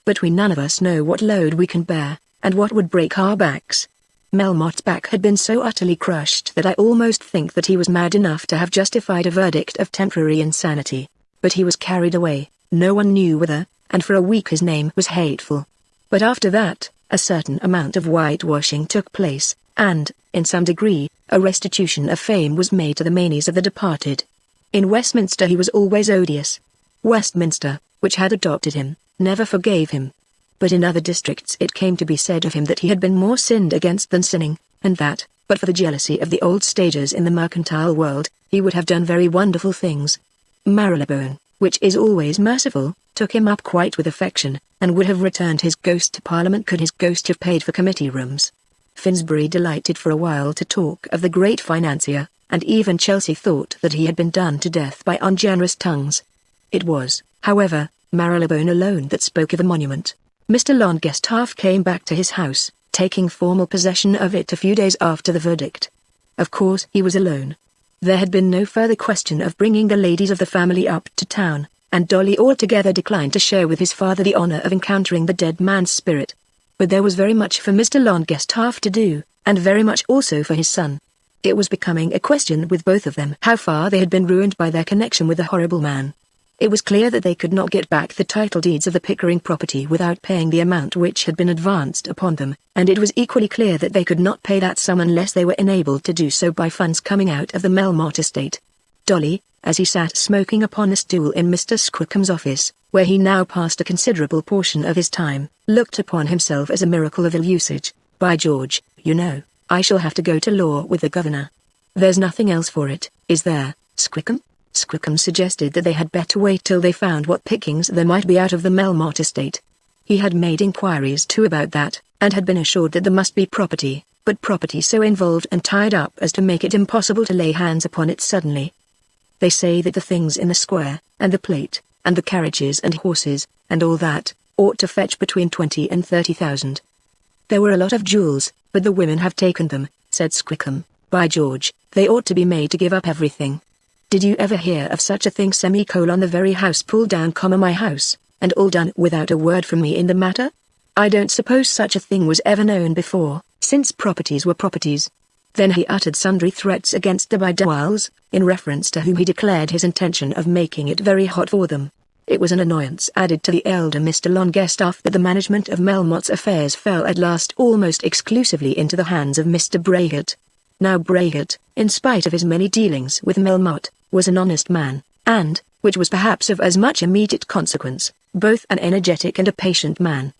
But we none of us know what load we can bear, and what would break our backs. Melmotte's back had been so utterly crushed that I almost think that he was mad enough to have justified a verdict of temporary insanity. But he was carried away, no one knew whither, and for a week his name was hateful. But after that, a certain amount of whitewashing took place, and, in some degree, a restitution of fame was made to the manes of the departed. In Westminster he was always odious. Westminster, which had adopted him, never forgave him. But in other districts it came to be said of him that he had been more sinned against than sinning, and that, but for the jealousy of the old stagers in the mercantile world, he would have done very wonderful things. Marylebone, which is always merciful, took him up quite with affection, and would have returned his ghost to Parliament could his ghost have paid for committee rooms. Finsbury delighted for a while to talk of the great financier, and even Chelsea thought that he had been done to death by ungenerous tongues. It was, however, Marylebone alone that spoke of a monument. Mr. Longestaff came back to his house, taking formal possession of it a few days after the verdict. Of course he was alone. There had been no further question of bringing the ladies of the family up to town, and Dolly altogether declined to share with his father the honor of encountering the dead man's spirit. But there was very much for Mr. Longestaff to do, and very much also for his son. It was becoming a question with both of them how far they had been ruined by their connection with the horrible man. It was clear that they could not get back the title deeds of the Pickering property without paying the amount which had been advanced upon them, and it was equally clear that they could not pay that sum unless they were enabled to do so by funds coming out of the Melmotte estate. Dolly, as he sat smoking upon a stool in Mr. Squickham's office, where he now passed a considerable portion of his time, looked upon himself as a miracle of ill usage. By George, you know, I shall have to go to law with the governor. There's nothing else for it, is there, Squickham? Squickham suggested that they had better wait till they found what pickings there might be out of the Melmotte estate. He had made inquiries too about that, and had been assured that there must be property, but property so involved and tied up as to make it impossible to lay hands upon it suddenly. They say that the things in the square, and the plate, and the carriages and horses, and all that, ought to fetch between 20 and 30,000. There were a lot of jewels, but the women have taken them, said Squickham. By George, they ought to be made to give up everything. Did you ever hear of such a thing? The very house pulled down, my house, and all done without a word from me in the matter? I don't suppose such a thing was ever known before, since properties were properties. Then he uttered sundry threats against the Bideawhiles, in reference to whom he declared his intention of making it very hot for them. It was an annoyance added to the elder Mr. Longestaff that the management of Melmotte's affairs fell at last almost exclusively into the hands of Mr. Braggett. Now Braggett, in spite of his many dealings with Melmotte, was an honest man, and, which was perhaps of as much immediate consequence, both an energetic and a patient man.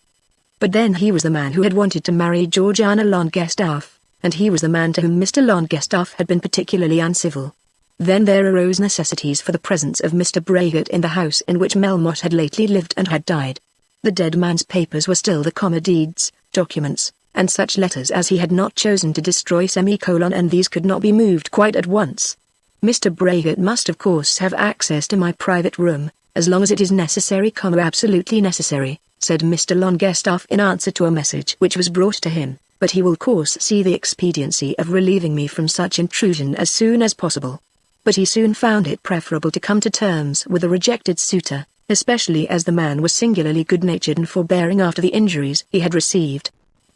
But then he was the man who had wanted to marry Georgiana Longestaff, and he was the man to whom Mr. Longestaff had been particularly uncivil. Then there arose necessities for the presence of Mr. Braggett in the house in which Melmotte had lately lived and had died. The dead man's papers were still the deeds, documents, and such letters as he had not chosen to destroy, and these could not be moved quite at once. Mr. Braggett must of course have access to my private room, as long as it is necessary, absolutely necessary, said Mr. Longestaff in answer to a message which was brought to him, but he will of course see the expediency of relieving me from such intrusion as soon as possible. But he soon found it preferable to come to terms with a rejected suitor, especially as the man was singularly good-natured and forbearing after the injuries he had received.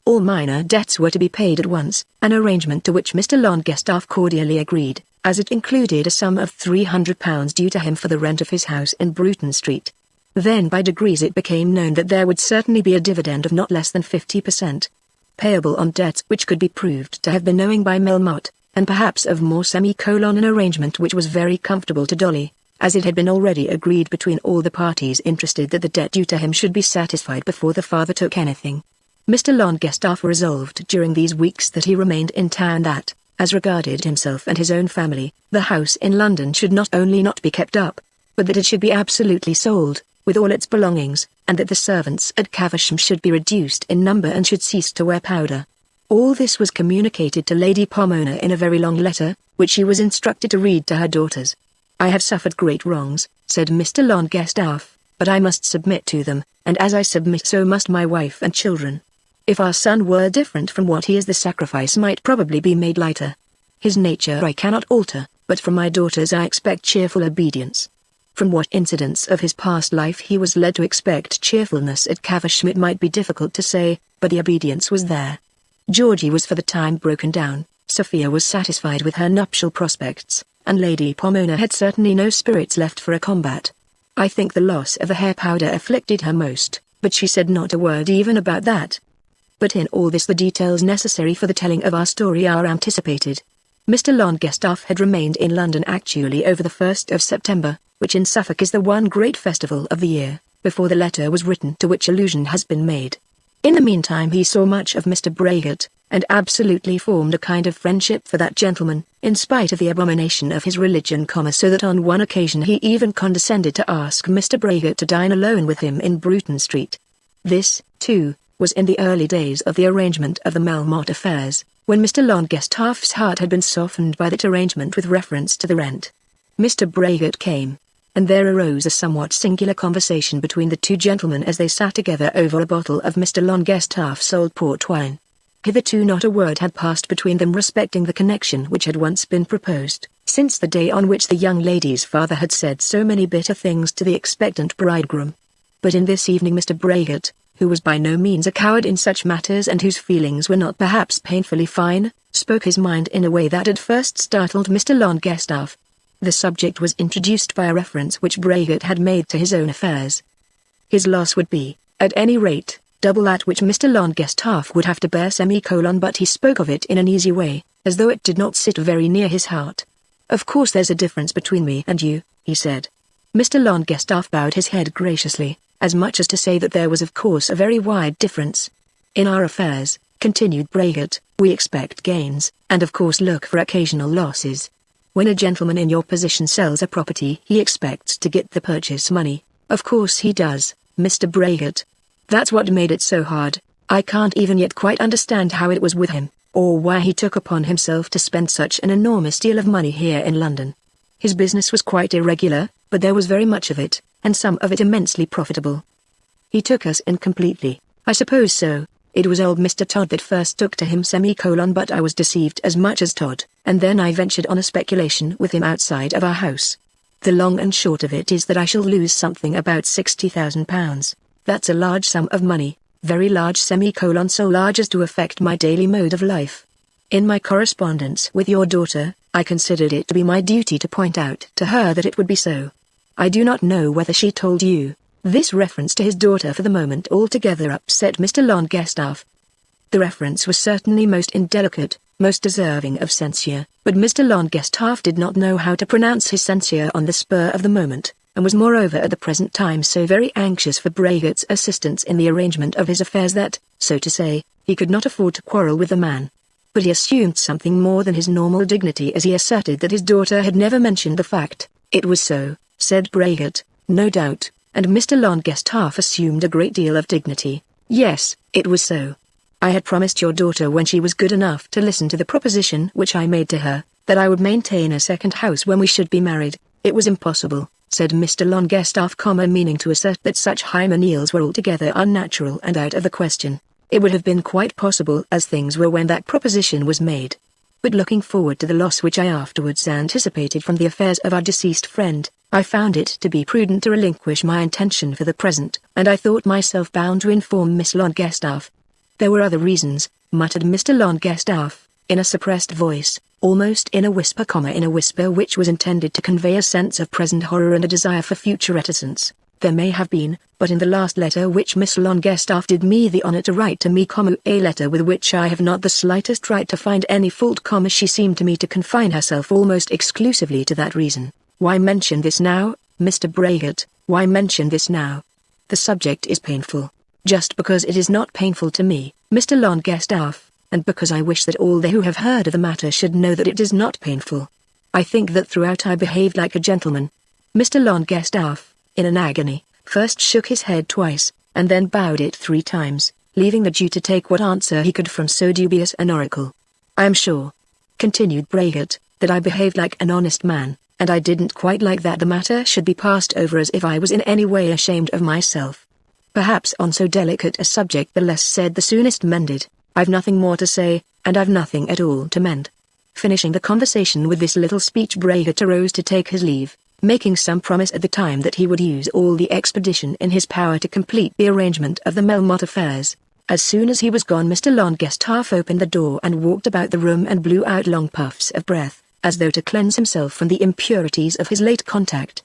All minor debts were to be paid at once, an arrangement to which Mr. Longestaff cordially agreed, as it included a sum of £300 due to him for the rent of his house in Bruton Street. Then by degrees it became known that there would certainly be a dividend of not less than 50%, payable on debts which could be proved to have been owing by Melmotte, and perhaps of more, an arrangement which was very comfortable to Dolly, as it had been already agreed between all the parties interested that the debt due to him should be satisfied before the father took anything. Mr. Longestaff resolved during these weeks that he remained in town that, as regarded himself and his own family, the house in London should not only not be kept up, but that it should be absolutely sold, with all its belongings, and that the servants at Caversham should be reduced in number and should cease to wear powder. All this was communicated to Lady Pomona in a very long letter, which she was instructed to read to her daughters. "I have suffered great wrongs," said Mr. Longestaff, "but I must submit to them, and as I submit so must my wife and children. If our son were different from what he is, the sacrifice might probably be made lighter. His nature I cannot alter, but from my daughters I expect cheerful obedience. From what incidents of his past life he was led to expect cheerfulness at Caversham it might be difficult to say, but the obedience was there." Georgie was for the time broken down, Sophia was satisfied with her nuptial prospects, and Lady Pomona had certainly no spirits left for a combat. I think the loss of the hair powder afflicted her most, but she said not a word even about that. But in all this the details necessary for the telling of our story are anticipated. Mr. Longestaff had remained in London actually over the 1st of September, which in Suffolk is the one great festival of the year, before the letter was written to which allusion has been made. In the meantime he saw much of Mr. Braggart, and absolutely formed a kind of friendship for that gentleman, in spite of the abomination of his religion, so that on one occasion he even condescended to ask Mr. Braggart to dine alone with him in Bruton Street. This, too, was in the early days of the arrangement of the Melmotte affairs, when Mr. Longestaff's heart had been softened by that arrangement with reference to the rent. Mr. Braggart came, and there arose a somewhat singular conversation between the two gentlemen as they sat together over a bottle of Mr. Longestaff's old port wine. Hitherto not a word had passed between them respecting the connection which had once been proposed, since the day on which the young lady's father had said so many bitter things to the expectant bridegroom. But in this evening Mr. Braggart, who was by no means a coward in such matters and whose feelings were not perhaps painfully fine, spoke his mind in a way that at first startled Mr. Longestaff. The subject was introduced by a reference which Braggart had made to his own affairs. His loss would be, at any rate, double that which Mr. Longestaff would have to bear, but he spoke of it in an easy way, as though it did not sit very near his heart. "Of course there's a difference between me and you," he said. Mr. Longestaff bowed his head graciously, as much as to say that there was of course a very wide difference. "In our affairs," continued Braggart, "we expect gains, and of course look for occasional losses. When a gentleman in your position sells a property he expects to get the purchase money. Of course he does, Mr. Braggart. That's what made it so hard. I can't even yet quite understand how it was with him, or why he took upon himself to spend such an enormous deal of money here in London. His business was quite irregular, but there was very much of it, and some of it immensely profitable. He took us in completely." "I suppose so. It was old Mr. Todd that first took to him, but I was deceived as much as Todd, and then I ventured on a speculation with him outside of our house. The long and short of it is that I shall lose something about £60,000. That's a large sum of money, very large, so large as to affect my daily mode of life. In my correspondence with your daughter, I considered it to be my duty to point out to her that it would be so. I do not know whether she told you." This reference to his daughter for the moment altogether upset Mr. Longestaff. The reference was certainly most indelicate, most deserving of censure, but Mr. Longestaff did not know how to pronounce his censure on the spur of the moment, and was moreover at the present time so very anxious for Braggart's assistance in the arrangement of his affairs that, so to say, he could not afford to quarrel with the man. But he assumed something more than his normal dignity as he asserted that his daughter had never mentioned the fact. "It was so," said Braggart, "no doubt," and Mr. Longestaff assumed a great deal of dignity. "Yes, it was so. I had promised your daughter when she was good enough to listen to the proposition which I made to her, that I would maintain a second house when we should be married. It was impossible," said Mr. Longestaff, meaning to assert that such hymeneals were altogether unnatural and out of the question. "It would have been quite possible as things were when that proposition was made. But looking forward to the loss which I afterwards anticipated from the affairs of our deceased friend, I found it to be prudent to relinquish my intention for the present, and I thought myself bound to inform Miss Longestaff." "There were other reasons," muttered Mr. Longestaff, in a suppressed voice, almost in a whisper which was intended to convey a sense of present horror and a desire for future reticence. "There may have been, but in the last letter which Miss Longestaff did me the honor to write to me, a letter with which I have not the slightest right to find any fault, she seemed to me to confine herself almost exclusively to that reason." "Why mention this now, Mr. Braggart? Why mention this now? The subject is painful." "Just because it is not painful to me, Mr. Longestaff, and because I wish that all they who have heard of the matter should know that it is not painful. I think that throughout I behaved like a gentleman." Mr. Longestaff, in an agony, first shook his head twice, and then bowed it 3 times, leaving the Jew to take what answer he could from so dubious an oracle. "I am sure," continued Braget, "that I behaved like an honest man, and I didn't quite like that the matter should be passed over as if I was in any way ashamed of myself. Perhaps on so delicate a subject the less said the soonest mended. I've nothing more to say, and I've nothing at all to mend." Finishing the conversation with this little speech, Braget arose to take his leave, making some promise at the time that he would use all the expedition in his power to complete the arrangement of the Melmotte affairs. As soon as he was gone, Mr. Longestaff opened the door and walked about the room and blew out long puffs of breath, as though to cleanse himself from the impurities of his late contact.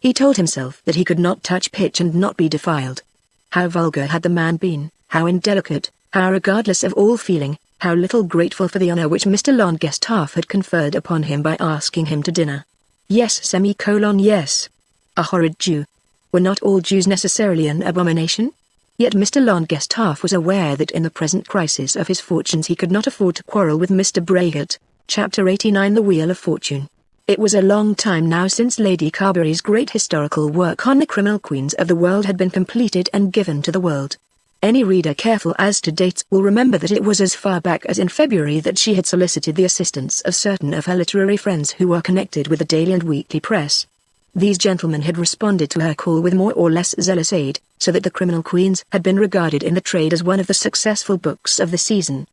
He told himself that he could not touch pitch and not be defiled. How vulgar had the man been, how indelicate, how regardless of all feeling, how little grateful for the honor which Mr. Longestaff had conferred upon him by asking him to dinner. Yes, yes. A horrid Jew. Were not all Jews necessarily an abomination? Yet Mr. Longestaff was aware that in the present crisis of his fortunes he could not afford to quarrel with Mr. Braget. Chapter 89 The Wheel of Fortune. It was a long time now since Lady Carberry's great historical work on the criminal queens of the world had been completed and given to the world. Any reader careful as to dates will remember that it was as far back as in February that she had solicited the assistance of certain of her literary friends who were connected with the daily and weekly press. These gentlemen had responded to her call with more or less zealous aid, so that The Criminal Queens had been regarded in the trade as one of the successful books of the season.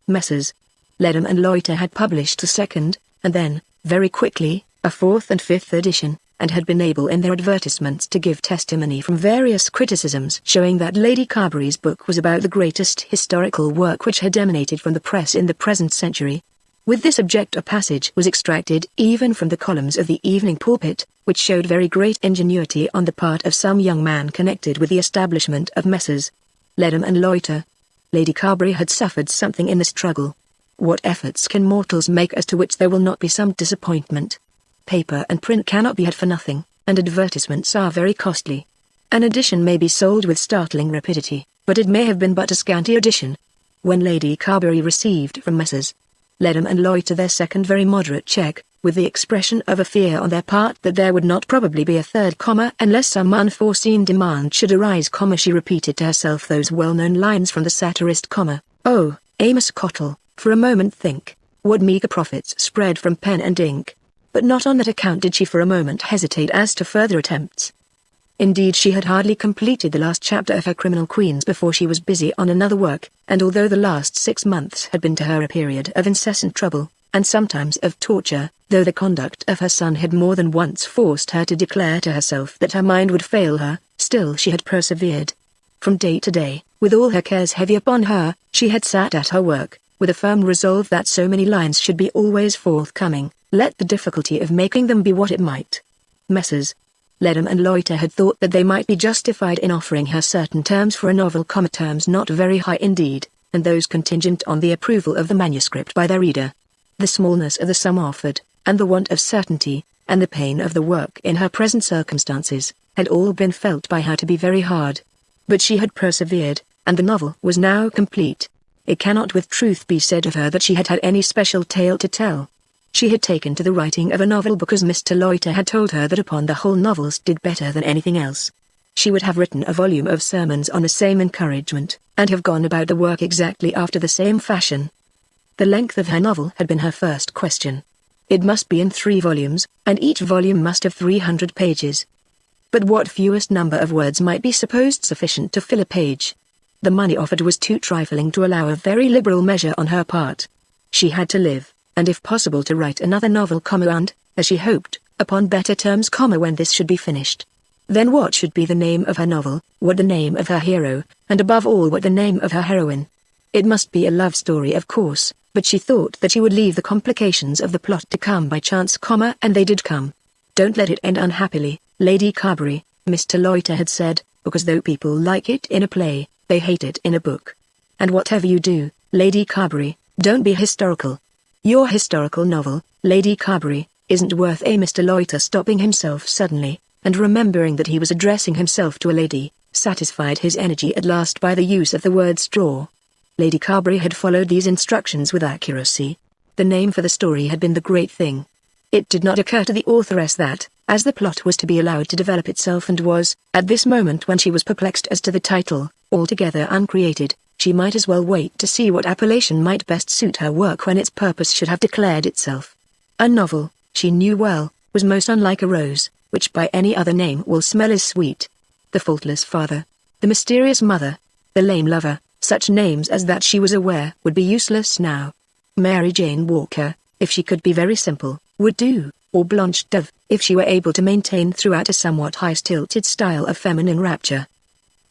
Messrs. Ledham and Loiter had published a second, and then, very quickly, a 4th and 5th edition, and had been able in their advertisements to give testimony from various criticisms showing that Lady Carberry's book was about the greatest historical work which had emanated from the press in the present century. With this object a passage was extracted even from the columns of the Evening Pulpit, which showed very great ingenuity on the part of some young man connected with the establishment of Messrs. Ledham and Loiter. Lady Carberry had suffered something in the struggle. What efforts can mortals make as to which there will not be some disappointment? Paper and print cannot be had for nothing, and advertisements are very costly. An edition may be sold with startling rapidity, but it may have been but a scanty edition. When Lady Carberry received from Messrs. Ledham and Loiter their second very moderate cheque, with the expression of a fear on their part that there would not probably be a third comma unless some unforeseen demand should arise, she repeated to herself those well-known lines from the satirist, "Oh, Amos Cottle, for a moment think, what meagre profits spread from pen and ink." But not on that account did she for a moment hesitate as to further attempts. Indeed, she had hardly completed the last chapter of her Criminal Queens before she was busy on another work, and although the last 6 months had been to her a period of incessant trouble, and sometimes of torture, though the conduct of her son had more than once forced her to declare to herself that her mind would fail her, still she had persevered. From day to day, with all her cares heavy upon her, she had sat at her work, with a firm resolve that so many lines should be always forthcoming, let the difficulty of making them be what it might. Messrs. Ledham and Loiter had thought that they might be justified in offering her certain terms for a novel, terms not very high indeed, and those contingent on the approval of the manuscript by their reader. The smallness of the sum offered, and the want of certainty, and the pain of the work in her present circumstances, had all been felt by her to be very hard. But she had persevered, and the novel was now complete. It cannot with truth be said of her that she had had any special tale to tell. She had taken to the writing of a novel because Mr. Loiter had told her that upon the whole novels did better than anything else. She would have written a volume of sermons on the same encouragement, and have gone about the work exactly after the same fashion. The length of her novel had been her first question. It must be in 3 volumes, and each volume must have 300 pages. But what fewest number of words might be supposed sufficient to fill a page? The money offered was too trifling to allow a very liberal measure on her part. She had to live, and if possible to write another novel, and, as she hoped, upon better terms, when this should be finished. Then what should be the name of her novel, what the name of her hero, and above all what the name of her heroine? It must be a love story, of course, but she thought that she would leave the complications of the plot to come by chance, and they did come. Don't let it end unhappily, Lady Carberry, Mr. Loiter had said, because though people like it in a play, they hate it in a book. And whatever you do, Lady Carberry, don't be historical. Your historical novel, Lady Carberry, isn't worth a Mr. Loiter stopping himself suddenly, and remembering that he was addressing himself to a lady, satisfied his energy at last by the use of the word straw. Lady Carberry had followed these instructions with accuracy. The name for the story had been the great thing. It did not occur to the authoress that, as the plot was to be allowed to develop itself and was, at this moment when she was perplexed as to the title, altogether uncreated, she might as well wait to see what appellation might best suit her work when its purpose should have declared itself. A novel, she knew well, was most unlike a rose, which by any other name will smell as sweet. The faultless father, the mysterious mother, the lame lover, such names as that she was aware would be useless now. Mary Jane Walker, if she could be very simple, would do, or Blanche Dove, if she were able to maintain throughout a somewhat high-stilted style of feminine rapture.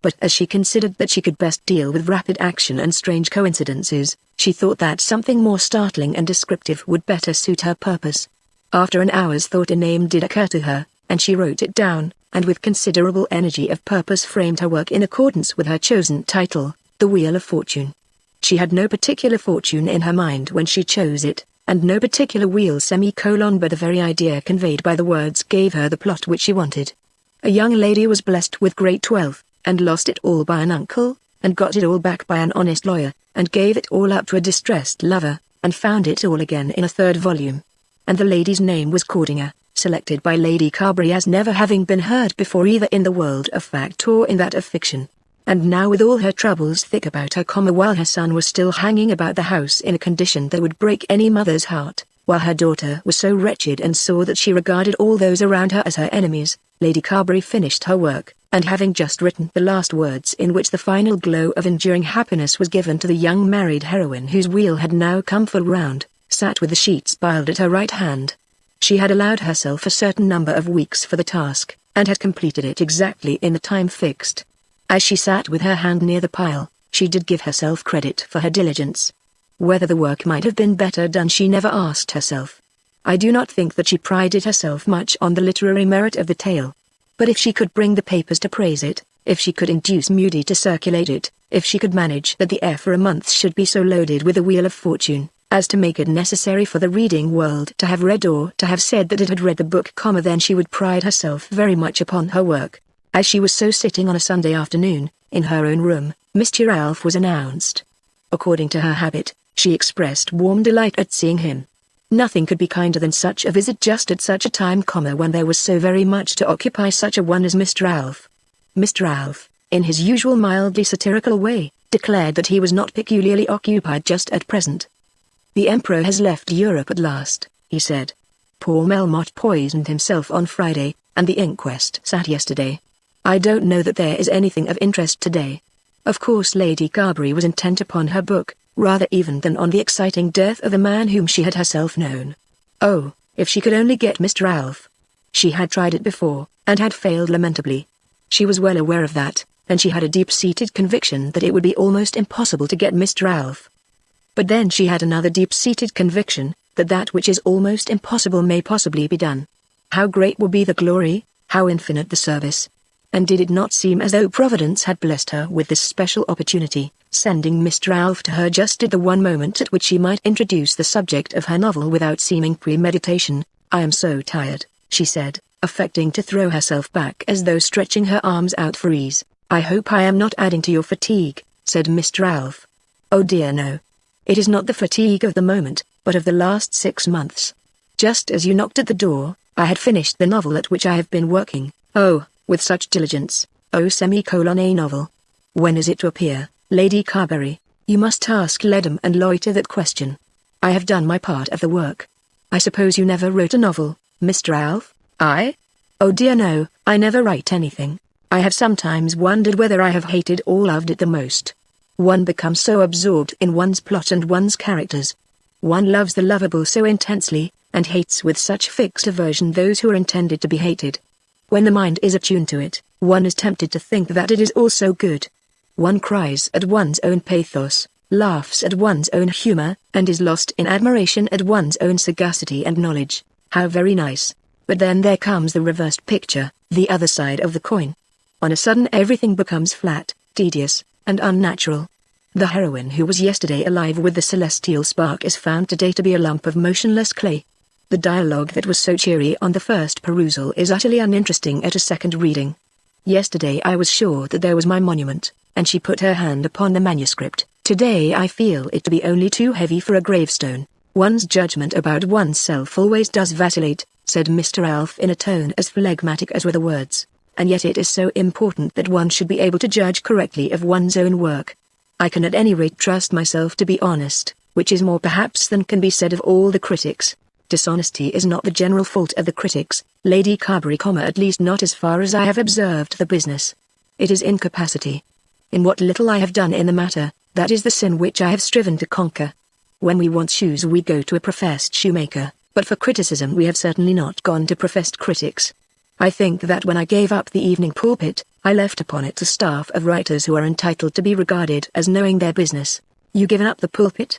But as she considered that she could best deal with rapid action and strange coincidences, she thought that something more startling and descriptive would better suit her purpose. After an hour's thought a name did occur to her, and she wrote it down, and with considerable energy of purpose framed her work in accordance with her chosen title, The Wheel of Fortune. She had no particular fortune in her mind when she chose it, and no particular wheel semicolon, but the very idea conveyed by the words gave her the plot which she wanted. A young lady was blessed with great wealth, and lost it all by an uncle, and got it all back by an honest lawyer, and gave it all up to a distressed lover, and found it all again in a third volume. And the lady's name was Cordelia, selected by Lady Carberry as never having been heard before either in the world of fact or in that of fiction. And now with all her troubles thick about her, while her son was still hanging about the house in a condition that would break any mother's heart, while her daughter was so wretched and sore that she regarded all those around her as her enemies, Lady Carberry finished her work, and having just written the last words in which the final glow of enduring happiness was given to the young married heroine whose wheel had now come full round, sat with the sheets piled at her right hand. She had allowed herself a certain number of weeks for the task, and had completed it exactly in the time fixed. As she sat with her hand near the pile, she did give herself credit for her diligence. Whether the work might have been better done she never asked herself. I do not think that she prided herself much on the literary merit of the tale. But if she could bring the papers to praise it, if she could induce Moody to circulate it, if she could manage that the air for a month should be so loaded with the Wheel of Fortune, as to make it necessary for the reading world to have read or to have said that it had read the book, then she would pride herself very much upon her work. As she was so sitting on a Sunday afternoon, in her own room, Mr. Alf was announced. According to her habit, she expressed warm delight at seeing him. Nothing could be kinder than such a visit just at such a time, when there was so very much to occupy such a one as Mr. Alf. Mr. Alf, in his usual mildly satirical way, declared that he was not peculiarly occupied just at present. The Emperor has left Europe at last, he said. Poor Melmotte poisoned himself on Friday, and the inquest sat yesterday. I don't know that there is anything of interest today. Of course Lady Carberry was intent upon her book, rather even than on the exciting death of a man whom she had herself known. Oh, if she could only get Mr. Alf. She had tried it before, and had failed lamentably. She was well aware of that, and she had a deep-seated conviction that it would be almost impossible to get Mr. Alf. But then she had another deep-seated conviction, that that which is almost impossible may possibly be done. How great will be the glory, how infinite the service. And did it not seem as though Providence had blessed her with this special opportunity, sending Mr. Alf to her just at the one moment at which she might introduce the subject of her novel without seeming premeditation? I am so tired, she said, affecting to throw herself back as though stretching her arms out for ease. I hope I am not adding to your fatigue, said Mr. Alf. Oh dear no. It is not the fatigue of the moment, but of the last 6 months. Just as you knocked at the door, I had finished the novel at which I have been working. Oh, with such diligence. A novel. When is it to appear, Lady Carberry? You must ask Ledham and Loiter that question. I have done my part of the work. I suppose you never wrote a novel, Mr. Alf? I? Oh dear no, I never write anything. I have sometimes wondered whether I have hated or loved it the most. One becomes so absorbed in one's plot and one's characters. One loves the lovable so intensely, and hates with such fixed aversion those who are intended to be hated. When the mind is attuned to it, one is tempted to think that it is also good. One cries at one's own pathos, laughs at one's own humor, and is lost in admiration at one's own sagacity and knowledge. How very nice. But then there comes the reversed picture, the other side of the coin. On a sudden everything becomes flat, tedious, and unnatural. The heroine who was yesterday alive with the celestial spark is found today to be a lump of motionless clay. The dialogue that was so cheery on the first perusal is utterly uninteresting at a second reading. Yesterday I was sure that there was my monument, and she put her hand upon the manuscript. Today I feel it to be only too heavy for a gravestone. One's judgment about oneself always does vacillate, said Mr. Alf in a tone as phlegmatic as were the words. "And yet it is so important that one should be able to judge correctly of one's own work. I can at any rate trust myself to be honest, which is more perhaps than can be said of all the critics. Dishonesty is not the general fault of the critics, Lady Carberry, at least not as far as I have observed the business. It is incapacity. In what little I have done in the matter, that is the sin which I have striven to conquer. When we want shoes we go to a professed shoemaker, but for criticism we have certainly not gone to professed critics. I think that when I gave up the evening pulpit, I left upon it a staff of writers who are entitled to be regarded as knowing their business." "You given up the pulpit?"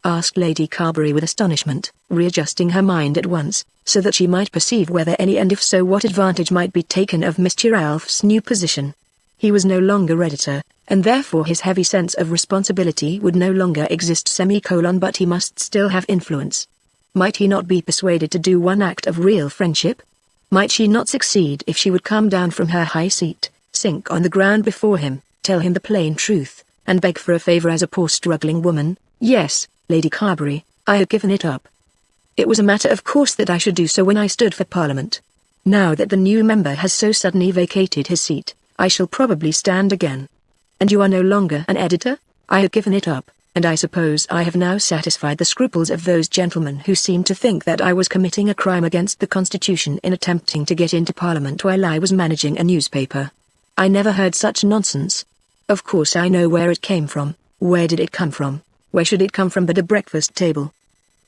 asked Lady Carberry with astonishment, readjusting her mind at once, so that she might perceive whether any and if so what advantage might be taken of Mr. Alf's new position. He was no longer editor, and therefore his heavy sense of responsibility would no longer exist, but he must still have influence. Might he not be persuaded to do one act of real friendship? Might she not succeed if she would come down from her high seat, sink on the ground before him, tell him the plain truth, and beg for a favor as a poor struggling woman? "Yes, Lady Carberry, I had given it up. It was a matter of course that I should do so when I stood for Parliament. Now that the new member has so suddenly vacated his seat, I shall probably stand again." "And you are no longer an editor?" "I had given it up, and I suppose I have now satisfied the scruples of those gentlemen who seem to think that I was committing a crime against the Constitution in attempting to get into Parliament while I was managing a newspaper. I never heard such nonsense. Of course I know where it came from. Where did it come from? Where should it come from but a breakfast table?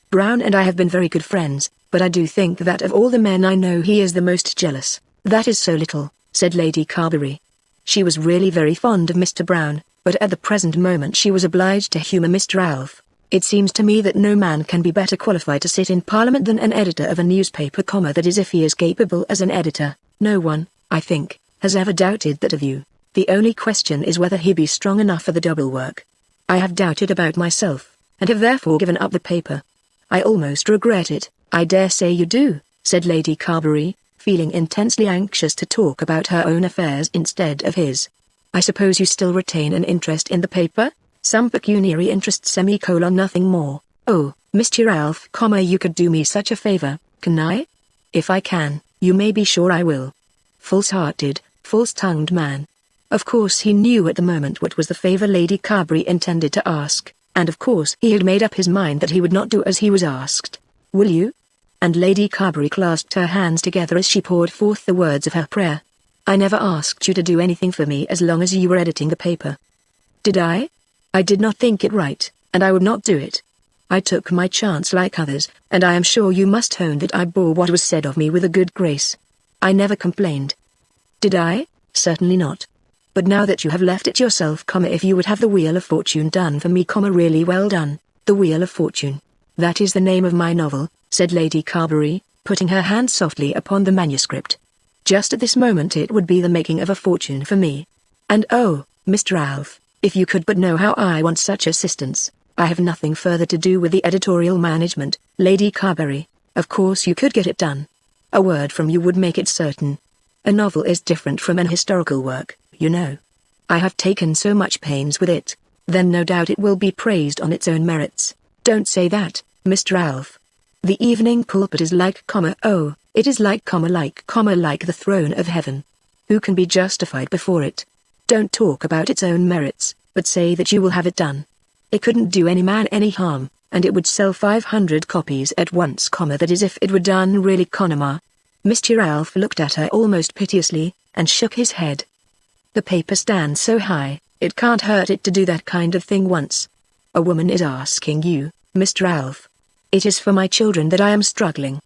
Brown and I have been very good friends, but I do think that of all the men I know he is the most jealous." "That is so little," said Lady Carberry. She was really very fond of Mr. Brown, but at the present moment she was obliged to humour Mr. Alf. "It seems to me that no man can be better qualified to sit in Parliament than an editor of a newspaper, that is if he is capable as an editor. No one, I think, has ever doubted that of you. The only question is whether he be strong enough for the double work. I have doubted about myself, and have therefore given up the paper. I almost regret it." "I dare say you do," said Lady Carberry, feeling intensely anxious to talk about her own affairs instead of his. "I suppose you still retain an interest in the paper?" "Some pecuniary interest, nothing more." "Oh, Mr. Alf, you could do me such a favor, can I?" "If I can, you may be sure I will." False-hearted, false-tongued man. Of course he knew at the moment what was the favor Lady Carberry intended to ask, and of course he had made up his mind that he would not do as he was asked. "Will you?" And Lady Carberry clasped her hands together as she poured forth the words of her prayer. "I never asked you to do anything for me as long as you were editing the paper." "Did I? I did not think it right, and I would not do it. I took my chance like others, and I am sure you must own that I bore what was said of me with a good grace. I never complained." "Did I? Certainly not. But now that you have left it yourself, if you would have the Wheel of Fortune done for me, really well done." "The Wheel of Fortune. That is the name of my novel," said Lady Carberry, putting her hand softly upon the manuscript. "Just at this moment it would be the making of a fortune for me. And oh, Mr. Alf, if you could but know how I want such assistance. I have nothing further to do with the editorial management, Lady Carberry. Of course you could get it done. A word from you would make it certain. A novel is different from an historical work, you know. I have taken so much pains with it. Then no doubt it will be praised on its own merits." "Don't say that, Mr. Alf. The evening pulpit is like, it is like the throne of heaven. Who can be justified before it? Don't talk about its own merits, but say that you will have it done. It couldn't do any man any harm, and it would sell 500 copies at once, that is if it were done really, ma." Mr. Alf looked at her almost piteously, and shook his head. "The paper stands so high, it can't hurt it to do that kind of thing once. A woman is asking you, Mr. Alf. It is for my children that I am struggling.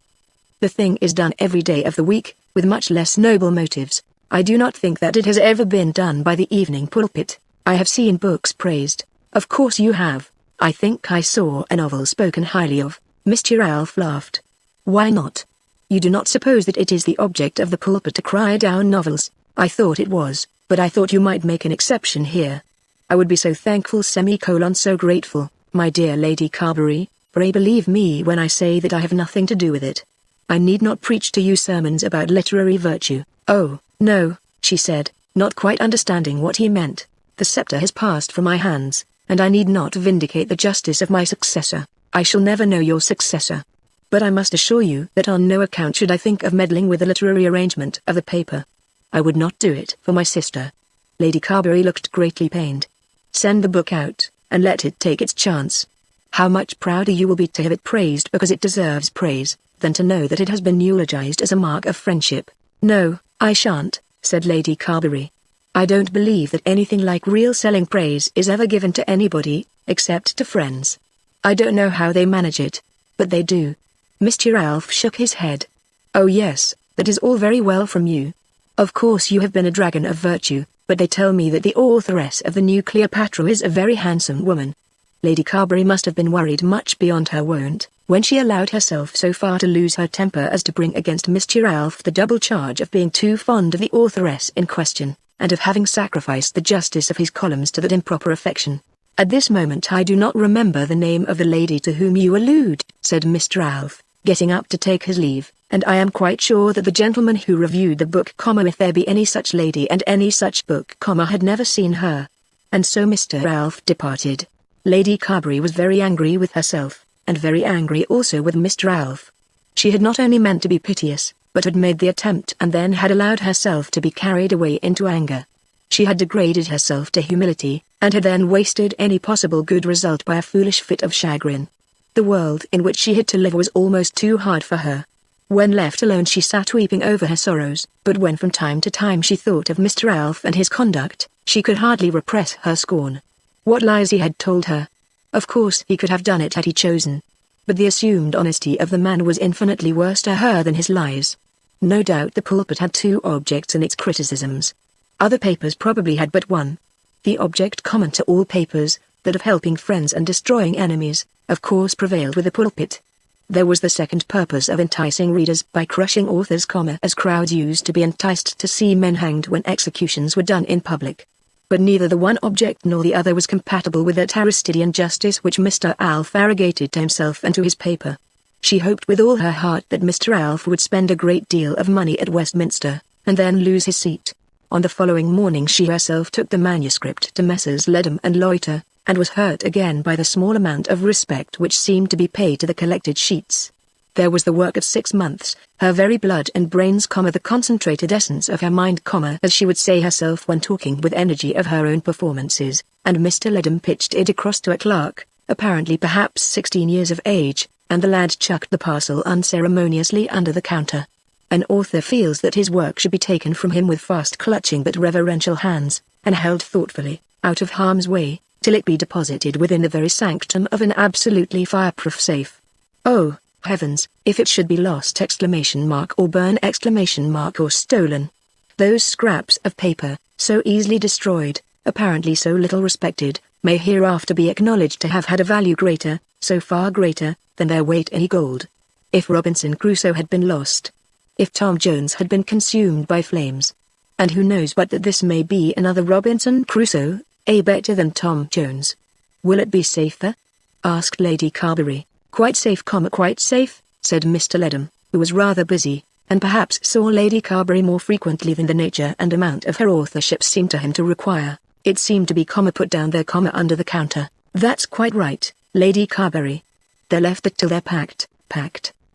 The thing is done every day of the week, with much less noble motives. I do not think that it has ever been done by the evening pulpit. I have seen books praised." "Of course you have. I think I saw a novel spoken highly of." Mr. Alf laughed. "Why not? You do not suppose that it is the object of the pulpit to cry down novels? I thought it was, but I thought you might make an exception here. I would be so thankful, so grateful, my dear Lady Carberry. Pray believe me when I say that I have nothing to do with it. I need not preach to you sermons about literary virtue." "Oh, no," she said, not quite understanding what he meant. "The scepter has passed from my hands, and I need not vindicate the justice of my successor. I shall never know your successor." But I must assure you that on no account should I think of meddling with the literary arrangement of the paper. I would not do it for my sister." Lady Carberry looked greatly pained. "Send the book out, and let it take its chance. How much prouder you will be to have it praised because it deserves praise, than to know that it has been eulogized as a mark of friendship." "No, I shan't," said Lady Carberry. "I don't believe that anything like real selling praise is ever given to anybody, except to friends. I don't know how they manage it, but they do." Mr. Ralph shook his head. "Oh yes, that is all very well from you. Of course you have been a dragon of virtue, but they tell me that the authoress of the new Cleopatra is a very handsome woman." Lady Carberry must have been worried much beyond her wont, when she allowed herself so far to lose her temper as to bring against Mr. Ralph the double charge of being too fond of the authoress in question, and of having sacrificed the justice of his columns to that improper affection. "At this moment I do not remember the name of the lady to whom you allude," said Mr. Ralph, getting up to take his leave, "and I am quite sure that the gentleman who reviewed the book, if there be any such lady and any such book, had never seen her." And so Mr. Ralph departed. Lady Carberry was very angry with herself, and very angry also with Mr. Ralph. She had not only meant to be piteous, but had made the attempt and then had allowed herself to be carried away into anger. She had degraded herself to humility, and had then wasted any possible good result by a foolish fit of chagrin. The world in which she had to live was almost too hard for her. When left alone she sat weeping over her sorrows, but when from time to time she thought of Mr. Ralph and his conduct, she could hardly repress her scorn. What lies he had told her! Of course he could have done it had he chosen. But the assumed honesty of the man was infinitely worse to her than his lies. No doubt the pulpit had two objects in its criticisms. Other papers probably had but one. The object common to all papers, that of helping friends and destroying enemies, of course prevailed with the pulpit. There was the second purpose of enticing readers by crushing authors, as crowds used to be enticed to see men hanged when executions were done in public. But neither the one object nor the other was compatible with that Aristidean justice which Mr. Ralph arrogated to himself and to his paper. She hoped with all her heart that Mr. Ralph would spend a great deal of money at Westminster, and then lose his seat. On the following morning she herself took the manuscript to Messrs. Ledham and Loiter, and was hurt again by the small amount of respect which seemed to be paid to the collected sheets. There was the work of 6 months, her very blood and brains, the concentrated essence of her mind, as she would say herself when talking with energy of her own performances, and Mr. Ledham pitched it across to a clerk, apparently perhaps 16 years of age, and the lad chucked the parcel unceremoniously under the counter. An author feels that his work should be taken from him with fast clutching but reverential hands, and held thoughtfully, out of harm's way, till it be deposited within the very sanctum of an absolutely fireproof safe. Oh, heavens, if it should be lost! Or burn! Or stolen. Those scraps of paper, so easily destroyed, apparently so little respected, may hereafter be acknowledged to have had a value greater, so far greater, than their weight in gold. If Robinson Crusoe had been lost. If Tom Jones had been consumed by flames. And who knows but that this may be another Robinson Crusoe, better than Tom Jones. Will it be safer? Asked Lady Carberry. Quite safe, said Mr. Ledham, who was rather busy, and perhaps saw Lady Carberry more frequently than the nature and amount of her authorship seemed to him to require. It seemed to be put down there under the counter. That's quite right, Lady Carberry. They're left till they're packed.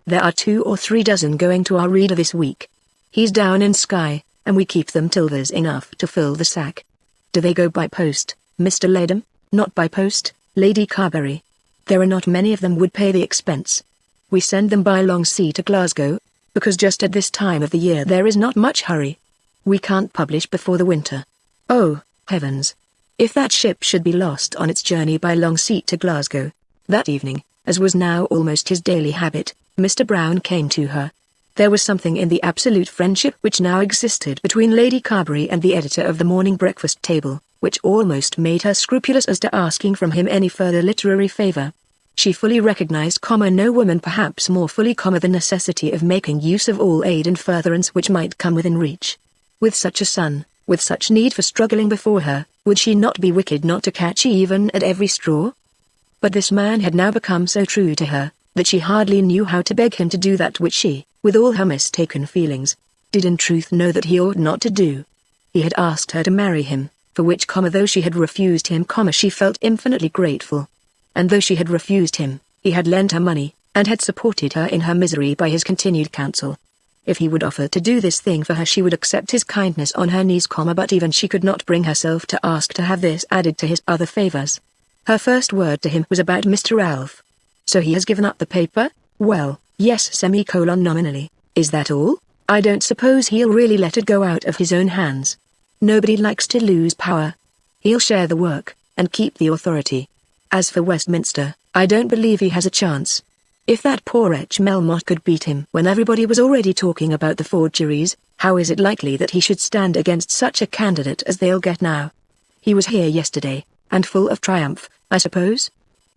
There are 2 or 3 dozen going to our reader this week. He's down in Skye, and we keep them till there's enough to fill the sack. Do they go by post, Mr. Ledham? Not by post, Lady Carberry. There are not many of them would pay the expense. We send them by long sea to Glasgow, because just at this time of the year there is not much hurry. We can't publish before the winter. Oh, heavens! If that ship should be lost on its journey by long sea to Glasgow. That evening, as was now almost his daily habit, Mr. Brown came to her. There was something in the absolute friendship which now existed between Lady Carberry and the editor of the Morning Breakfast Table, which almost made her scrupulous as to asking from him any further literary favor. She fully recognized, no woman perhaps more fully, the necessity of making use of all aid and furtherance which might come within reach. With such a son, with such need for struggling before her, would she not be wicked not to catch even at every straw? But this man had now become so true to her, that she hardly knew how to beg him to do that which she, with all her mistaken feelings, did in truth know that he ought not to do. He had asked her to marry him, for which, though she had refused him, she felt infinitely grateful. And though she had refused him, he had lent her money, and had supported her in her misery by his continued counsel. If he would offer to do this thing for her, she would accept his kindness on her knees, but even she could not bring herself to ask to have this added to his other favors. Her first word to him was about Mr. Ralph. So he has given up the paper? Well, yes, nominally. Is that all? I don't suppose he'll really let it go out of his own hands. Nobody likes to lose power. He'll share the work, and keep the authority. As for Westminster, I don't believe he has a chance. If that poor wretch Melmotte could beat him when everybody was already talking about the forgeries, how is it likely that he should stand against such a candidate as they'll get now? He was here yesterday, and full of triumph, I suppose?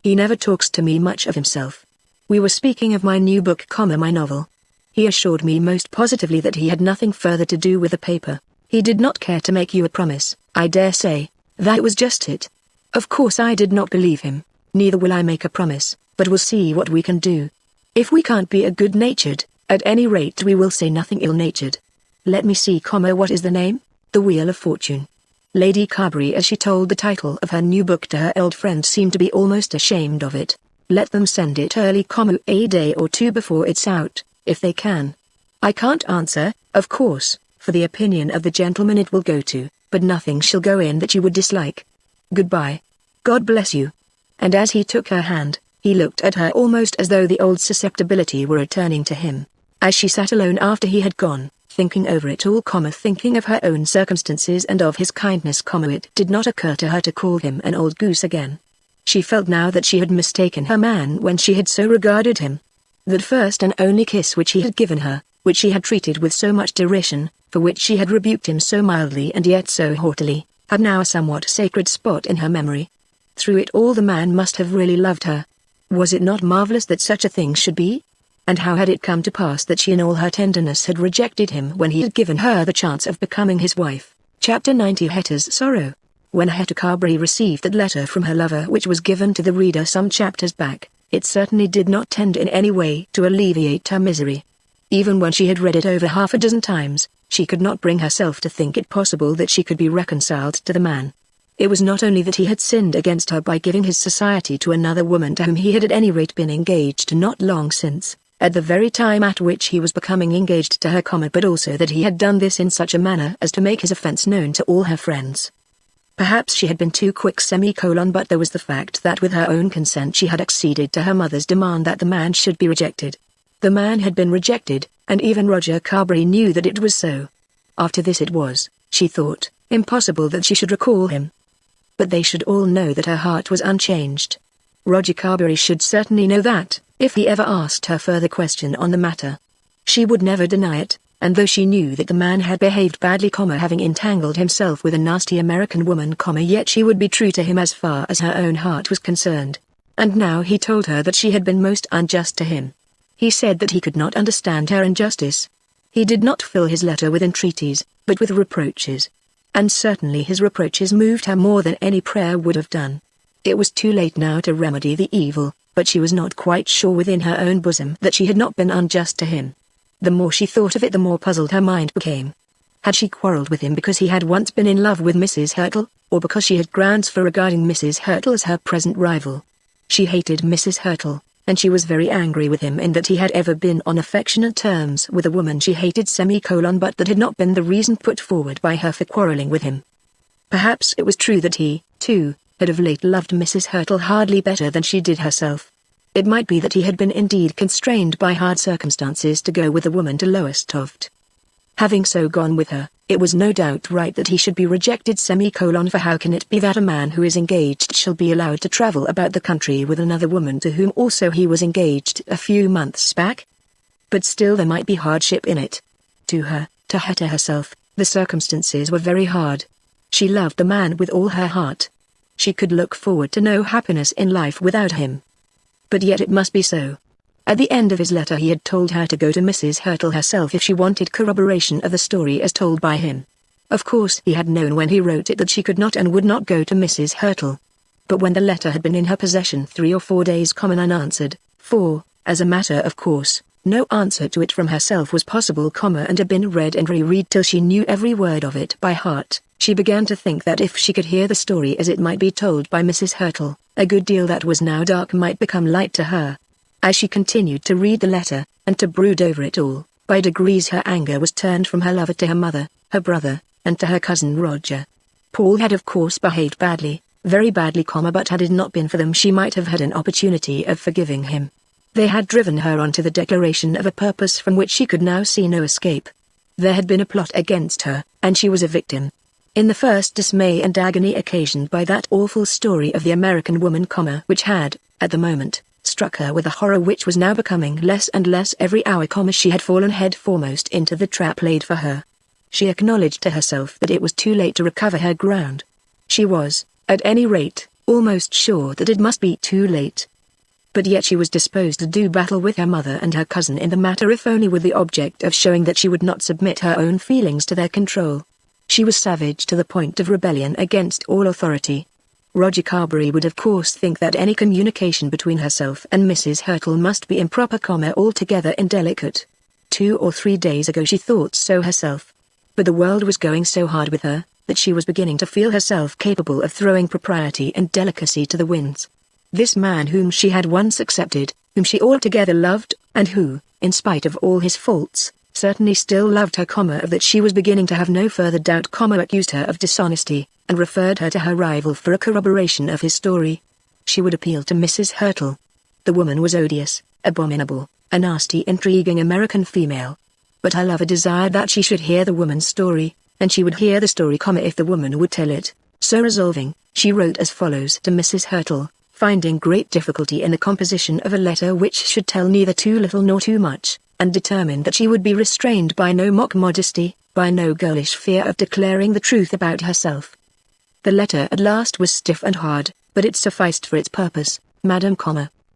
He never talks to me much of himself. We were speaking of my new book, my novel. He assured me most positively that he had nothing further to do with the paper. He did not care to make you a promise, I dare say. That was just it. Of course I did not believe him, neither will I make a promise, but we'll see what we can do. If we can't be a good-natured, at any rate we will say nothing ill-natured. Let me see, what is the name? The Wheel of Fortune. Lady Carberry, as she told the title of her new book to her old friend, seemed to be almost ashamed of it. Let them send it early, a day or two before it's out, if they can. I can't answer, of course, for the opinion of the gentleman it will go to, but nothing shall go in that you would dislike. Goodbye. God bless you. And as he took her hand, he looked at her almost as though the old susceptibility were returning to him. As she sat alone after he had gone, thinking over it all, thinking of her own circumstances and of his kindness, it did not occur to her to call him an old goose again. She felt now that she had mistaken her man when she had so regarded him. That first and only kiss which he had given her, which she had treated with so much derision, for which she had rebuked him so mildly and yet so haughtily, had now a somewhat sacred spot in her memory. Through it all the man must have really loved her. Was it not marvelous that such a thing should be? And how had it come to pass that she in all her tenderness had rejected him when he had given her the chance of becoming his wife? Chapter 90, Hetter's Sorrow. When Hetty Carberry received that letter from her lover which was given to the reader some chapters back, it certainly did not tend in any way to alleviate her misery. Even when she had read it over half a dozen times, she could not bring herself to think it possible that she could be reconciled to the man. It was not only that he had sinned against her by giving his society to another woman to whom he had at any rate been engaged not long since, at the very time at which he was becoming engaged to her, but also that he had done this in such a manner as to make his offense known to all her friends. Perhaps she had been too quick, but there was the fact that with her own consent she had acceded to her mother's demand that the man should be rejected. The man had been rejected, and even Roger Carberry knew that it was so. After this it was, she thought, impossible that she should recall him. But they should all know that her heart was unchanged. Roger Carberry should certainly know that, if he ever asked her further question on the matter. She would never deny it, and though she knew that the man had behaved badly, having entangled himself with a nasty American woman, yet she would be true to him as far as her own heart was concerned. And now he told her that she had been most unjust to him. He said that he could not understand her injustice. He did not fill his letter with entreaties, but with reproaches. And certainly his reproaches moved her more than any prayer would have done. It was too late now to remedy the evil, but she was not quite sure within her own bosom that she had not been unjust to him. The more she thought of it, the more puzzled her mind became. Had she quarrelled with him because he had once been in love with Mrs. Hurtle, or because she had grounds for regarding Mrs. Hurtle as her present rival? She hated Mrs. Hurtle, and she was very angry with him in that he had ever been on affectionate terms with a woman she hated, but that had not been the reason put forward by her for quarrelling with him. Perhaps it was true that he, too, had of late loved Mrs. Hurtle hardly better than she did herself. It might be that he had been indeed constrained by hard circumstances to go with the woman to Lowestoft. Having so gone with her, it was no doubt right that he should be rejected, for how can it be that a man who is engaged shall be allowed to travel about the country with another woman to whom also he was engaged a few months back? But still there might be hardship in it. To her, to Hetta herself, the circumstances were very hard. She loved the man with all her heart. She could look forward to no happiness in life without him. But yet it must be so. At the end of his letter he had told her to go to Mrs. Hurtle herself if she wanted corroboration of the story as told by him. Of course he had known when he wrote it that she could not and would not go to Mrs. Hurtle. But when the letter had been in her possession 3 or 4 days unanswered, for, as a matter of course, no answer to it from herself was possible, and had been read and re-read till she knew every word of it by heart, she began to think that if she could hear the story as it might be told by Mrs. Hurtle, a good deal that was now dark might become light to her. As she continued to read the letter, and to brood over it all, by degrees her anger was turned from her lover to her mother, her brother, and to her cousin Roger. Paul had of course behaved badly, very badly, but had it not been for them she might have had an opportunity of forgiving him. They had driven her on to the declaration of a purpose from which she could now see no escape. There had been a plot against her, and she was a victim. In the first dismay and agony occasioned by that awful story of the American woman, which had, at the moment, struck her with a horror which was now becoming less and less every hour, she had fallen head foremost into the trap laid for her. She acknowledged to herself that it was too late to recover her ground. She was, at any rate, almost sure that it must be too late. But yet she was disposed to do battle with her mother and her cousin in the matter, if only with the object of showing that she would not submit her own feelings to their control. She was savage to the point of rebellion against all authority. Roger Carberry would of course think that any communication between herself and Mrs. Hurtle must be improper, altogether indelicate. 2 or 3 days ago she thought so herself. But the world was going so hard with her, that she was beginning to feel herself capable of throwing propriety and delicacy to the winds. This man whom she had once accepted, whom she altogether loved, and who, in spite of all his faults, certainly still loved her, of that she was beginning to have no further doubt, accused her of dishonesty, and referred her to her rival for a corroboration of his story. She would appeal to Mrs. Hurtle. The woman was odious, abominable, a nasty, intriguing American female. But her lover desired that she should hear the woman's story, and she would hear the story, if the woman would tell it. So resolving, she wrote as follows to Mrs. Hurtle, finding great difficulty in the composition of a letter which should tell neither too little nor too much, and determined that she would be restrained by no mock modesty, by no girlish fear of declaring the truth about herself. The letter at last was stiff and hard, but it sufficed for its purpose. Madam,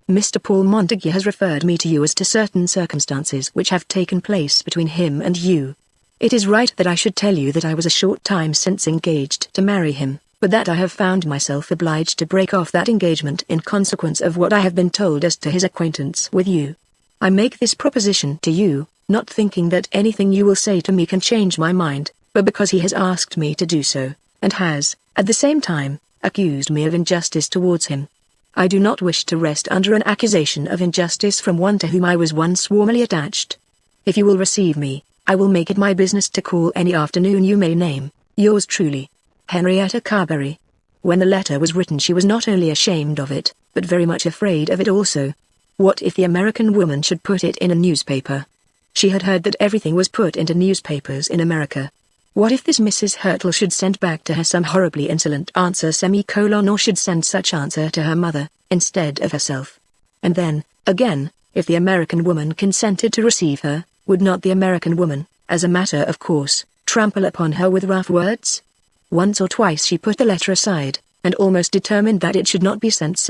Mr. Paul Montague has referred me to you as to certain circumstances which have taken place between him and you. It is right that I should tell you that I was a short time since engaged to marry him, but that I have found myself obliged to break off that engagement in consequence of what I have been told as to his acquaintance with you. I make this proposition to you, not thinking that anything you will say to me can change my mind, but because he has asked me to do so, and has, at the same time, accused me of injustice towards him. I do not wish to rest under an accusation of injustice from one to whom I was once warmly attached. If you will receive me, I will make it my business to call any afternoon you may name. Yours truly, Henrietta Carberry. When the letter was written she was not only ashamed of it, but very much afraid of it also. What if the American woman should put it in a newspaper? She had heard that everything was put into newspapers in America. What if this Mrs. Hurtle should send back to her some horribly insolent answer, or should send such answer to her mother, instead of herself? And then, again, if the American woman consented to receive her, would not the American woman, as a matter of course, trample upon her with rough words? Once or twice she put the letter aside, and almost determined that it should not be sent,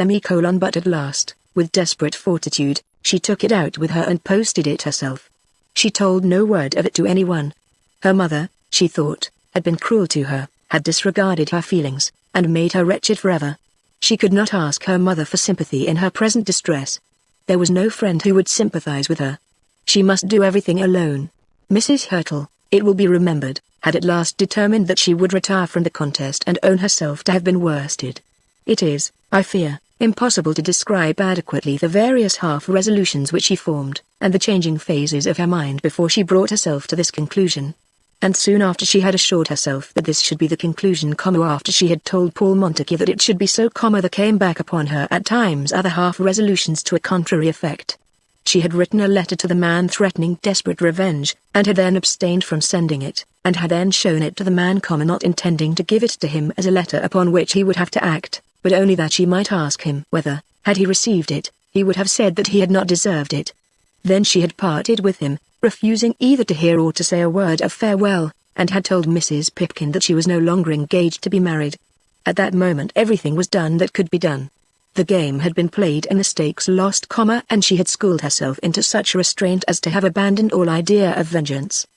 but at last, with desperate fortitude, she took it out with her and posted it herself. She told no word of it to anyone. Her mother, she thought, had been cruel to her, had disregarded her feelings, and made her wretched forever. She could not ask her mother for sympathy in her present distress. There was no friend who would sympathize with her. She must do everything alone. Mrs. Hurtle, it will be remembered, had at last determined that she would retire from the contest and own herself to have been worsted. It is, I fear, impossible to describe adequately the various half-resolutions which she formed, and the changing phases of her mind before she brought herself to this conclusion. And soon after she had assured herself that this should be the conclusion, after she had told Paul Montague that it should be so, there came back upon her at times other half-resolutions to a contrary effect. She had written a letter to the man threatening desperate revenge, and had then abstained from sending it, and had then shown it to the man, not intending to give it to him as a letter upon which he would have to act, but only that she might ask him whether, had he received it, he would have said that he had not deserved it. Then she had parted with him, refusing either to hear or to say a word of farewell, and had told Mrs. Pipkin that she was no longer engaged to be married. At that moment everything was done that could be done. The game had been played and the stakes lost, and she had schooled herself into such restraint as to have abandoned all idea of vengeance.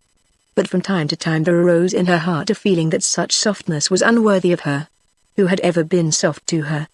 But from time to time there arose in her heart a feeling that such softness was unworthy of her. Who had ever been soft to her?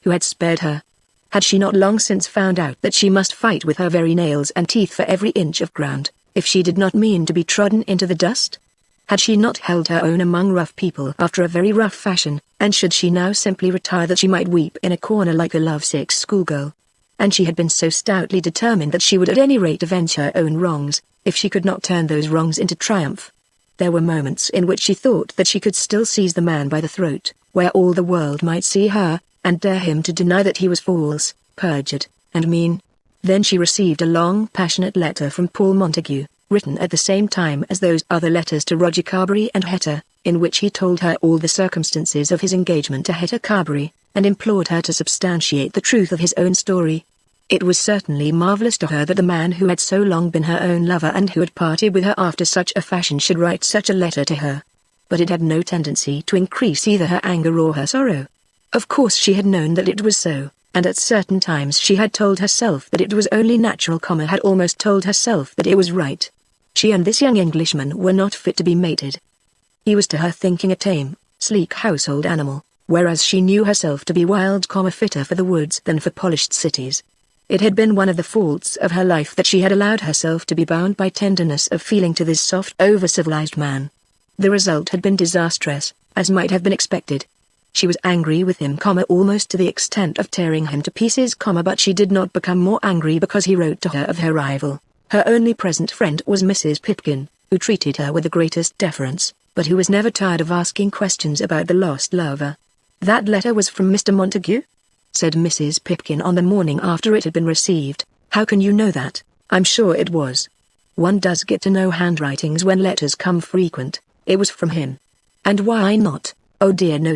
Who had spared her? Had she not long since found out that she must fight with her very nails and teeth for every inch of ground, if she did not mean to be trodden into the dust? Had she not held her own among rough people after a very rough fashion, and should she now simply retire that she might weep in a corner like a lovesick schoolgirl? and she had been so stoutly determined that she would at any rate avenge her own wrongs, if she could not turn those wrongs into triumph. There were moments in which she thought that she could still seize the man by the throat, where all the world might see her, and dare him to deny that he was false, perjured, and mean. Then she received a long passionate letter from Paul Montague, written at the same time as those other letters to Roger Carberry and Hetta, in which he told her all the circumstances of his engagement to Hetta Carberry, and implored her to substantiate the truth of his own story. It was certainly marvelous to her that the man who had so long been her own lover and who had parted with her after such a fashion should write such a letter to her. But it had no tendency to increase either her anger or her sorrow. Of course she had known that it was so, and at certain times she had told herself that it was only natural, had almost told herself that it was right. She and this young Englishman were not fit to be mated. He was to her thinking a tame, sleek household animal, whereas she knew herself to be wild, fitter for the woods than for polished cities. It had been one of the faults of her life that she had allowed herself to be bound by tenderness of feeling to this soft, over-civilized man. The result had been disastrous, as might have been expected. She was angry with him, almost to the extent of tearing him to pieces, but she did not become more angry because he wrote to her of her rival. Her only present friend was Mrs. Pipkin, who treated her with the greatest deference, but who was never tired of asking questions about the lost lover. "That letter was from Mr. Montague?" said Mrs. Pipkin on the morning after it had been received. "How can you know that?" "I'm sure it was. One does get to know handwritings when letters come frequent. It was from him." "And why not?" "Oh dear no,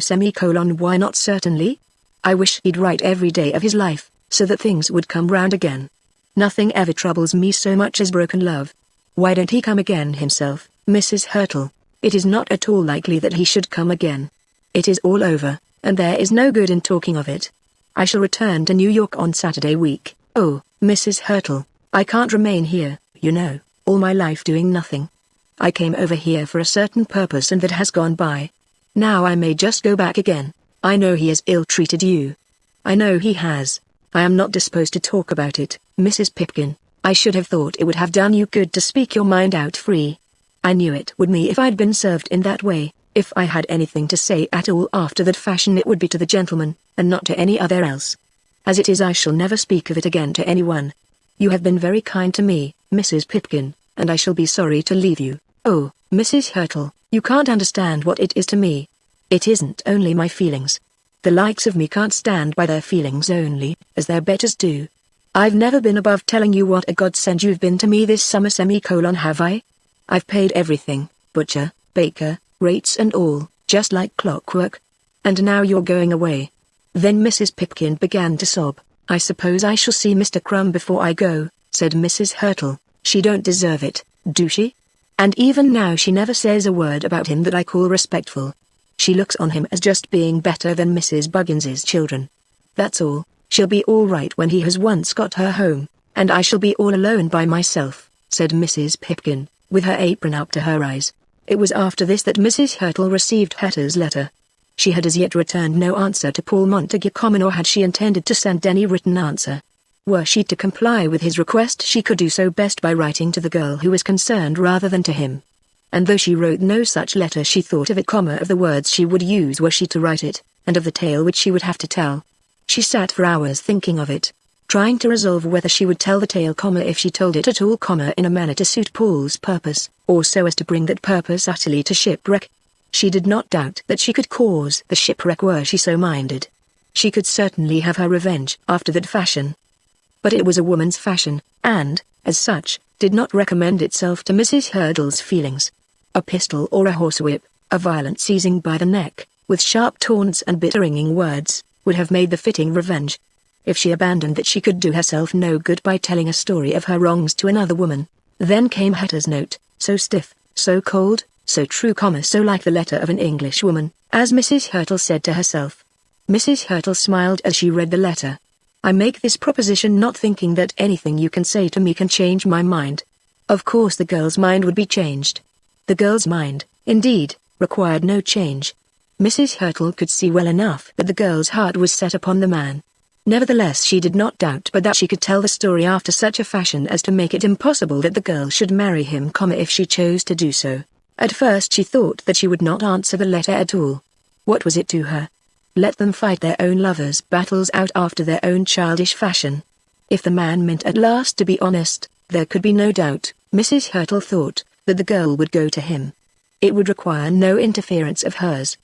why not certainly? I wish he'd write every day of his life, so that things would come round again. Nothing ever troubles me so much as broken love. Why don't he come again himself, Mrs. Hurtle? It is not at all likely that he should come again. It is all over, and there is no good in talking of it. I shall return to New York on Saturday week." "Oh, Mrs. Hurtle, I can't remain here, you know, all my life doing nothing. I came over here for a certain purpose and that has gone by. Now I may just go back again. I know he has ill-treated you. I know he has. I am not disposed to talk about it, Mrs. Pipkin. I should have thought it would have done you good to speak your mind out free. I knew it would me if I'd been served in that way. If I had anything to say at all after that fashion it would be to the gentleman, and not to any other else. As it is I shall never speak of it again to anyone. You have been very kind to me, Mrs. Pipkin, and I shall be sorry to leave you." "Oh, Mrs. Hurtle, you can't understand what it is to me. It isn't only my feelings. The likes of me can't stand by their feelings only, as their betters do. I've never been above telling you what a godsend you've been to me this summer, have I? I've paid everything, butcher, baker, rates and all, just like clockwork. And now you're going away." Then Mrs. Pipkin began to sob. "I suppose I shall see Mr. Crumb before I go," said Mrs. Hurtle. "She don't deserve it, do she? And even now she never says a word about him that I call respectful. She looks on him as just being better than Mrs. Buggins's children. That's all. She'll be all right when he has once got her home, and I shall be all alone by myself," said Mrs. Pipkin, with her apron up to her eyes. It was after this that Mrs. Hurtle received Hetta's letter. She had as yet returned no answer to Paul Montague, nor had she intended to send any written answer. Were she to comply with his request she could do so best by writing to the girl who was concerned rather than to him. And though she wrote no such letter she thought of it, of the words she would use were she to write it, and of the tale which she would have to tell. She sat for hours thinking of it, trying to resolve whether she would tell the tale, if she told it at all, in a manner to suit Paul's purpose, or so as to bring that purpose utterly to shipwreck. She did not doubt that she could cause the shipwreck were she so minded. She could certainly have her revenge after that fashion. But it was a woman's fashion, and, as such, did not recommend itself to Mrs. Hurtle's feelings. A pistol or a horsewhip, a violent seizing by the neck, with sharp taunts and bitter ringing words, would have made the fitting revenge. If she abandoned that she could do herself no good by telling a story of her wrongs to another woman. Then came Hetta's note, so stiff, so cold, so true, so like the letter of an Englishwoman, as Mrs. Hurtle said to herself. Mrs. Hurtle smiled as she read the letter. "I make this proposition not thinking that anything you can say to me can change my mind." Of course the girl's mind would be changed. The girl's mind, indeed, required no change. Mrs. Hurtle could see well enough that the girl's heart was set upon the man. Nevertheless she did not doubt but that she could tell the story after such a fashion as to make it impossible that the girl should marry him, if she chose to do so. At first she thought that she would not answer the letter at all. What was it to her? Let them fight their own lovers' battles out after their own childish fashion. If the man meant at last to be honest, there could be no doubt, Mrs. Hurtle thought, that the girl would go to him. It would require no interference of hers.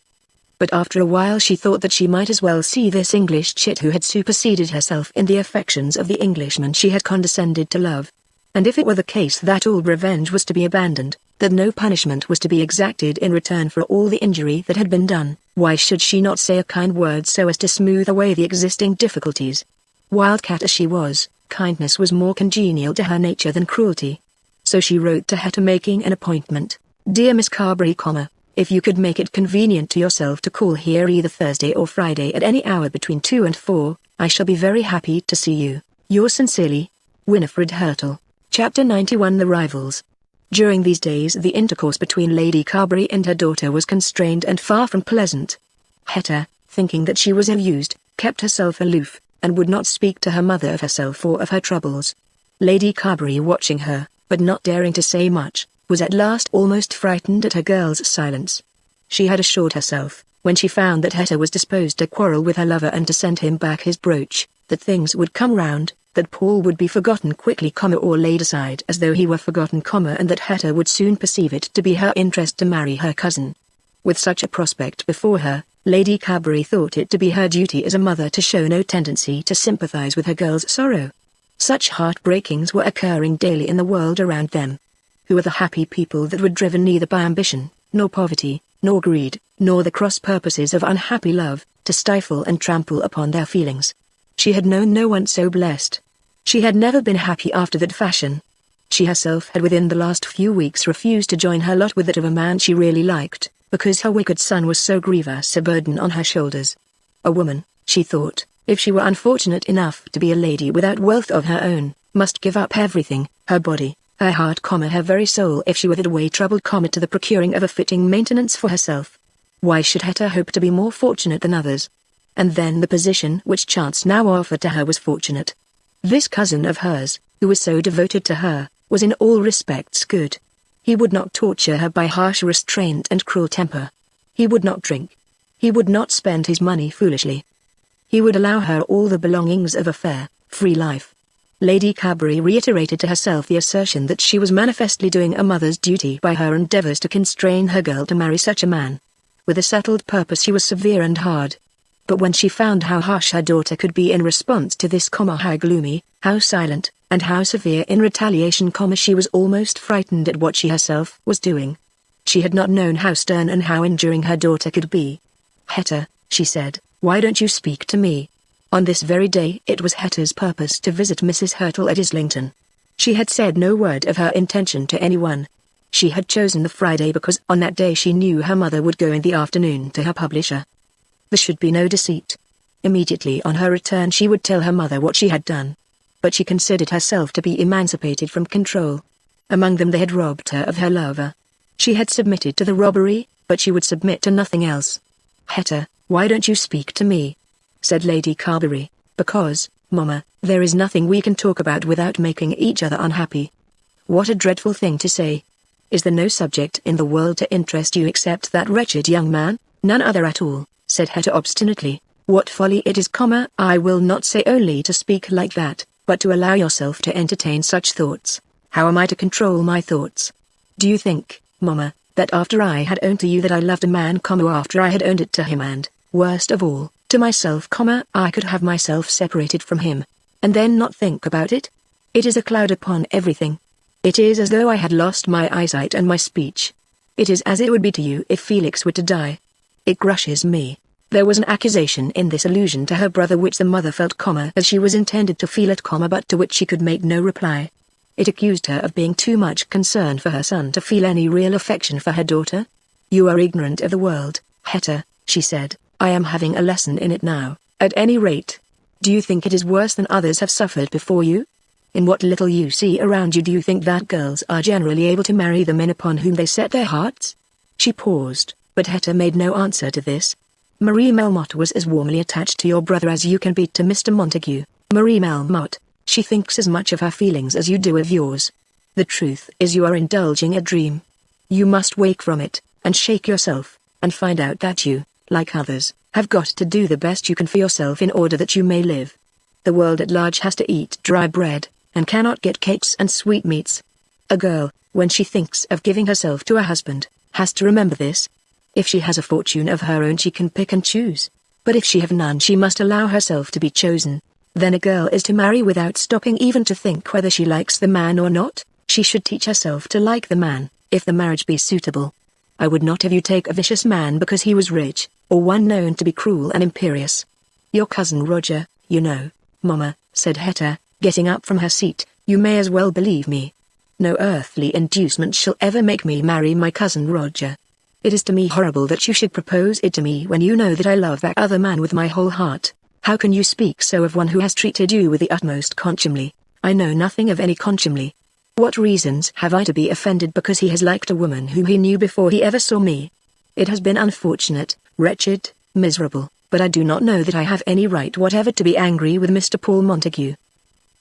But after a while she thought that she might as well see this English chit who had superseded herself in the affections of the Englishman she had condescended to love. And if it were the case that all revenge was to be abandoned, that no punishment was to be exacted in return for all the injury that had been done, why should she not say a kind word so as to smooth away the existing difficulties? Wildcat as she was, kindness was more congenial to her nature than cruelty. So she wrote to Hetta making an appointment. Dear Miss Carberry, if you could make it convenient to yourself to call here either Thursday or Friday at any hour between 2 and 4, I shall be very happy to see you. Yours sincerely, Winifred Hurtle. Chapter 91 The Rivals. During these days the intercourse between Lady Carberry and her daughter was constrained and far from pleasant. Hetta, thinking that she was ill-used, kept herself aloof, and would not speak to her mother of herself or of her troubles. Lady Carberry, watching her, but not daring to say much, was at last almost frightened at her girl's silence. She had assured herself, when she found that Hetta was disposed to quarrel with her lover and to send him back his brooch, that things would come round, that Paul would be forgotten quickly, or laid aside as though he were forgotten, and that Hetta would soon perceive it to be her interest to marry her cousin. With such a prospect before her, Lady Carberry thought it to be her duty as a mother to show no tendency to sympathize with her girl's sorrow. Such heartbreakings were occurring daily in the world around them. Who were the happy people that were driven neither by ambition, nor poverty, nor greed, nor the cross purposes of unhappy love, to stifle and trample upon their feelings? She had known no one so blessed. She had never been happy after that fashion. She herself had within the last few weeks refused to join her lot with that of a man she really liked, because her wicked son was so grievous a burden on her shoulders. A woman, she thought, if she were unfortunate enough to be a lady without wealth of her own, must give up everything, her body, her heart, her very soul, if she withered away troubled, to the procuring of a fitting maintenance for herself. Why should Hetta hope to be more fortunate than others? And then the position which chance now offered to her was fortunate. This cousin of hers, who was so devoted to her, was in all respects good. He would not torture her by harsh restraint and cruel temper. He would not drink. He would not spend his money foolishly. He would allow her all the belongings of a fair, free life. Lady Carberry reiterated to herself the assertion that she was manifestly doing a mother's duty by her endeavors to constrain her girl to marry such a man. With a settled purpose she was severe and hard. But when she found how harsh her daughter could be in response to this, how gloomy, how silent, and how severe in retaliation, she was almost frightened at what she herself was doing. She had not known how stern and how enduring her daughter could be. Hetta, she said, why don't you speak to me? On this very day it was Hetta's purpose to visit Mrs. Hurtle at Islington. She had said no word of her intention to anyone. She had chosen the Friday because on that day she knew her mother would go in the afternoon to her publisher. There should be no deceit. Immediately on her return she would tell her mother what she had done. But she considered herself to be emancipated from control. Among them they had robbed her of her lover. She had submitted to the robbery, but she would submit to nothing else. Hetta, why don't you speak to me? Said Lady Carberry. Because, Mamma, there is nothing we can talk about without making each other unhappy. What a dreadful thing to say. Is there no subject in the world to interest you except that wretched young man? None other at all, said Hetta obstinately. What folly it is, I will not say only to speak like that, but to allow yourself to entertain such thoughts. How am I to control my thoughts? Do you think, Mamma, that after I had owned to you that I loved a man, after I had owned it to him and, worst of all, to myself, I could have myself separated from him, and then not think about it? It is a cloud upon everything. It is as though I had lost my eyesight and my speech. It is as it would be to you if Felix were to die. It crushes me. There was an accusation in this allusion to her brother which the mother felt, as she was intended to feel it, but to which she could make no reply. It accused her of being too much concerned for her son to feel any real affection for her daughter. You are ignorant of the world, Hetta, she said. I am having a lesson in it now, at any rate. Do you think it is worse than others have suffered before you? In what little you see around you, do you think that girls are generally able to marry the men upon whom they set their hearts? She paused, but Hetta made no answer to this. Marie Melmotte was as warmly attached to your brother as you can be to Mr. Montague. Marie Melmotte, she thinks as much of her feelings as you do of yours. The truth is you are indulging a dream. You must wake from it, and shake yourself, and find out that you, like others, have got to do the best you can for yourself in order that you may live. The world at large has to eat dry bread, and cannot get cakes and sweetmeats. A girl, when she thinks of giving herself to a husband, has to remember this. If she has a fortune of her own she can pick and choose, but if she have none she must allow herself to be chosen. Then a girl is to marry without stopping even to think whether she likes the man or not. She should teach herself to like the man, if the marriage be suitable. I would not have you take a vicious man because he was rich, or one known to be cruel and imperious. Your cousin Roger, you know, Mamma, said Hetta, getting up from her seat. You may as well believe me. No earthly inducement shall ever make me marry my cousin Roger. It is to me horrible that you should propose it to me when you know that I love that other man with my whole heart. How can you speak so of one who has treated you with the utmost contumely? I know nothing of any contumely. What reasons have I to be offended because he has liked a woman whom he knew before he ever saw me? It has been unfortunate, wretched, miserable, but I do not know that I have any right whatever to be angry with Mr. Paul Montague.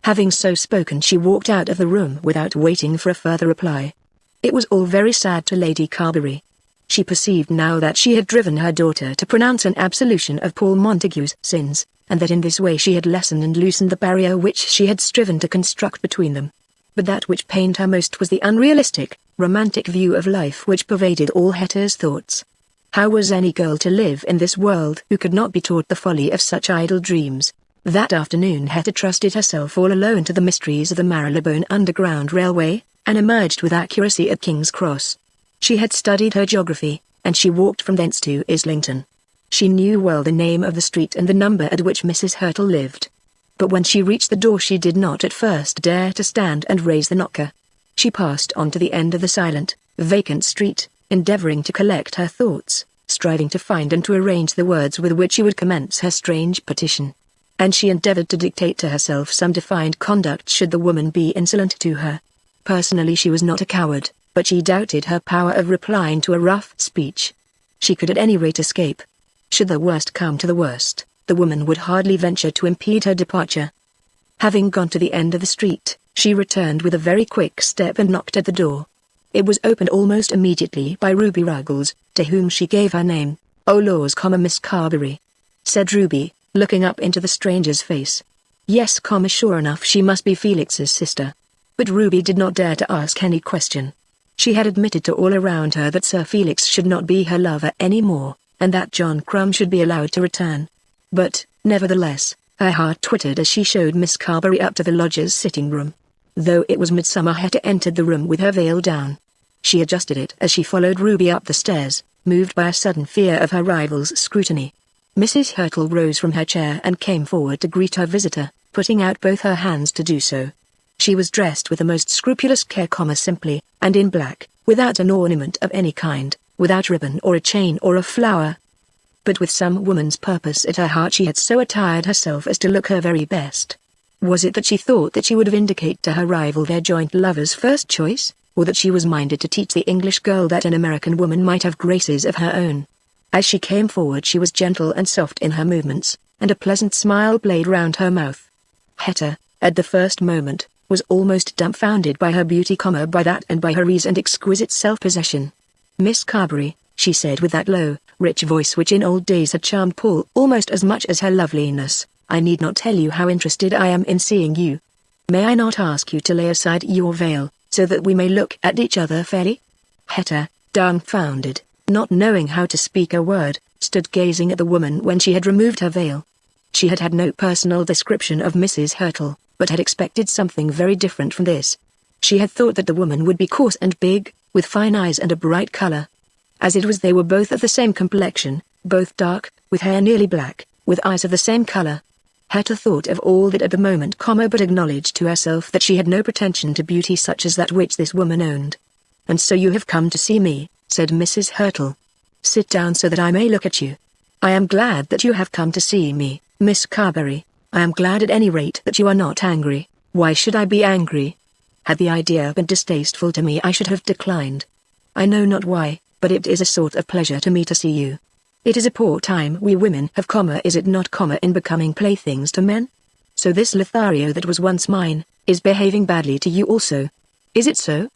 Having so spoken she walked out of the room without waiting for a further reply. It was all very sad to Lady Carberry. She perceived now that she had driven her daughter to pronounce an absolution of Paul Montague's sins, and that in this way she had lessened and loosened the barrier which she had striven to construct between them. But that which pained her most was the unrealistic, romantic view of life which pervaded all Hetta's thoughts. How was any girl to live in this world who could not be taught the folly of such idle dreams? That afternoon Hetta trusted herself all alone to the mysteries of the Marylebone Underground Railway, and emerged with accuracy at King's Cross. She had studied her geography, and she walked from thence to Islington. She knew well the name of the street and the number at which Mrs. Hurtle lived. But when she reached the door she did not at first dare to stand and raise the knocker. She passed on to the end of the silent, vacant street, endeavoring to collect her thoughts, striving to find and to arrange the words with which she would commence her strange petition. And she endeavored to dictate to herself some defined conduct should the woman be insolent to her. Personally she was not a coward, but she doubted her power of replying to a rough speech. She could at any rate escape. Should the worst come to the worst, the woman would hardly venture to impede her departure. Having gone to the end of the street, she returned with a very quick step and knocked at the door. It was opened almost immediately by Ruby Ruggles, to whom she gave her name. "Oh laws, Miss Carberry," said Ruby, looking up into the stranger's face. Yes, sure enough she must be Felix's sister. But Ruby did not dare to ask any question. She had admitted to all around her that Sir Felix should not be her lover any more, and that John Crumb should be allowed to return. But, nevertheless, her heart twittered as she showed Miss Carberry up to the lodger's sitting-room. Though it was midsummer, Hetta entered the room with her veil down. She adjusted it as she followed Ruby up the stairs, moved by a sudden fear of her rival's scrutiny. Mrs. Hurtle rose from her chair and came forward to greet her visitor, putting out both her hands to do so. She was dressed with the most scrupulous care, simply, and in black, without an ornament of any kind, without ribbon or a chain or a flower. But with some woman's purpose at her heart she had so attired herself as to look her very best. Was it that she thought that she would vindicate to her rival their joint lover's first choice, or that she was minded to teach the English girl that an American woman might have graces of her own? As she came forward she was gentle and soft in her movements, and a pleasant smile played round her mouth. Hetta, at the first moment, was almost dumbfounded by her beauty, by that and by her ease and exquisite self-possession. "Miss Carberry," she said with that low, rich voice which in old days had charmed Paul almost as much as her loveliness, "I need not tell you how interested I am in seeing you. May I not ask you to lay aside your veil, so that we may look at each other fairly?" Hetta, dumbfounded, not knowing how to speak a word, stood gazing at the woman when she had removed her veil. She had had no personal description of Mrs. Hurtle, but had expected something very different from this. She had thought that the woman would be coarse and big, with fine eyes and a bright color. As it was, they were both of the same complexion, both dark, with hair nearly black, with eyes of the same color. Hetta thought of all that at the moment, but acknowledged to herself that she had no pretension to beauty such as that which this woman owned. "And so you have come to see me," said Mrs. Hurtle. "Sit down so that I may look at you. I am glad that you have come to see me, Miss Carberry. I am glad at any rate that you are not angry. Why should I be angry? Had the idea been distasteful to me I should have declined. I know not why, but it is a sort of pleasure to me to see you. It is a poor time we women have, is it not, in becoming playthings to men? So this Lothario that was once mine, is behaving badly to you also. Is it so?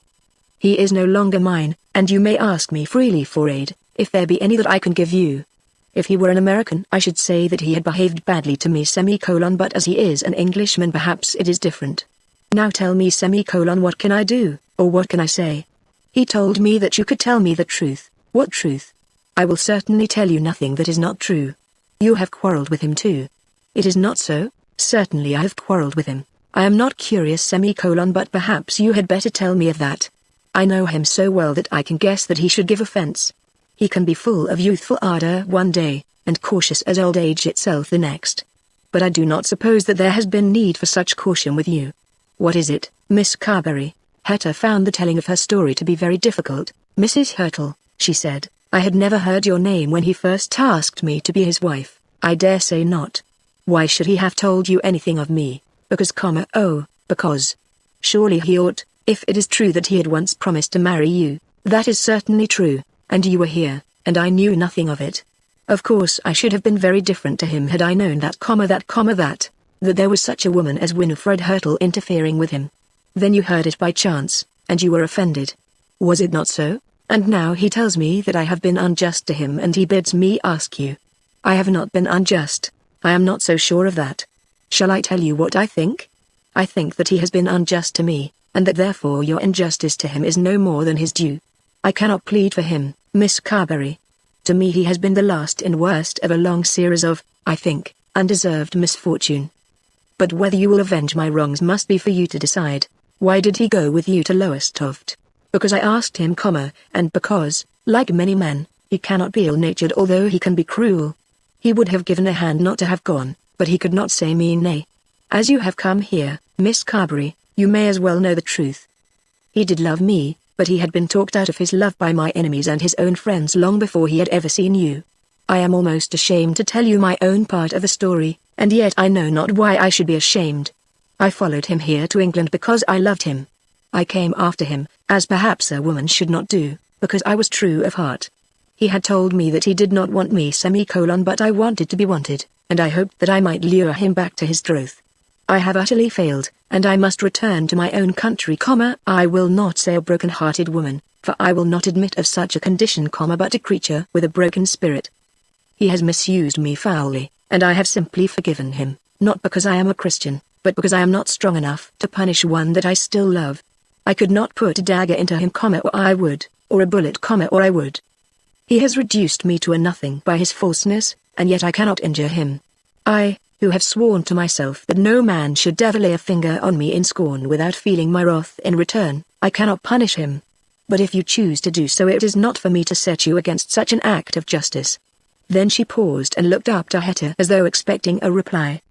He is no longer mine, and you may ask me freely for aid, if there be any that I can give you. If he were an American, I should say that he had behaved badly to me, but as he is an Englishman, perhaps it is different. Now tell me, what can I do, or what can I say? He told me that you could tell me the truth. What truth? I will certainly tell you nothing that is not true. You have quarreled with him too. It is not so. Certainly I have quarreled with him. I am not curious, but perhaps you had better tell me of that. I know him so well that I can guess that he should give offense. He can be full of youthful ardor one day, and cautious as old age itself the next. But I do not suppose that there has been need for such caution with you. What is it, Miss Carberry? Hetta found the telling of her story to be very difficult. Mrs. Hurtle, she said, I had never heard your name when he first asked me to be his wife. I dare say not. Why should he have told you anything of me? Because, because. Surely he ought, if it is true that he had once promised to marry you. That is certainly true, and you were here, and I knew nothing of it. Of course I should have been very different to him had I known that there was such a woman as Winifred Hurtle interfering with him. Then you heard it by chance, and you were offended. Was it not so? And now he tells me that I have been unjust to him, and he bids me ask you. I have not been unjust. I am not so sure of that. Shall I tell you what I think? I think that he has been unjust to me, and that therefore your injustice to him is no more than his due. I cannot plead for him, Miss Carberry. To me he has been the last and worst of a long series of, I think, undeserved misfortune. But whether you will avenge my wrongs must be for you to decide. Why did he go with you to Lowestoft? Because I asked him, and because, like many men, he cannot be ill-natured although he can be cruel. He would have given a hand not to have gone, but he could not say me nay. As you have come here, Miss Carberry, you may as well know the truth. He did love me, but he had been talked out of his love by my enemies and his own friends long before he had ever seen you. I am almost ashamed to tell you my own part of the story, and yet I know not why I should be ashamed. I followed him here to England because I loved him. I came after him, as perhaps a woman should not do, because I was true of heart. He had told me that he did not want me, but I wanted to be wanted, and I hoped that I might lure him back to his troth. I have utterly failed, and I must return to my own country, I will not say a broken-hearted woman, for I will not admit of such a condition, but a creature with a broken spirit. He has misused me foully, and I have simply forgiven him, not because I am a Christian, but because I am not strong enough to punish one that I still love. I could not put a dagger into him, or I would, or a bullet, or I would. He has reduced me to a nothing by his falseness, and yet I cannot injure him. I, who have sworn to myself that no man should ever lay a finger on me in scorn without feeling my wrath in return, I cannot punish him. But if you choose to do so, it is not for me to set you against such an act of justice. Then she paused and looked up to Hetta as though expecting a reply.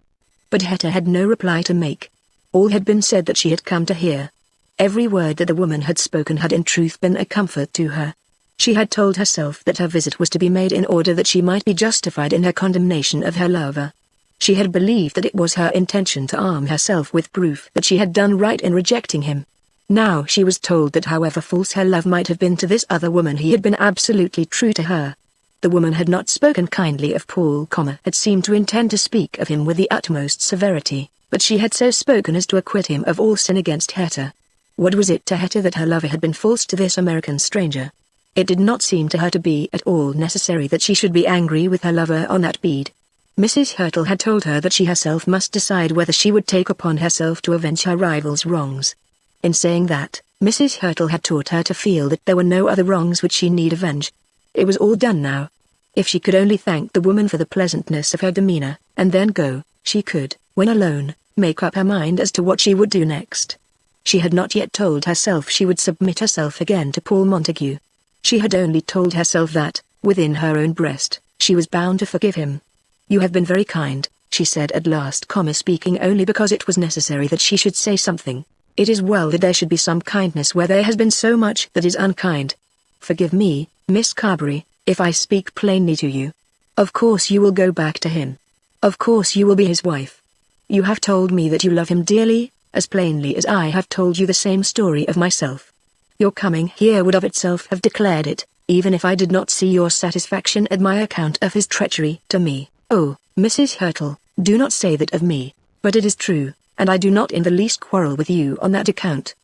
But Hetta had no reply to make. All had been said that she had come to hear. Every word that the woman had spoken had in truth been a comfort to her. She had told herself that her visit was to be made in order that she might be justified in her condemnation of her lover. She had believed that it was her intention to arm herself with proof that she had done right in rejecting him. Now she was told that however false her love might have been to this other woman, he had been absolutely true to her. The woman had not spoken kindly of Paul, had seemed to intend to speak of him with the utmost severity, but she had so spoken as to acquit him of all sin against Hetta. What was it to Hetta that her lover had been false to this American stranger? It did not seem to her to be at all necessary that she should be angry with her lover on that bead. Mrs. Hurtle had told her that she herself must decide whether she would take upon herself to avenge her rival's wrongs. In saying that, Mrs. Hurtle had taught her to feel that there were no other wrongs which she need avenge. It was all done now. If she could only thank the woman for the pleasantness of her demeanor, and then go, she could, when alone, make up her mind as to what she would do next. She had not yet told herself she would submit herself again to Paul Montague. She had only told herself that, within her own breast, she was bound to forgive him. "You have been very kind," she said at last, speaking only because it was necessary that she should say something. "It is well that there should be some kindness where there has been so much that is unkind. Forgive me, Miss Carberry, if I speak plainly to you. Of course you will go back to him. Of course you will be his wife. You have told me that you love him dearly, as plainly as I have told you the same story of myself. Your coming here would of itself have declared it, even if I did not see your satisfaction at my account of his treachery to me. Oh, Mrs. Hurtle, do not say that of me, but it is true, and I do not in the least quarrel with you on that account.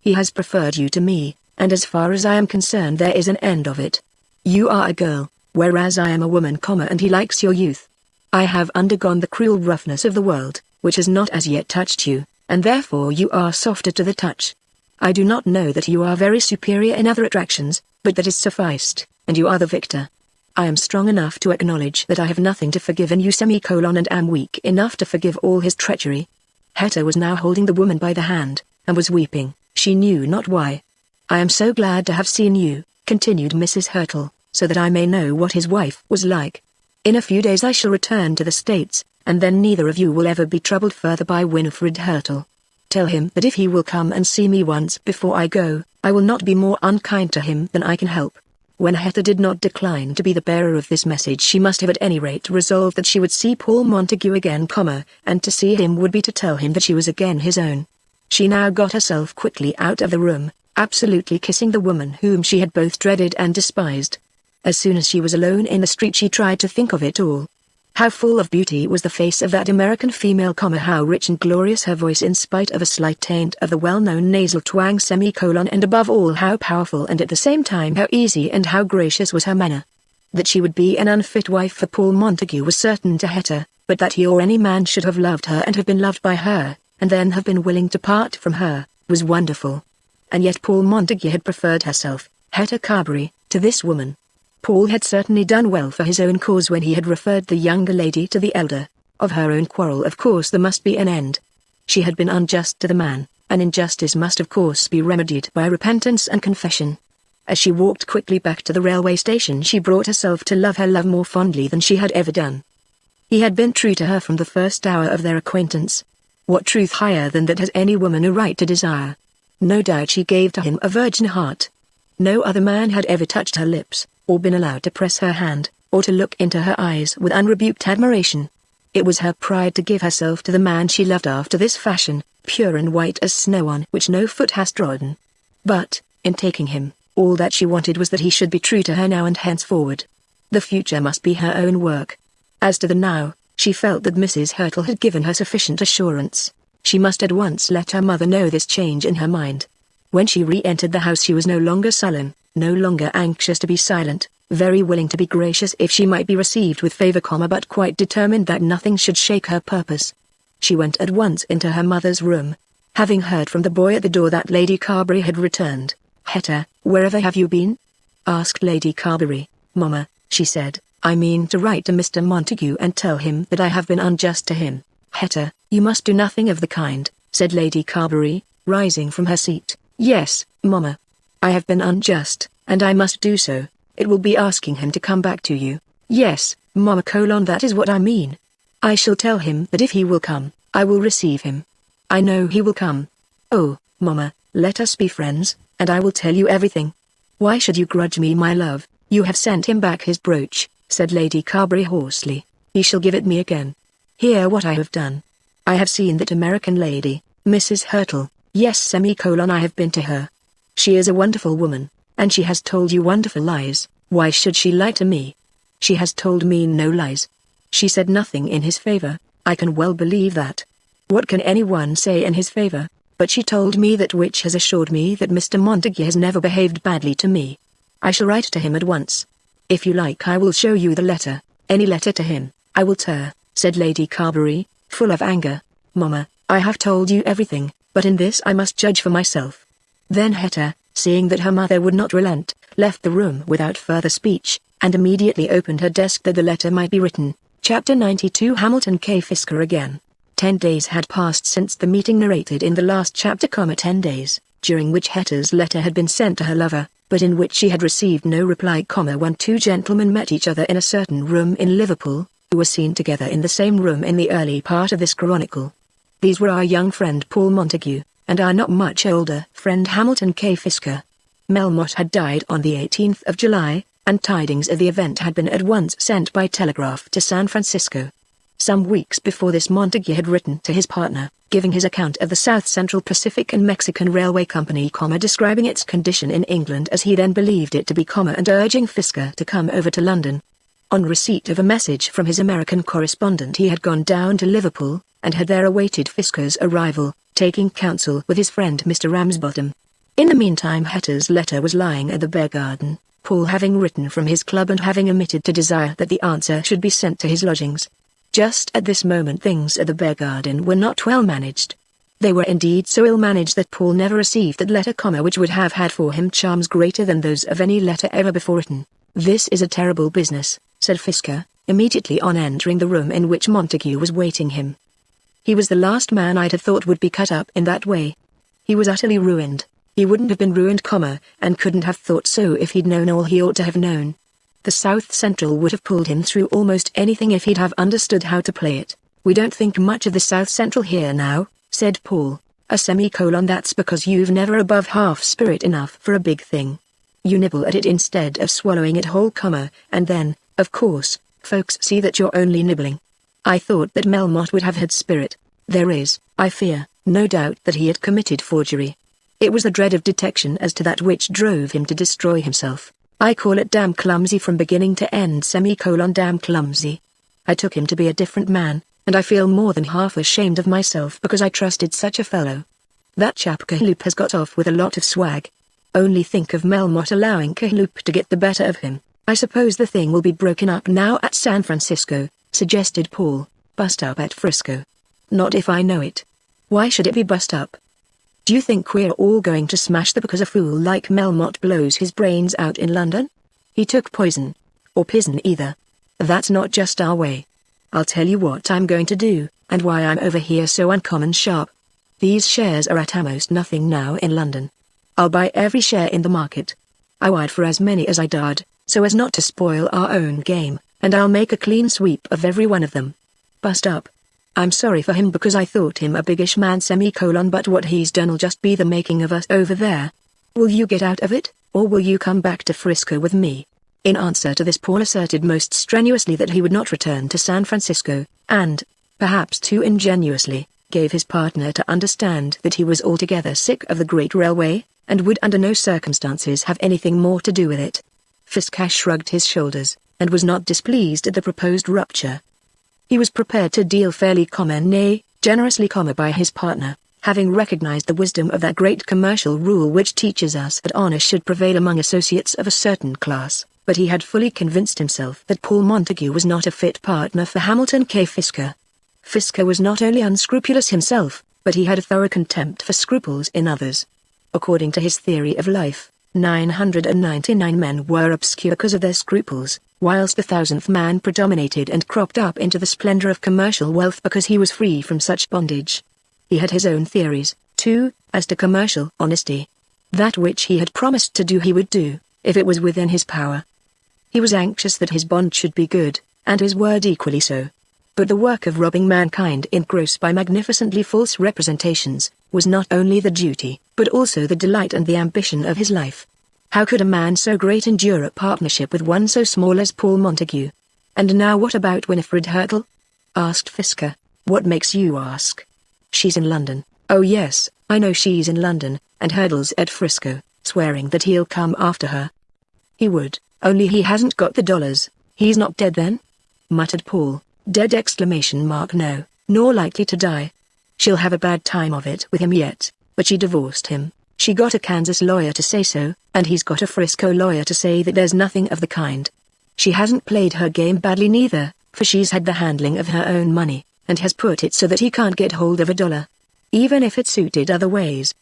He has preferred you to me, and as far as I am concerned there is an end of it. You are a girl, whereas I am a woman, and he likes your youth. I have undergone the cruel roughness of the world, which has not as yet touched you, and therefore you are softer to the touch. I do not know that you are very superior in other attractions, but that is sufficed, and you are the victor. I am strong enough to acknowledge that I have nothing to forgive in you and am weak enough to forgive all his treachery. Hetta was now holding the woman by the hand, and was weeping, she knew not why. I am so glad to have seen you, continued Mrs. Hurtle, so that I may know what his wife was like. In a few days I shall return to the States, and then neither of you will ever be troubled further by Winifred Hurtle. Tell him that if he will come and see me once before I go, I will not be more unkind to him than I can help. When Hetta did not decline to be the bearer of this message, she must have at any rate resolved that she would see Paul Montague again, and to see him would be to tell him that she was again his own. She now got herself quickly out of the room, absolutely kissing the woman whom she had both dreaded and despised. As soon as she was alone in the street she tried to think of it all. How full of beauty was the face of that American female, how rich and glorious her voice in spite of a slight taint of the well-known nasal twang, and above all how powerful and at the same time how easy and how gracious was her manner. That she would be an unfit wife for Paul Montague was certain to Hetta, but that he or any man should have loved her and have been loved by her, and then have been willing to part from her, was wonderful. And yet Paul Montague had preferred herself, Hetta Carberry, to this woman. Paul had certainly done well for his own cause when he had referred the younger lady to the elder. Of her own quarrel of course there must be an end. She had been unjust to the man, and injustice must of course be remedied by repentance and confession. As she walked quickly back to the railway station she brought herself to love her love more fondly than she had ever done. He had been true to her from the first hour of their acquaintance. What truth higher than that has any woman a right to desire? No doubt she gave to him a virgin heart. No other man had ever touched her lips, or been allowed to press her hand, or to look into her eyes with unrebuked admiration. It was her pride to give herself to the man she loved after this fashion, pure and white as snow on which no foot has trodden. But, in taking him, all that she wanted was that he should be true to her now and henceforward. The future must be her own work. As to the now, she felt that Mrs. Hurtle had given her sufficient assurance. She must at once let her mother know this change in her mind. When she re-entered the house she was no longer sullen, no longer anxious to be silent, very willing to be gracious if she might be received with favor, but quite determined that nothing should shake her purpose. She went at once into her mother's room. Having heard from the boy at the door that Lady Carberry had returned. "Hetta, wherever have you been?" asked Lady Carberry. "Mamma," she said, "I mean to write to Mr. Montague and tell him that I have been unjust to him." "Hetta, you must do nothing of the kind," said Lady Carberry, rising from her seat. "Yes, Mamma. I have been unjust, and I must do so. It will be asking him to come back to you." "Yes, Mamma, that is what I mean. I shall tell him that if he will come, I will receive him. I know he will come. Oh, Mamma, let us be friends, and I will tell you everything." "Why should you grudge me my love? You have sent him back his brooch," said Lady Carberry hoarsely. "He shall give it me again. Hear what I have done. I have seen that American lady, Mrs. Hurtle. Yes, I have been to her. She is a wonderful woman, and she has told you wonderful lies. Why should she lie to me? She has told me no lies. She said nothing in his favor. I can well believe that. What can anyone say in his favor? But she told me that which has assured me that Mr. Montague has never behaved badly to me. I shall write to him at once. If you like I will show you the letter, any letter to him, I will tear," said Lady Carberry, full of anger. "Mamma, I have told you everything, but in this I must judge for myself." Then Hetta, seeing that her mother would not relent, left the room without further speech, and immediately opened her desk that the letter might be written. Chapter 92 Hamilton K. Fisker again. 10 days had passed since the meeting narrated in the last chapter, 10 days, during which Hetta's letter had been sent to her lover, but in which she had received no reply, when two gentlemen met each other in a certain room in Liverpool, who were seen together in the same room in the early part of this chronicle. These were our young friend Paul Montague, and our not much older friend Hamilton K. Fisker. Melmotte had died on the 18th of July, and tidings of the event had been at once sent by telegraph to San Francisco. Some weeks before this Montague had written to his partner, giving his account of the South Central Pacific and Mexican Railway Company, describing its condition in England as he then believed it to be, and urging Fisker to come over to London. On receipt of a message from his American correspondent he had gone down to Liverpool, and had there awaited Fisker's arrival, taking counsel with his friend Mr. Ramsbottom. In the meantime Hetta's letter was lying at the Bear Garden, Paul having written from his club and having omitted to desire that the answer should be sent to his lodgings. Just at this moment things at the Bear Garden were not well managed. They were indeed so ill-managed that Paul never received that letter, which would have had for him charms greater than those of any letter ever before written. "This is a terrible business," said Fisker, immediately on entering the room in which Montague was waiting him. He was the last man I'd have thought would be cut up in that way. He was utterly ruined. He wouldn't have been ruined, and couldn't have thought so if he'd known all he ought to have known. The South Central would have pulled him through almost anything if he'd have understood how to play it. "We don't think much of the South Central here now," said Paul. "That's because you've never above half spirit enough for a big thing. You nibble at it instead of swallowing it whole, and then, of course, folks see that you're only nibbling. I thought that Melmotte would have had spirit. There is, I fear, no doubt that he had committed forgery. It was the dread of detection as to that which drove him to destroy himself. I call it damn clumsy from beginning to end, damn clumsy. I took him to be a different man, and I feel more than half ashamed of myself because I trusted such a fellow. That chap Trollope has got off with a lot of swag. Only think of Melmotte allowing Trollope to get the better of him." "I suppose the thing will be broken up now at San Francisco," suggested Paul. "Bust up at Frisco." "Not if I know it. Why should it be bust up? Do you think we're all going to smash because a fool like Melmotte blows his brains out in London? He took poison. Or pizen either. That's not just our way. I'll tell you what I'm going to do, and why I'm over here so uncommon sharp. These shares are at almost nothing now in London. I'll buy every share in the market. I wired for as many as I dared, so as not to spoil our own game, and I'll make a clean sweep of every one of them. Bust up. I'm sorry for him because I thought him a biggish man, but what he's done'll just be the making of us over there. Will you get out of it, or will you come back to Frisco with me?" In answer to this, Paul asserted most strenuously that he would not return to San Francisco, and, perhaps too ingenuously, gave his partner to understand that he was altogether sick of the great railway, and would under no circumstances have anything more to do with it. Fisker shrugged his shoulders, and was not displeased at the proposed rupture. He was prepared to deal fairly, nay, generously, by his partner, having recognized the wisdom of that great commercial rule which teaches us that honor should prevail among associates of a certain class, but he had fully convinced himself that Paul Montague was not a fit partner for Hamilton K. Fisker. Fisker was not only unscrupulous himself, but he had a thorough contempt for scruples in others. According to his theory of life, 999 men were obscure because of their scruples, whilst the 1000th man predominated and cropped up into the splendor of commercial wealth because he was free from such bondage. He had his own theories, too, as to commercial honesty. That which he had promised to do he would do, if it was within his power. He was anxious that his bond should be good, and his word equally so. But the work of robbing mankind in gross by magnificently false representations, was not only the duty, but also the delight and the ambition of his life. How could a man so great endure a partnership with one so small as Paul Montague? "And now what about Winifred Hurtle?" asked Fisker. "What makes you ask?" "She's in London." "Oh yes, I know she's in London, and Hurtle's at Frisco, swearing that he'll come after her." "He would, only he hasn't got the dollars." "He's not dead then?" muttered Paul. "Dead? No, nor likely to die. She'll have a bad time of it with him yet, but she divorced him. She got a Kansas lawyer to say so, and he's got a Frisco lawyer to say that there's nothing of the kind. She hasn't played her game badly neither, for she's had the handling of her own money, and has put it so that he can't get hold of a dollar. Even if it suited other ways,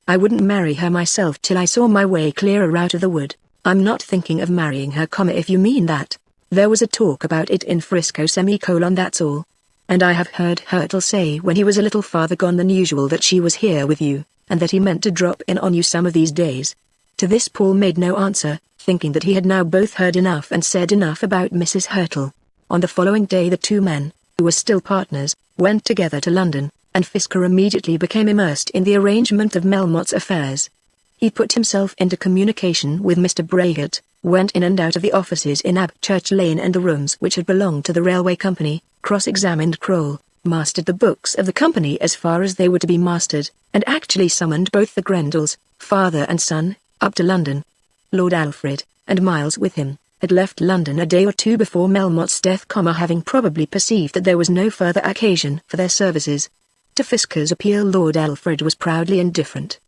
I wouldn't marry her myself till I saw my way clearer out of the wood. I'm not thinking of marrying her, if you mean that. There was a talk about it in Frisco, that's all. And I have heard Hurtle say when he was a little farther gone than usual that she was here with you, and that he meant to drop in on you some of these days." To this Paul made no answer, thinking that he had now both heard enough and said enough about Mrs. Hurtle. On the following day the two men, who were still partners, went together to London, and Fisker immediately became immersed in the arrangement of Melmotte's affairs. He put himself into communication with Mr. Braggart, went in and out of the offices in Abchurch Lane and the rooms which had belonged to the railway company, cross-examined Kroll, mastered the books of the company as far as they were to be mastered, and actually summoned both the Grendells, father and son, up to London. Lord Alfred, and Miles with him, had left London a day or two before Melmotte's death, having probably perceived that there was no further occasion for their services. To Fisker's appeal Lord Alfred was proudly indifferent.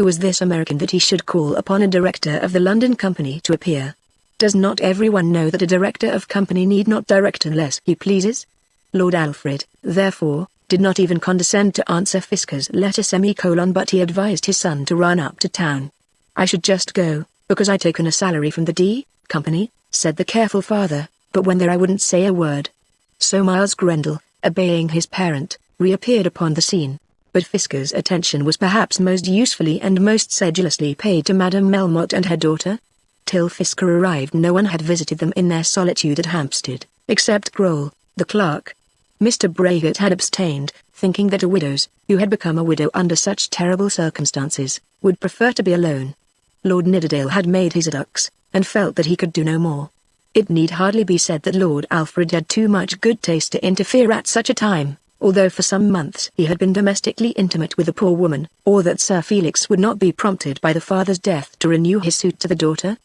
Who was this American that he should call upon a director of the London company to appear? Does not everyone know that a director of company need not direct unless he pleases? Lord Alfred, therefore, did not even condescend to answer Fisker's letter but he advised his son to run up to town. I should just go, because I'd taken a salary from the D company, said the careful father, but when there I wouldn't say a word. So Miles Grendel, obeying his parent, reappeared upon the scene. But Fisker's attention was perhaps most usefully and most sedulously paid to Madame Melmotte and her daughter. Till Fisker arrived no one had visited them in their solitude at Hampstead, except Grohl, the clerk. Mr. Braggett had abstained, thinking that a widow's, who had become a widow under such terrible circumstances, would prefer to be alone. Lord Nidderdale had made his adducts, and felt that he could do no more. It need hardly be said that Lord Alfred had too much good taste to interfere at such a time, although for some months he had been domestically intimate with the poor woman, or that Sir Felix would not be prompted by the father's death to renew his suit to the daughter.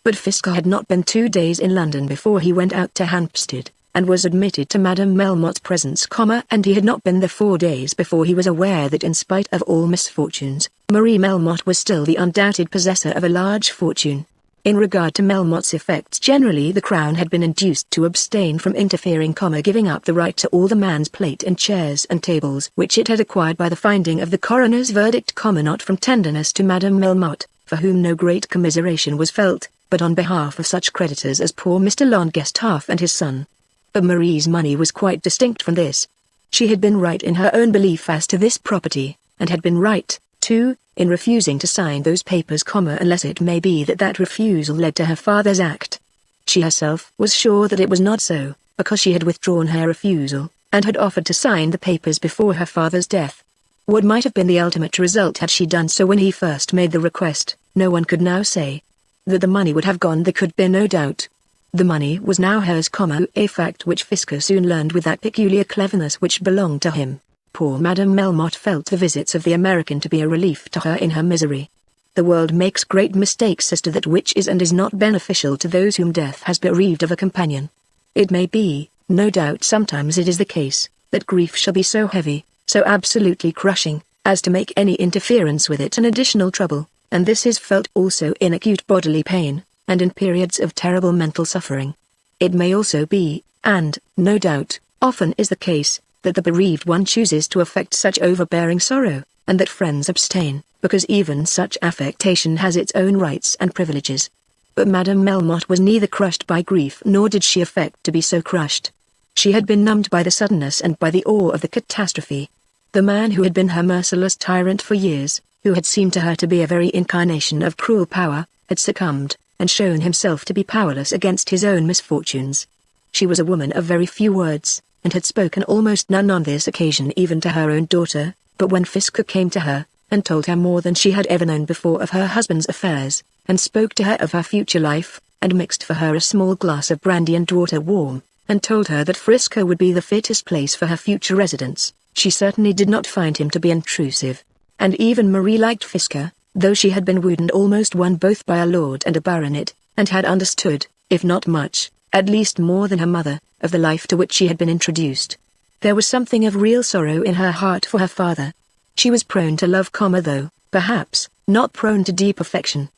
But Fisker had not been 2 days in London before he went out to Hampstead, and was admitted to Madame Melmotte's presence, and he had not been there 4 days before he was aware that in spite of all misfortunes, Marie Melmotte was still the undoubted possessor of a large fortune. In regard to Melmotte's effects generally, the Crown had been induced to abstain from interfering, giving up the right to all the man's plate and chairs and tables which it had acquired by the finding of the coroner's verdict, not from tenderness to Madame Melmotte, for whom no great commiseration was felt, but on behalf of such creditors as poor Mr. Longestaff and his son. But Marie's money was quite distinct from this. She had been right in her own belief as to this property, and had been right, too, in refusing to sign those papers, unless it may be that that refusal led to her father's act. She herself was sure that it was not so, because she had withdrawn her refusal, and had offered to sign the papers before her father's death. What might have been the ultimate result had she done so when he first made the request, no one could now say. That the money would have gone there could be no doubt. The money was now hers, a fact which Fisker soon learned with that peculiar cleverness which belonged to him. Poor Madame Melmotte felt the visits of the American to be a relief to her in her misery. The world makes great mistakes as to that which is and is not beneficial to those whom death has bereaved of a companion. It may be, no doubt sometimes it is the case, that grief shall be so heavy, so absolutely crushing, as to make any interference with it an additional trouble, and this is felt also in acute bodily pain, and in periods of terrible mental suffering. It may also be, and, no doubt, often is the case, that the bereaved one chooses to affect such overbearing sorrow, and that friends abstain, because even such affectation has its own rights and privileges. But Madame Melmotte was neither crushed by grief nor did she affect to be so crushed. She had been numbed by the suddenness and by the awe of the catastrophe. The man who had been her merciless tyrant for years, who had seemed to her to be a very incarnation of cruel power, had succumbed, and shown himself to be powerless against his own misfortunes. She was a woman of very few words, and had spoken almost none on this occasion even to her own daughter, but when Fisker came to her, and told her more than she had ever known before of her husband's affairs, and spoke to her of her future life, and mixed for her a small glass of brandy and water warm, and told her that Frisco would be the fittest place for her future residence, she certainly did not find him to be intrusive. And even Marie liked Fisker, though she had been wooed and almost won both by a lord and a baronet, and had understood, if not much, at least more than her mother, of the life to which she had been introduced. There was something of real sorrow in her heart for her father. She was prone to love, though, perhaps, not prone to deep affection.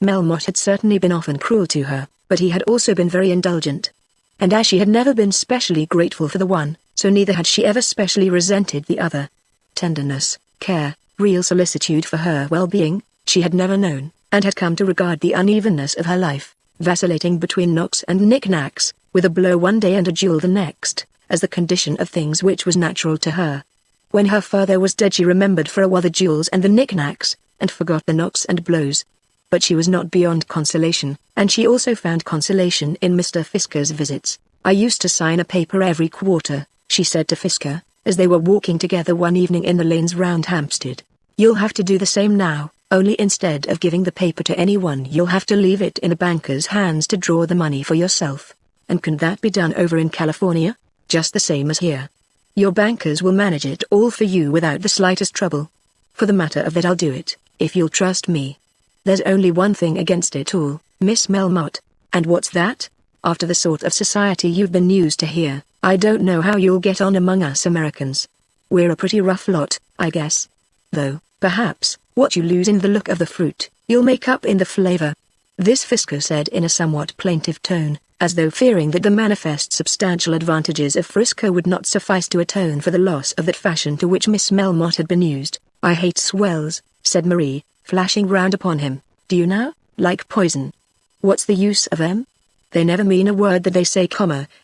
Melmotte had certainly been often cruel to her, but he had also been very indulgent. And as she had never been specially grateful for the one, so neither had she ever specially resented the other. Tenderness, care, real solicitude for her well-being, she had never known, and had come to regard the unevenness of her life, vacillating between knocks and knick-knacks, with a blow one day and a duel the next, as the condition of things which was natural to her. When her father was dead she remembered for a while the duels and the knick-knacks, and forgot the knocks and blows. But she was not beyond consolation, and she also found consolation in Mr. Fisker's visits. I used to sign a paper every quarter, she said to Fisker, as they were walking together one evening in the lanes round Hampstead. You'll have to do the same now, only instead of giving the paper to anyone you'll have to leave it in a banker's hands to draw the money for yourself. And can that be done over in California? Just the same as here. Your bankers will manage it all for you without the slightest trouble. For the matter of that I'll do it, if you'll trust me. There's only one thing against it all, Miss Melmotte. And what's that? After the sort of society you've been used to here, I don't know how you'll get on among us Americans. We're a pretty rough lot, I guess. Though, perhaps, What you lose in the look of the fruit, you'll make up in the flavor. This Fisker said in a somewhat plaintive tone, as though fearing that the manifest substantial advantages of Frisco would not suffice to atone for the loss of that fashion to which Miss Melmotte had been used. "I hate swells," said Marie, flashing round upon him. "Do you now? Like poison. What's the use of them? They never mean a word that they say,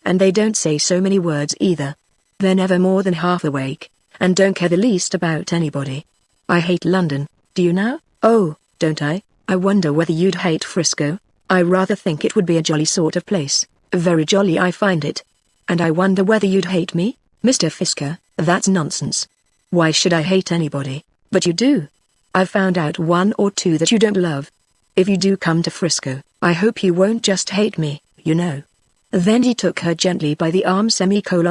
and they don't say so many words either. They're never more than half awake, and don't care the least about anybody. I hate London, do you now? Oh, don't I? I wonder whether you'd hate Frisco. I rather think it would be a jolly sort of place, very jolly I find it. And I wonder whether you'd hate me, Mr. Fisker. That's nonsense. Why should I hate anybody? But you do. I've found out one or two that you don't love. If you do come to Frisco, I hope you won't just hate me, you know." Then he took her gently by the arm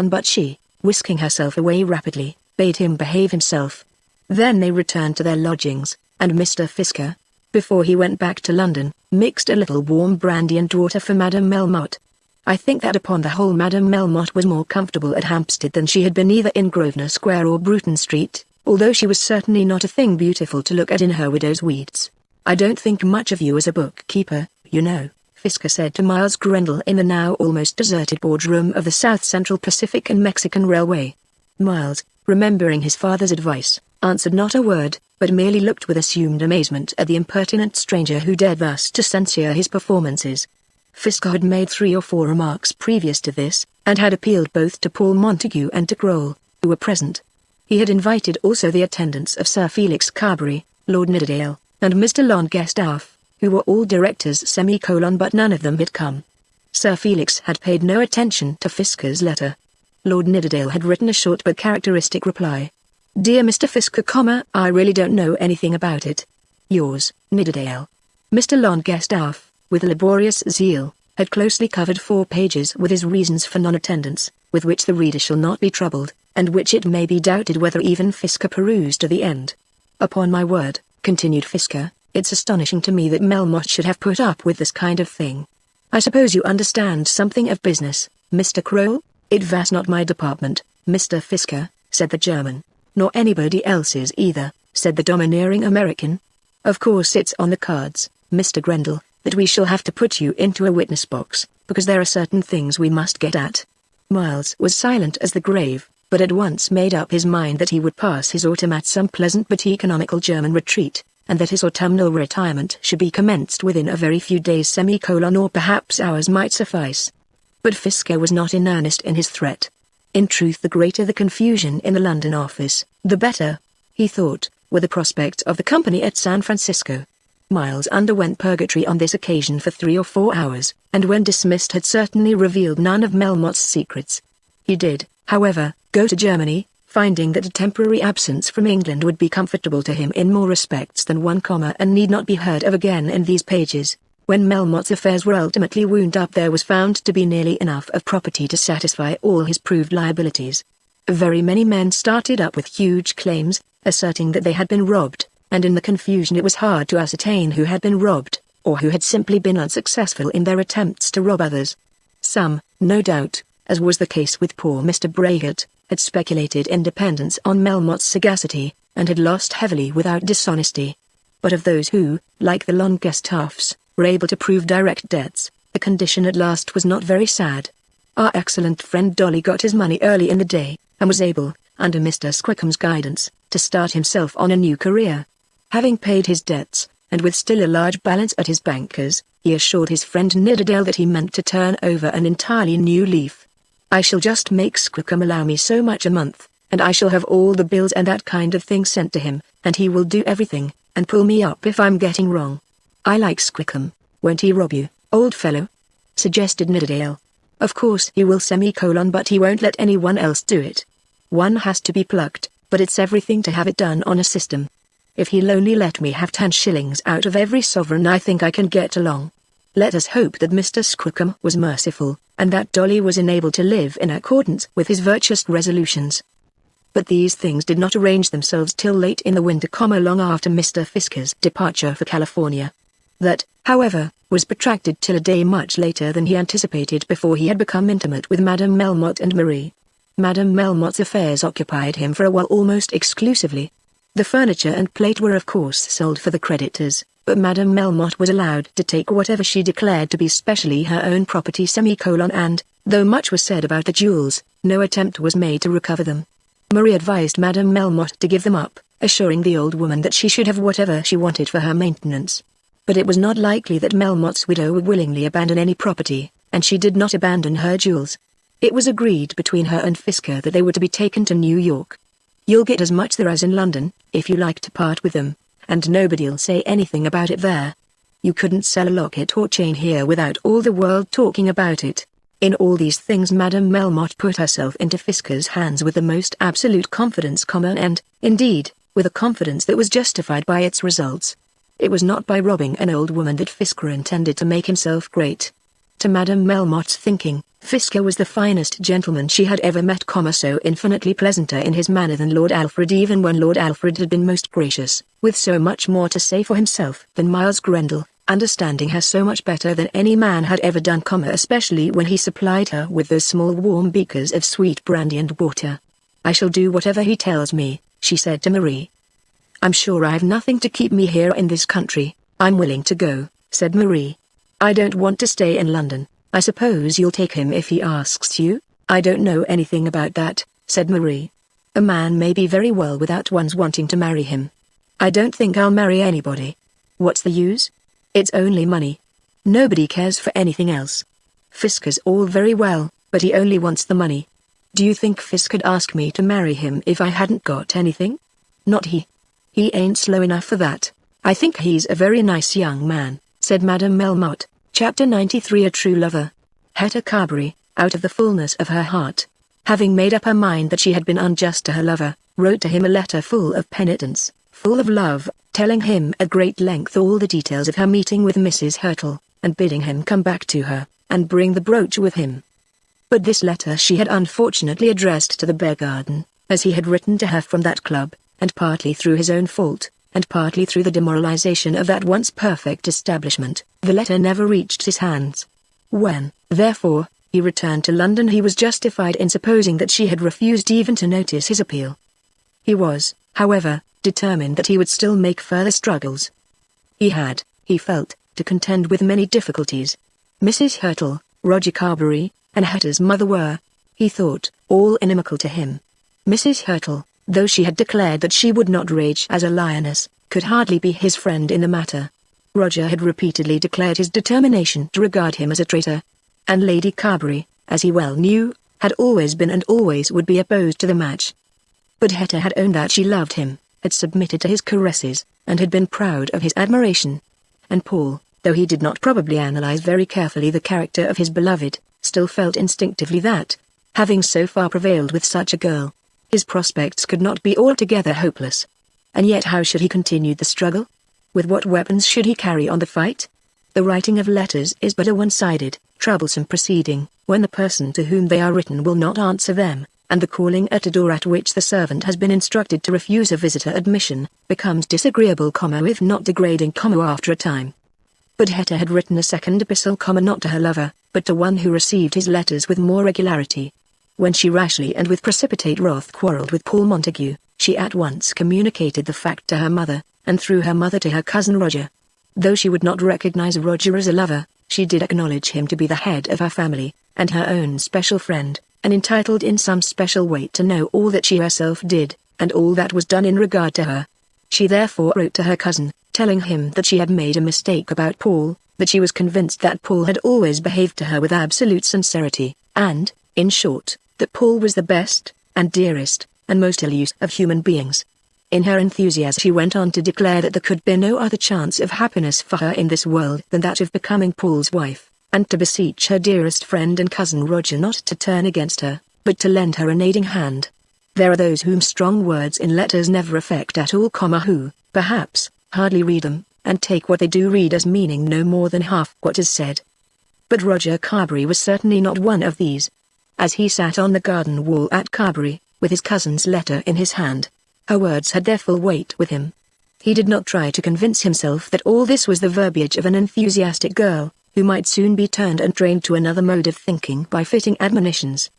but she, whisking herself away rapidly, bade him behave himself. Then they returned to their lodgings, and Mr. Fisker, before he went back to London, mixed a little warm brandy and water for Madame Melmotte. I think that upon the whole Madame Melmotte was more comfortable at Hampstead than she had been either in Grosvenor Square or Bruton Street, although she was certainly not a thing beautiful to look at in her widow's weeds. "I don't think much of you as a bookkeeper, you know," Fisker said to Miles Grendel in the now almost deserted boardroom of the South Central Pacific and Mexican Railway. Miles, remembering his father's advice, answered not a word, but merely looked with assumed amazement at the impertinent stranger who dared thus to censure his performances. Fisker had made 3 or 4 remarks previous to this, and had appealed both to Paul Montague and to Kroll, who were present. He had invited also the attendance of Sir Felix Carberry, Lord Nidderdale, and Mr. Longestaff, who were all directors but none of them had come. Sir Felix had paid no attention to Fisker's letter. Lord Nidderdale had written a short but characteristic reply. "Dear Mr. Fisker, I really don't know anything about it. Yours, Nidderdale." Mr. Longestaff, with laborious zeal, had closely covered 4 pages with his reasons for non-attendance, with which the reader shall not be troubled, and which it may be doubted whether even Fisker perused to the end. "Upon my word," continued Fisker, "it's astonishing to me that Melmotte should have put up with this kind of thing. I suppose you understand something of business, Mr. Kroll?" "It was not my department, Mr. Fisker," said the German. "Nor anybody else's either," said the domineering American. "Of course it's on the cards, Mr. Grendel, that we shall have to put you into a witness box, because there are certain things we must get at." Miles was silent as the grave, but at once made up his mind that he would pass his autumn at some pleasant but economical German retreat, and that his autumnal retirement should be commenced within a very few days or perhaps hours might suffice. But Fisker was not in earnest in his threat. In truth, the greater the confusion in the London office, the better, he thought, with the prospect of the company at San Francisco. Miles underwent purgatory on this occasion for 3 or 4 hours, and when dismissed had certainly revealed none of Melmotte's secrets. He did, however, go to Germany, finding that a temporary absence from England would be comfortable to him in more respects than one, and need not be heard of again in these pages. When Melmotte's affairs were ultimately wound up, there was found to be nearly enough of property to satisfy all his proved liabilities. Very many men started up with huge claims, asserting that they had been robbed, and in the confusion it was hard to ascertain who had been robbed, or who had simply been unsuccessful in their attempts to rob others. Some, no doubt, as was the case with poor Mr. Braihart, had speculated in dependence on Melmotte's sagacity, and had lost heavily without dishonesty. But of those who, like the Longestaffs, were able to prove direct debts, the condition at last was not very sad. Our excellent friend Dolly got his money early in the day, and was able, under Mr. Squickham's guidance, to start himself on a new career. Having paid his debts, and with still a large balance at his bankers, he assured his friend Nidderdale that he meant to turn over an entirely new leaf. "I shall just make Squickham allow me so much a month, and I shall have all the bills and that kind of thing sent to him, and he will do everything, and pull me up if I'm getting wrong. I like Squickham. Won't he rob you, old fellow?" suggested Nidderdale. "Of course he will, but he won't let anyone else do it. One has to be plucked, but it's everything to have it done on a system. If he'll only let me have 10 shillings out of every sovereign, I think I can get along." Let us hope that Mr. Squickham was merciful, and that Dolly was enabled to live in accordance with his virtuous resolutions. But these things did not arrange themselves till late in the winter, long after Mr. Fisker's departure for California. That, however, was protracted till a day much later than he anticipated before he had become intimate with Madame Melmotte and Marie. Madame Melmotte's affairs occupied him for a while almost exclusively. The furniture and plate were of course sold for the creditors, but Madame Melmotte was allowed to take whatever she declared to be specially her own property and, though much was said about the jewels, no attempt was made to recover them. Marie advised Madame Melmotte to give them up, assuring the old woman that she should have whatever she wanted for her maintenance. But it was not likely that Melmotte's widow would willingly abandon any property, and she did not abandon her jewels. It was agreed between her and Fisker that they were to be taken to New York. "You'll get as much there as in London, if you like to part with them, and nobody'll say anything about it there. You couldn't sell a locket or chain here without all the world talking about it." In all these things Madame Melmotte put herself into Fisker's hands with the most absolute confidence, and, indeed, with a confidence that was justified by its results. It was not by robbing an old woman that Fisker intended to make himself great. To Madame Melmotte's thinking, Fisker was the finest gentleman she had ever met, so infinitely pleasanter in his manner than Lord Alfred, even when Lord Alfred had been most gracious, with so much more to say for himself than Miles Grendel, understanding her so much better than any man had ever done, especially when he supplied her with those small warm beakers of sweet brandy and water. "I shall do whatever he tells me," she said to Marie. "I'm sure I've nothing to keep me here in this country. I'm willing to go," said Marie. "I don't want to stay in London. I suppose you'll take him if he asks you?" "I don't know anything about that," said Marie. "A man may be very well without one's wanting to marry him. I don't think I'll marry anybody. What's the use? It's only money. Nobody cares for anything else. Fisker's all very well, but he only wants the money. Do you think Fisker'd ask me to marry him if I hadn't got anything? Not he. He ain't slow enough for that. I think he's a very nice young man," said Madame Melmotte. Chapter 93 A True Lover. Hetta Carberry, out of the fullness of her heart, having made up her mind that she had been unjust to her lover, wrote to him a letter full of penitence, full of love, telling him at great length all the details of her meeting with Mrs. Hurtle, and bidding him come back to her, and bring the brooch with him. But this letter she had unfortunately addressed to the Bear Garden, as he had written to her from that club, and partly through his own fault, and partly through the demoralization of that once perfect establishment, the letter never reached his hands. When, therefore, he returned to London, he was justified in supposing that she had refused even to notice his appeal. He was, however, determined that he would still make further struggles. He had, he felt, to contend with many difficulties. Mrs. Hurtle, Roger Carberry, and Hetta's mother were, he thought, all inimical to him. Mrs. Hurtle, though she had declared that she would not rage as a lioness, could hardly be his friend in the matter. Roger had repeatedly declared his determination to regard him as a traitor. And Lady Carberry, as he well knew, had always been and always would be opposed to the match. But Hetta had owned that she loved him, had submitted to his caresses, and had been proud of his admiration. And Paul, though he did not probably analyze very carefully the character of his beloved, still felt instinctively that, having so far prevailed with such a girl, his prospects could not be altogether hopeless. And yet how should he continue the struggle? With what weapons should he carry on the fight? The writing of letters is but a one-sided, troublesome proceeding, when the person to whom they are written will not answer them, and the calling at a door at which the servant has been instructed to refuse a visitor admission, becomes disagreeable, if not degrading, after a time. But Hetta had written a second epistle, not to her lover, but to one who received his letters with more regularity. When she rashly and with precipitate wrath quarrelled with Paul Montague, she at once communicated the fact to her mother, and through her mother to her cousin Roger. Though she would not recognize Roger as a lover, she did acknowledge him to be the head of her family, and her own special friend, and entitled in some special way to know all that she herself did, and all that was done in regard to her. She therefore wrote to her cousin, telling him that she had made a mistake about Paul, that she was convinced that Paul had always behaved to her with absolute sincerity, and, in short, that Paul was the best, and dearest, and most ill-used of human beings. In her enthusiasm she went on to declare that there could be no other chance of happiness for her in this world than that of becoming Paul's wife, and to beseech her dearest friend and cousin Roger not to turn against her, but to lend her an aiding hand. There are those whom strong words in letters never affect at all, who, perhaps, hardly read them, and take what they do read as meaning no more than half what is said. But Roger Carberry was certainly not one of these. As he sat on the garden wall at Carberry, with his cousin's letter in his hand, her words had their full weight with him. He did not try to convince himself that all this was the verbiage of an enthusiastic girl, who might soon be turned and trained to another mode of thinking by fitting admonitions.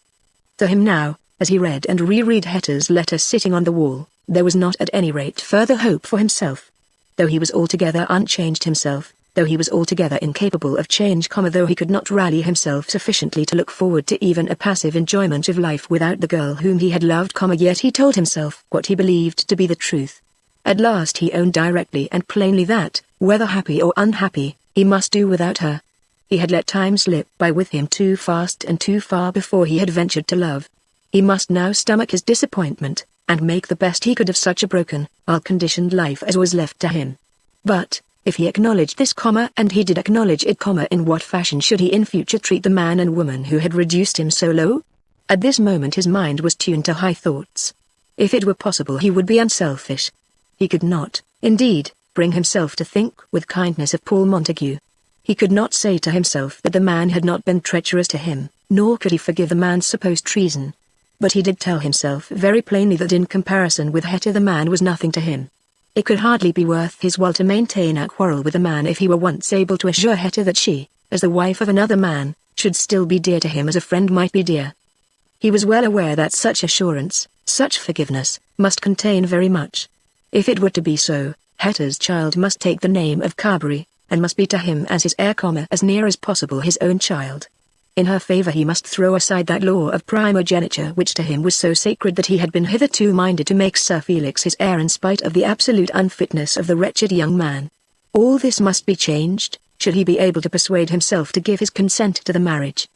To him now, As he read and reread Hetter's letter sitting on the wall, there was not at any rate further hope for himself. Though he was altogether unchanged himself, though he was altogether incapable of change, though he could not rally himself sufficiently to look forward to even a passive enjoyment of life without the girl whom he had loved, yet he told himself what he believed to be the truth. At last he owned directly and plainly that, whether happy or unhappy, he must do without her. He had let time slip by with him too fast and too far before he had ventured to love. He must now stomach his disappointment, and make the best he could of such a broken, ill-conditioned life as was left to him. But, if he acknowledged this, and he did acknowledge it, in what fashion should he in future treat the man and woman who had reduced him so low? At this moment his mind was tuned to high thoughts. If it were possible he would be unselfish. He could not, indeed, bring himself to think with kindness of Paul Montague. He could not say to himself that the man had not been treacherous to him, nor could he forgive the man's supposed treason. But he did tell himself very plainly that in comparison with Hetta the man was nothing to him. It could hardly be worth his while to maintain a quarrel with a man if he were once able to assure Hetta that she, as the wife of another man, should still be dear to him as a friend might be dear. He was well aware that such assurance, such forgiveness, must contain very much. If it were to be so, Hetta's child must take the name of Carberry, and must be to him as his heir, as near as possible his own child. In her favor he must throw aside that law of primogeniture which to him was so sacred that he had been hitherto minded to make Sir Felix his heir in spite of the absolute unfitness of the wretched young man. All this must be changed, should he be able to persuade himself to give his consent to the marriage.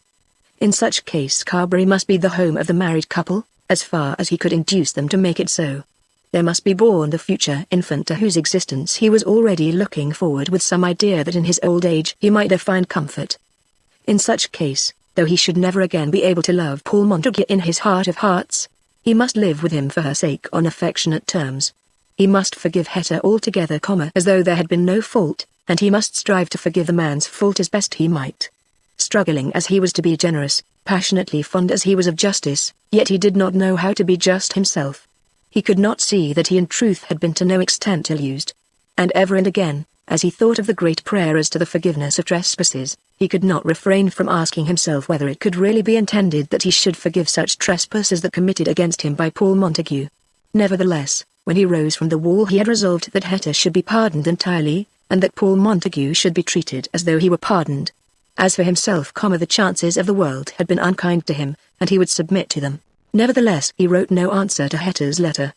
In such case Carberry must be the home of the married couple, as far as he could induce them to make it so. There must be born the future infant to whose existence he was already looking forward with some idea that in his old age he might there find comfort. In such case, though he should never again be able to love Paul Montague in his heart of hearts, he must live with him for her sake on affectionate terms. He must forgive Hetta altogether, as though there had been no fault, and he must strive to forgive the man's fault as best he might. Struggling as he was to be generous, passionately fond as he was of justice, yet he did not know how to be just himself. He could not see that he in truth had been to no extent ill-used. And ever and again, as he thought of the great prayer as to the forgiveness of trespasses, he could not refrain from asking himself whether it could really be intended that he should forgive such trespasses that committed against him by Paul Montague. Nevertheless, when he rose from the wall he had resolved that Hetta should be pardoned entirely, and that Paul Montague should be treated as though he were pardoned. As for himself, the chances of the world had been unkind to him, and he would submit to them. Nevertheless he wrote no answer to Hetta's letter.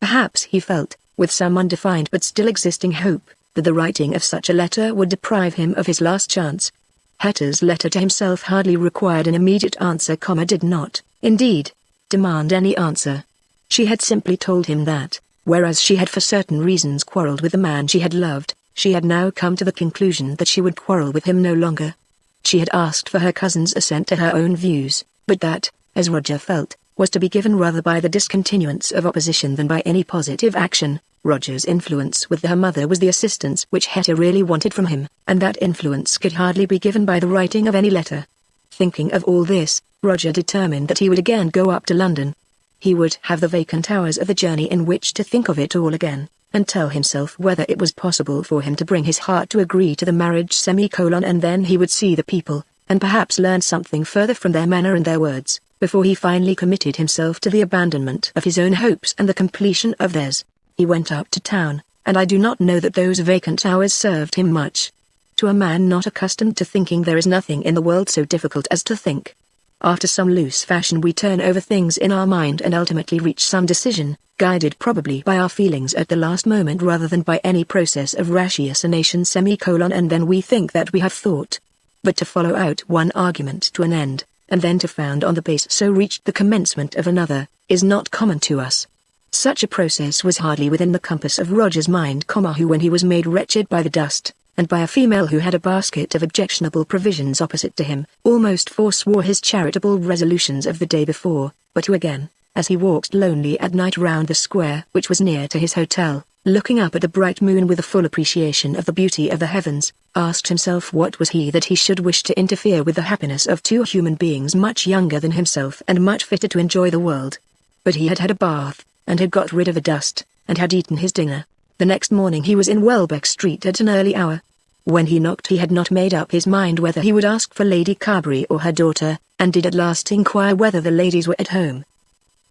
Perhaps he felt, with some undefined but still existing hope, that the writing of such a letter would deprive him of his last chance. Hetta's letter to himself hardly required an immediate answer, did not, indeed, demand any answer. She had simply told him that, whereas she had for certain reasons quarrelled with the man she had loved, she had now come to the conclusion that she would quarrel with him no longer. She had asked for her cousin's assent to her own views, but that, as Roger felt, was to be given rather by the discontinuance of opposition than by any positive action. Roger's influence with her mother was the assistance which Hetta really wanted from him, and that influence could hardly be given by the writing of any letter. Thinking of all this, Roger determined that he would again go up to London. He would have the vacant hours of the journey in which to think of it all again, and tell himself whether it was possible for him to bring his heart to agree to the marriage, and then he would see the people, and perhaps learn something further from their manner and their words, before he finally committed himself to the abandonment of his own hopes and the completion of theirs. He went up to town, and I do not know that those vacant hours served him much. To a man not accustomed to thinking, there is nothing in the world so difficult as to think. After some loose fashion we turn over things in our mind and ultimately reach some decision, guided probably by our feelings at the last moment rather than by any process of ratiocination, and then we think that we have thought. But to follow out one argument to an end, and then to found on the base so reached the commencement of another, is not common to us. Such a process was hardly within the compass of Roger's mind, who, when he was made wretched by the dust, and by a female who had a basket of objectionable provisions opposite to him, almost forswore his charitable resolutions of the day before, but who again, as he walked lonely at night round the square which was near to his hotel, looking up at the bright moon with a full appreciation of the beauty of the heavens, asked himself what was he that he should wish to interfere with the happiness of two human beings much younger than himself and much fitter to enjoy the world. But he had had a bath, and had got rid of the dust, and had eaten his dinner. The next morning he was in Welbeck Street at an early hour. When he knocked he had not made up his mind whether he would ask for Lady Carberry or her daughter, and did at last inquire whether the ladies were at home.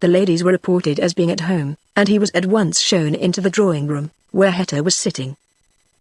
The ladies were reported as being at home, and he was at once shown into the drawing room, where Hetta was sitting.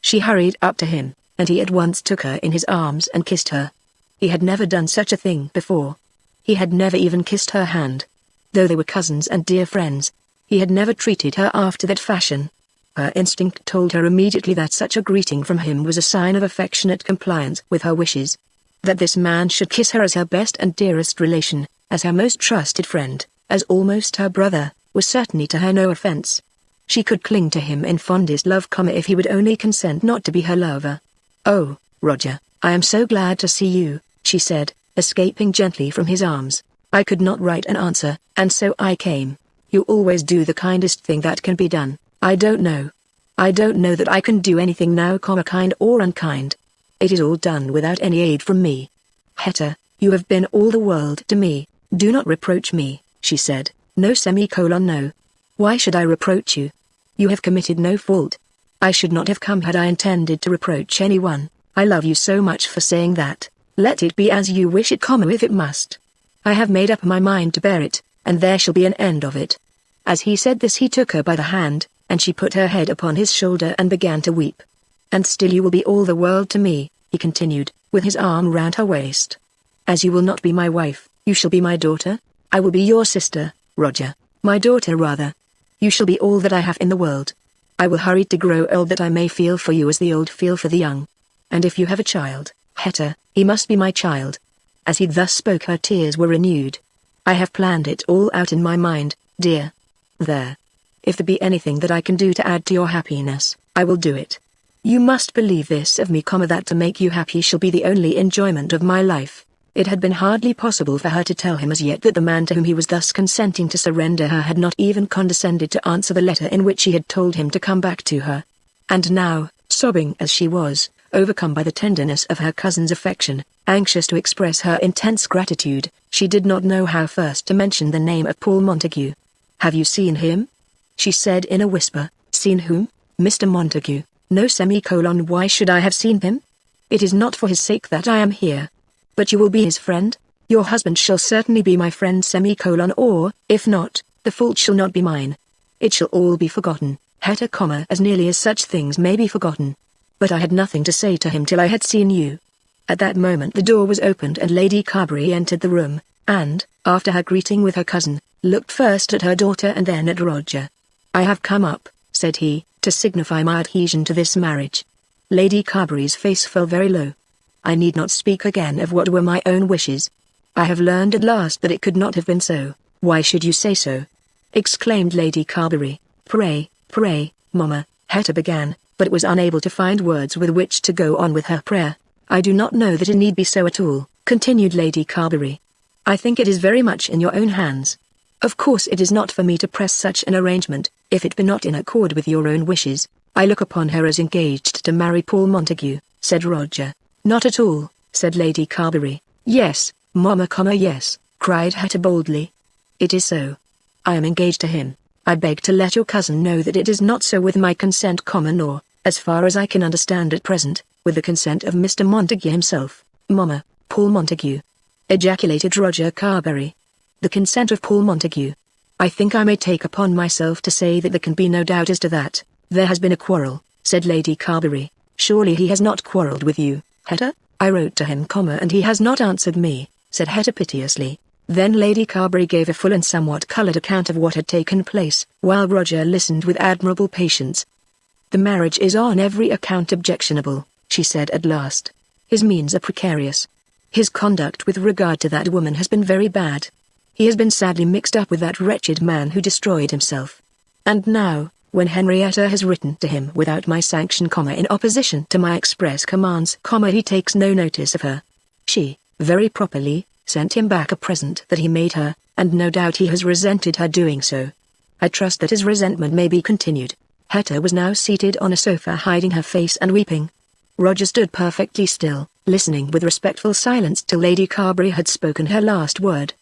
She hurried up to him, and he at once took her in his arms and kissed her. He had never done such a thing before. He had never even kissed her hand. Though they were cousins and dear friends, he had never treated her after that fashion. Her instinct told her immediately that such a greeting from him was a sign of affectionate compliance with her wishes. That this man should kiss her as her best and dearest relation, as her most trusted friend, as almost her brother, was certainly to her no offense. She could cling to him in fondest love, if he would only consent not to be her lover. "Oh, Roger, I am so glad to see you," she said, escaping gently from his arms. "I could not write an answer, and so I came. You always do the kindest thing that can be done. I don't know that I can do anything now, kind or unkind. It is all done without any aid from me. Hetta, you have been all the world to me. Do not reproach me," she said. "No, no. Why should I reproach you? You have committed no fault. I should not have come had I intended to reproach anyone. I love you so much for saying that. Let it be as you wish it, if it must. I have made up my mind to bear it, and there shall be an end of it." As he said this he took her by the hand, and she put her head upon his shoulder and began to weep. "And still you will be all the world to me," he continued, with his arm round her waist. "As you will not be my wife, you shall be my daughter. I will be your sister, Roger, my daughter rather. You shall be all that I have in the world. I will hurry to grow old that I may feel for you as the old feel for the young. And if you have a child, Hetta, he must be my child." As he thus spoke her tears were renewed. "I have planned it all out in my mind, dear. There. If there be anything that I can do to add to your happiness, I will do it. You must believe this of me, that to make you happy shall be the only enjoyment of my life." It had been hardly possible for her to tell him as yet that the man to whom he was thus consenting to surrender her had not even condescended to answer the letter in which she had told him to come back to her. And now, sobbing as she was, overcome by the tenderness of her cousin's affection, anxious to express her intense gratitude, she did not know how first to mention the name of Paul Montague. "Have you seen him?" she said in a whisper. "Seen whom? Mr. Montague? No, why should I have seen him? It is not for his sake that I am here. But you will be his friend? Your husband shall certainly be my friend, or, if not, the fault shall not be mine. It shall all be forgotten, Hetta, as nearly as such things may be forgotten. But I had nothing to say to him till I had seen you." At that moment the door was opened and Lady Carberry entered the room, and, after her greeting with her cousin, looked first at her daughter and then at Roger. "I have come up," said he, "to signify my adhesion to this marriage." Lady Carberry's face fell very low. "I need not speak again of what were my own wishes. I have learned at last that it could not have been so. Why should you say so?" exclaimed Lady Carberry. Pray, Mamma," Hetta began, but was unable to find words with which to go on with her prayer. "I do not know that it need be so at all," continued Lady Carberry. "I think it is very much in your own hands. Of course it is not for me to press such an arrangement, if it be not in accord with your own wishes. I look upon her as engaged to marry Paul Montague," said Roger. "Not at all," said Lady Carberry. "Yes, Mamma, yes," cried Hetta boldly. "It is so. I am engaged to him. I beg to let your cousin know that it is not so with my consent, nor, as far as I can understand at present, with the consent of Mr. Montague himself." "Mamma, Paul Montague!" ejaculated Roger Carberry. "The consent of Paul Montague. I think I may take upon myself to say that there can be no doubt as to that. There has been a quarrel," said Lady Carberry. "Surely he has not quarrelled with you, Hetta?" "I wrote to him, and he has not answered me," said Hetta piteously. Then Lady Carberry gave a full and somewhat coloured account of what had taken place, while Roger listened with admirable patience. "The marriage is on every account objectionable," she said at last. "His means are precarious. His conduct with regard to that woman has been very bad. He has been sadly mixed up with that wretched man who destroyed himself. And now, when Henrietta has written to him without my sanction, in opposition to my express commands, he takes no notice of her. She, very properly, sent him back a present that he made her, and no doubt he has resented her doing so. I trust that his resentment may be continued." Hetta was now seated on a sofa hiding her face and weeping. Roger stood perfectly still, listening with respectful silence till Lady Carberry had spoken her last word.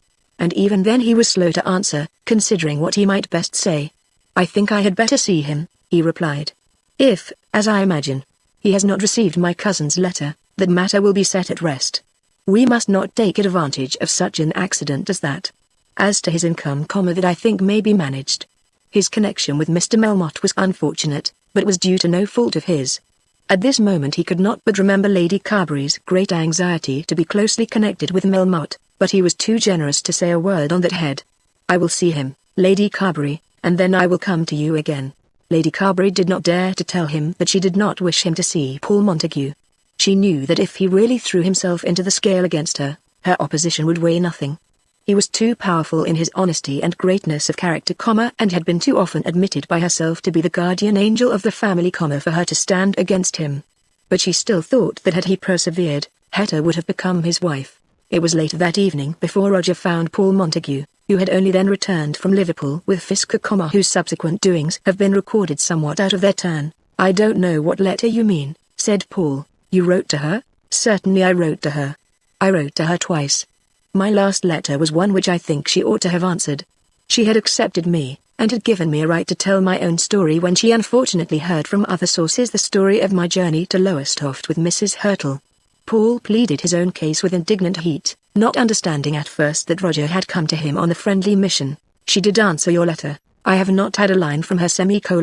And even then he was slow to answer, considering what he might best say. "I think I had better see him," he replied. "If, as I imagine, he has not received my cousin's letter, that matter will be set at rest. We must not take advantage of such an accident as that. As to his income, that I think may be managed. His connection with Mr. Melmotte was unfortunate, but was due to no fault of his. At this moment he could not but remember Lady Carberry's great anxiety to be closely connected with Melmotte, but he was too generous to say a word on that head. I will see him, Lady Carberry, and then I will come to you again. Lady Carberry did not dare to tell him that she did not wish him to see Paul Montague. She knew that if he really threw himself into the scale against her, her opposition would weigh nothing. He was too powerful in his honesty and greatness of character, and had been too often admitted by herself to be the guardian angel of the family, for her to stand against him. But she still thought that had he persevered, Hetta would have become his wife. It was late that evening before Roger found Paul Montague, who had only then returned from Liverpool with Fisker, whose subsequent doings have been recorded somewhat out of their turn. I don't know what letter you mean, said Paul. You wrote to her? Certainly I wrote to her. I wrote to her twice. My last letter was one which I think she ought to have answered. She had accepted me, and had given me a right to tell my own story when she unfortunately heard from other sources the story of my journey to Lowestoft with Mrs. Hurtle. Paul pleaded his own case with indignant heat, not understanding at first that Roger had come to him on a friendly mission. She did answer your letter. I have not had a line from her,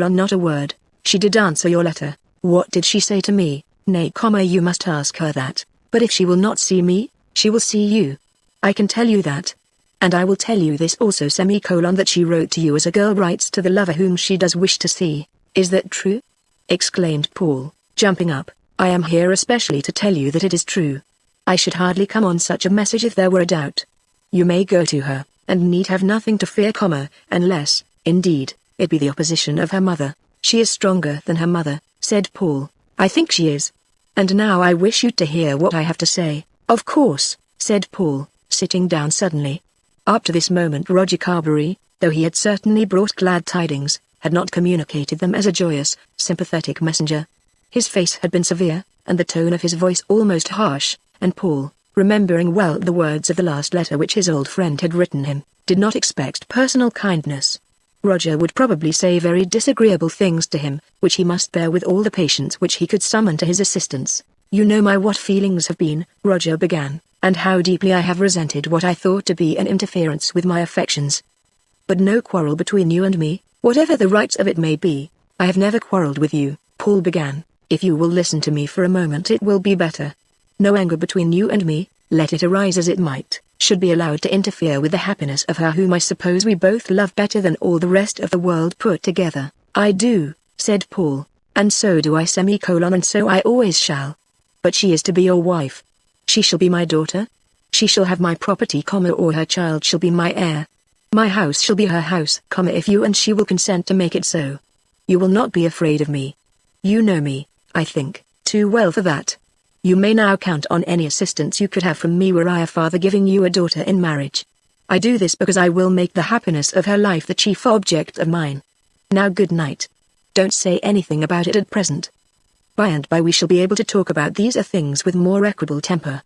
not a word. She did answer your letter. What did she say to me? Nay, you must ask her that. But if she will not see me, she will see you. I can tell you that. And I will tell you this also, that she wrote to you as a girl writes to the lover whom she does wish to see. Is that true? Exclaimed Paul, jumping up. I am here especially to tell you that it is true. I should hardly come on such a message if there were a doubt. You may go to her, and need have nothing to fear, unless, indeed, it be the opposition of her mother. She is stronger than her mother, said Paul. I think she is. And now I wish you to hear what I have to say. Of course, said Paul, sitting down suddenly. Up to this moment Roger Carberry, though he had certainly brought glad tidings, had not communicated them as a joyous, sympathetic messenger. His face had been severe, and the tone of his voice almost harsh, and Paul, remembering well the words of the last letter which his old friend had written him, did not expect personal kindness. Roger would probably say very disagreeable things to him, which he must bear with all the patience which he could summon to his assistance. You know what feelings have been, Roger began, and how deeply I have resented what I thought to be an interference with my affections. But no quarrel between you and me, whatever the rights of it may be. I have never quarrelled with you, Paul began. If you will listen to me for a moment it will be better. No anger between you and me, let it arise as it might, should be allowed to interfere with the happiness of her whom I suppose we both love better than all the rest of the world put together. I do, said Paul, and so do I, and so I always shall. But she is to be your wife. She shall be my daughter. She shall have my property, or her child shall be my heir. My house shall be her house, if you and she will consent to make it so. You will not be afraid of me. You know me, I think, too well for that. You may now count on any assistance you could have from me were I a father giving you a daughter in marriage. I do this because I will make the happiness of her life the chief object of mine. Now good night. Don't say anything about it at present. By and by we shall be able to talk about these things with more equable temper.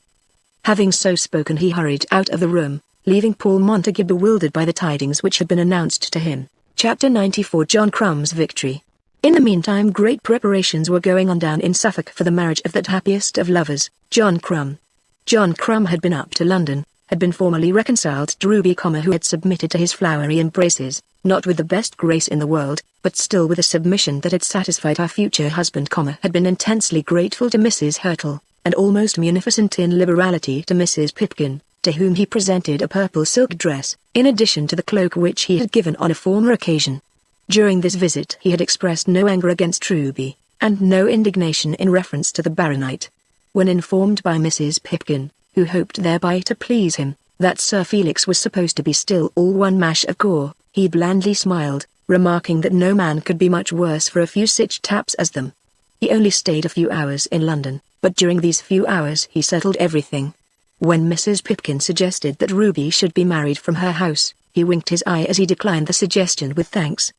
Having so spoken he hurried out of the room, leaving Paul Montague bewildered by the tidings which had been announced to him. Chapter 94 John Crumb's Victory. In the meantime great preparations were going on down in Suffolk for the marriage of that happiest of lovers, John Crumb. John Crumb had been up to London, had been formally reconciled to Ruby, who had submitted to his flowery embraces, not with the best grace in the world, but still with a submission that had satisfied her future husband, had been intensely grateful to Mrs. Hurtle, and almost munificent in liberality to Mrs. Pipkin, to whom he presented a purple silk dress, in addition to the cloak which he had given on a former occasion. During this visit he had expressed no anger against Ruby, and no indignation in reference to the baronet. When informed by Mrs. Pipkin, who hoped thereby to please him, that Sir Felix was supposed to be still all one mash of gore, he blandly smiled, remarking that no man could be much worse for a few such taps as them. He only stayed a few hours in London, but during these few hours he settled everything. When Mrs. Pipkin suggested that Ruby should be married from her house, he winked his eye as he declined the suggestion with thanks.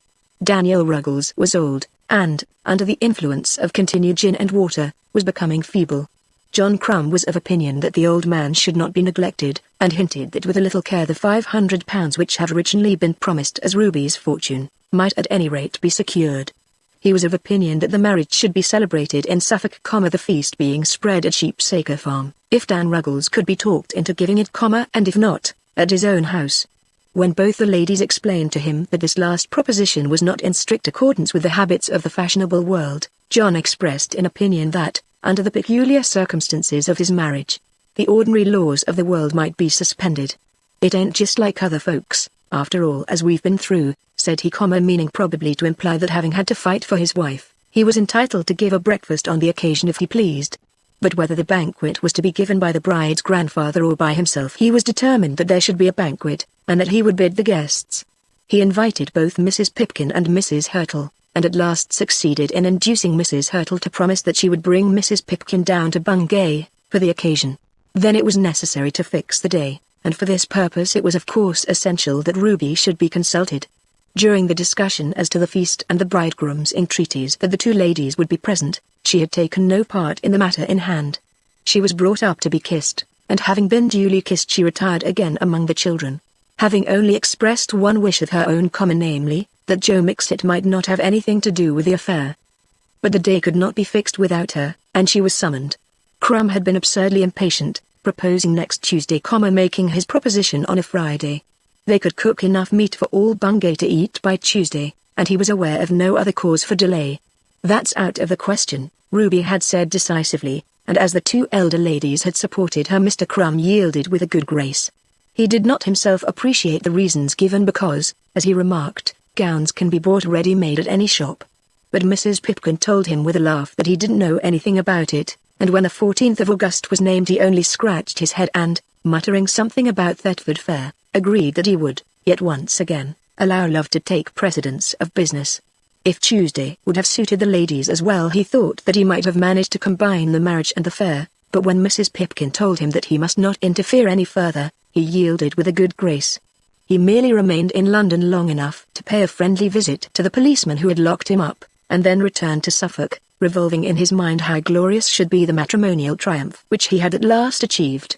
Daniel Ruggles was old, and, under the influence of continued gin and water, was becoming feeble. John Crumb was of opinion that the old man should not be neglected, and hinted that with a little care the £500 which had originally been promised as Ruby's fortune, might at any rate be secured. He was of opinion that the marriage should be celebrated in Suffolk, the feast being spread at Sheepsacre Farm, if Dan Ruggles could be talked into giving it, and if not, at his own house. When both the ladies explained to him that this last proposition was not in strict accordance with the habits of the fashionable world, John expressed an opinion that, under the peculiar circumstances of his marriage, the ordinary laws of the world might be suspended. "It ain't just like other folks, after all as we've been through," said he, meaning probably to imply that having had to fight for his wife, he was entitled to give a breakfast on the occasion if he pleased. But whether the banquet was to be given by the bride's grandfather or by himself, he was determined that there should be a banquet, and that he would bid the guests. He invited both Mrs. Pipkin and Mrs. Hurtle, and at last succeeded in inducing Mrs. Hurtle to promise that she would bring Mrs. Pipkin down to Bungay for the occasion. Then it was necessary to fix the day, and for this purpose it was of course essential that Ruby should be consulted. During the discussion as to the feast and the bridegroom's entreaties that the two ladies would be present, she had taken no part in the matter in hand. She was brought up to be kissed, and having been duly kissed she retired again among the children, having only expressed one wish of her own, namely, that Joe Mixit might not have anything to do with the affair. But the day could not be fixed without her, and she was summoned. Crumb had been absurdly impatient, proposing next Tuesday, making his proposition on a Friday. They could cook enough meat for all Bungay to eat by Tuesday, and he was aware of no other cause for delay. "That's out of the question," Ruby had said decisively, and as the two elder ladies had supported her, Mr. Crumb yielded with a good grace. He did not himself appreciate the reasons given because, as he remarked, gowns can be bought ready-made at any shop. But Mrs. Pipkin told him with a laugh that he didn't know anything about it, and when the 14th of August was named he only scratched his head and, muttering something about Thetford Fair, agreed that he would, yet once again, allow love to take precedence of business. If Tuesday would have suited the ladies as well, he thought that he might have managed to combine the marriage and the fair, but when Mrs. Pipkin told him that he must not interfere any further, he yielded with a good grace. He merely remained in London long enough to pay a friendly visit to the policeman who had locked him up, and then returned to Suffolk, revolving in his mind how glorious should be the matrimonial triumph which he had at last achieved.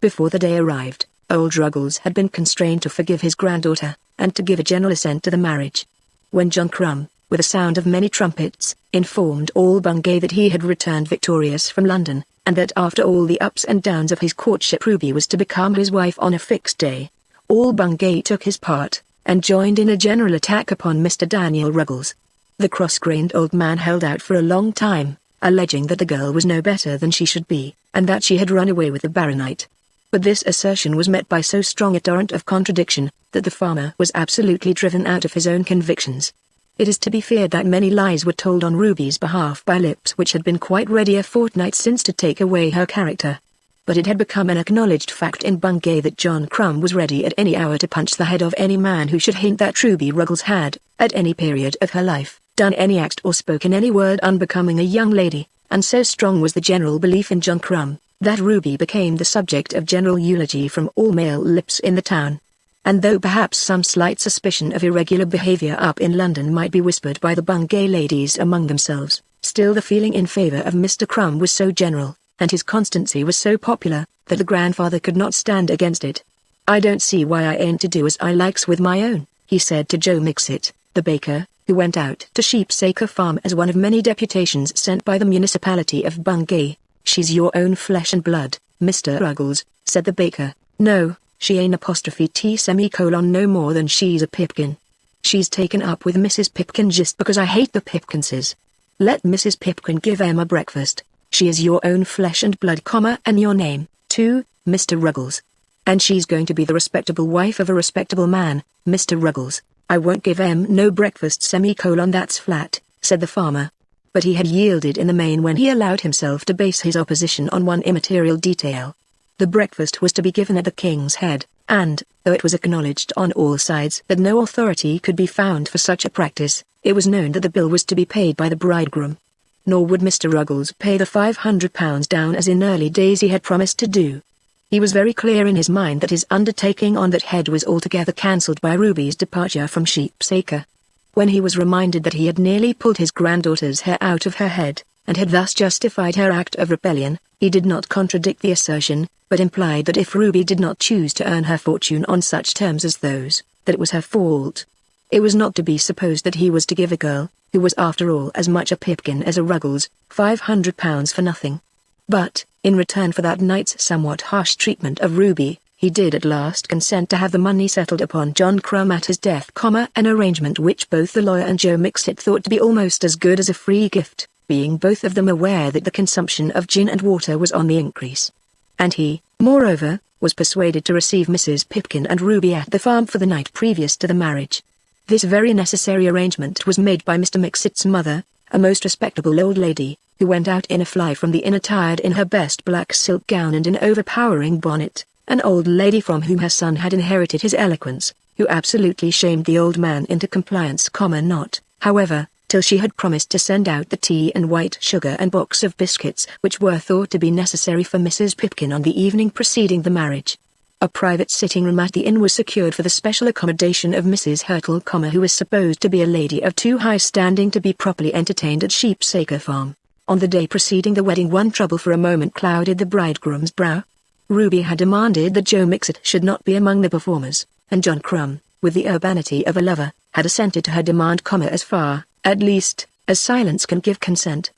Before the day arrived, old Ruggles had been constrained to forgive his granddaughter, and to give a general assent to the marriage. When John Crumb, with a sound of many trumpets, informed all Bungay that he had returned victorious from London, and that after all the ups and downs of his courtship Ruby was to become his wife on a fixed day, all Bungay took his part, and joined in a general attack upon Mr. Daniel Ruggles. The cross-grained old man held out for a long time, alleging that the girl was no better than she should be, and that she had run away with the baronet. But this assertion was met by so strong a torrent of contradiction, that the farmer was absolutely driven out of his own convictions. It is to be feared that many lies were told on Ruby's behalf by lips which had been quite ready a fortnight since to take away her character. But it had become an acknowledged fact in Bungay that John Crumb was ready at any hour to punch the head of any man who should hint that Ruby Ruggles had, at any period of her life, done any act or spoken any word unbecoming a young lady, and so strong was the general belief in John Crumb, that Ruby became the subject of general eulogy from all male lips in the town. And though perhaps some slight suspicion of irregular behavior up in London might be whispered by the Bungay ladies among themselves, still the feeling in favor of Mr. Crumb was so general, and his constancy was so popular, that the grandfather could not stand against it. "I don't see why I ain't to do as I likes with my own," he said to Joe Mixit, the baker, who went out to Sheepsacre Farm as one of many deputations sent by the municipality of Bungay. "She's your own flesh and blood, Mr. Ruggles," said the baker. "No, she ain't no more than she's a Pipkin. She's taken up with Mrs. Pipkin just because I hate the Pipkinses. Let Mrs. Pipkin give Emma breakfast. She is your own flesh and blood, and your name, too, Mr. Ruggles. And she's going to be the respectable wife of a respectable man, Mr. Ruggles. I won't give Em no breakfast, that's flat," said the farmer. But he had yielded in the main when he allowed himself to base his opposition on one immaterial detail. The breakfast was to be given at the King's Head, and, though it was acknowledged on all sides that no authority could be found for such a practice, it was known that the bill was to be paid by the bridegroom. Nor would Mr. Ruggles pay the £500 down as in early days he had promised to do. He was very clear in his mind that his undertaking on that head was altogether cancelled by Ruby's departure from Sheepsacre. When he was reminded that he had nearly pulled his granddaughter's hair out of her head, and had thus justified her act of rebellion, he did not contradict the assertion, but implied that if Ruby did not choose to earn her fortune on such terms as those, that it was her fault. It was not to be supposed that he was to give a girl, who was after all as much a Pipkin as a Ruggles, £500 for nothing. But, in return for that night's somewhat harsh treatment of Ruby, He did at last consent to have the money settled upon John Crumb at his death, an arrangement which both the lawyer and Joe Mixit thought to be almost as good as a free gift, being both of them aware that the consumption of gin and water was on the increase. And he, moreover, was persuaded to receive Mrs. Pipkin and Ruby at the farm for the night previous to the marriage. This very necessary arrangement was made by Mr. Mixit's mother, a most respectable old lady, who went out in a fly from the inn attired in her best black silk gown and an overpowering bonnet, an old lady from whom her son had inherited his eloquence, who absolutely shamed the old man into compliance, not, however, till she had promised to send out the tea and white sugar and box of biscuits which were thought to be necessary for Mrs. Pipkin on the evening preceding the marriage. A private sitting room at the inn was secured for the special accommodation of Mrs. Hurtle, who was supposed to be a lady of too high standing to be properly entertained at Sheepsacre Farm. On the day preceding the wedding, one trouble for a moment clouded the bridegroom's brow. Ruby had demanded that Joe Mixit should not be among the performers, and John Crumb, with the urbanity of a lover, had assented to her demand, as far, at least, as silence can give consent.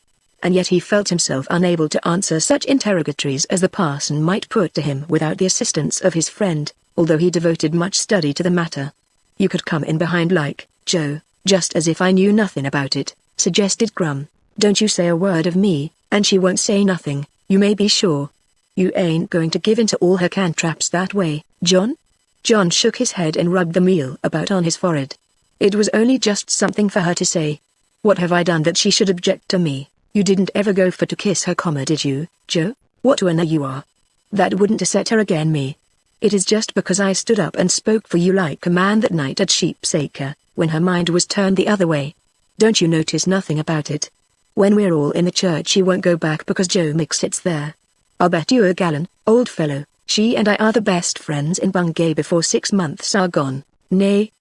And yet he felt himself unable to answer such interrogatories as the parson might put to him without the assistance of his friend, although he devoted much study to the matter. "You could come in behind like, Joe, just as if I knew nothing about it," suggested Crumb. "Don't you say a word of me, and she won't say nothing, you may be sure. You ain't going to give in to all her cantraps that way, John?" John shook his head and rubbed the meal about on his forehead. "It was only just something for her to say. What have I done that she should object to me? You didn't ever go for to kiss her, did you, Joe? What a you are. That wouldn't set her again me. It is just because I stood up and spoke for you like a man that night at Sheepsacre, when her mind was turned the other way. Don't you notice nothing about it? When we're all in the church she won't go back because Joe Mixit's there. I'll bet you a gallon, old fellow, she and I are the best friends in Bungay before 6 months are gone. Nay,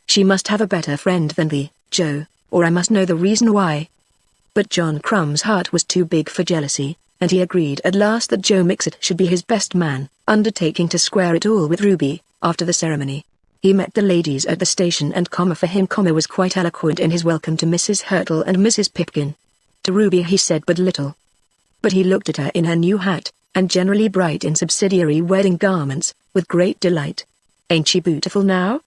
she must have a better friend than thee, Joe, or I must know the reason why." But John Crumb's heart was too big for jealousy, and he agreed at last that Joe Mixit should be his best man, undertaking to square it all with Ruby, after the ceremony. He met the ladies at the station and for him was quite eloquent in his welcome to Mrs. Hurtle and Mrs. Pipkin. To Ruby he said but little. But he looked at her in her new hat, and generally bright in subsidiary wedding garments, with great delight. "Ain't she beautiful now?"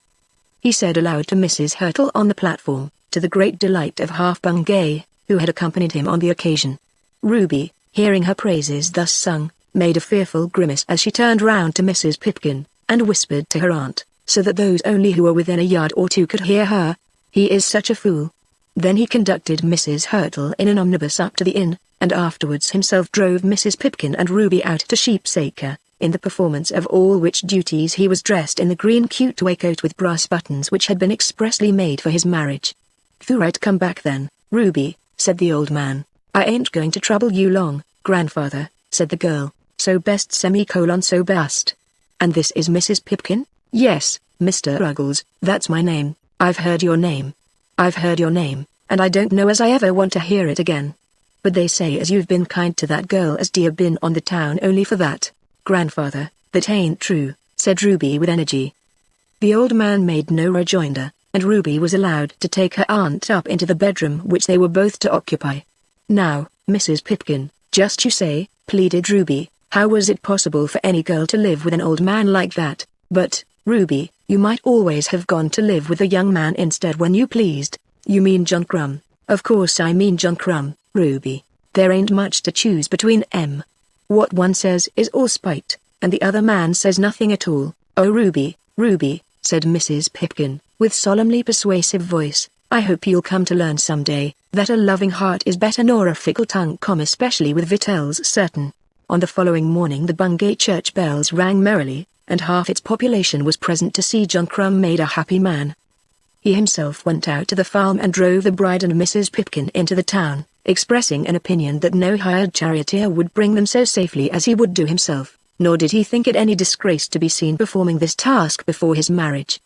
he said aloud to Mrs. Hurtle on the platform, to the great delight of half Bungay, who had accompanied him on the occasion. Ruby, hearing her praises thus sung, made a fearful grimace as she turned round to Mrs. Pipkin, and whispered to her aunt, so that those only who were within a yard or two could hear her, "He is such a fool." Then he conducted Mrs. Hurtle in an omnibus up to the inn, and afterwards himself drove Mrs. Pipkin and Ruby out to Sheepsacre, in the performance of all which duties he was dressed in the green cute waistcoat with brass buttons which had been expressly made for his marriage. "Thought I'd come back then, Ruby," said the old man. "I ain't going to trouble you long, grandfather," said the girl, "so best so best. And this is Mrs. Pipkin?" "Yes, Mr. Ruggles, that's my name. I've heard your name, and I don't know as I ever want to hear it again. But they say as you've been kind to that girl as dear been on the town only for that." "Grandfather, that ain't true," said Ruby with energy. The old man made no rejoinder, and Ruby was allowed to take her aunt up into the bedroom which they were both to occupy. "Now, Mrs. Pipkin, just you say," pleaded Ruby, "how was it possible for any girl to live with an old man like that? But, Ruby, you might always have gone to live with a young man instead when you pleased." "You mean John Crumb?" "Of course I mean John Crumb, Ruby. There ain't much to choose between 'em. What one says is all spite, and the other man says nothing at all." "Oh Ruby, said Mrs. Pipkin, with solemnly persuasive voice, "I hope you'll come to learn some day, that a loving heart is better nor a fickle tongue, especially with victuals certain." On the following morning the Bungay church bells rang merrily, and half its population was present to see John Crumb made a happy man. He himself went out to the farm and drove the bride and Mrs. Pipkin into the town, expressing an opinion that no hired charioteer would bring them so safely as he would do himself, nor did he think it any disgrace to be seen performing this task before his marriage.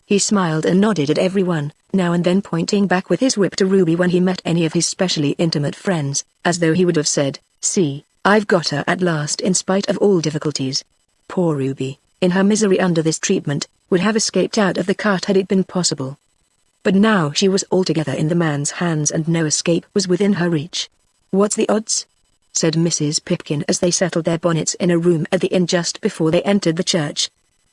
He smiled and nodded at everyone, now and then pointing back with his whip to Ruby when he met any of his specially intimate friends, as though he would have said, "See, I've got her at last in spite of all difficulties." Poor Ruby, in her misery under this treatment, would have escaped out of the cart had it been possible. But now she was altogether in the man's hands and no escape was within her reach. "What's the odds?" said Mrs. Pipkin as they settled their bonnets in a room at the inn just before they entered the church.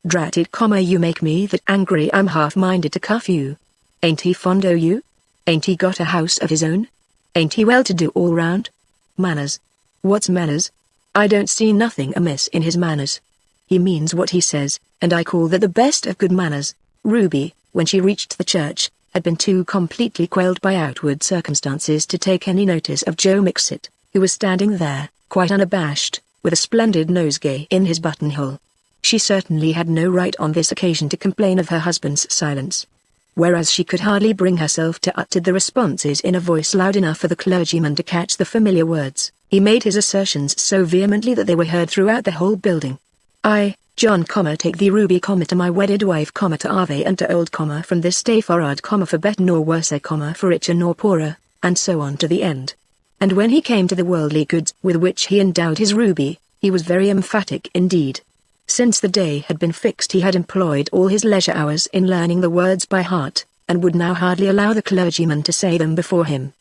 "Drat it, you make me that angry I'm half-minded to cuff you. Ain't he fond o' you? Ain't he got a house of his own? Ain't he well-to-do all round? Manners? What's manners? I don't see nothing amiss in his manners. He means what he says, and I call that the best of good manners." Ruby, when she reached the church, had been too completely quelled by outward circumstances to take any notice of Joe Mixit, who was standing there, quite unabashed, with a splendid nosegay in his buttonhole. She certainly had no right on this occasion to complain of her husband's silence. Whereas she could hardly bring herself to utter the responses in a voice loud enough for the clergyman to catch the familiar words, he made his assertions so vehemently that they were heard throughout the whole building. "I, John, take thee Ruby, to my wedded wife, to Ave and to old, from this day forward, for better nor worse, for richer nor poorer," and so on to the end. And when he came to the worldly goods with which he endowed his Ruby, he was very emphatic indeed. Since the day had been fixed he had employed all his leisure hours in learning the words by heart, and would now hardly allow the clergyman to say them before him.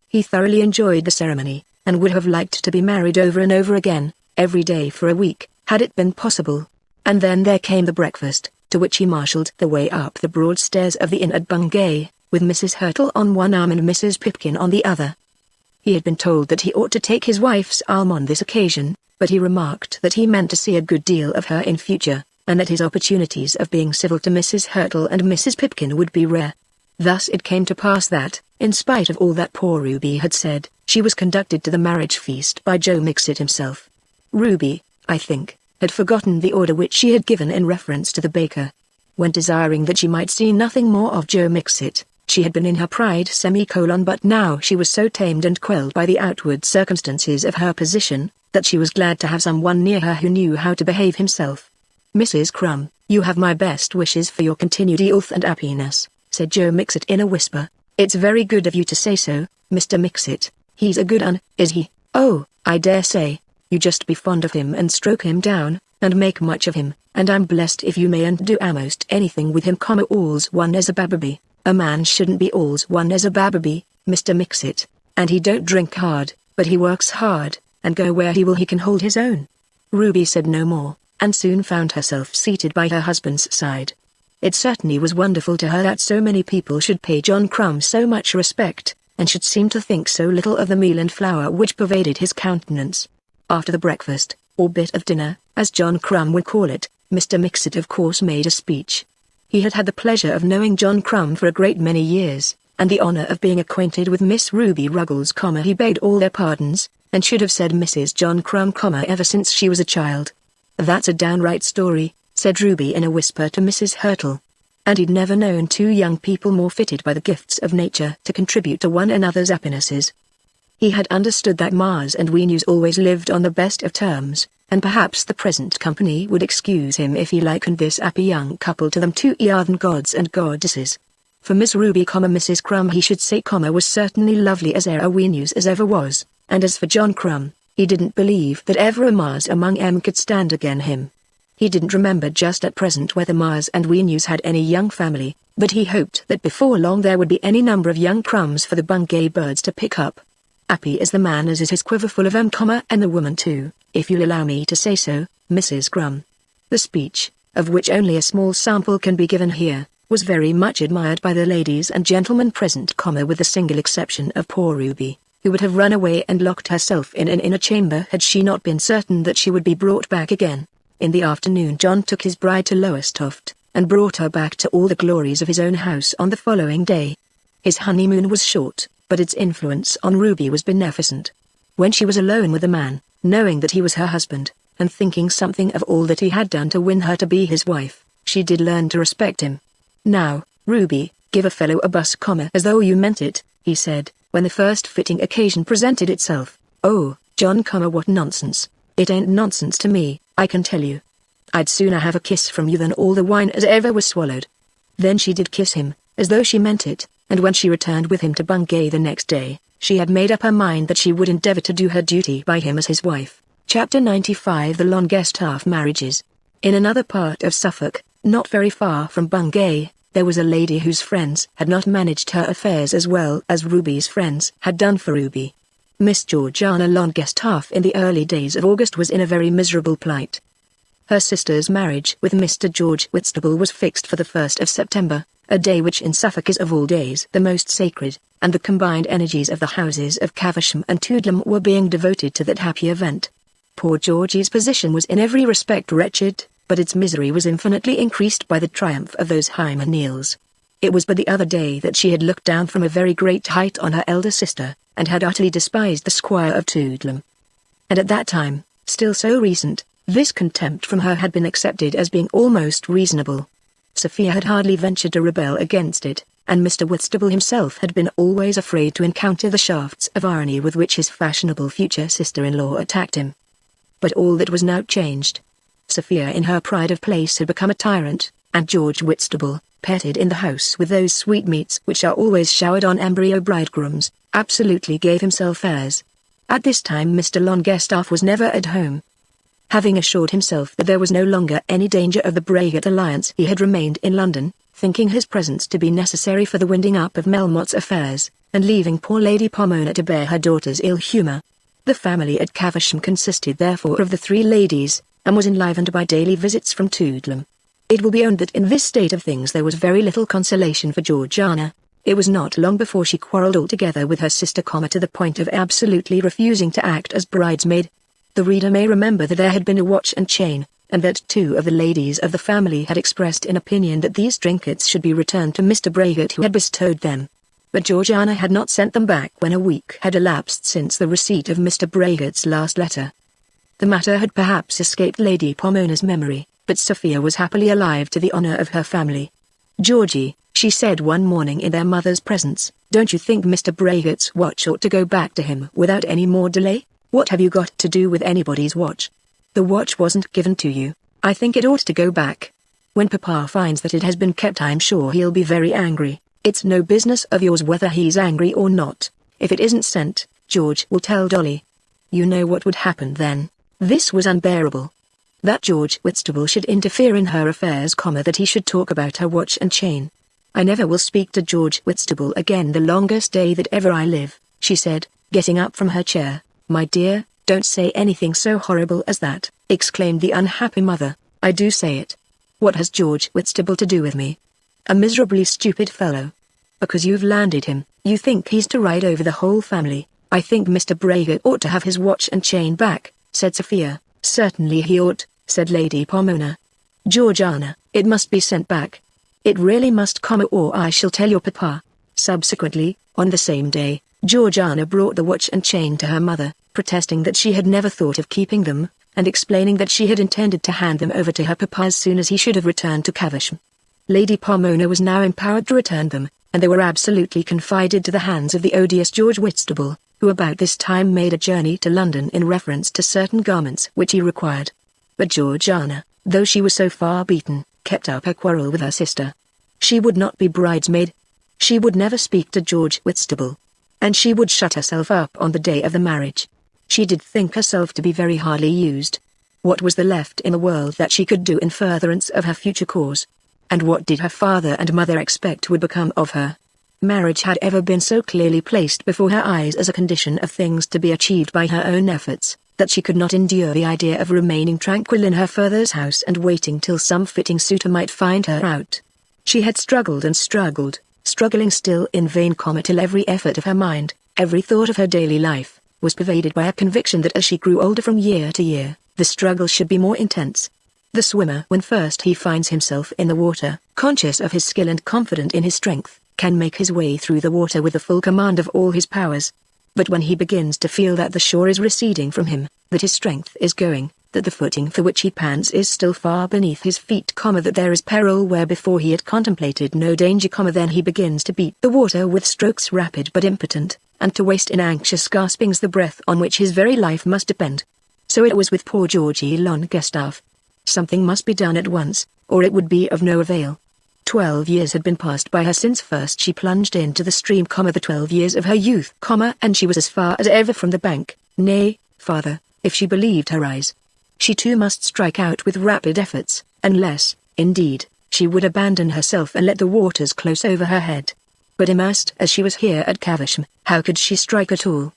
He thoroughly enjoyed the ceremony, and would have liked to be married over and over again, every day for a week, had it been possible. And then there came the breakfast, to which he marshalled the way up the broad stairs of the inn at Bungay, with Mrs. Hurtle on one arm and Mrs. Pipkin on the other. He had been told that he ought to take his wife's arm on this occasion, but he remarked that he meant to see a good deal of her in future, and that his opportunities of being civil to Mrs. Hurtle and Mrs. Pipkin would be rare. Thus it came to pass that, in spite of all that poor Ruby had said, she was conducted to the marriage feast by Joe Mixit himself. Ruby, I think, had forgotten the order which she had given in reference to the baker. When desiring that she might see nothing more of Joe Mixit, she had been in her pride but now she was so tamed and quelled by the outward circumstances of her position, that she was glad to have someone near her who knew how to behave himself. "Mrs. Crumb, you have my best wishes for your continued health and happiness," said Joe Mixit in a whisper. "It's very good of you to say so, Mr. Mixit. He's a good un, is he?" "Oh, I dare say. You just be fond of him and stroke him down, and make much of him, and I'm blessed if you may and do a'most anything with him, all's one as a bababy. A man shouldn't be all's one as a bababy, Mr. Mixit, and he don't drink hard, but he works hard, and go where he will he can hold his own." Ruby said no more, and soon found herself seated by her husband's side. It certainly was wonderful to her that so many people should pay John Crumb so much respect, and should seem to think so little of the meal and flour which pervaded his countenance. After the breakfast, or bit of dinner, as John Crumb would call it, Mr. Mixit of course made a speech. He had had the pleasure of knowing John Crumb for a great many years, and the honor of being acquainted with Miss Ruby Ruggles, he begged all their pardons, and should have said Mrs. John Crumb, ever since she was a child. "That's a downright story," said Ruby in a whisper to Mrs. Hurtle. And he'd never known two young people more fitted by the gifts of nature to contribute to one another's happinesses. He had understood that Mars and Venus always lived on the best of terms, and perhaps the present company would excuse him if he likened this happy young couple to them two earthen gods and goddesses. For Miss Ruby, Mrs. Crumb he should say, was certainly lovely as a Venus as ever was, and as for John Crumb, he didn't believe that ever a Mars among em could stand again him. He didn't remember just at present whether Mars and Venus had any young family, but he hoped that before long there would be any number of young Crumbs for the Bungay birds to pick up. Happy as the man is his quiver full of and the woman too, if you'll allow me to say so, Mrs. Crumb. The speech, of which only a small sample can be given here, was very much admired by the ladies and gentlemen present, with the single exception of poor Ruby, who would have run away and locked herself in an inner chamber had she not been certain that she would be brought back again. In the afternoon John took his bride to Lowestoft, and brought her back to all the glories of his own house on the following day. His honeymoon was short, but its influence on Ruby was beneficent. When she was alone with the man, knowing that he was her husband, and thinking something of all that he had done to win her to be his wife, she did learn to respect him. "Now, Ruby, give a fellow a buss, as though you meant it," he said, when the first fitting occasion presented itself. "Oh, John, what nonsense. It ain't nonsense to me, I can tell you. I'd sooner have a kiss from you than all the wine as ever was swallowed." Then she did kiss him, as though she meant it, and when she returned with him to Bungay the next day, she had made up her mind that she would endeavor to do her duty by him as his wife. Chapter 95 The Longest Half Marriages. In another part of Suffolk, not very far from Bungay, there was a lady whose friends had not managed her affairs as well as Ruby's friends had done for Ruby. Miss Georgiana Longestaff in the early days of August was in a very miserable plight. Her sister's marriage with Mr. George Whitstable was fixed for the 1st of September, a day which in Suffolk is of all days the most sacred, and the combined energies of the houses of Caversham and Toodlam were being devoted to that happy event. Poor Georgie's position was in every respect wretched, but its misery was infinitely increased by the triumph of those hymeneals. It was but the other day that she had looked down from a very great height on her elder sister, and had utterly despised the Squire of Toodlam. And at that time, still so recent, this contempt from her had been accepted as being almost reasonable. Sophia had hardly ventured to rebel against it, and Mr. Whitstable himself had been always afraid to encounter the shafts of irony with which his fashionable future sister-in-law attacked him. But all that was now changed. Sophia in her pride of place had become a tyrant, and George Whitstable, petted in the house with those sweetmeats which are always showered on embryo bridegrooms, absolutely gave himself airs. At this time Mr. Longestaff was never at home. Having assured himself that there was no longer any danger of the Bragat alliance, he had remained in London, thinking his presence to be necessary for the winding up of Melmotte's affairs, and leaving poor Lady Pomona to bear her daughter's ill humour. The family at Caversham consisted therefore of the 3 ladies, and was enlivened by daily visits from Toodlam. It will be owned that in this state of things there was very little consolation for Georgiana. It was not long before she quarrelled altogether with her sister, to the point of absolutely refusing to act as bridesmaid. The reader may remember that there had been a watch and chain, and that 2 of the ladies of the family had expressed an opinion that these trinkets should be returned to Mr. Bragat, who had bestowed them. But Georgiana had not sent them back when a week had elapsed since the receipt of Mr. Bragat's last letter. The matter had perhaps escaped Lady Pomona's memory, but Sophia was happily alive to the honour of her family. "Georgie," she said one morning in their mother's presence, "don't you think Mr. Bragat's watch ought to go back to him without any more delay? What have you got to do with anybody's watch? The watch wasn't given to you. I think it ought to go back. When Papa finds that it has been kept, I'm sure he'll be very angry. It's no business of yours whether he's angry or not. If it isn't sent, George will tell Dolly." You know what would happen then. This was unbearable. That George Whitstable should interfere in her affairs, that he should talk about her watch and chain. "I never will speak to George Whitstable again the longest day that ever I live," she said, getting up from her chair. "My dear, don't say anything so horrible as that," exclaimed the unhappy mother. "I do say it. What has George Whitstable to do with me? A miserably stupid fellow. Because you've landed him, you think he's to ride over the whole family. I think Mr. Bragat ought to have his watch and chain back," said Sophia. "Certainly he ought," said Lady Pomona. "Georgiana, it must be sent back. It really must, or I shall tell your papa." Subsequently, on the same day, Georgiana brought the watch and chain to her mother, protesting that she had never thought of keeping them, and explaining that she had intended to hand them over to her papa as soon as he should have returned to Caversham. Lady Pomona was now empowered to return them, and they were absolutely confided to the hands of the odious George Whitstable, who about this time made a journey to London in reference to certain garments which he required. But Georgiana, though she was so far beaten, kept up her quarrel with her sister. She would not be bridesmaid. She would never speak to George Whitstable. And she would shut herself up on the day of the marriage. She did think herself to be very hardly used. What was there left in the world that she could do in furtherance of her future cause? And what did her father and mother expect would become of her? Marriage had ever been so clearly placed before her eyes as a condition of things to be achieved by her own efforts, that she could not endure the idea of remaining tranquil in her father's house and waiting till some fitting suitor might find her out. She had struggled and struggled, struggling still in vain, till every effort of her mind, every thought of her daily life, was pervaded by a conviction that as she grew older from year to year, the struggle should be more intense. The swimmer, when first he finds himself in the water, conscious of his skill and confident in his strength, can make his way through the water with the full command of all his powers. But when he begins to feel that the shore is receding from him, that his strength is going, that the footing for which he pants is still far beneath his feet, that there is peril where before he had contemplated no danger, then he begins to beat the water with strokes rapid but impotent, and to waste in anxious gaspings the breath on which his very life must depend. So it was with poor Georgie Longestaff. Something must be done at once, or it would be of no avail. 12 years had been passed by her since first she plunged into the stream, the 12 years of her youth, and she was as far as ever from the bank. Nay, farther, if she believed her eyes. She too must strike out with rapid efforts, unless, indeed, she would abandon herself and let the waters close over her head. But immersed as she was here at Caversham, how could she strike at all?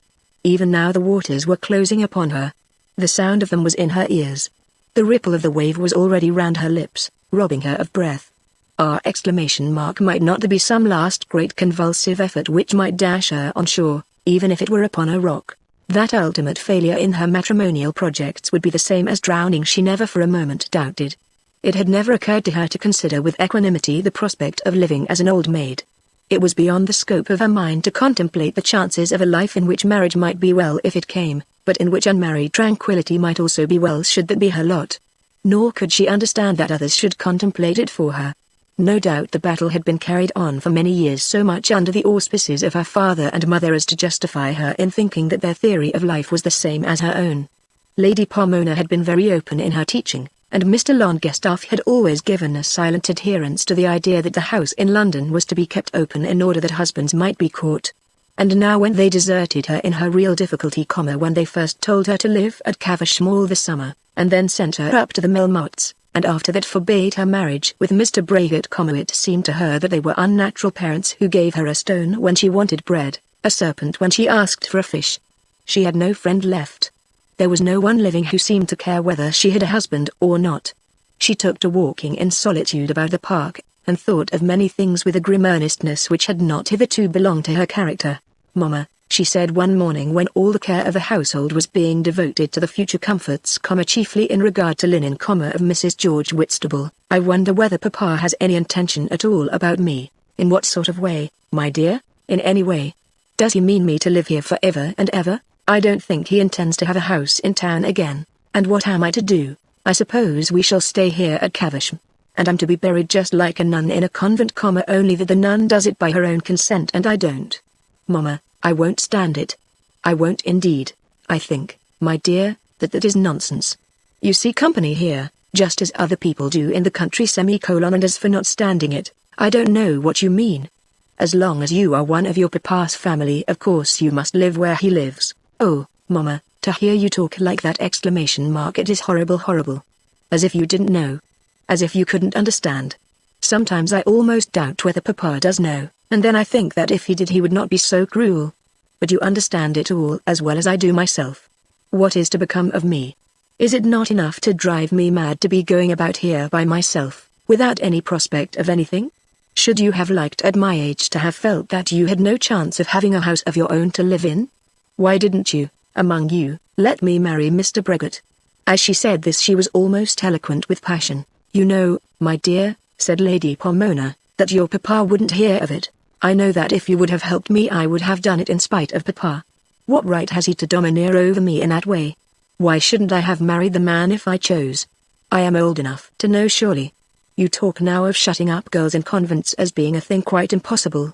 Even now the waters were closing upon her. The sound of them was in her ears. The ripple of the wave was already round her lips, robbing her of breath. Might not there be some last great convulsive effort which might dash her on shore, even if it were upon a rock? That ultimate failure in her matrimonial projects would be the same as drowning, she never for a moment doubted. It had never occurred to her to consider with equanimity the prospect of living as an old maid. It was beyond the scope of her mind to contemplate the chances of a life in which marriage might be well if it came, but in which unmarried tranquility might also be well should that be her lot. Nor could she understand that others should contemplate it for her. No doubt the battle had been carried on for many years so much under the auspices of her father and mother as to justify her in thinking that their theory of life was the same as her own. Lady Pomona had been very open in her teaching, and Mr. Longestaff had always given a silent adherence to the idea that the house in London was to be kept open in order that husbands might be caught. And now when they deserted her in her real difficulty, when they first told her to live at Caversham all the summer, and then sent her up to the Melmottes, and after that forbade her marriage with Mr. Braggett, it seemed to her that they were unnatural parents who gave her a stone when she wanted bread, a serpent when she asked for a fish. She had no friend left. There was no one living who seemed to care whether she had a husband or not. She took to walking in solitude about the park, and thought of many things with a grim earnestness which had not hitherto belonged to her character. "Mamma," she said one morning when all the care of the household was being devoted to the future comforts, chiefly in regard to linen, of Mrs. George Whitstable, "I wonder whether Papa has any intention at all about me." "In what sort of way, my dear?" "In any way. Does he mean me to live here for ever and ever?" "I don't think he intends to have a house in town again." "And what am I to do?" "I suppose we shall stay here at Caversham. And I'm to be buried just like a nun in a convent, only that the nun does it by her own consent and I don't." "Mamma, I won't stand it." "I won't indeed. I think, my dear, that is nonsense. You see company here, just as other people do in the country, and as for not standing it, I don't know what you mean. As long as you are one of your papa's family, of course you must live where he lives." "Oh, Mamma, to hear you talk like that! It is horrible, horrible. As if you didn't know. As if you couldn't understand. Sometimes I almost doubt whether Papa does know, and then I think that if he did he would not be so cruel. But you understand it all as well as I do myself. What is to become of me? Is it not enough to drive me mad to be going about here by myself, without any prospect of anything? Should you have liked at my age to have felt that you had no chance of having a house of your own to live in? Why didn't you, among you, let me marry Mr. Braggett?" As she said this she was almost eloquent with passion. "You know, my dear," said Lady Pomona, "that your papa wouldn't hear of it. I know that if you would have helped me I would have done it in spite of Papa. What right has he to domineer over me in that way? Why shouldn't I have married the man if I chose? I am old enough to know surely. You talk now of shutting up girls in convents as being a thing quite impossible.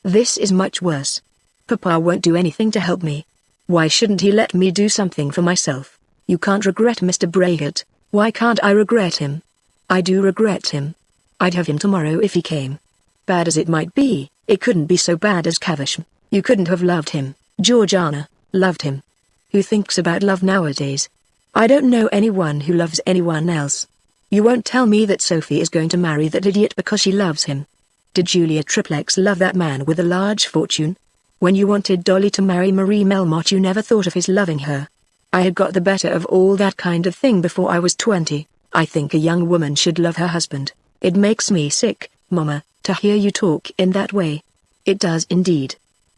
This is much worse. Papa won't do anything to help me. Why shouldn't he let me do something for myself? You can't regret Mr. Braggett. Why can't I regret him? I do regret him. I'd have him tomorrow if he came. Bad as it might be, it couldn't be so bad as Caversham. You couldn't have loved him, Georgiana, loved him. Who thinks about love nowadays? I don't know anyone who loves anyone else. You won't tell me that Sophie is going to marry that idiot because she loves him. Did Julia Triplex love that man with a large fortune? When you wanted Dolly to marry Marie Melmotte you never thought of his loving her. I had got the better of all that kind of thing before I was 20. I think a young woman should love her husband. It makes me sick, Mamma, to hear you talk in that way. It does indeed.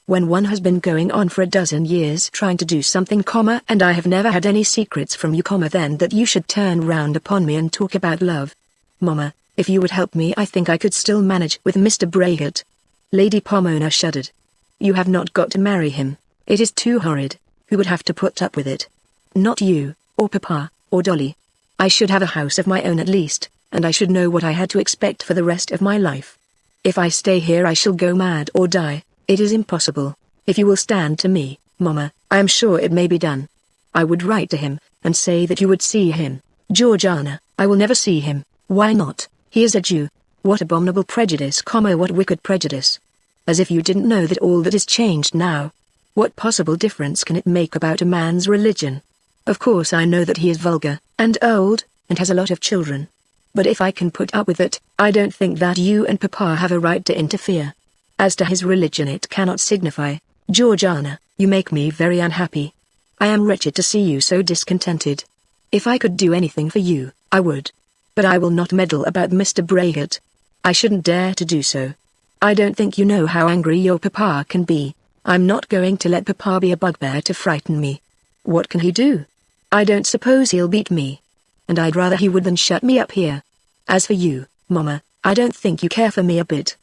When one has been going on for a dozen years trying to do something, and I have never had any secrets from you, then that you should turn round upon me and talk about love. Mamma, if you would help me I think I could still manage with Mr. Braggett." Lady Pomona shuddered. "You have not got to marry him. It is too horrid. Who would have to put up with it? Not you, or Papa, or Dolly. I should have a house of my own at least, and I should know what I had to expect for the rest of my life. If I stay here I shall go mad or die. It is impossible. If you will stand to me, Mamma, I am sure it may be done. I would write to him, and say that you would see him." "Georgiana, I will never see him." "Why not? He is a Jew." "What abominable prejudice, what wicked prejudice. As if you didn't know that all that is changed now. What possible difference can it make about a man's religion? Of course I know that he is vulgar, and old, and has a lot of children. But if I can put up with it, I don't think that you and Papa have a right to interfere. As to his religion it cannot signify, Georgiana, You make me very unhappy. I am wretched to see you so discontented. If I could do anything for you, I would. But I will not meddle about Mr. Braggett. I shouldn't dare to do so. I don't think you know how angry your papa can be. I'm not going to let papa be a bugbear to frighten me. What can he do? I don't suppose he'll beat me. And I'd rather he would than shut me up here. As for you, Mama, I don't think you care for me a bit.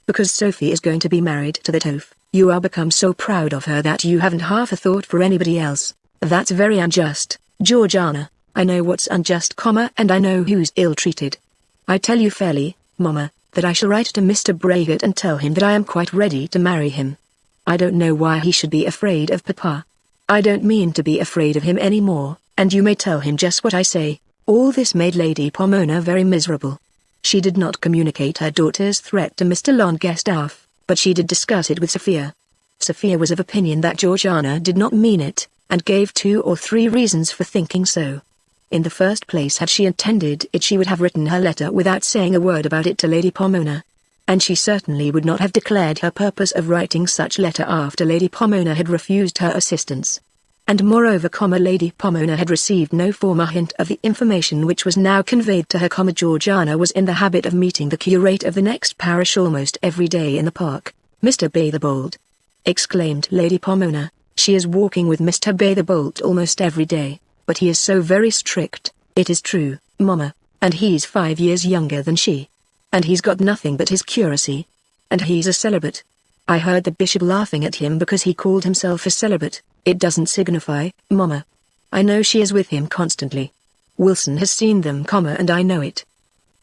Because Sophie is going to be married to that oaf, you are become so proud of her that you haven't half a thought for anybody else. That's very unjust, Georgiana. I know what's unjust, and I know who's ill-treated. I tell you fairly, Mama, that I shall write to Mr. Braggett and tell him that I am quite ready to marry him. I don't know why he should be afraid of Papa. I don't mean to be afraid of him any more, and you may tell him just what I say. All this made Lady Pomona very miserable. She did not communicate her daughter's threat to Mr. Longestaff, but she did discuss it with Sophia. Sophia was of opinion that Georgiana did not mean it, and gave 2 or 3 reasons for thinking so. In the first place, had she intended it, she would have written her letter without saying a word about it to Lady Pomona. And she certainly would not have declared her purpose of writing such letter after Lady Pomona had refused her assistance. And moreover, Lady Pomona had received no former hint of the information which was now conveyed to her, Georgiana was in the habit of meeting the curate of the next parish almost every day in the park. Mr. Batherbolt, exclaimed Lady Pomona, she is walking with Mr. Batherbolt almost every day, but he is so very strict, it is true, Mamma, and he's 5 years younger than she. And he's got nothing but his curacy. And he's a celibate. I heard the bishop laughing at him because he called himself a celibate. It doesn't signify, Mamma. I know she is with him constantly. Wilson has seen them, and I know it.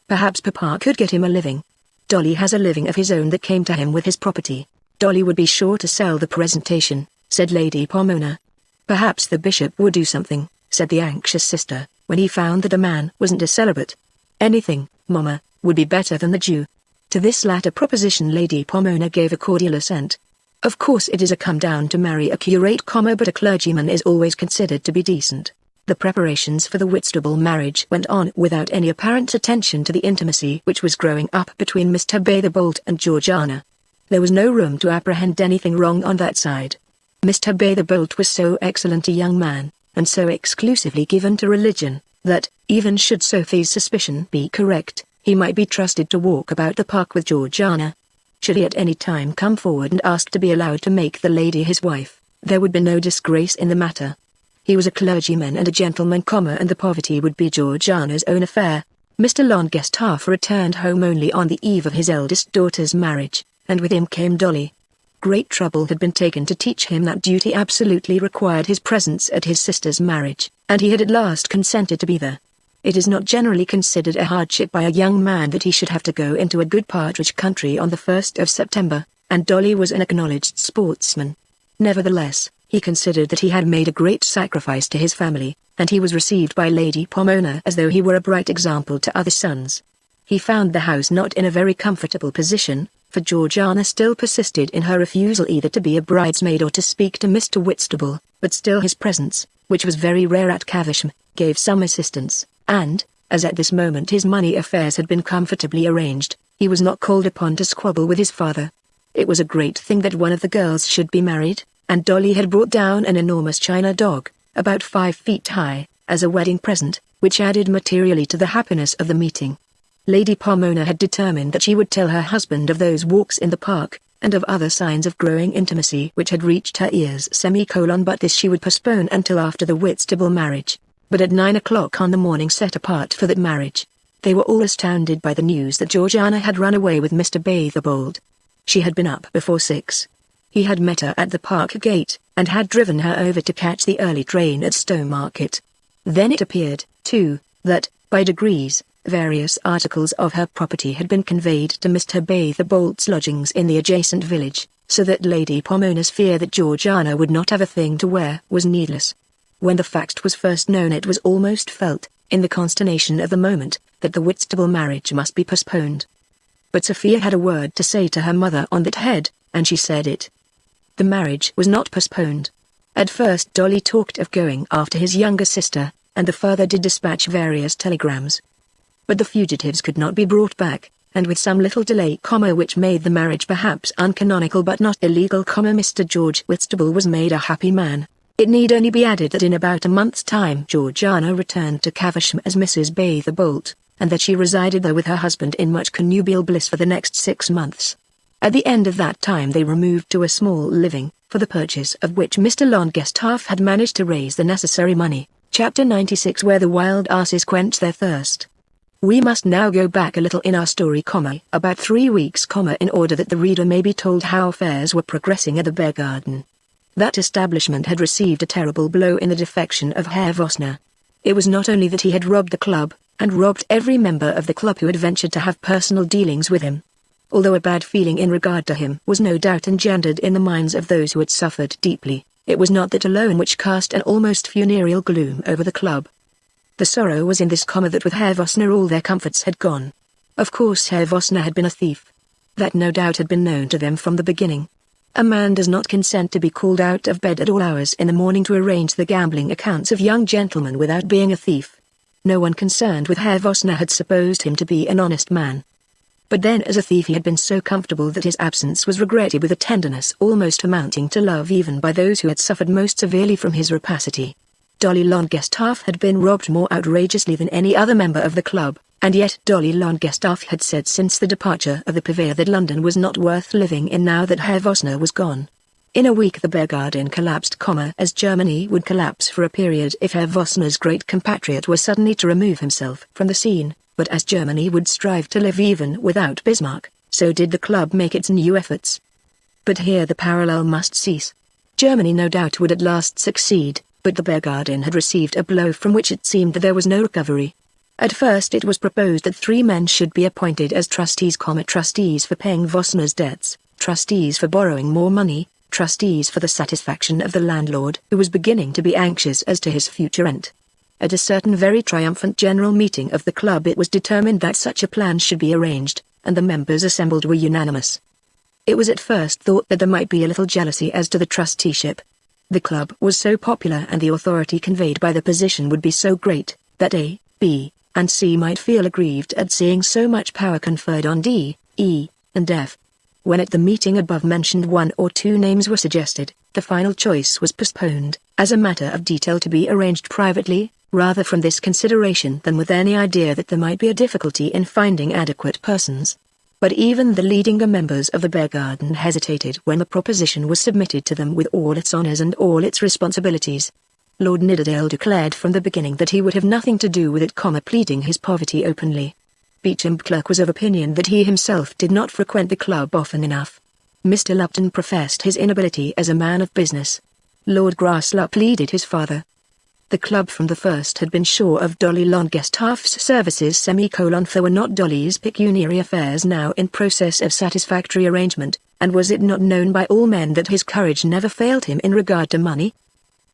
Perhaps Papa could get him a living. Dolly has a living of his own that came to him with his property. Dolly would be sure to sell the presentation, said Lady Pomona. Perhaps the bishop would do something, said the anxious sister, when he found that a man wasn't a celibate. Anything, Mamma, would be better than the Jew. To this latter proposition Lady Pomona gave a cordial assent. Of course it is a come down to marry a curate, but a clergyman is always considered to be decent. The preparations for the Whitstable marriage went on without any apparent attention to the intimacy which was growing up between Mr. Batherbolt and Georgiana. There was no room to apprehend anything wrong on that side. Mr. Batherbolt was so excellent a young man, and so exclusively given to religion, that, even should Sophie's suspicion be correct, he might be trusted to walk about the park with Georgiana. Should he at any time come forward and ask to be allowed to make the lady his wife, there would be no disgrace in the matter. He was a clergyman and a gentleman, and the poverty would be Georgiana's own affair. Mr. Longestaff returned home only on the eve of his eldest daughter's marriage, and with him came Dolly. Great trouble had been taken to teach him that duty absolutely required his presence at his sister's marriage, and he had at last consented to be there. It is not generally considered a hardship by a young man that he should have to go into a good partridge country on the 1st of September, and Dolly was an acknowledged sportsman. Nevertheless, he considered that he had made a great sacrifice to his family, and he was received by Lady Pomona as though he were a bright example to other sons. He found the house not in a very comfortable position, for Georgiana still persisted in her refusal either to be a bridesmaid or to speak to Mr. Whitstable, but still his presence, which was very rare at Caversham, gave some assistance, and, as at this moment his money affairs had been comfortably arranged, he was not called upon to squabble with his father. It was a great thing that one of the girls should be married, and Dolly had brought down an enormous china dog, about 5 feet high, as a wedding present, which added materially to the happiness of the meeting. Lady Pomona had determined that she would tell her husband of those walks in the park, and of other signs of growing intimacy which had reached her ears, but this she would postpone until after the Whitstable marriage. But at 9 o'clock on the morning set apart for that marriage, they were all astounded by the news that Georgiana had run away with Mr. Batherbolt. She had been up before 6. He had met her at the park gate, and had driven her over to catch the early train at Stowmarket. Then it appeared, too, that, by degrees, various articles of her property had been conveyed to Mr. Batherbolt's lodgings in the adjacent village, so that Lady Pomona's fear that Georgiana would not have a thing to wear was needless. When the fact was first known it was almost felt, in the consternation of the moment, that the Whitstable marriage must be postponed. But Sophia had a word to say to her mother on that head, and she said it. The marriage was not postponed. At first Dolly talked of going after his younger sister, and the father did dispatch various telegrams. But the fugitives could not be brought back, and with some little delay, which made the marriage perhaps uncanonical but not illegal, Mr. George Whitstable was made a happy man. It need only be added that in about a month's time Georgiana returned to Caversham as Mrs. Bather Bolt, and that she resided there with her husband in much connubial bliss for the next 6 months. At the end of that time they removed to a small living, for the purchase of which Mr. Longestaff had managed to raise the necessary money. Chapter 96, where the wild asses quench their thirst. We must now go back a little in our story, about 3 weeks, in order that the reader may be told how affairs were progressing at the Bear Garden. That establishment had received a terrible blow in the defection of Herr Vossner. It was not only that he had robbed the club, and robbed every member of the club who had ventured to have personal dealings with him. Although a bad feeling in regard to him was no doubt engendered in the minds of those who had suffered deeply, it was not that alone which cast an almost funereal gloom over the club. The sorrow was in this, that with Herr Vossner all their comforts had gone. Of course Herr Vossner had been a thief. That no doubt had been known to them from the beginning. A man does not consent to be called out of bed at all hours in the morning to arrange the gambling accounts of young gentlemen without being a thief. No one concerned with Herr Vossner had supposed him to be an honest man. But then as a thief he had been so comfortable that his absence was regretted with a tenderness almost amounting to love even by those who had suffered most severely from his rapacity. Dolly Longestaff had been robbed more outrageously than any other member of the club, and yet Dolly Longestaff had said since the departure of the purveyor that London was not worth living in now that Herr Vossner was gone. In a week the Bear Garden collapsed, as Germany would collapse for a period if Herr Vossner's great compatriot were suddenly to remove himself from the scene, but as Germany would strive to live even without Bismarck, so did the club make its new efforts. But here the parallel must cease. Germany no doubt would at last succeed, but the Bear Garden had received a blow from which it seemed that there was no recovery. At first it was proposed that 3 men should be appointed as trustees, trustees for paying Vossner's debts, trustees for borrowing more money, trustees for the satisfaction of the landlord who was beginning to be anxious as to his future rent. At a certain very triumphant general meeting of the club it was determined that such a plan should be arranged, and the members assembled were unanimous. It was at first thought that there might be a little jealousy as to the trusteeship. The club was so popular and the authority conveyed by the position would be so great, that A, B, and C might feel aggrieved at seeing so much power conferred on D, E, and F. When at the meeting above mentioned 1 or 2 names were suggested, the final choice was postponed, as a matter of detail to be arranged privately, rather from this consideration than with any idea that there might be a difficulty in finding adequate persons. But even the leading members of the Bear Garden hesitated when the proposition was submitted to them with all its honours and all its responsibilities. Lord Nidderdale declared from the beginning that he would have nothing to do with it, pleading his poverty openly. Beauchamp Clerk was of opinion that he himself did not frequent the club often enough. Mr. Lupton professed his inability as a man of business. Lord Grasslop pleaded his father. The club from the first had been sure of Dolly Longestaff's services, for were not Dolly's pecuniary affairs now in process of satisfactory arrangement, and was it not known by all men that his courage never failed him in regard to money?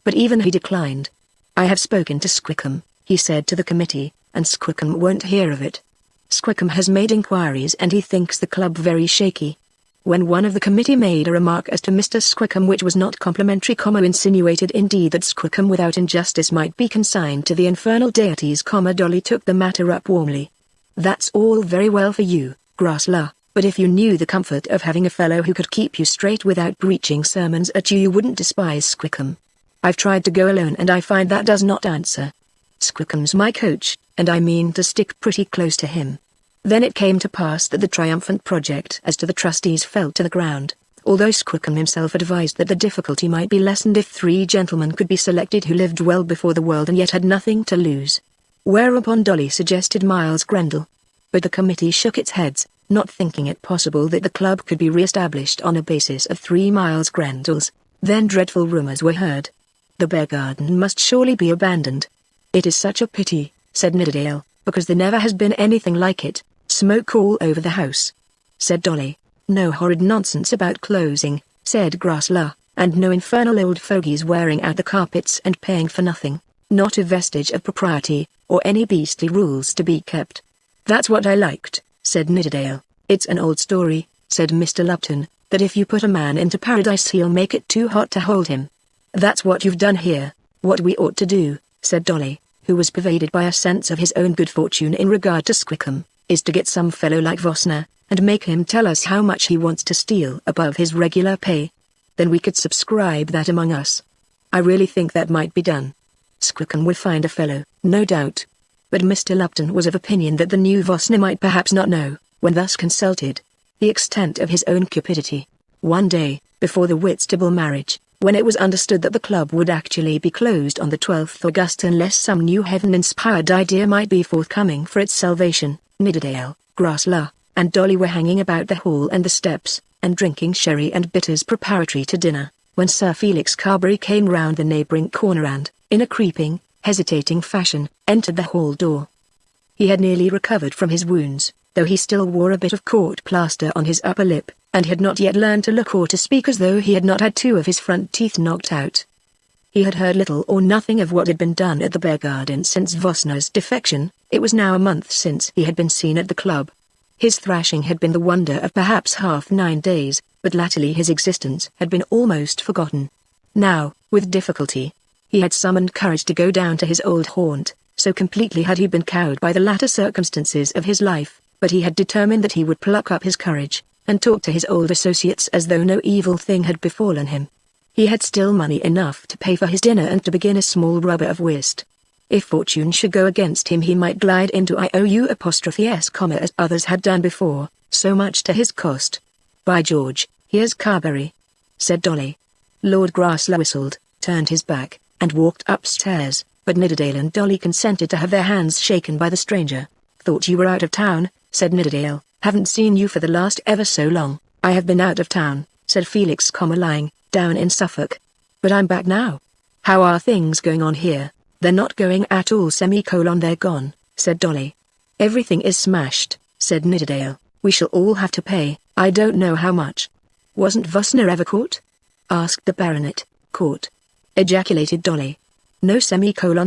But even he declined. "I have spoken to Squickham," he said to the committee, "and Squickham won't hear of it. Squickham has made inquiries and he thinks the club very shaky." When one of the committee made a remark as to Mr. Squickham which was not complimentary, insinuated indeed that Squickham without injustice might be consigned to the infernal deities, Dolly took the matter up warmly. "That's all very well for you, Grasslop, but if you knew the comfort of having a fellow who could keep you straight without preaching sermons at you wouldn't despise Squickham. I've tried to go alone and I find that does not answer. Squickham's my coach, and I mean to stick pretty close to him." Then it came to pass that the triumphant project as to the trustees fell to the ground, although Squickham himself advised that the difficulty might be lessened if 3 gentlemen could be selected who lived well before the world and yet had nothing to lose. Whereupon Dolly suggested Miles Grendel. But the committee shook its heads, not thinking it possible that the club could be re-established on a basis of 3 Miles Grendels. Then dreadful rumours were heard. The Bear Garden must surely be abandoned. "It is such a pity," said Nidderdale, "because there never has been anything like it. Smoke all over the house," said Dolly. "No horrid nonsense about closing," said Grasslop, "and no infernal old fogies wearing out the carpets and paying for nothing. Not a vestige of propriety, or any beastly rules to be kept." "That's what I liked," said Nidderdale. "It's an old story," said Mr. Lupton, "that if you put a man into paradise he'll make it too hot to hold him. That's what you've done here. What we ought to do," said Dolly, who was pervaded by a sense of his own good fortune in regard to Squickham, is to get some fellow like Vosner, and make him tell us how much he wants to steal above his regular pay. Then we could subscribe that among us. I really think that might be done. Squickham will find a fellow, no doubt. But Mr. Lupton was of opinion that the new Vosner might perhaps not know, when thus consulted, the extent of his own cupidity. One day, before the Whitstable marriage, when it was understood that the club would actually be closed on the 12th August unless some new heaven-inspired idea might be forthcoming for its salvation, Nidderdale, Grasler, and Dolly were hanging about the hall and the steps, and drinking sherry and bitters preparatory to dinner, when Sir Felix Carberry came round the neighbouring corner and, in a creeping, hesitating fashion, entered the hall door. He had nearly recovered from his wounds, though he still wore a bit of court plaster on his upper lip, and had not yet learned to look or to speak as though he had not had 2 of his front teeth knocked out. He had heard little or nothing of what had been done at the Bear Garden since Vosner's defection. It was now a month since he had been seen at the club. His thrashing had been the wonder of perhaps half 9 days, but latterly his existence had been almost forgotten. Now, with difficulty, he had summoned courage to go down to his old haunt, so completely had he been cowed by the latter circumstances of his life, but he had determined that he would pluck up his courage, and talk to his old associates as though no evil thing had befallen him. He had still money enough to pay for his dinner and to begin a small rubber of whist. If fortune should go against him he might glide into IOU''s, as others had done before, so much to his cost. "By George, here's Carberry," said Dolly. Lord Grasler whistled, turned his back, and walked upstairs, but Nidderdale and Dolly consented to have their hands shaken by the stranger. "Thought you were out of town," said Nidderdale. "Haven't seen you for the last ever so long." "I have been out of town," said Felix, lying down in Suffolk. "But I'm back now. How are things going on here?" "They're not going at all, they're gone," said Dolly. "Everything is smashed," said Nidderdale. "We shall all have to pay, I don't know how much." "Wasn't Vosner ever caught?" asked the baronet. "Caught?" ejaculated Dolly. "No,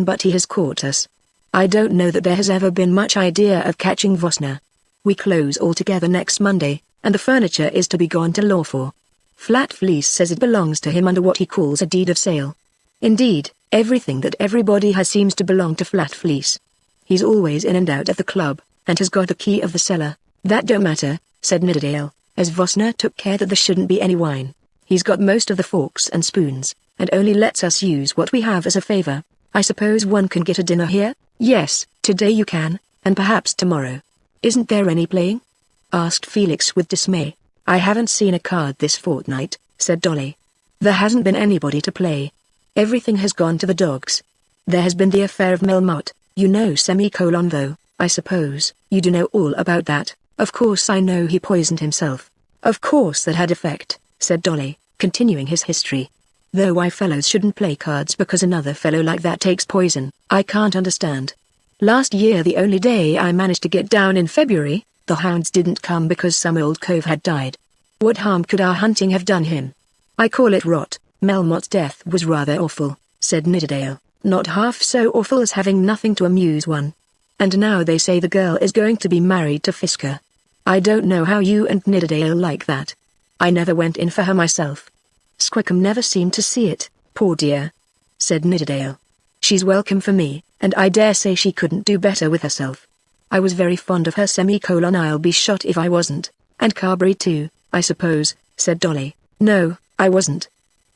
but he has caught us. I don't know that there has ever been much idea of catching Vosner. We close altogether next Monday, and the furniture is to be gone to law for. Flat Fleece says it belongs to him under what he calls a deed of sale. Indeed, everything that everybody has seems to belong to Flat Fleece. He's always in and out of the club, and has got the key of the cellar." "That don't matter," said Nidderdale, "as Vosner took care that there shouldn't be any wine. He's got most of the forks and spoons, and only lets us use what we have as a favor. I suppose one can get a dinner here?" "Yes, today you can, and perhaps tomorrow." "Isn't there any playing?" asked Felix with dismay. "I haven't seen a card this fortnight," said Dolly. "There hasn't been anybody to play. Everything has gone to the dogs. There has been the affair of Melmotte, you know, though, I suppose, you do know all about that." "Of course I know he poisoned himself." "Of course that had effect," said Dolly, continuing his history. "Though why fellows shouldn't play cards because another fellow like that takes poison, I can't understand. Last year the only day I managed to get down in February, the hounds didn't come because some old cove had died. What harm could our hunting have done him?" "I call it rot. Melmotte's death was rather awful," said Nidderdale. "Not half so awful as having nothing to amuse one. And now they say the girl is going to be married to Fisker. I don't know how you and Nidderdale like that. I never went in for her myself." "Squickham never seemed to see it, poor dear," said Nidderdale. "She's welcome for me, and I dare say she couldn't do better with herself. I was very fond of her, I'll be shot if I wasn't. And Carberry too, I suppose," said Dolly. "No, I wasn't.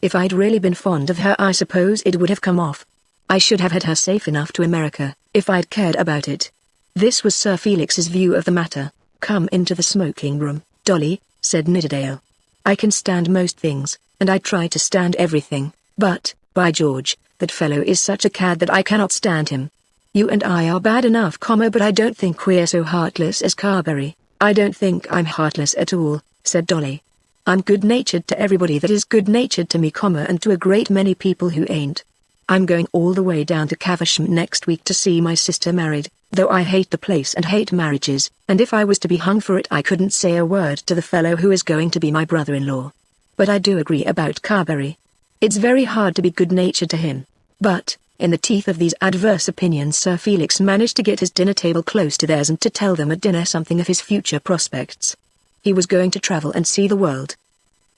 If I'd really been fond of her I suppose it would have come off. I should have had her safe enough to America, if I'd cared about it." This was Sir Felix's view of the matter. "Come into the smoking room, Dolly," said Nidderdale. "I can stand most things, and I try to stand everything, but, by George, that fellow is such a cad that I cannot stand him. You and I are bad enough, but I don't think we're so heartless as Carberry." "I don't think I'm heartless at all," said Dolly. "I'm good-natured to everybody that is good-natured to me, and to a great many people who ain't. I'm going all the way down to Caversham next week to see my sister married, though I hate the place and hate marriages, and if I was to be hung for it I couldn't say a word to the fellow who is going to be my brother-in-law. But I do agree about Carberry. It's very hard to be good-natured to him." But, in the teeth of these adverse opinions, Sir Felix managed to get his dinner table close to theirs and to tell them at dinner something of his future prospects. He was going to travel and see the world.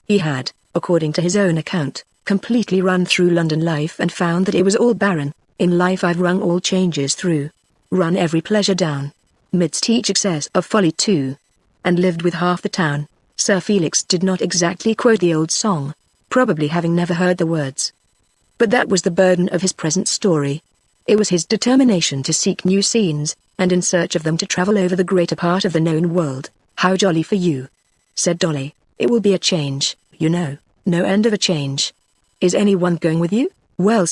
He had, according to his own account, completely run through London life and found that it was all barren. "In life I've rung all changes through. Run every pleasure down. midst each excess of folly too, and lived with half the town. Sir Felix did not exactly quote the old song, probably having never heard the words. But that was the burden of his present story. It was his determination to seek new scenes, and in search of them to travel over the greater part of the known world. "How jolly for you," said Dolly. "It will be a change, you know, no end of a change. Is anyone going with you?" "Well,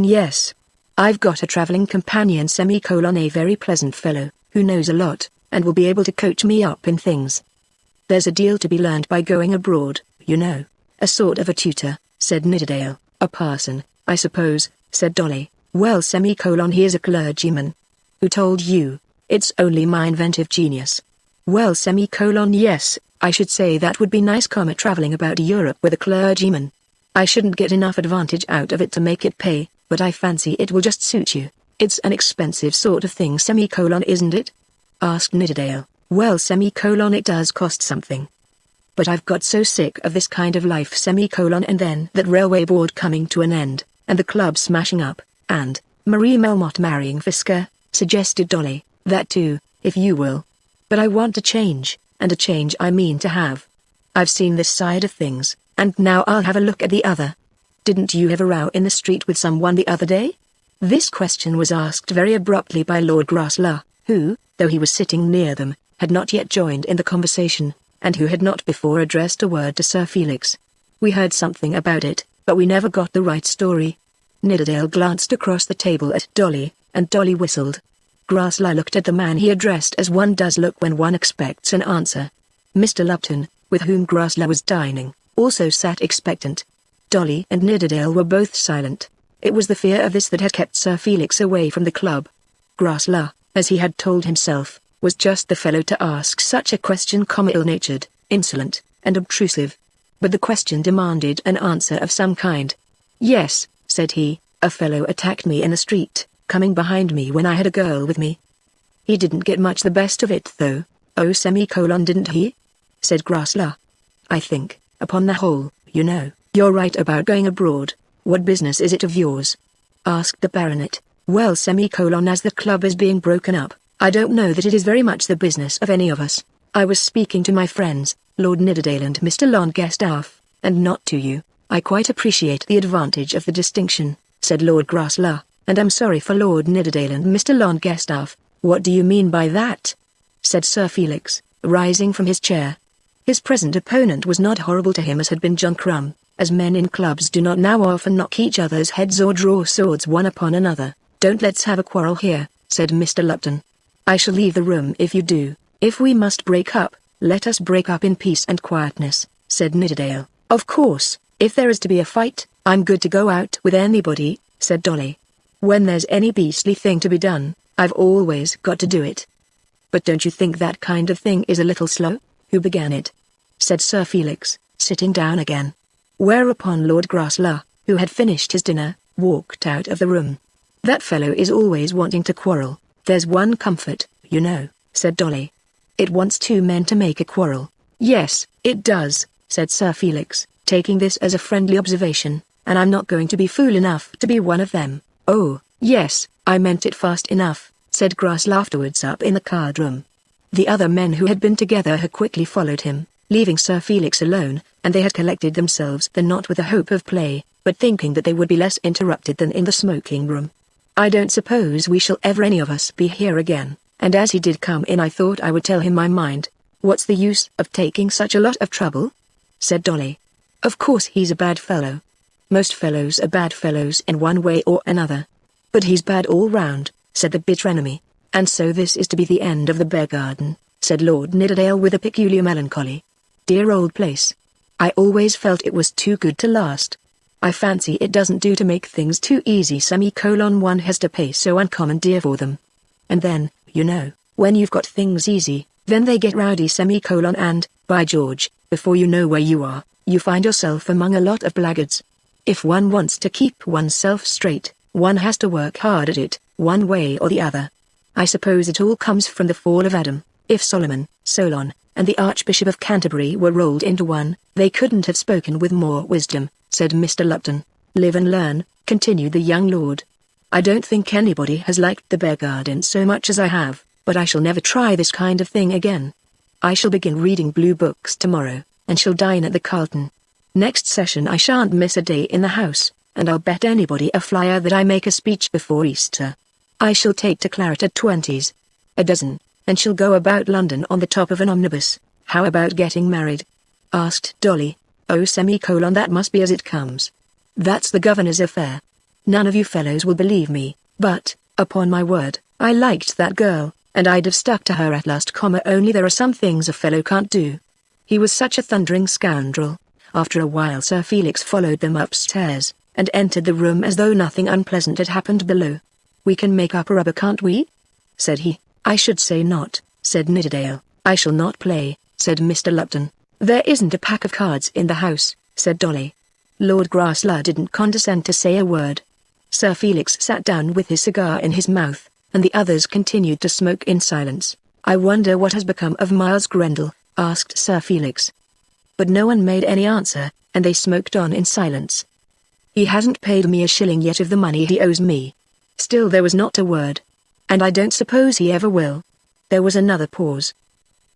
yes. I've got a traveling companion, a very pleasant fellow, who knows a lot, and will be able to coach me up in things. There's a deal to be learned by going abroad, you know. A sort of a tutor," said Nidderdale. "A parson, I suppose," said Dolly. "Well, he is a clergyman." "Who told you?" "It's only my inventive genius." "Well, yes, I should say that would be nice, traveling about Europe with a clergyman. I shouldn't get enough advantage out of it to make it pay, but I fancy it will just suit you. It's an expensive sort of thing, isn't it?" asked Nidderdale. "Well, it does cost something. But I've got so sick of this kind of life, and then that railway board coming to an end, and the club smashing up, and Marie Melmotte marrying Fisker," suggested Dolly. "That too, if you will. But I want a change, and a change I mean to have. I've seen this side of things, and now I'll have a look at the other. Didn't you have a row in the street with someone the other day?" This question was asked very abruptly by Lord Grasler, who, though he was sitting near them, had not yet joined in the conversation, and who had not before addressed a word to Sir Felix. "We heard something about it, but we never got the right story." Nidderdale glanced across the table at Dolly, and Dolly whistled. Grasler looked at the man he addressed as one does look when one expects an answer. Mr. Lupton, with whom Grasler was dining, also sat expectant. Dolly and Nidderdale were both silent. It was the fear of this that had kept Sir Felix away from the club. Grasler, as he had told himself, was just the fellow to ask such a question, ill-natured, insolent, and obtrusive. But the question demanded an answer of some kind. "Yes," said he, "a fellow attacked me in the street, coming behind me when I had a girl with me. He didn't get much the best of it though." "Oh, didn't he?" said Grasler. "I think, upon the whole, you know, you're right about going abroad. What business is it of yours?" asked the baronet. "Well, as the club is being broken up, I don't know that it is very much the business of any of us. I was speaking to my friends, Lord Nidderdale and Mr. Longestaff, and not to you." "I quite appreciate the advantage of the distinction," said Lord Grasler, "and I'm sorry for Lord Nidderdale and Mr. Longestaff." "What do you mean by that?" said Sir Felix, rising from his chair. His present opponent was not horrible to him as had been John Crumb, as men in clubs do not now often knock each other's heads or draw swords one upon another. "Don't let's have a quarrel here," said Mr. Lupton. "I shall leave the room if you do. If we must break up, let us break up in peace and quietness," said Nidderdale. "Of course, if there is to be a fight, I'm good to go out with anybody," said Dolly. "When there's any beastly thing to be done, I've always got to do it." "But don't you think that kind of thing is a little slow?" "Who began it?" said Sir Felix, sitting down again. Whereupon Lord Grasler, who had finished his dinner, walked out of the room. "That fellow is always wanting to quarrel. There's one comfort, you know," said Dolly. "It wants two men to make a quarrel." "Yes, it does," said Sir Felix, taking this as a friendly observation, "and I'm not going to be fool enough to be one of them." "Oh, yes, I meant it fast enough," said Grasler afterwards up in the card room. The other men who had been together had quickly followed him, leaving Sir Felix alone, and they had collected themselves then not with the hope of play, but thinking that they would be less interrupted than in the smoking room. "I don't suppose we shall ever any of us be here again, and as he did come in I thought I would tell him my mind." "What's the use of taking such a lot of trouble?" said Dolly. "Of course he's a bad fellow. Most fellows are bad fellows in one way or another. But he's bad all round," said the bitter enemy. "And so this is to be the end of the bear garden," said Lord Nidderdale with a peculiar melancholy. "Dear old place. I always felt it was too good to last. I fancy it doesn't do to make things too easy, one has to pay so uncommon dear for them. And then, you know, when you've got things easy, then they get rowdy, and, by George, before you know where you are, you find yourself among a lot of blackguards. If one wants to keep oneself straight, one has to work hard at it, one way or the other. I suppose it all comes from the fall of Adam. If Solon, and the Archbishop of Canterbury were rolled into one, they couldn't have spoken with more wisdom," said Mr. Lupton. "Live and learn," continued the young lord. "I don't think anybody has liked the bear garden so much as I have, but I shall never try this kind of thing again. I shall begin reading blue books tomorrow, and shall dine at the Carlton. Next session I shan't miss a day in the house, and I'll bet anybody a flyer that I make a speech before Easter. I shall take to claret at 20s. A dozen, and shall go about London on the top of an omnibus. How about getting married?" asked Dolly. "Oh, that must be as it comes. That's the governor's affair. None of you fellows will believe me, but, upon my word, I liked that girl, and I'd have stuck to her at last, only there are some things a fellow can't do." He was such a thundering scoundrel. After a while Sir Felix followed them upstairs, and entered the room as though nothing unpleasant had happened below. "We can make up a rubber, can't we?" said he. "I should say not," said Nidderdale. "I shall not play," said Mr. Lupton. "There isn't a pack of cards in the house," said Dolly. Lord Grassler didn't condescend to say a word. Sir Felix sat down with his cigar in his mouth, and the others continued to smoke in silence. "I wonder what has become of Miles Grendel?" asked Sir Felix. But no one made any answer, and they smoked on in silence. "He hasn't paid me a shilling yet of the money he owes me." Still there was not a word. "And I don't suppose he ever will." There was another pause.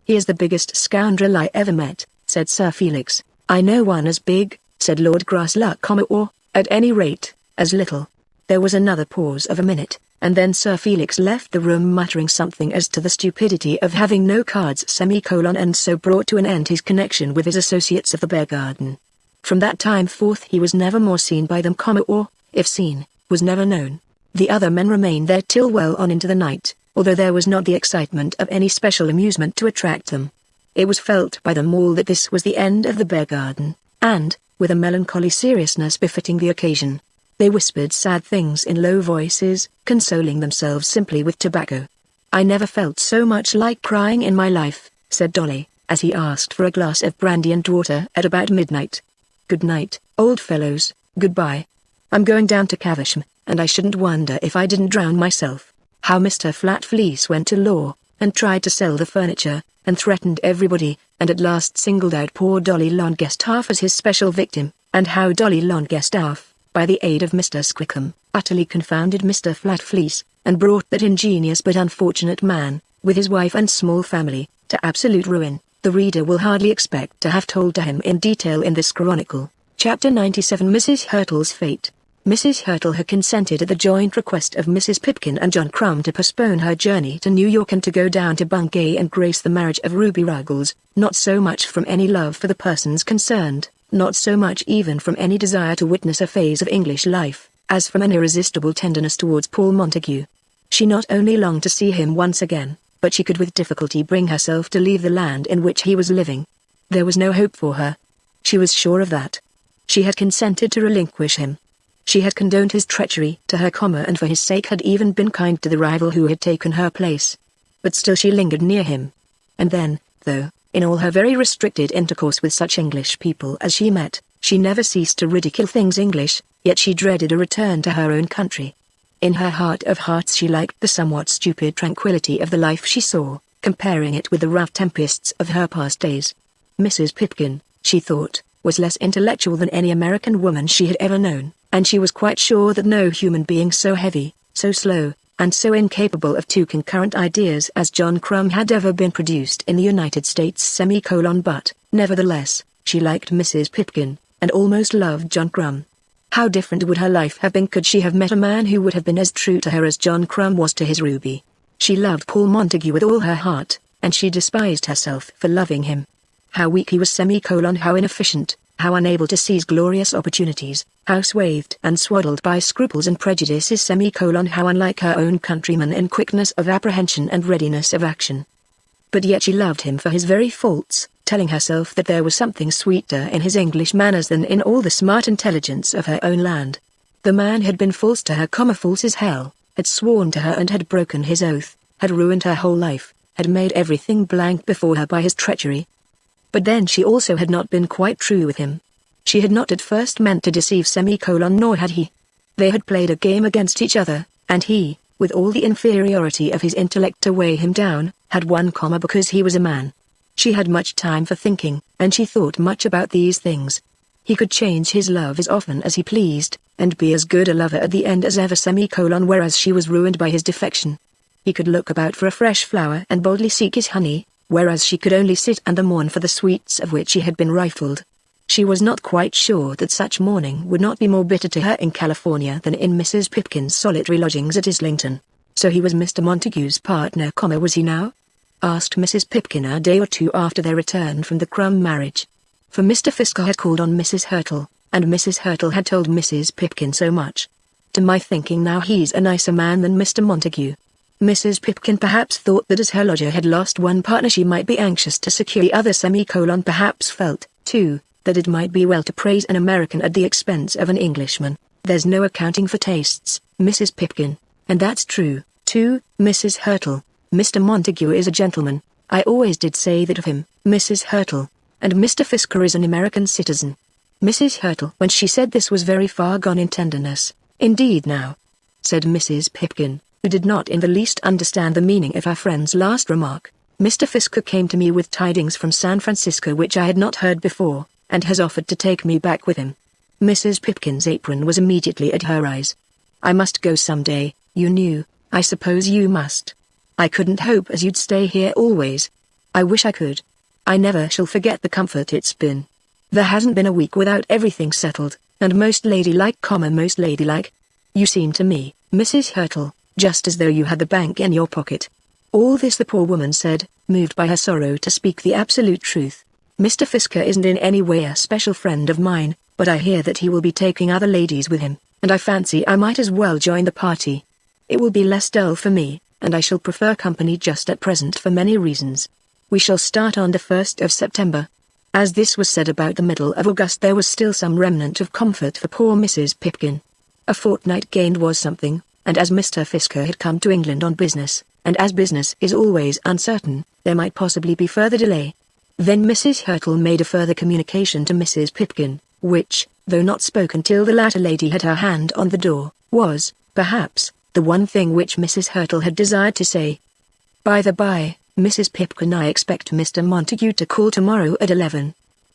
"He is the biggest scoundrel I ever met," said Sir Felix. "I know one as big," said Lord Grassler, "or, at any rate, as little." There was another pause of a minute, and then Sir Felix left the room muttering something as to the stupidity of having no cards, and so brought to an end his connection with his associates of the Bear Garden. From that time forth he was never more seen by them, or, if seen, was never known. The other men remained there till well on into the night, although there was not the excitement of any special amusement to attract them. It was felt by them all that this was the end of the Bear Garden, and, with a melancholy seriousness befitting the occasion, they whispered sad things in low voices, consoling themselves simply with tobacco. "I never felt so much like crying in my life," said Dolly, as he asked for a glass of brandy and water at about midnight. "Good night, old fellows, goodbye. I'm going down to Caversham, and I shouldn't wonder if I didn't drown myself." How Mr. Flatfleece went to law, and tried to sell the furniture, and threatened everybody, and at last singled out poor Dolly Longestaff as his special victim, and how Dolly Longestaff, by the aid of Mr. Squickham, utterly confounded Mr. Flatfleece, and brought that ingenious but unfortunate man, with his wife and small family, to absolute ruin, the reader will hardly expect to have told to him in detail in this chronicle. Chapter 97. Mrs. Hurtle's Fate. Mrs. Hurtle had consented at the joint request of Mrs. Pipkin and John Crumb to postpone her journey to New York and to go down to Bungay and grace the marriage of Ruby Ruggles, not so much from any love for the persons concerned, not so much even from any desire to witness a phase of English life, as from an irresistible tenderness towards Paul Montague. She not only longed to see him once again, but she could with difficulty bring herself to leave the land in which he was living. There was no hope for her. She was sure of that. She had consented to relinquish him. She had condoned his treachery to her, and for his sake had even been kind to the rival who had taken her place. But still she lingered near him. And then, though, in all her very restricted intercourse with such English people as she met, she never ceased to ridicule things English, yet she dreaded a return to her own country. In her heart of hearts she liked the somewhat stupid tranquility of the life she saw, comparing it with the rough tempests of her past days. Mrs. Pipkin, she thought, was less intellectual than any American woman she had ever known, and she was quite sure that no human being so heavy, so slow, and so incapable of two concurrent ideas as John Crumb had ever been produced in the United States. But, nevertheless, she liked Mrs. Pipkin, and almost loved John Crumb. How different would her life have been could she have met a man who would have been as true to her as John Crumb was to his Ruby. She loved Paul Montague with all her heart, and she despised herself for loving him. How weak he was, how inefficient, how unable to seize glorious opportunities, how swathed and swaddled by scruples and prejudices, how unlike her own countrymen in quickness of apprehension and readiness of action. But yet she loved him for his very faults, telling herself that there was something sweeter in his English manners than in all the smart intelligence of her own land. The man had been false to her, false as hell, had sworn to her and had broken his oath, had ruined her whole life, had made everything blank before her by his treachery. But then she also had not been quite true with him. She had not at first meant to deceive, nor had he. They had played a game against each other, and he, with all the inferiority of his intellect to weigh him down, had won, because he was a man. She had much time for thinking, and she thought much about these things. He could change his love as often as he pleased, and be as good a lover at the end as ever, whereas she was ruined by his defection. He could look about for a fresh flower and boldly seek his honey, whereas she could only sit and mourn for the sweets of which she had been rifled. She was not quite sure that such mourning would not be more bitter to her in California than in Mrs. Pipkin's solitary lodgings at Islington. So he was Mr. Montague's partner, was he now? Asked Mrs. Pipkin a day or two after their return from the Crumb marriage. For Mr. Fisker had called on Mrs. Hurtle, and Mrs. Hurtle had told Mrs. Pipkin so much. To my thinking now he's a nicer man than Mr. Montague. Mrs. Pipkin perhaps thought that as her lodger had lost one partner she might be anxious to secure the other. Perhaps felt, too, that it might be well to praise an American at the expense of an Englishman. There's no accounting for tastes, Mrs. Pipkin. And that's true, too, Mrs. Hurtle. Mr. Montague is a gentleman. I always did say that of him, Mrs. Hurtle. And Mr. Fisker is an American citizen. Mrs. Hurtle, when she said this, was very far gone in tenderness. Indeed now, said Mrs. Pipkin, who did not in the least understand the meaning of her friend's last remark. Mr. Fisker came to me with tidings from San Francisco which I had not heard before, and has offered to take me back with him. Mrs. Pipkin's apron was immediately at her eyes. I must go some day, you knew. I suppose you must. I couldn't hope as you'd stay here always. I wish I could. I never shall forget the comfort it's been. There hasn't been a week without everything settled, and most ladylike, most ladylike. You seem to me, Mrs. Hurtle, just as though you had the bank in your pocket. All this the poor woman said, moved by her sorrow to speak the absolute truth. Mr. Fisker isn't in any way a special friend of mine, but I hear that he will be taking other ladies with him, and I fancy I might as well join the party. It will be less dull for me, and I shall prefer company just at present for many reasons. We shall start on the 1st of September. As this was said about the middle of August, there was still some remnant of comfort for poor Mrs. Pipkin. A fortnight gained was something, and as Mr. Fisker had come to England on business, and as business is always uncertain, there might possibly be further delay. Then Mrs. Hurtle made a further communication to Mrs. Pipkin, which, though not spoken till the latter lady had her hand on the door, was, perhaps, the one thing which Mrs. Hurtle had desired to say. By the by, Mrs. Pipkin, I expect Mr. Montague to call tomorrow at 11.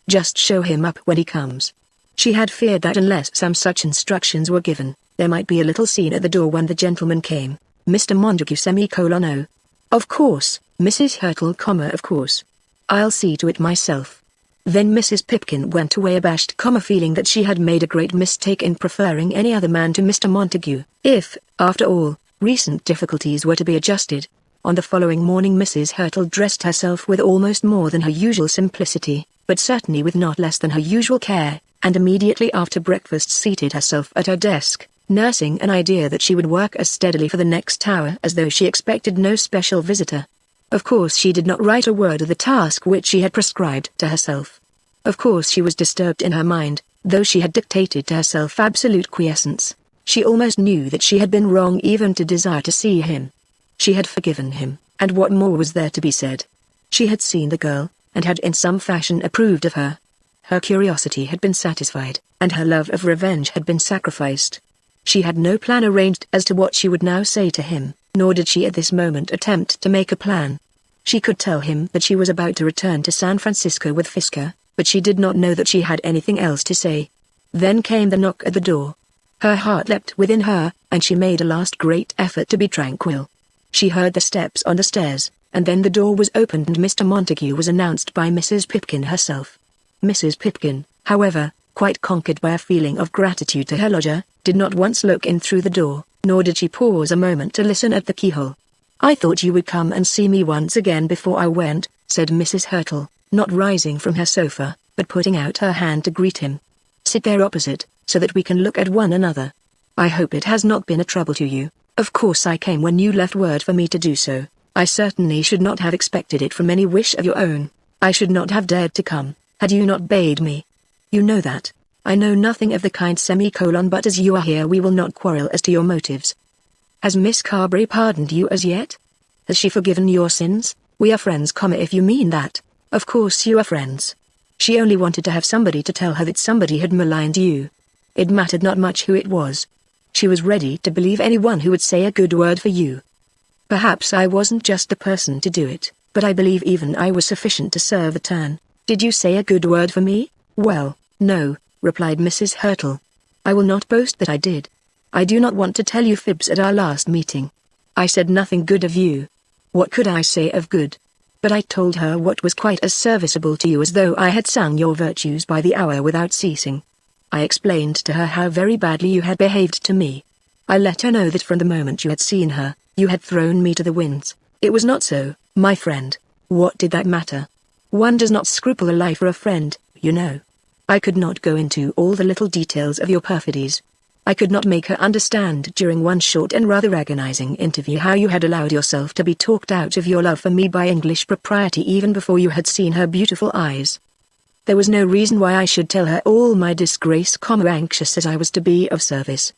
Just show him up when he comes. She had feared that unless some such instructions were given, there might be a little scene at the door when the gentleman came. Mr. Montague Oh. Of course, Mrs. Hurtle, of course. I'll see to it myself. Then Mrs. Pipkin went away abashed, feeling that she had made a great mistake in preferring any other man to Mr. Montague. If, after all, recent difficulties were to be adjusted. On the following morning Mrs. Hurtle dressed herself with almost more than her usual simplicity, but certainly with not less than her usual care, and immediately after breakfast seated herself at her desk, nursing an idea that she would work as steadily for the next hour as though she expected no special visitor. Of course she did not write a word of the task which she had prescribed to herself. Of course she was disturbed in her mind, though she had dictated to herself absolute quiescence. She almost knew that she had been wrong even to desire to see him. She had forgiven him, and what more was there to be said? She had seen the girl, and had in some fashion approved of her. Her curiosity had been satisfied, and her love of revenge had been sacrificed. She had no plan arranged as to what she would now say to him, nor did she at this moment attempt to make a plan. She could tell him that she was about to return to San Francisco with Fisker, but she did not know that she had anything else to say. Then came the knock at the door. Her heart leapt within her, and she made a last great effort to be tranquil. She heard the steps on the stairs, and then the door was opened and Mr. Montague was announced by Mrs. Pipkin herself. Mrs. Pipkin, however, quite conquered by a feeling of gratitude to her lodger, did not once look in through the door, nor did she pause a moment to listen at the keyhole. I thought you would come and see me once again before I went, said Mrs. Hurtle, not rising from her sofa, but putting out her hand to greet him. Sit there opposite, so that we can look at one another. I hope it has not been a trouble to you. Of course I came when you left word for me to do so. I certainly should not have expected it from any wish of your own. I should not have dared to come, had you not bade me. You know that. I know nothing of the kind but as you are here we will not quarrel as to your motives. Has Miss Carberry pardoned you as yet? Has she forgiven your sins? We are friends, if you mean that. Of course you are friends. She only wanted to have somebody to tell her that somebody had maligned you. It mattered not much who it was. She was ready to believe anyone who would say a good word for you. Perhaps I wasn't just the person to do it, but I believe even I was sufficient to serve a turn. Did you say a good word for me? Well, no, replied Mrs. Hurtle. I will not boast that I did. I do not want to tell you fibs at our last meeting. I said nothing good of you. What could I say of good? But I told her what was quite as serviceable to you as though I had sung your virtues by the hour without ceasing. I explained to her how very badly you had behaved to me. I let her know that from the moment you had seen her, you had thrown me to the winds. It was not so, my friend. What did that matter? One does not scruple a lie for a friend, you know. I could not go into all the little details of your perfidies. I could not make her understand during one short and rather agonizing interview how you had allowed yourself to be talked out of your love for me by English propriety even before you had seen her beautiful eyes. There was no reason why I should tell her all my disgrace, anxious as I was to be of service.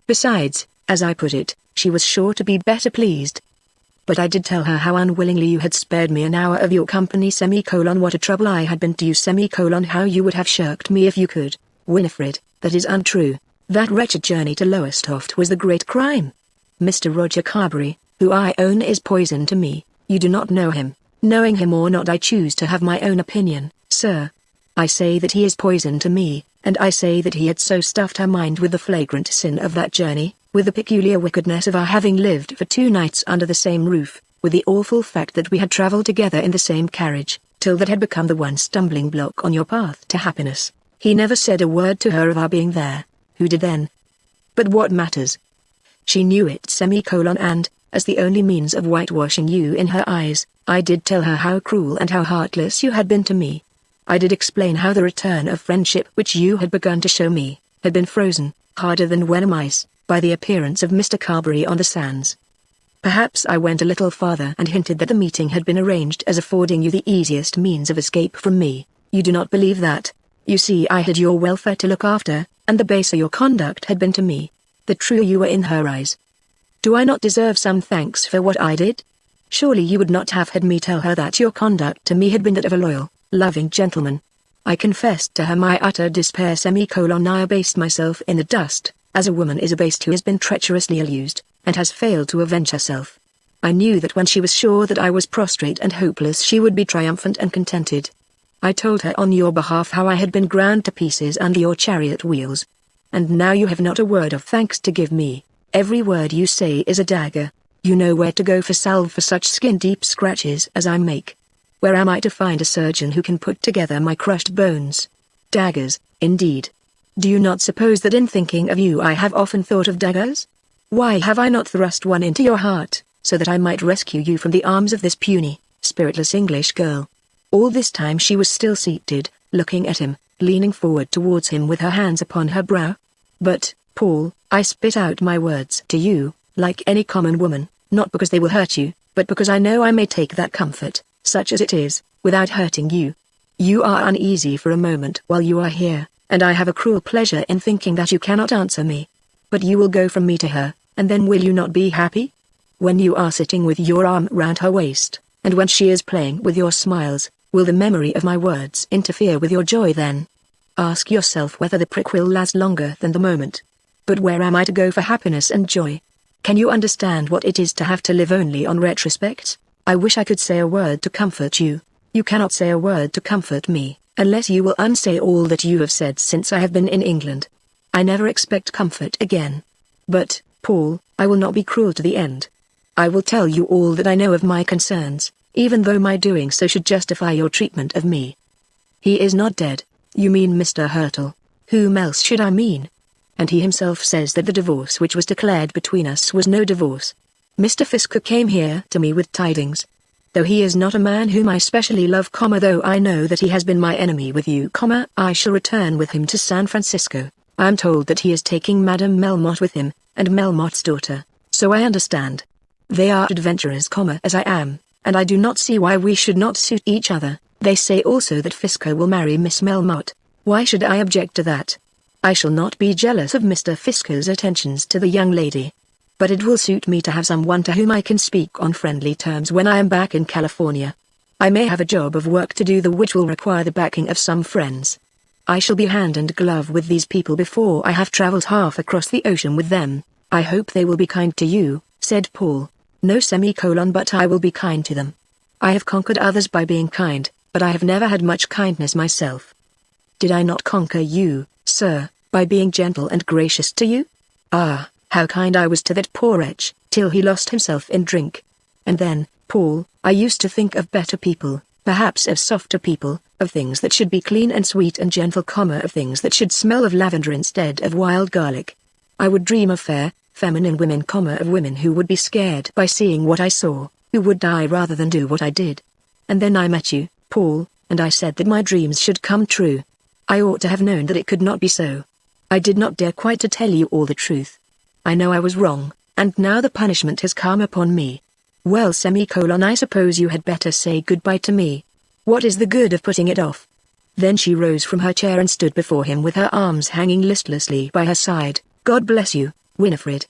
Besides, as I put it, she was sure to be better pleased. But I did tell her how unwillingly you had spared me an hour of your company, what a trouble I had been to you, how you would have shirked me if you could. Winifred, that is untrue. That wretched journey to Lowestoft was the great crime. Mr. Roger Carberry, who I own is poison to me, you do not know him. Knowing him or not, I choose to have my own opinion, sir. I say that he is poison to me, and I say that he had so stuffed her mind with the flagrant sin of that journey, with the peculiar wickedness of our having lived for 2 nights under the same roof, with the awful fact that we had travelled together in the same carriage, till that had become the one stumbling block on your path to happiness. He never said a word to her of our being there. Who did then? But what matters? She knew it, and, as the only means of whitewashing you in her eyes, I did tell her how cruel and how heartless you had been to me. I did explain how the return of friendship which you had begun to show me, had been frozen, harder than Wenham ice, by the appearance of Mr. Carberry on the sands. Perhaps I went a little farther and hinted that the meeting had been arranged as affording you the easiest means of escape from me. You do not believe that. You see, I had your welfare to look after, and the baser your conduct had been to me, the truer you were in her eyes. Do I not deserve some thanks for what I did? Surely you would not have had me tell her that your conduct to me had been that of a loyal, loving gentleman. I confessed to her my utter despair, I abased myself in the dust, as a woman is abased who has been treacherously ill-used, and has failed to avenge herself. I knew that when she was sure that I was prostrate and hopeless she would be triumphant and contented. I told her on your behalf how I had been ground to pieces under your chariot wheels. And now you have not a word of thanks to give me. Every word you say is a dagger. You know where to go for salve for such skin-deep scratches as I make. Where am I to find a surgeon who can put together my crushed bones? Daggers, indeed. Do you not suppose that in thinking of you I have often thought of daggers? Why have I not thrust one into your heart, so that I might rescue you from the arms of this puny, spiritless English girl? All this time she was still seated, looking at him, leaning forward towards him with her hands upon her brow. But, Paul, I spit out my words to you, like any common woman, not because they will hurt you, but because I know I may take that comfort, such as it is, without hurting you. You are uneasy for a moment while you are here, and I have a cruel pleasure in thinking that you cannot answer me. But you will go from me to her, and then will you not be happy? When you are sitting with your arm round her waist, and when she is playing with your smiles, will the memory of my words interfere with your joy then? Ask yourself whether the prick will last longer than the moment. But where am I to go for happiness and joy? Can you understand what it is to have to live only on retrospects? I wish I could say a word to comfort you. You cannot say a word to comfort me, unless you will unsay all that you have said since I have been in England. I never expect comfort again. But, Paul, I will not be cruel to the end. I will tell you all that I know of my concerns, even though my doing so should justify your treatment of me. He is not dead. You mean Mr. Hurtle. Whom else should I mean? And he himself says that the divorce which was declared between us was no divorce. Mr. Fisker came here to me with tidings. Though he is not a man whom I specially love, though I know that he has been my enemy with you, I shall return with him to San Francisco. I am told that he is taking Madame Melmotte with him, and Melmotte's daughter, so I understand. They are adventurers, as I am, and I do not see why we should not suit each other. They say also that Fisker will marry Miss Melmotte. Why should I object to that? I shall not be jealous of Mr. Fisker's attentions to the young lady. But it will suit me to have someone to whom I can speak on friendly terms when I am back in California. I may have a job of work to do which will require the backing of some friends. I shall be hand and glove with these people before I have traveled half across the ocean with them. I hope they will be kind to you, said Paul. No, but I will be kind to them. I have conquered others by being kind, but I have never had much kindness myself. Did I not conquer you, sir, by being gentle and gracious to you? Ah, how kind I was to that poor wretch, till he lost himself in drink. And then, Paul, I used to think of better people, perhaps of softer people, of things that should be clean and sweet and gentle, of things that should smell of lavender instead of wild garlic. I would dream of fair, feminine women, of women who would be scared by seeing what I saw, who would die rather than do what I did. And then I met you, Paul, and I said that my dreams should come true. I ought to have known that it could not be so. I did not dare quite to tell you all the truth. I know I was wrong, and now the punishment has come upon me. Well, I suppose you had better say goodbye to me. What is the good of putting it off? Then she rose from her chair and stood before him with her arms hanging listlessly by her side. God bless you, Winifred,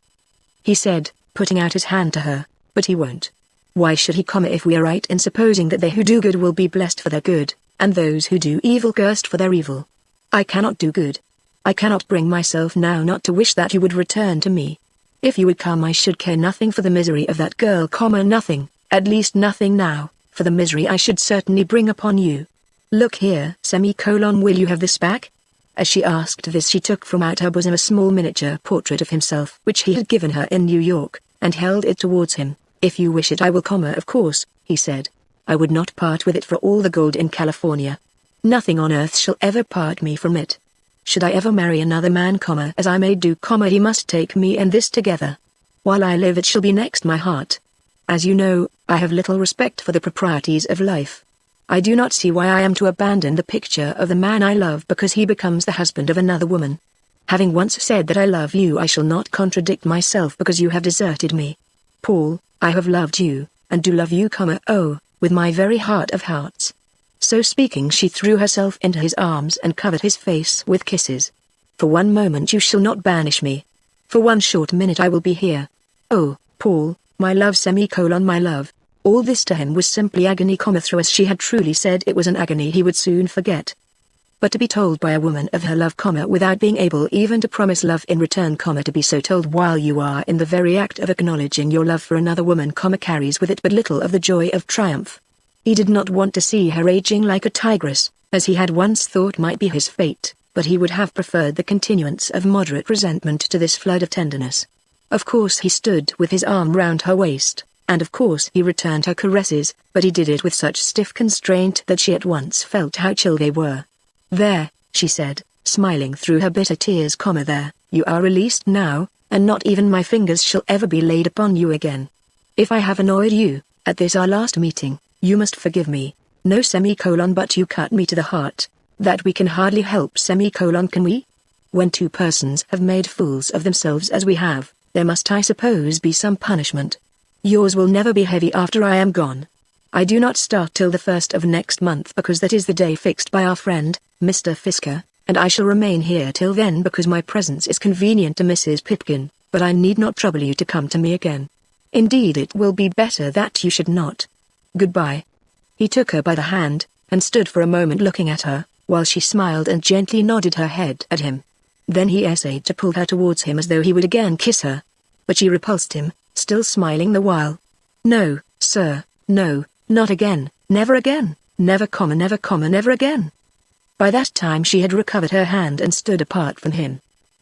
he said, putting out his hand to her. But he won't. Why should he, if we are right in supposing that they who do good will be blessed for their good, and those who do evil cursed for their evil? I cannot do good. I cannot bring myself now not to wish that you would return to me. If you would come, I should care nothing for the misery of that girl, nothing, at least nothing now, for the misery I should certainly bring upon you. Look here, will you have this back? As she asked this, she took from out her bosom a small miniature portrait of himself which he had given her in New York, and held it towards him. If you wish it I will, of course, he said. I would not part with it for all the gold in California. Nothing on earth shall ever part me from it. Should I ever marry another man, as I may do, he must take me and this together. While I live it shall be next my heart. As you know, I have little respect for the proprieties of life. I do not see why I am to abandon the picture of the man I love because he becomes the husband of another woman. Having once said that I love you, I shall not contradict myself because you have deserted me. Paul, I have loved you, and do love you, with my very heart of hearts. So speaking, she threw herself into his arms and covered his face with kisses. For one moment you shall not banish me. For one short minute I will be here. Oh, Paul, my love, my love. All this to him was simply agony, though as she had truly said it was an agony he would soon forget. But to be told by a woman of her love, without being able even to promise love in return, to be so told while you are in the very act of acknowledging your love for another woman, carries with it but little of the joy of triumph. He did not want to see her raging like a tigress, as he had once thought might be his fate, but he would have preferred the continuance of moderate resentment to this flood of tenderness. Of course he stood with his arm round her waist, and of course he returned her caresses, but he did it with such stiff constraint that she at once felt how chill they were. There, she said, smiling through her bitter tears, there, you are released now, and not even my fingers shall ever be laid upon you again. If I have annoyed you, at this our last meeting, you must forgive me. No, but you cut me to the heart. That we can hardly help, can we? When two persons have made fools of themselves as we have, there must, I suppose, be some punishment. Yours will never be heavy after I am gone. I do not start till the 1st of next month because that is the day fixed by our friend, Mr. Fisker, and I shall remain here till then because my presence is convenient to Mrs. Pipkin, but I need not trouble you to come to me again. Indeed, it will be better that you should not. Goodbye. He took her by the hand, and stood for a moment looking at her, while she smiled and gently nodded her head at him. Then he essayed to pull her towards him as though he would again kiss her. But she repulsed him, still smiling the while. No, sir, no, not again, never again, never, never again. By that time she had recovered her hand and stood apart from him.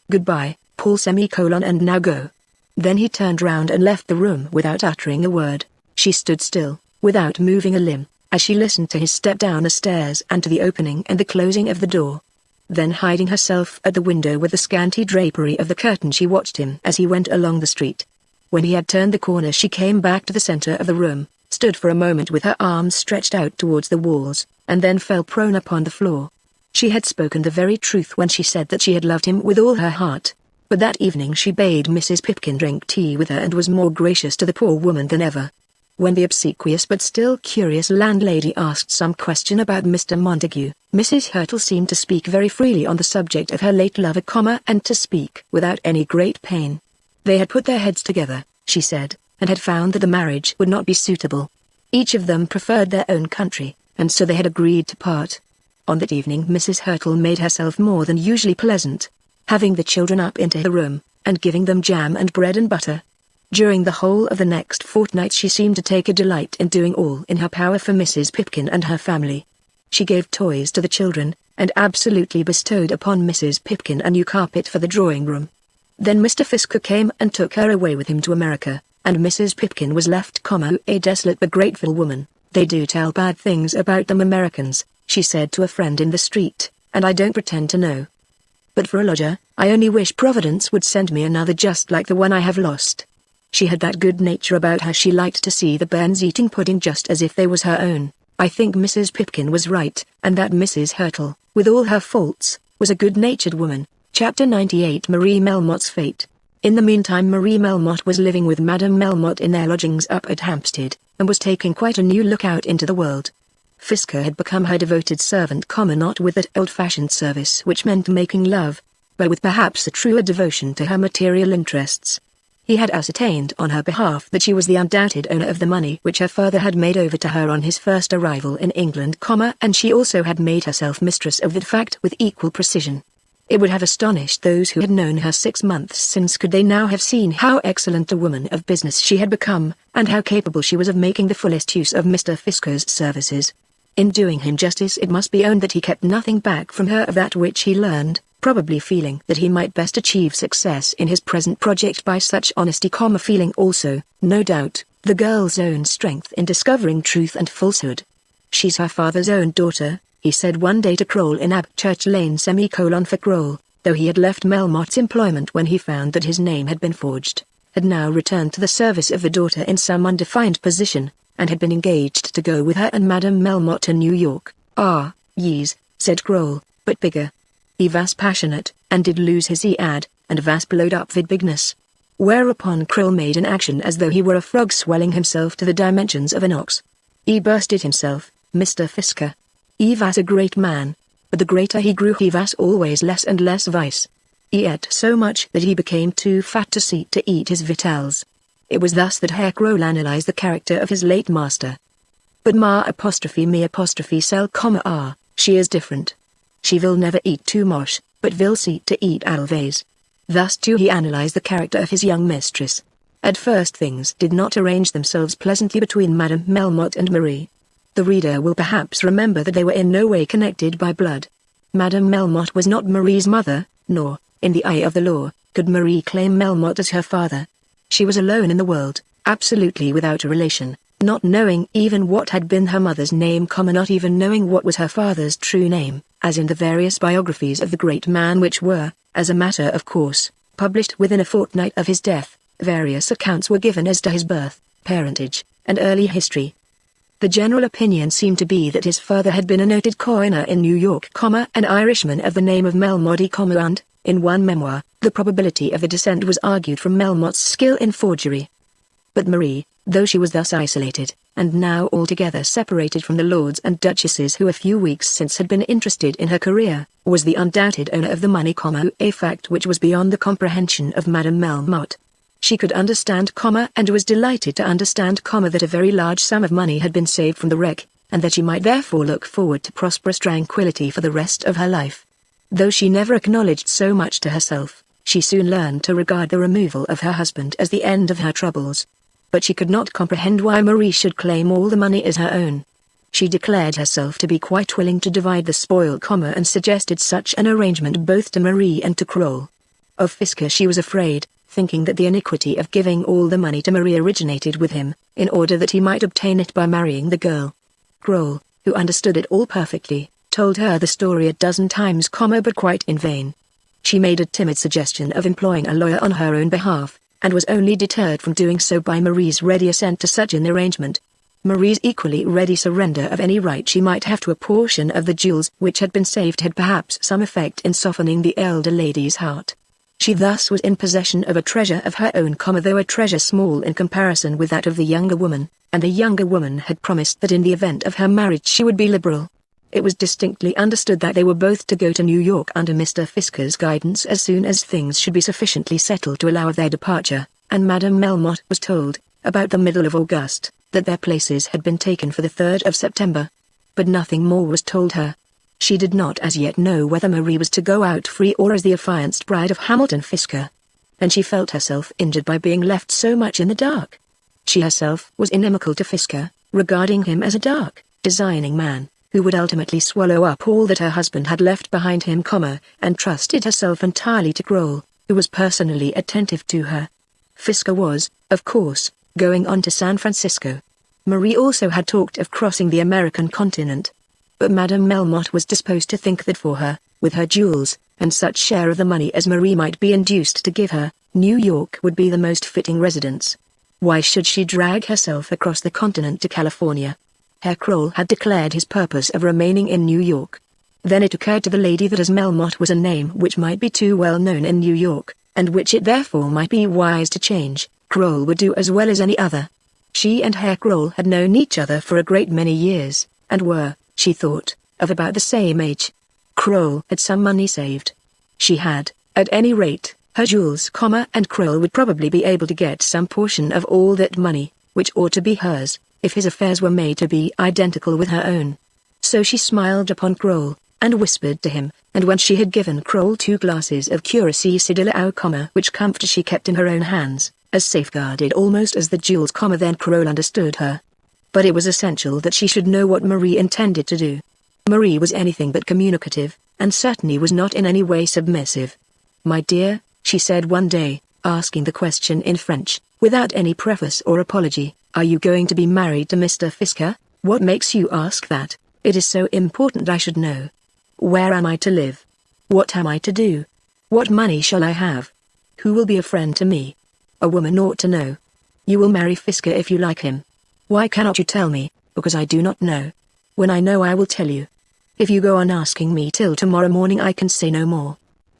Goodbye, Paul, and now go. Then he turned round and left the room without uttering a word. She stood still, without moving a limb, as she listened to his step down the stairs and to the opening and the closing of the door. Then hiding herself at the window with the scanty drapery of the curtain, she watched him as he went along the street. When he had turned the corner, she came back to the center of the room, stood for a moment with her arms stretched out towards the walls, and then fell prone upon the floor. She had spoken the very truth when she said that she had loved him with all her heart. But that evening she bade Mrs. Pipkin drink tea with her and was more gracious to the poor woman than ever. When the obsequious but still curious landlady asked some question about Mr. Montague, Mrs. Hurtle seemed to speak very freely on the subject of her late lover, and to speak without any great pain. They had put their heads together, she said, and had found that the marriage would not be suitable. Each of them preferred their own country, and so they had agreed to part. On that evening Mrs. Hurtle made herself more than usually pleasant, having the children up into her room, and giving them jam and bread and butter. During the whole of the next fortnight she seemed to take a delight in doing all in her power for Mrs. Pipkin and her family. She gave toys to the children, and absolutely bestowed upon Mrs. Pipkin a new carpet for the drawing-room. Then Mr. Fisker came and took her away with him to America, and Mrs. Pipkin was left, a desolate but grateful woman. "They do tell bad things about them Americans," she said to a friend in the street, "and I don't pretend to know. But for a lodger, I only wish Providence would send me another just like the one I have lost." She had that good nature about her. She liked to see the bairns eating pudding just as if they was her own. I think Mrs. Pipkin was right, and that Mrs. Hurtle, with all her faults, was a good-natured woman. Chapter 98 Marie Melmotte's Fate. In the meantime Marie Melmotte was living with Madame Melmotte in their lodgings up at Hampstead, and was taking quite a new look out into the world. Fisker had become her devoted servant, not with that old-fashioned service which meant making love, but with perhaps a truer devotion to her material interests. He had ascertained on her behalf that she was the undoubted owner of the money which her father had made over to her on his first arrival in England, and she also had made herself mistress of that fact with equal precision. It would have astonished those who had known her 6 months since could they now have seen how excellent a woman of business she had become, and how capable she was of making the fullest use of Mr. Fisker's services. In doing him justice it must be owned that he kept nothing back from her of that which he learned, probably feeling that he might best achieve success in his present project by such honesty, feeling also, no doubt, the girl's own strength in discovering truth and falsehood. "She's her father's own daughter," he said one day to Kroll in Abchurch Lane for Kroll, though he had left Melmotte's employment when he found that his name had been forged, had now returned to the service of the daughter in some undefined position, and had been engaged to go with her and Madame Melmotte to New York. "Ah, yes," said Kroll, "but bigger. He was passionate, and did lose his head, and was blowed up with bigness." Whereupon Kroll made an action as though he were a frog swelling himself to the dimensions of an ox. He bursted himself, Mr. Fisker. He was a great man, but the greater he grew he was always less and less wise. He ate so much that he became too fat to eat his victuals. It was thus that Herr Kroll analyzed the character of his late master. "But me cell, she is different. She will never eat too much, but will see to eat always." Thus too he analyzed the character of his young mistress. At first things did not arrange themselves pleasantly between Madame Melmotte and Marie. The reader will perhaps remember that they were in no way connected by blood. Madame Melmotte was not Marie's mother, nor, in the eye of the law, could Marie claim Melmotte as her father. She was alone in the world, absolutely without a relation, not knowing even what had been her mother's name, not even knowing what was her father's true name, as in the various biographies of the great man which were, as a matter of course, published within a fortnight of his death. Various accounts were given as to his birth, parentage, and early history. The general opinion seemed to be that his father had been a noted coiner in New York, an Irishman of the name of Melmotte, and, in one memoir, the probability of the descent was argued from Melmotte's skill in forgery. But Marie, though she was thus isolated, and now altogether separated from the lords and duchesses who a few weeks since had been interested in her career, was the undoubted owner of the money, a fact which was beyond the comprehension of Madame Melmotte. She could understand, and was delighted to understand, that a very large sum of money had been saved from the wreck, and that she might therefore look forward to prosperous tranquility for the rest of her life. Though she never acknowledged so much to herself, she soon learned to regard the removal of her husband as the end of her troubles. But she could not comprehend why Marie should claim all the money as her own. She declared herself to be quite willing to divide the spoil, and suggested such an arrangement both to Marie and to Kroll. Of Fisker she was afraid, thinking that the iniquity of giving all the money to Marie originated with him, in order that he might obtain it by marrying the girl. Kroll, who understood it all perfectly, told her the story a dozen times, but quite in vain. She made a timid suggestion of employing a lawyer on her own behalf, and was only deterred from doing so by Marie's ready assent to such an arrangement. Marie's equally ready surrender of any right she might have to a portion of the jewels which had been saved had perhaps some effect in softening the elder lady's heart. She thus was in possession of a treasure of her own, though a treasure small in comparison with that of the younger woman, and the younger woman had promised that in the event of her marriage she would be liberal. It was distinctly understood that they were both to go to New York under Mr. Fisker's guidance as soon as things should be sufficiently settled to allow of their departure, and Madame Melmotte was told, about the middle of August, that their places had been taken for the 3rd of September. But nothing more was told her. She did not as yet know whether Marie was to go out free or as the affianced bride of Hamilton Fisker. And she felt herself injured by being left so much in the dark. She herself was inimical to Fisker, regarding him as a dark, designing man, who would ultimately swallow up all that her husband had left behind him, and trusted herself entirely to Kroll, who was personally attentive to her. Fisker was, of course, going on to San Francisco. Marie also had talked of crossing the American continent. But Madame Melmotte was disposed to think that for her, with her jewels, and such share of the money as Marie might be induced to give her, New York would be the most fitting residence. Why should she drag herself across the continent to California? Herr Kroll had declared his purpose of remaining in New York. Then it occurred to the lady that as Melmotte was a name which might be too well known in New York, and which it therefore might be wise to change, Kroll would do as well as any other. She and Herr Kroll had known each other for a great many years, and were, she thought, of about the same age. Kroll had some money saved. She had, at any rate, her jewels, and Kroll would probably be able to get some portion of all that money, which ought to be hers, if his affairs were made to be identical with her own. So she smiled upon Kroll, and whispered to him, and when she had given Kroll 2 glasses of Curaçao Sidilao, which comfort she kept in her own hands, as safeguarded almost as the jewels, then Kroll understood her. But it was essential that she should know what Marie intended to do. Marie was anything but communicative, and certainly was not in any way submissive. "My dear," she said one day, asking the question in French, without any preface or apology, "are you going to be married to Mr. Fisker? What makes you ask that? It is so important I should know. Where am I to live? What am I to do? What money shall I have? Who will be a friend to me? A woman ought to know. You will marry Fisker if you like him. Why cannot you tell me? Because I do not know. When I know I will tell you. If you go on asking me till tomorrow morning I can say no more."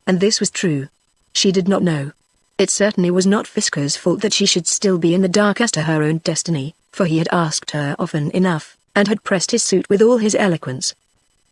And this was true. She did not know. It certainly was not Fisker's fault that she should still be in the dark as to her own destiny, for he had asked her often enough, and had pressed his suit with all his eloquence.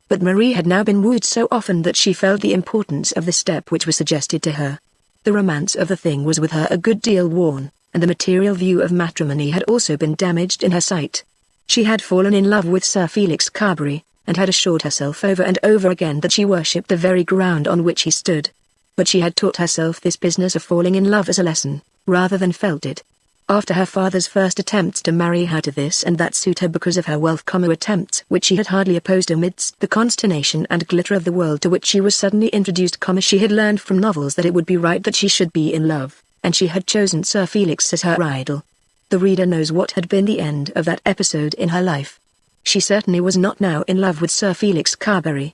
But Marie had now been wooed so often that she felt the importance of the step which was suggested to her. The romance of the thing was with her a good deal worn, and the material view of matrimony had also been damaged in her sight. She had fallen in love with Sir Felix Carberry, and had assured herself over and over again that she worshipped the very ground on which he stood. But she had taught herself this business of falling in love as a lesson, rather than felt it. After her father's first attempts to marry her to this and that suitor because of her wealth, attempts which she had hardly opposed amidst the consternation and glitter of the world to which she was suddenly introduced, she had learned from novels that it would be right that she should be in love, and she had chosen Sir Felix as her idol. The reader knows what had been the end of that episode in her life. She certainly was not now in love with Sir Felix Carberry.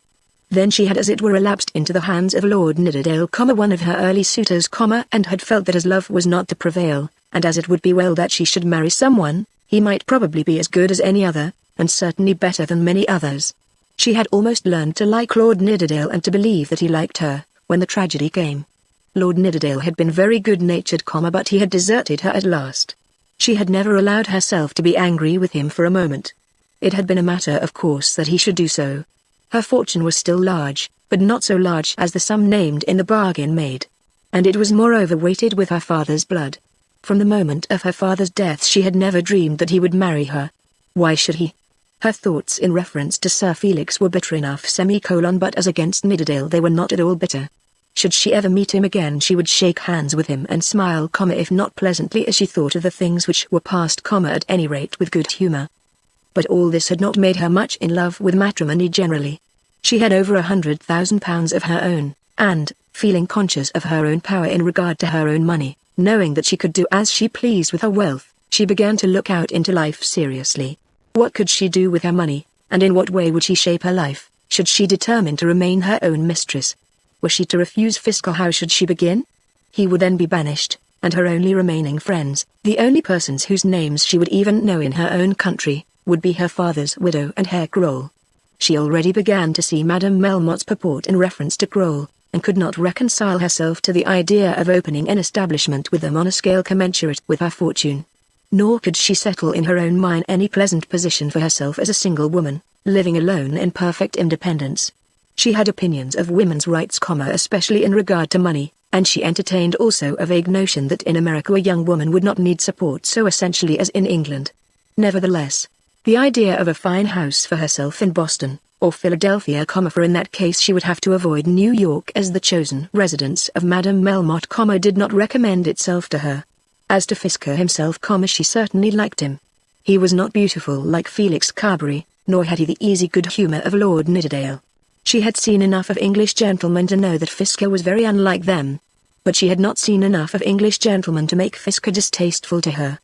Then she had as it were relapsed into the hands of Lord Nidderdale, one of her early suitors, and had felt that as love was not to prevail, and as it would be well that she should marry someone, he might probably be as good as any other, and certainly better than many others. She had almost learned to like Lord Nidderdale and to believe that he liked her, when the tragedy came. Lord Nidderdale had been very good-natured, but he had deserted her at last. She had never allowed herself to be angry with him for a moment. It had been a matter of course that he should do so. Her fortune was still large, but not so large as the sum named in the bargain made. And it was moreover weighted with her father's blood. From the moment of her father's death she had never dreamed that he would marry her. Why should he? Her thoughts in reference to Sir Felix were bitter enough, but as against Nidderdale they were not at all bitter. Should she ever meet him again she would shake hands with him and smile, if not pleasantly as she thought of the things which were past, at any rate with good humor. But all this had not made her much in love with matrimony generally. She had over £100,000 of her own, and, feeling conscious of her own power in regard to her own money, knowing that she could do as she pleased with her wealth, she began to look out into life seriously. What could she do with her money, and in what way would she shape her life, should she determine to remain her own mistress? Were she to refuse Fisker, how should she begin? He would then be banished, and her only remaining friends, the only persons whose names she would even know in her own country, would be her father's widow and Herr Kroll. She already began to see Madame Melmotte's purport in reference to Kroll, and could not reconcile herself to the idea of opening an establishment with them on a scale commensurate with her fortune. Nor could she settle in her own mind any pleasant position for herself as a single woman, living alone in perfect independence. She had opinions of women's rights, especially in regard to money, and she entertained also a vague notion that in America a young woman would not need support so essentially as in England. Nevertheless, the idea of a fine house for herself in Boston, or Philadelphia, for in that case she would have to avoid New York as the chosen residence of Madame Melmotte, did not recommend itself to her. As to Fisker himself, she certainly liked him. He was not beautiful like Felix Carberry, nor had he the easy good humor of Lord Nidderdale. She had seen enough of English gentlemen to know that Fisker was very unlike them. but she had not seen enough of English gentlemen to make Fisker distasteful to her.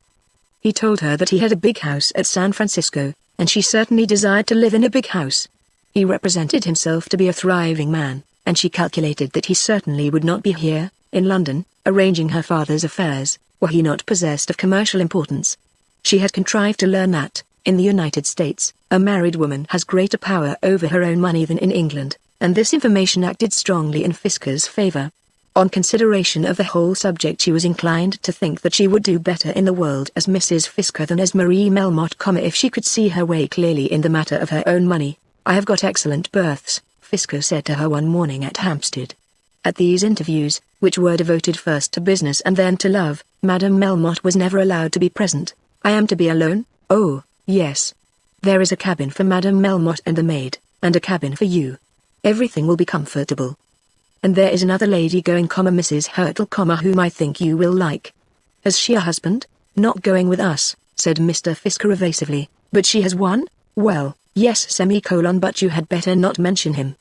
He told her that he had a big house at San Francisco, and she certainly desired to live in a big house. He represented himself to be a thriving man, and she calculated that he certainly would not be here, in London, arranging her father's affairs, were he not possessed of commercial importance. She had contrived to learn that, in the United States, a married woman has greater power over her own money than in England, and this information acted strongly in Fisker's favor. On consideration of the whole subject, she was inclined to think that she would do better in the world as Mrs. Fisker than as Marie Melmotte, if she could see her way clearly in the matter of her own money. "I have got excellent berths," Fisker said to her one morning at Hampstead. At these interviews, which were devoted first to business and then to love, Madame Melmotte was never allowed to be present. "I am to be alone?" "Oh, yes. There is a cabin for Madame Melmotte and the maid, and a cabin for you. Everything will be comfortable. And there is another lady going, Mrs. Hurtle, whom I think you will like." "Has she a husband?" "Not going with us," said Mr. Fisker evasively. "But she has one?" "Well, yes, but you had better not mention him.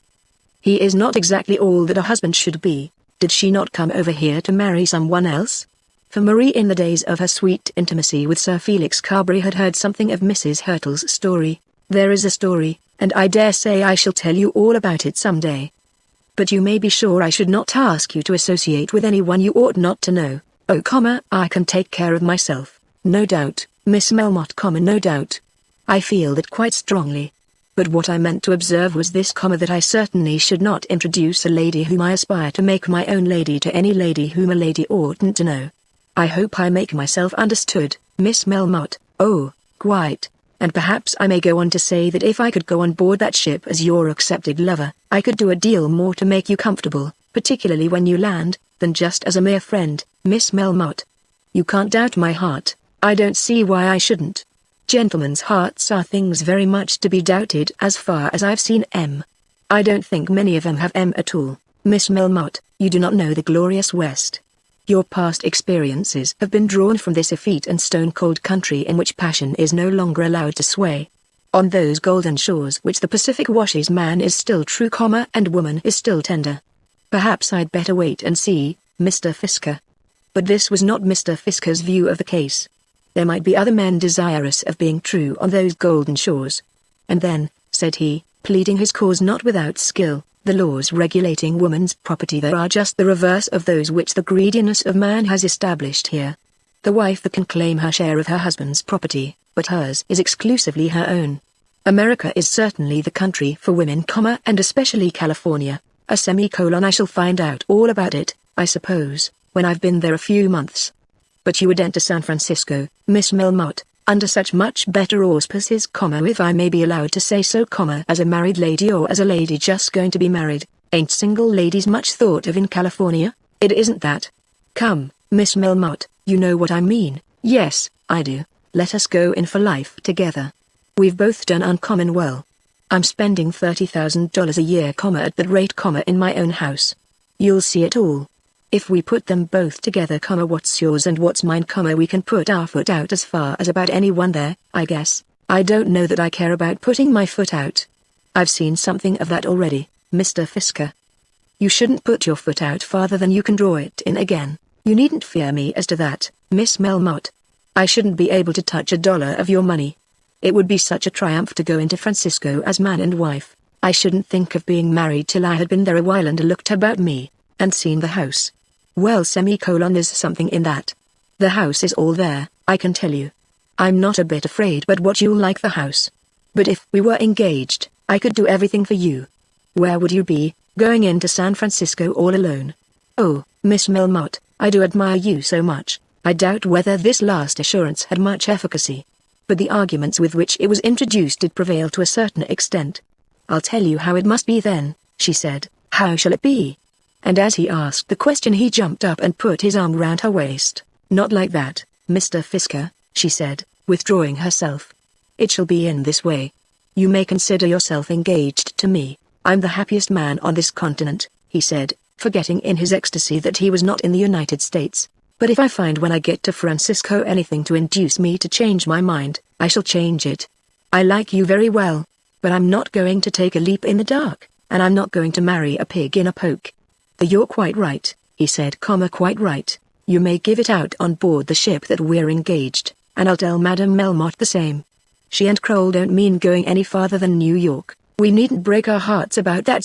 He is not exactly all that a husband should be. Did she not come over here to marry someone else?" For Marie, in the days of her sweet intimacy with Sir Felix Carberry, had heard something of Mrs. Hurtle's story. "There is a story, and I dare say I shall tell you all about it some day. But you may be sure I should not ask you to associate with anyone you ought not to know." "Oh, I can take care of myself." "No doubt, Miss Melmotte, no doubt. I feel that quite strongly. But what I meant to observe was this, that I certainly should not introduce a lady whom I aspire to make my own lady to any lady whom a lady oughtn't to know. I hope I make myself understood, Miss Melmotte." "Oh, quite. And perhaps I may go on to say that if I could go on board that ship as your accepted lover, I could do a deal more to make you comfortable, particularly when you land, than just as a mere friend, Miss Melmotte. You can't doubt my heart. I don't see why I shouldn't. Gentlemen's hearts are things very much to be doubted as far as I've seen M. I don't think many of them have M at all. Miss Melmotte, you do not know the glorious West. Your past experiences have been drawn from this effete and stone-cold country in which passion is no longer allowed to sway. On those golden shores which the Pacific washes, man is still true, and woman is still tender. Perhaps I'd better wait and see, Mr. Fisker." But this was not Mr. Fisker's view of the case. There might be other men desirous of being true on those golden shores. "And then," said he, pleading his cause not without skill, "the laws regulating woman's property there are just the reverse of those which the greediness of man has established here. The wife that can claim her share of her husband's property, but hers is exclusively her own. America is certainly the country for women, and especially California, I shall find out all about it, I suppose, when I've been there a few months. But you would enter San Francisco, Miss Melmotte, under such much better auspices, if I may be allowed to say so, as a married lady or as a lady just going to be married. Ain't single ladies much thought of in California? It isn't that. Come, Miss Melmotte, you know what I mean." "Yes, I do. Let us go in for life together. We've both done uncommon well. I'm spending $30,000 a year, at that rate, in my own house. You'll see it all. If we put them both together, what's yours and what's mine, we can put our foot out as far as about anyone there, I guess. I don't know that I care about putting my foot out. I've seen something of that already, Mr. Fisker. You shouldn't put your foot out farther than you can draw it in again. You needn't fear me as to that, Miss Melmotte. I shouldn't be able to touch a dollar of your money. It would be such a triumph to go into Francisco as man and wife. I shouldn't think of being married till I had been there a while and looked about me, and seen the house. Well, there's something in that. The house is all there, I can tell you. I'm not a bit afraid but what you'll like the house. But if we were engaged, I could do everything for you. Where would you be, going into San Francisco all alone?" "Oh, Miss Melmotte, I do admire you so much." I doubt whether this last assurance had much efficacy. But the arguments with which it was introduced did prevail to a certain extent. "I'll tell you how it must be then," she said. "How shall it be?" And as he asked the question he jumped up and put his arm round her waist. "Not like that, Mr. Fisker," she said, withdrawing herself. "It shall be in this way. You may consider yourself engaged to me. I'm the happiest man on this continent," he said, forgetting in his ecstasy that he was not in the United States. "But if I find when I get to Francisco anything to induce me to change my mind, I shall change it. I like you very well, but I'm not going to take a leap in the dark, and I'm not going to marry a pig in a poke." "You're quite right, he said, quite right. You may give it out on board the ship that we're engaged, and I'll tell Madame Melmotte the same. She and Kroll don't mean going any farther than New York. We needn't break our hearts about that,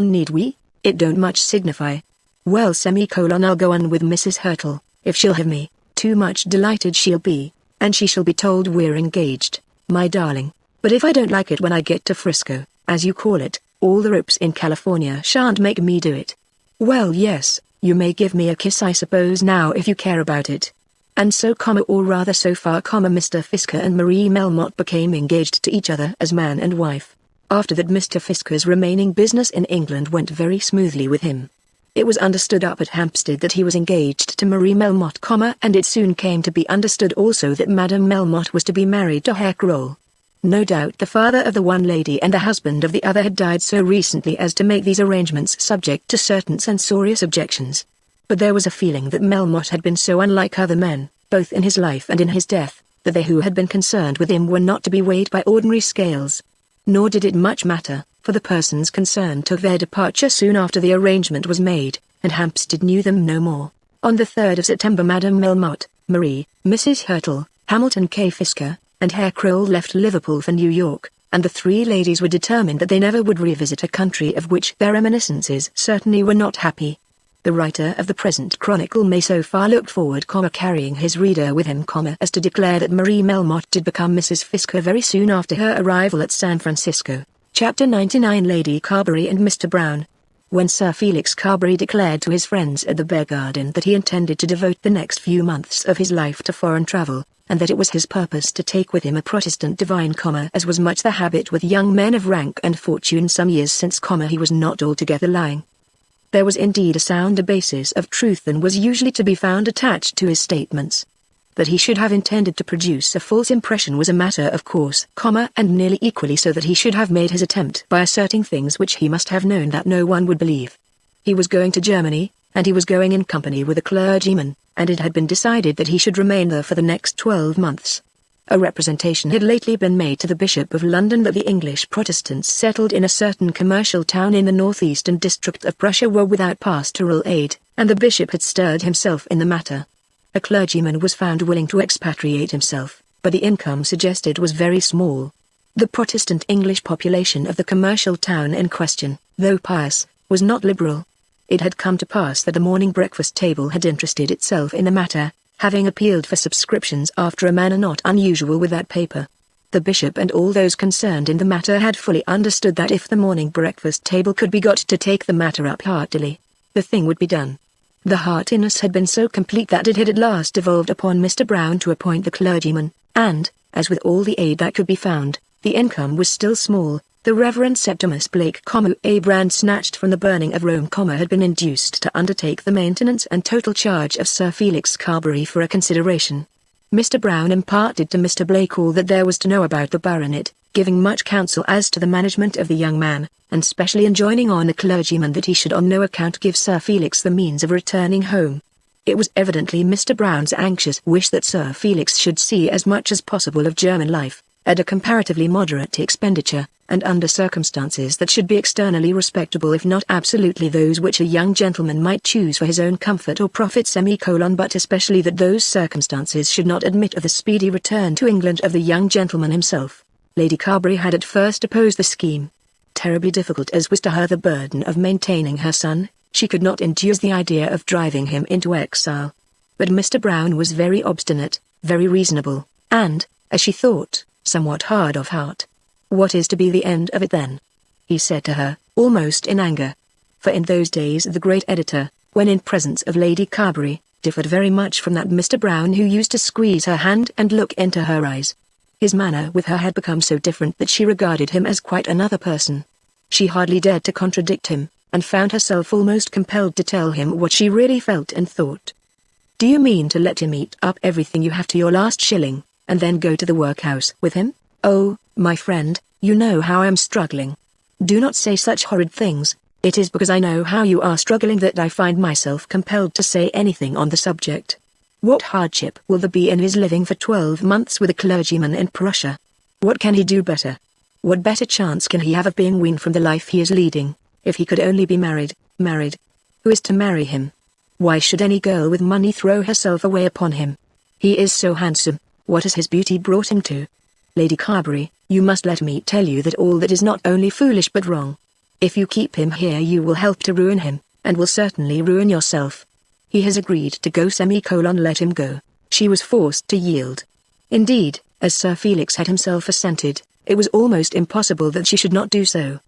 need we? It don't much signify. Well, I'll go on with Mrs. Hurtle, if she'll have me. Too much delighted she'll be, and she shall be told we're engaged, my darling. But if I don't like it when I get to Frisco, as you call it, all the ropes in California shan't make me do it. Well, yes, you may give me a kiss, I suppose, now, if you care about it. And so, or rather so far, Mr. Fisker and Marie Melmotte became engaged to each other as man and wife. After that, Mr. Fisker's remaining business in England went very smoothly with him. It was understood up at Hampstead that he was engaged to Marie Melmotte, and it soon came to be understood also that Madame Melmotte was to be married to Herr Kroll. No doubt the father of the one lady and the husband of the other had died so recently as to make these arrangements subject to certain censorious objections. But there was a feeling that Melmotte had been so unlike other men, both in his life and in his death, that they who had been concerned with him were not to be weighed by ordinary scales. Nor did it much matter, for the persons concerned took their departure soon after the arrangement was made, and Hampstead knew them no more. On the 3rd of September, Madame Melmotte, Marie, Mrs. Hurtle, Hamilton K. Fisker, and Herr Kroll left Liverpool for New York, and the three ladies were determined that they never would revisit a country of which their reminiscences certainly were not happy. The writer of the present chronicle may so far look forward, carrying his reader with him, as to declare that Marie Melmotte did become Mrs. Fisker very soon after her arrival at San Francisco. Chapter 99. Lady Carberry and Mr. Brown. When Sir Felix Carberry declared to his friends at the Bear Garden that he intended to devote the next few months of his life to foreign travel, and that it was his purpose to take with him a Protestant divine, as was much the habit with young men of rank and fortune some years since, he was not altogether lying. There was indeed a sounder basis of truth than was usually to be found attached to his statements. That he should have intended to produce a false impression was a matter of course, and nearly equally so that he should have made his attempt by asserting things which he must have known that no one would believe. He was going to Germany, and he was going in company with a clergyman, and it had been decided that he should remain there for the next 12 months. A representation had lately been made to the Bishop of London that the English Protestants settled in a certain commercial town in the northeastern district of Prussia were without pastoral aid, and the bishop had stirred himself in the matter. A clergyman was found willing to expatriate himself, but the income suggested was very small. The Protestant English population of the commercial town in question, though pious, was not liberal. It had come to pass that the morning breakfast table had interested itself in the matter, having appealed for subscriptions after a manner not unusual with that paper. The bishop and all those concerned in the matter had fully understood that if the morning breakfast table could be got to take the matter up heartily, the thing would be done. The heartiness had been so complete that it had at last devolved upon Mr. Brown to appoint the clergyman, and, as with all the aid that could be found, the income was still small. The Reverend Septimus Blake, a brand snatched from the burning of Rome, had been induced to undertake the maintenance and total charge of Sir Felix Carberry for a consideration. Mr. Brown imparted to Mr. Blake all that there was to know about the baronet, giving much counsel as to the management of the young man, and specially enjoining on the clergyman that he should on no account give Sir Felix the means of returning home. It was evidently Mr. Brown's anxious wish that Sir Felix should see as much as possible of German life, at a comparatively moderate expenditure, and under circumstances that should be externally respectable if not absolutely those which a young gentleman might choose for his own comfort or profit, but especially that those circumstances should not admit of the speedy return to England of the young gentleman himself. Lady Carberry had at first opposed the scheme. Terribly difficult as was to her the burden of maintaining her son, she could not endure the idea of driving him into exile. But Mr. Brown was very obstinate, very reasonable, and, as she thought, somewhat hard of heart. "What is to be the end of it then?" he said to her, almost in anger. For in those days the great editor, when in presence of Lady Carberry, differed very much from that Mr. Brown who used to squeeze her hand and look into her eyes. His manner with her had become so different that she regarded him as quite another person. She hardly dared to contradict him, and found herself almost compelled to tell him what she really felt and thought. "Do you mean to let him eat up everything you have to your last shilling, and then go to the workhouse with him? Oh, my friend, you know how I am struggling. Do not say such horrid things. It is because I know how you are struggling that I find myself compelled to say anything on the subject. What hardship will there be in his living for 12 months with a clergyman in Prussia? What can he do better? What better chance can he have of being weaned from the life he is leading, if he could only be married? Who is to marry him? Why should any girl with money throw herself away upon him? He is so handsome. What has his beauty brought him to? Lady Carberry, you must let me tell you that all that is not only foolish but wrong. If you keep him here you will help to ruin him, and will certainly ruin yourself. He has agreed to go let him go. She was forced to yield. Indeed, as Sir Felix had himself assented, it was almost impossible that she should not do so.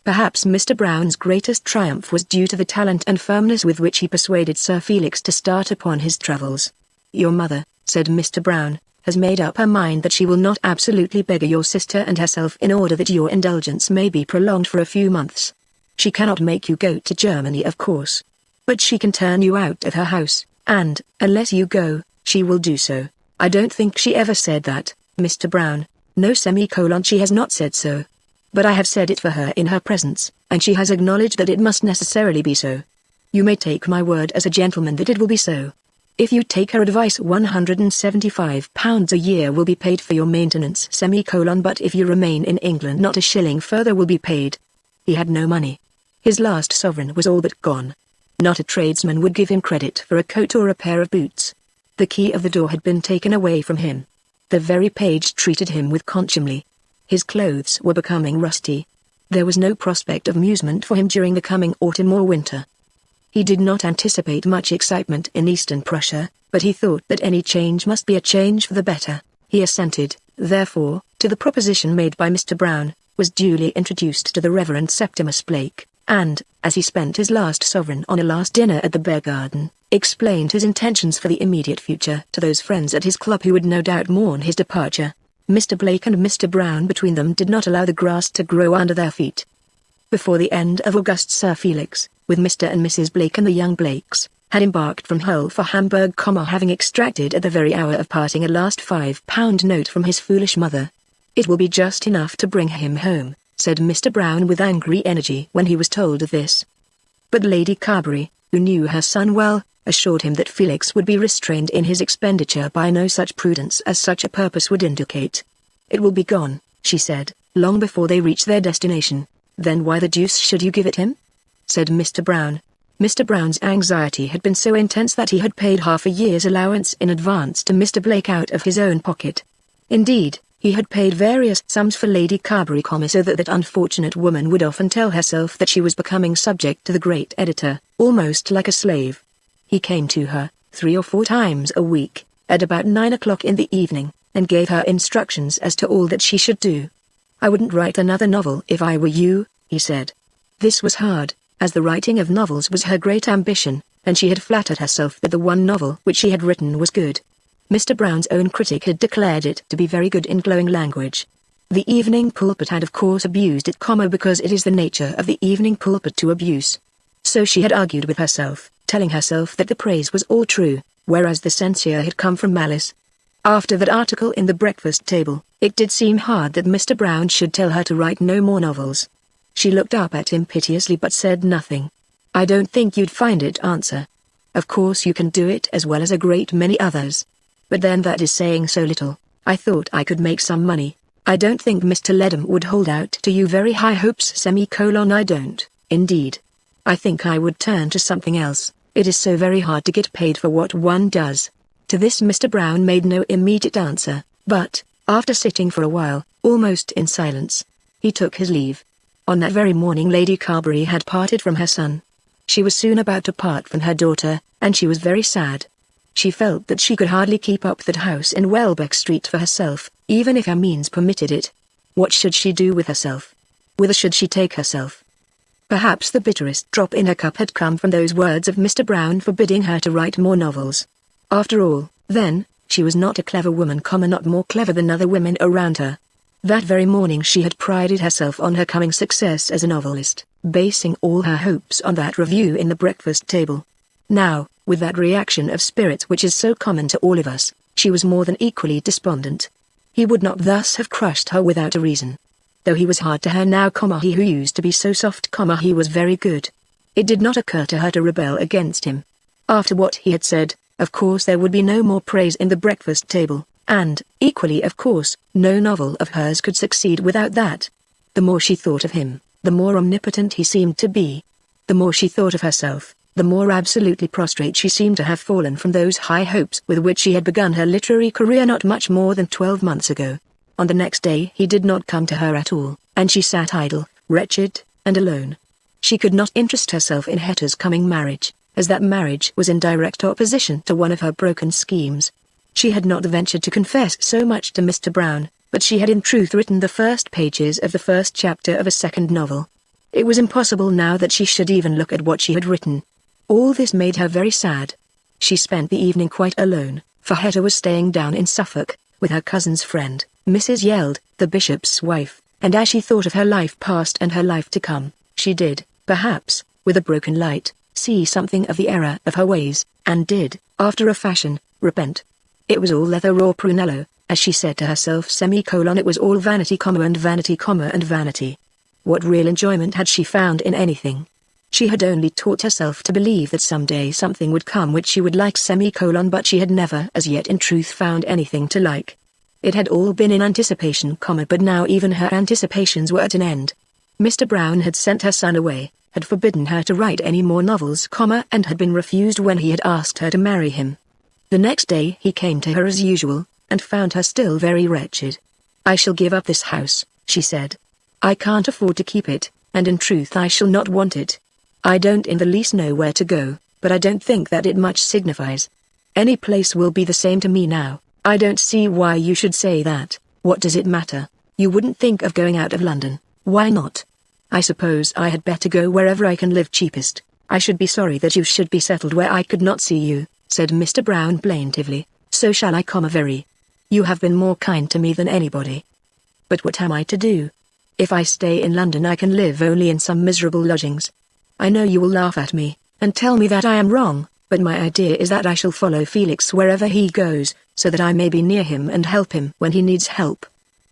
Perhaps Mr. Brown's greatest triumph was due to the talent and firmness with which he persuaded Sir Felix to start upon his travels. Your mother, said Mr. Brown, has made up her mind that she will not absolutely beggar your sister and herself in order that your indulgence may be prolonged for a few months. She cannot make you go to Germany, of course. But she can turn you out of her house, and, unless you go, she will do so. I don't think she ever said that, Mr. Brown. No, she has not said so. But I have said it for her in her presence, and she has acknowledged that it must necessarily be so. You may take my word as a gentleman that it will be so. If you take her advice, £175 a year will be paid for your maintenance, but if you remain in England not a shilling further will be paid. He had no money. His last sovereign was all but gone. Not a tradesman would give him credit for a coat or a pair of boots. The key of the door had been taken away from him. The very page treated him with contumely. His clothes were becoming rusty. There was no prospect of amusement for him during the coming autumn or winter. He did not anticipate much excitement in Eastern Prussia, but he thought that any change must be a change for the better. He assented, therefore, to the proposition made by Mr. Brown, was duly introduced to the Reverend Septimus Blake, and, as he spent his last sovereign on a last dinner at the Bear Garden, explained his intentions for the immediate future to those friends at his club who would no doubt mourn his departure. Mr. Blake and Mr. Brown between them did not allow the grass to grow under their feet. Before the end of August, Sir Felix, with Mr. and Mrs. Blake and the young Blakes, had embarked from Hull for Hamburg, having extracted at the very hour of parting a last £5 note from his foolish mother. It will be just enough to bring him home, said Mr. Brown with angry energy when he was told of this. But Lady Carberry, who knew her son well, assured him that Felix would be restrained in his expenditure by no such prudence as such a purpose would indicate. It will be gone, she said, long before they reach their destination. Then why the deuce should you give it him? Said Mr. Brown. Mr. Brown's anxiety had been so intense that he had paid half a year's allowance in advance to Mr. Blake out of his own pocket. Indeed, he had paid various sums for Lady Carberry, so that that unfortunate woman would often tell herself that she was becoming subject to the great editor, almost like a slave. He came to her, 3 or 4 times a week, at about 9 o'clock in the evening, and gave her instructions as to all that she should do. I wouldn't write another novel if I were you, he said. This was hard, as the writing of novels was her great ambition, and she had flattered herself that the one novel which she had written was good. Mr. Brown's own critic had declared it to be very good in glowing language. The Evening Pulpit had of course abused it, because it is the nature of the Evening Pulpit to abuse. So she had argued with herself, telling herself that the praise was all true, whereas the censure had come from malice. After that article in the Breakfast Table, it did seem hard that Mr. Brown should tell her to write no more novels. She looked up at him piteously but said nothing. I don't think you'd find it, answer. Of course you can do it as well as a great many others. But then that is saying so little. I thought I could make some money. I don't think Mr. Ledham would hold out to you very high hopes, I don't, indeed. I think I would turn to something else. It is so very hard to get paid for what one does. To this Mr. Brown made no immediate answer, but, after sitting for a while, almost in silence, he took his leave. On that very morning Lady Carberry had parted from her son. She was soon about to part from her daughter, and she was very sad. She felt that she could hardly keep up that house in Welbeck Street for herself, even if her means permitted it. What should she do with herself? Whither should she take herself? Perhaps the bitterest drop in her cup had come from those words of Mr. Brown forbidding her to write more novels. After all, then, she was not a clever woman, not more clever than other women around her. That very morning she had prided herself on her coming success as a novelist, basing all her hopes on that review in the Breakfast Table. Now, with that reaction of spirits which is so common to all of us, she was more than equally despondent. He would not thus have crushed her without a reason. Though he was hard to her now, he who used to be so soft, he was very good. It did not occur to her to rebel against him. After what he had said, of course there would be no more praise in the Breakfast Table, and, equally of course, no novel of hers could succeed without that. The more she thought of him, the more omnipotent he seemed to be. The more she thought of herself, the more absolutely prostrate she seemed to have fallen from those high hopes with which she had begun her literary career not much more than 12 months ago. On the next day he did not come to her at all, and she sat idle, wretched, and alone. She could not interest herself in Hetter's coming marriage, as that marriage was in direct opposition to one of her broken schemes. She had not ventured to confess so much to Mr. Brown, but she had in truth written the first pages of the first chapter of a second novel. It was impossible now that she should even look at what she had written. All this made her very sad. She spent the evening quite alone, for Hetta was staying down in Suffolk, with her cousin's friend, Mrs. Yeld, the bishop's wife, and as she thought of her life past and her life to come, she did, perhaps, with a broken light, see something of the error of her ways, and did, after a fashion, repent. It was all leather or prunello, as she said to herself it was all vanity, and vanity, and vanity. What real enjoyment had she found in anything? She had only taught herself to believe that someday something would come which she would like, but she had never as yet in truth found anything to like. It had all been in anticipation, but now even her anticipations were at an end. Mr. Brown had sent her son away, had forbidden her to write any more novels, and had been refused when he had asked her to marry him. The next day he came to her as usual, and found her still very wretched. "I shall give up this house," she said. "I can't afford to keep it, and in truth I shall not want it. I don't in the least know where to go, but I don't think that it much signifies. Any place will be the same to me now. I don't see why you should say that. What does it matter? You wouldn't think of going out of London. Why not? I suppose I had better go wherever I can live cheapest. I should be sorry that you should be settled where I could not see you," said Mr. Brown plaintively. "So shall I, very. You have been more kind to me than anybody. But what am I to do? If I stay in London I can live only in some miserable lodgings. I know you will laugh at me, and tell me that I am wrong, but my idea is that I shall follow Felix wherever he goes, so that I may be near him and help him when he needs help.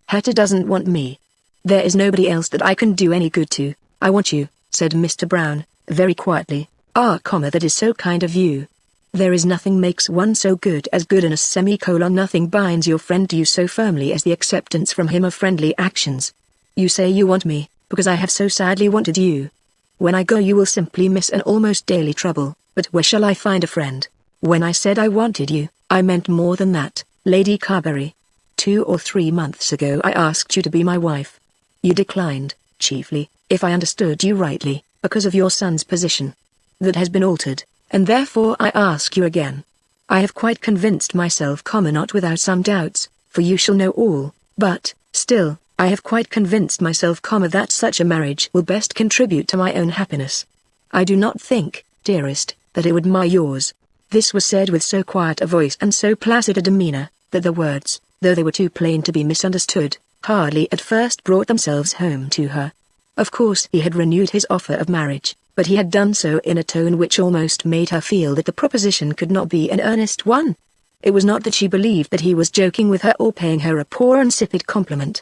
Hetta doesn't want me. There is nobody else that I can do any good to. I want you," said Mr. Brown, very quietly. That is so kind of you. There is nothing makes one so good as goodness, nothing binds your friend to you so firmly as the acceptance from him of friendly actions. You say you want me, because I have so sadly wanted you. When I go you will simply miss an almost daily trouble, but where shall I find a friend? When I said I wanted you, I meant more than that, Lady Carberry. 2 or 3 months ago I asked you to be my wife. You declined, chiefly, if I understood you rightly, because of your son's position. That has been altered, and therefore I ask you again. I have quite convinced myself, not without some doubts, for you shall know all, but, still, I have quite convinced myself, that such a marriage will best contribute to my own happiness. I do not think, dearest, that it would mar yours." This was said with so quiet a voice and so placid a demeanor, that the words, though they were too plain to be misunderstood, hardly at first brought themselves home to her. Of course he had renewed his offer of marriage, but he had done so in a tone which almost made her feel that the proposition could not be an earnest one. It was not that she believed that he was joking with her or paying her a poor insipid compliment.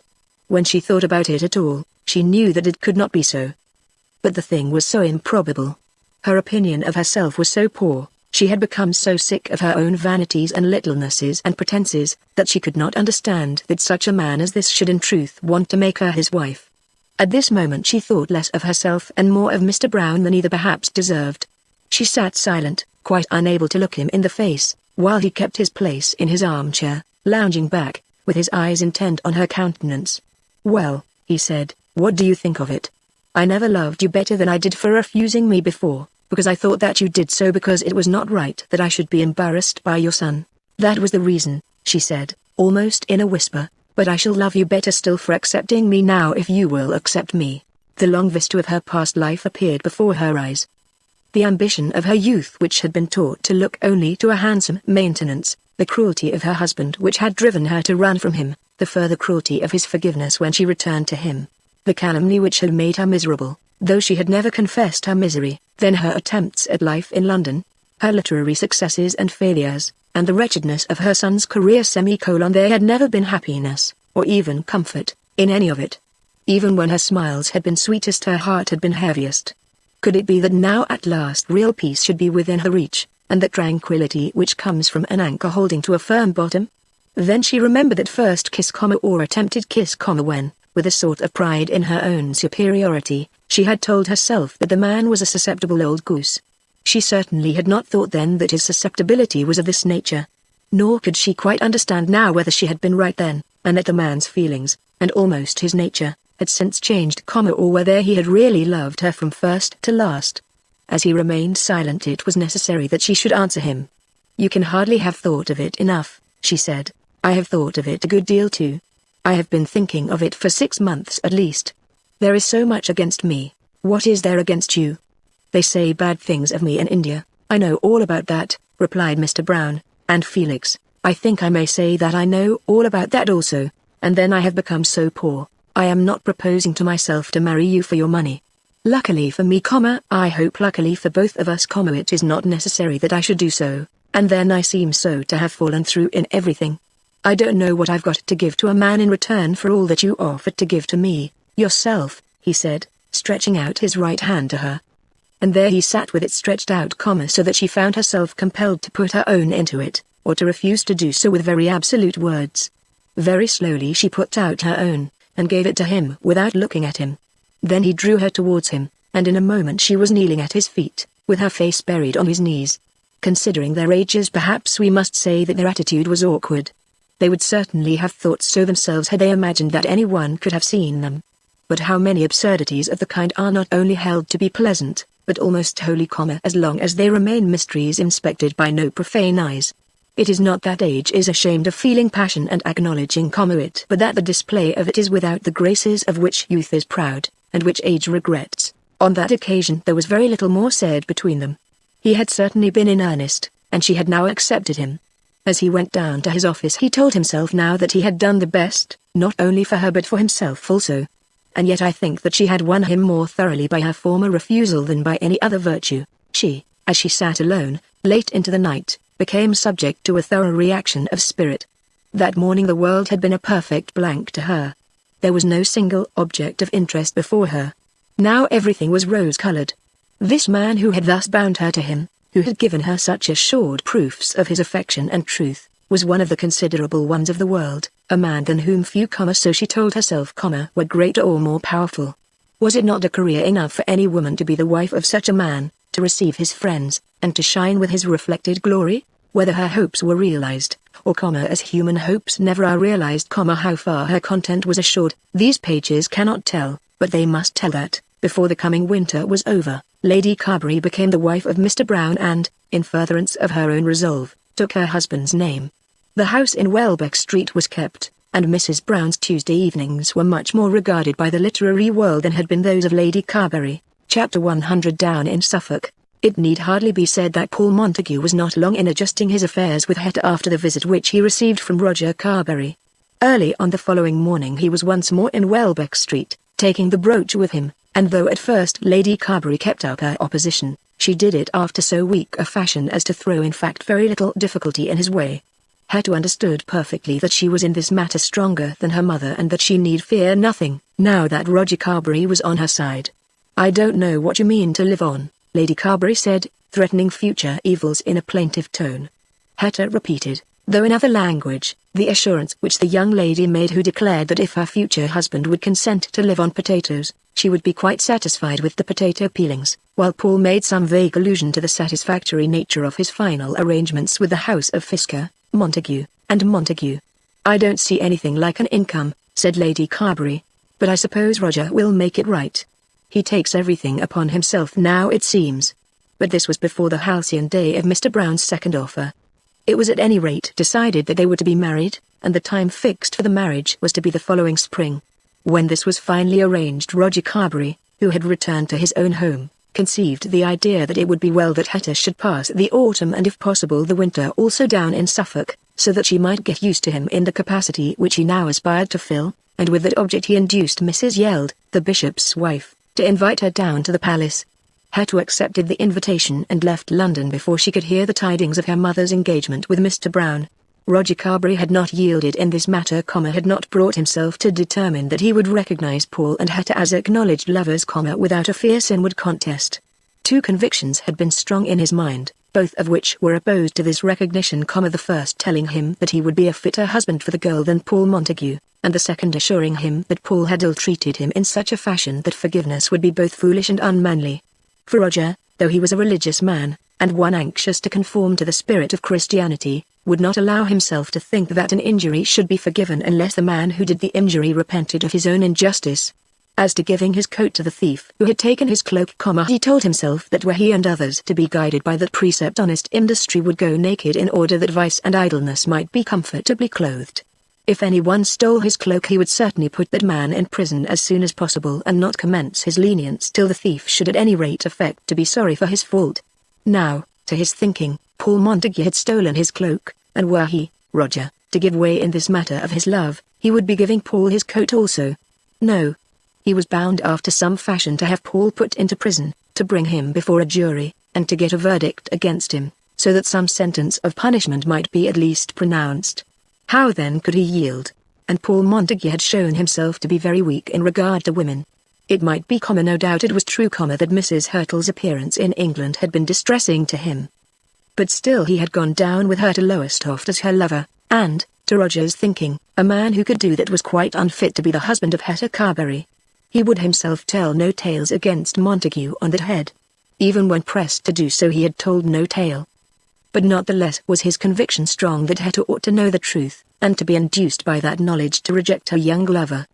When she thought about it at all, she knew that it could not be so. But the thing was so improbable. Her opinion of herself was so poor, she had become so sick of her own vanities and littlenesses and pretenses, that she could not understand that such a man as this should in truth want to make her his wife. At this moment she thought less of herself and more of Mr. Brown than either perhaps deserved. She sat silent, quite unable to look him in the face, while he kept his place in his armchair, lounging back, with his eyes intent on her countenance. "Well," he said, "what do you think of it? I never loved you better than I did for refusing me before, because I thought that you did so because it was not right that I should be embarrassed by your son. That was the reason," she said, almost in a whisper, "but I shall love you better still for accepting me now if you will accept me." The long vista of her past life appeared before her eyes. The ambition of her youth which had been taught to look only to a handsome maintenance, the cruelty of her husband which had driven her to run from him, the further cruelty of his forgiveness when she returned to him, the calumny which had made her miserable, though she had never confessed her misery, then her attempts at life in London, her literary successes and failures, and the wretchedness of her son's career there had never been happiness, or even comfort, in any of it. Even when her smiles had been sweetest her heart had been heaviest. Could it be that now at last real peace should be within her reach, and that tranquility which comes from an anchor holding to a firm bottom? Then she remembered that first kiss, or attempted kiss, when, with a sort of pride in her own superiority, she had told herself that the man was a susceptible old goose. She certainly had not thought then that his susceptibility was of this nature. Nor could she quite understand now whether she had been right then, and that the man's feelings, and almost his nature, had since changed, or whether he had really loved her from first to last. As he remained silent, it was necessary that she should answer him. "You can hardly have thought of it enough," she said. "I have thought of it a good deal too. I have been thinking of it for 6 months at least. There is so much against me. What is there against you?" "They say bad things of me in India. I know all about that," replied Mr. Brown. "And Felix, I think I may say that I know all about that also. And then I have become so poor, I am not proposing to myself to marry you for your money. Luckily for me, I hope luckily for both of us, it is not necessary that I should do so, and then I seem so to have fallen through in everything. I don't know what I've got to give to a man in return for all that you offered to give to me, yourself," he said, stretching out his right hand to her. And there he sat with it stretched out, so that she found herself compelled to put her own into it, or to refuse to do so with very absolute words. Very slowly she put out her own, and gave it to him without looking at him. Then he drew her towards him, and in a moment she was kneeling at his feet, with her face buried on his knees. Considering their ages, perhaps we must say that their attitude was awkward. They would certainly have thought so themselves had they imagined that anyone could have seen them. But how many absurdities of the kind are not only held to be pleasant, but almost holy, as long as they remain mysteries inspected by no profane eyes. It is not that age is ashamed of feeling passion and acknowledging it, but that the display of it is without the graces of which youth is proud, and which age regrets. On that occasion there was very little more said between them. He had certainly been in earnest, and she had now accepted him. As he went down to his office, he told himself now that he had done the best, not only for her but for himself also. And yet I think that she had won him more thoroughly by her former refusal than by any other virtue. She, as she sat alone, late into the night, became subject to a thorough reaction of spirit. That morning the world had been a perfect blank to her. There was no single object of interest before her. Now everything was rose-colored. This man who had thus bound her to him, who had given her such assured proofs of his affection and truth, was one of the considerable ones of the world, a man than whom few, so she told herself, were greater or more powerful. Was it not a career enough for any woman to be the wife of such a man, to receive his friends, and to shine with his reflected glory? Whether her hopes were realized, or as human hopes never are realized, how far her content was assured, these pages cannot tell, but they must tell that, before the coming winter was over, Lady Carberry became the wife of Mr. Brown and, in furtherance of her own resolve, took her husband's name. The house in Welbeck Street was kept, and Mrs. Brown's Tuesday evenings were much more regarded by the literary world than had been those of Lady Carberry. Chapter 100. Down in Suffolk. It need hardly be said that Paul Montague was not long in adjusting his affairs with Hetta after the visit which he received from Roger Carberry. Early on the following morning he was once more in Welbeck Street, taking the brooch with him, and though at first Lady Carberry kept up her opposition, she did it after so weak a fashion as to throw in fact very little difficulty in his way. Hetta understood perfectly that she was in this matter stronger than her mother and that she need fear nothing, now that Roger Carberry was on her side. "I don't know what you mean to live on," Lady Carberry said, threatening future evils in a plaintive tone. Hetta repeated, though in other language, the assurance which the young lady made, who declared that if her future husband would consent to live on potatoes, she would be quite satisfied with the potato peelings, while Paul made some vague allusion to the satisfactory nature of his final arrangements with the house of Fisker, Montague, and Montague. "I don't see anything like an income," said Lady Carberry, "but I suppose Roger will make it right. He takes everything upon himself now, it seems." But this was before the halcyon day of Mr. Brown's second offer. It was at any rate decided that they were to be married, and the time fixed for the marriage was to be the following spring. When this was finally arranged, Roger Carberry, who had returned to his own home, conceived the idea that it would be well that Hetta should pass the autumn and if possible the winter also down in Suffolk, so that she might get used to him in the capacity which he now aspired to fill, and with that object he induced Mrs. Yeld, the bishop's wife, to invite her down to the palace. Hetta accepted the invitation and left London before she could hear the tidings of her mother's engagement with Mr. Brown. Roger Carberry had not yielded in this matter, had not brought himself to determine that he would recognize Paul and Hetta as acknowledged lovers, without a fierce inward contest. Two convictions had been strong in his mind, both of which were opposed to this recognition, the first telling him that he would be a fitter husband for the girl than Paul Montague, and the second assuring him that Paul had ill-treated him in such a fashion that forgiveness would be both foolish and unmanly. For Roger, though he was a religious man, and one anxious to conform to the spirit of Christianity, would not allow himself to think that an injury should be forgiven unless the man who did the injury repented of his own injustice. As to giving his coat to the thief who had taken his cloak, he told himself that were he and others to be guided by that precept, honest industry would go naked in order that vice and idleness might be comfortably clothed. If anyone stole his cloak, he would certainly put that man in prison as soon as possible and not commence his lenience till the thief should at any rate affect to be sorry for his fault. Now, to his thinking, Paul Montague had stolen his cloak, and were he, Roger, to give way in this matter of his love, he would be giving Paul his coat also. No. He was bound after some fashion to have Paul put into prison, to bring him before a jury, and to get a verdict against him, so that some sentence of punishment might be at least pronounced. How then could he yield? And Paul Montague had shown himself to be very weak in regard to women. It might be, no doubt it was true, that Mrs. Hurtle's appearance in England had been distressing to him. But still he had gone down with her to Lowestoft as her lover, and, to Roger's thinking, a man who could do that was quite unfit to be the husband of Hetta Carberry. He would himself tell no tales against Montague on that head. Even when pressed to do so, he had told no tale. But not the less was his conviction strong that Hetta ought to know the truth, and to be induced by that knowledge to reject her young lover.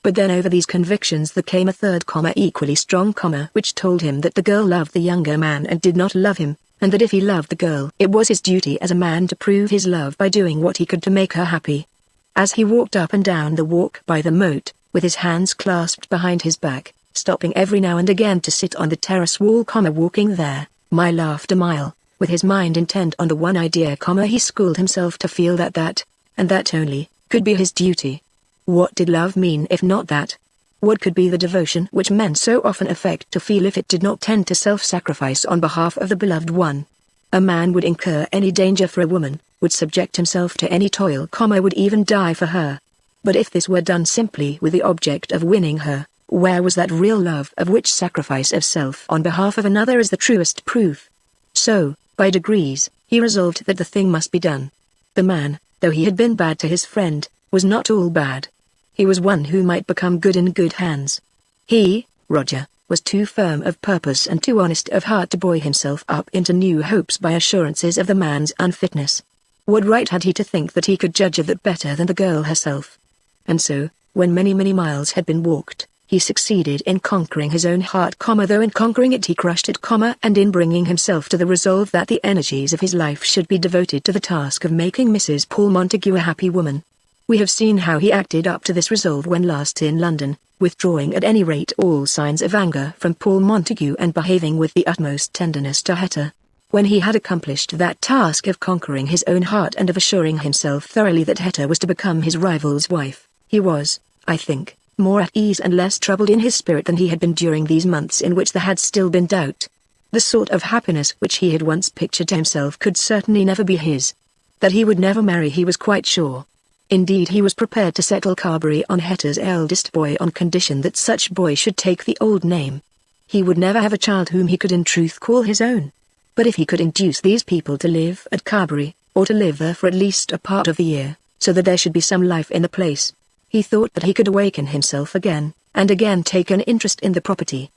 But then over these convictions there came a third, equally strong, which told him that the girl loved the younger man and did not love him, and that if he loved the girl, it was his duty as a man to prove his love by doing what he could to make her happy. As he walked up and down the walk by the moat, with his hands clasped behind his back, stopping every now and again to sit on the terrace wall, walking there, mile after mile, with his mind intent on the one idea, he schooled himself to feel that, and that only, could be his duty. What did love mean if not that? What could be the devotion which men so often affect to feel if it did not tend to self-sacrifice on behalf of the beloved one? A man would incur any danger for a woman, would subject himself to any toil, would even die for her. But if this were done simply with the object of winning her, where was that real love of which sacrifice of self on behalf of another is the truest proof? So, by degrees, he resolved that the thing must be done. The man, though he had been bad to his friend, was not all bad. He was one who might become good in good hands. He, Roger, was too firm of purpose and too honest of heart to buoy himself up into new hopes by assurances of the man's unfitness. What right had he to think that he could judge of that better than the girl herself? And so, when many miles had been walked, he succeeded in conquering his own heart, though in conquering it he crushed it, and in bringing himself to the resolve that the energies of his life should be devoted to the task of making Mrs. Paul Montague a happy woman. We have seen how he acted up to this resolve when last in London, withdrawing at any rate all signs of anger from Paul Montague and behaving with the utmost tenderness to Hetta. When he had accomplished that task of conquering his own heart and of assuring himself thoroughly that Hetta was to become his rival's wife, he was, I think, more at ease and less troubled in his spirit than he had been during these months in which there had still been doubt. The sort of happiness which he had once pictured to himself could certainly never be his. That he would never marry he was quite sure. Indeed, he was prepared to settle Carberry on Hetta's eldest boy on condition that such boy should take the old name. He would never have a child whom he could in truth call his own. But if he could induce these people to live at Carberry, or to live there for at least a part of the year, so that there should be some life in the place, he thought that he could awaken himself again, and again take an interest in the property.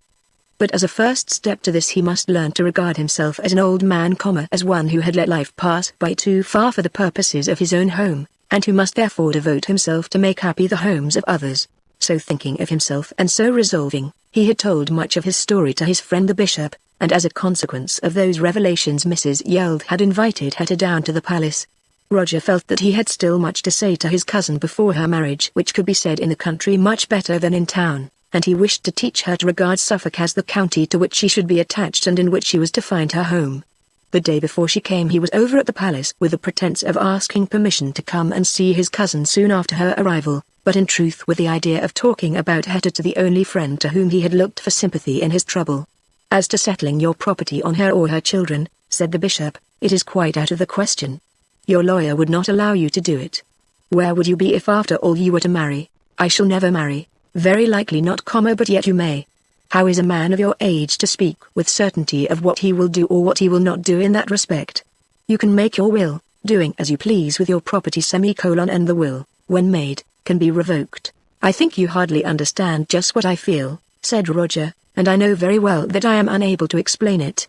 But as a first step to this he must learn to regard himself as an old man, as one who had let life pass by too far for the purposes of his own home, and who must therefore devote himself to make happy the homes of others. So thinking of himself and so resolving, he had told much of his story to his friend the bishop, and as a consequence of those revelations Mrs. Yeld had invited Hetta down to the palace. Roger felt that he had still much to say to his cousin before her marriage which could be said in the country much better than in town, and he wished to teach her to regard Suffolk as the county to which she should be attached and in which she was to find her home. The day before she came he was over at the palace with the pretence of asking permission to come and see his cousin soon after her arrival, but in truth with the idea of talking about Hetta to the only friend to whom he had looked for sympathy in his trouble. As to settling your property on her or her children, said the bishop, it is quite out of the question. Your lawyer would not allow you to do it. Where would you be if after all you were to marry? I shall never marry, very likely not, but yet you may. How is a man of your age to speak with certainty of what he will do or what he will not do in that respect? You can make your will, doing as you please with your property, and the will, when made, can be revoked. I think you hardly understand just what I feel, said Roger. and I know very well that I am unable to explain it.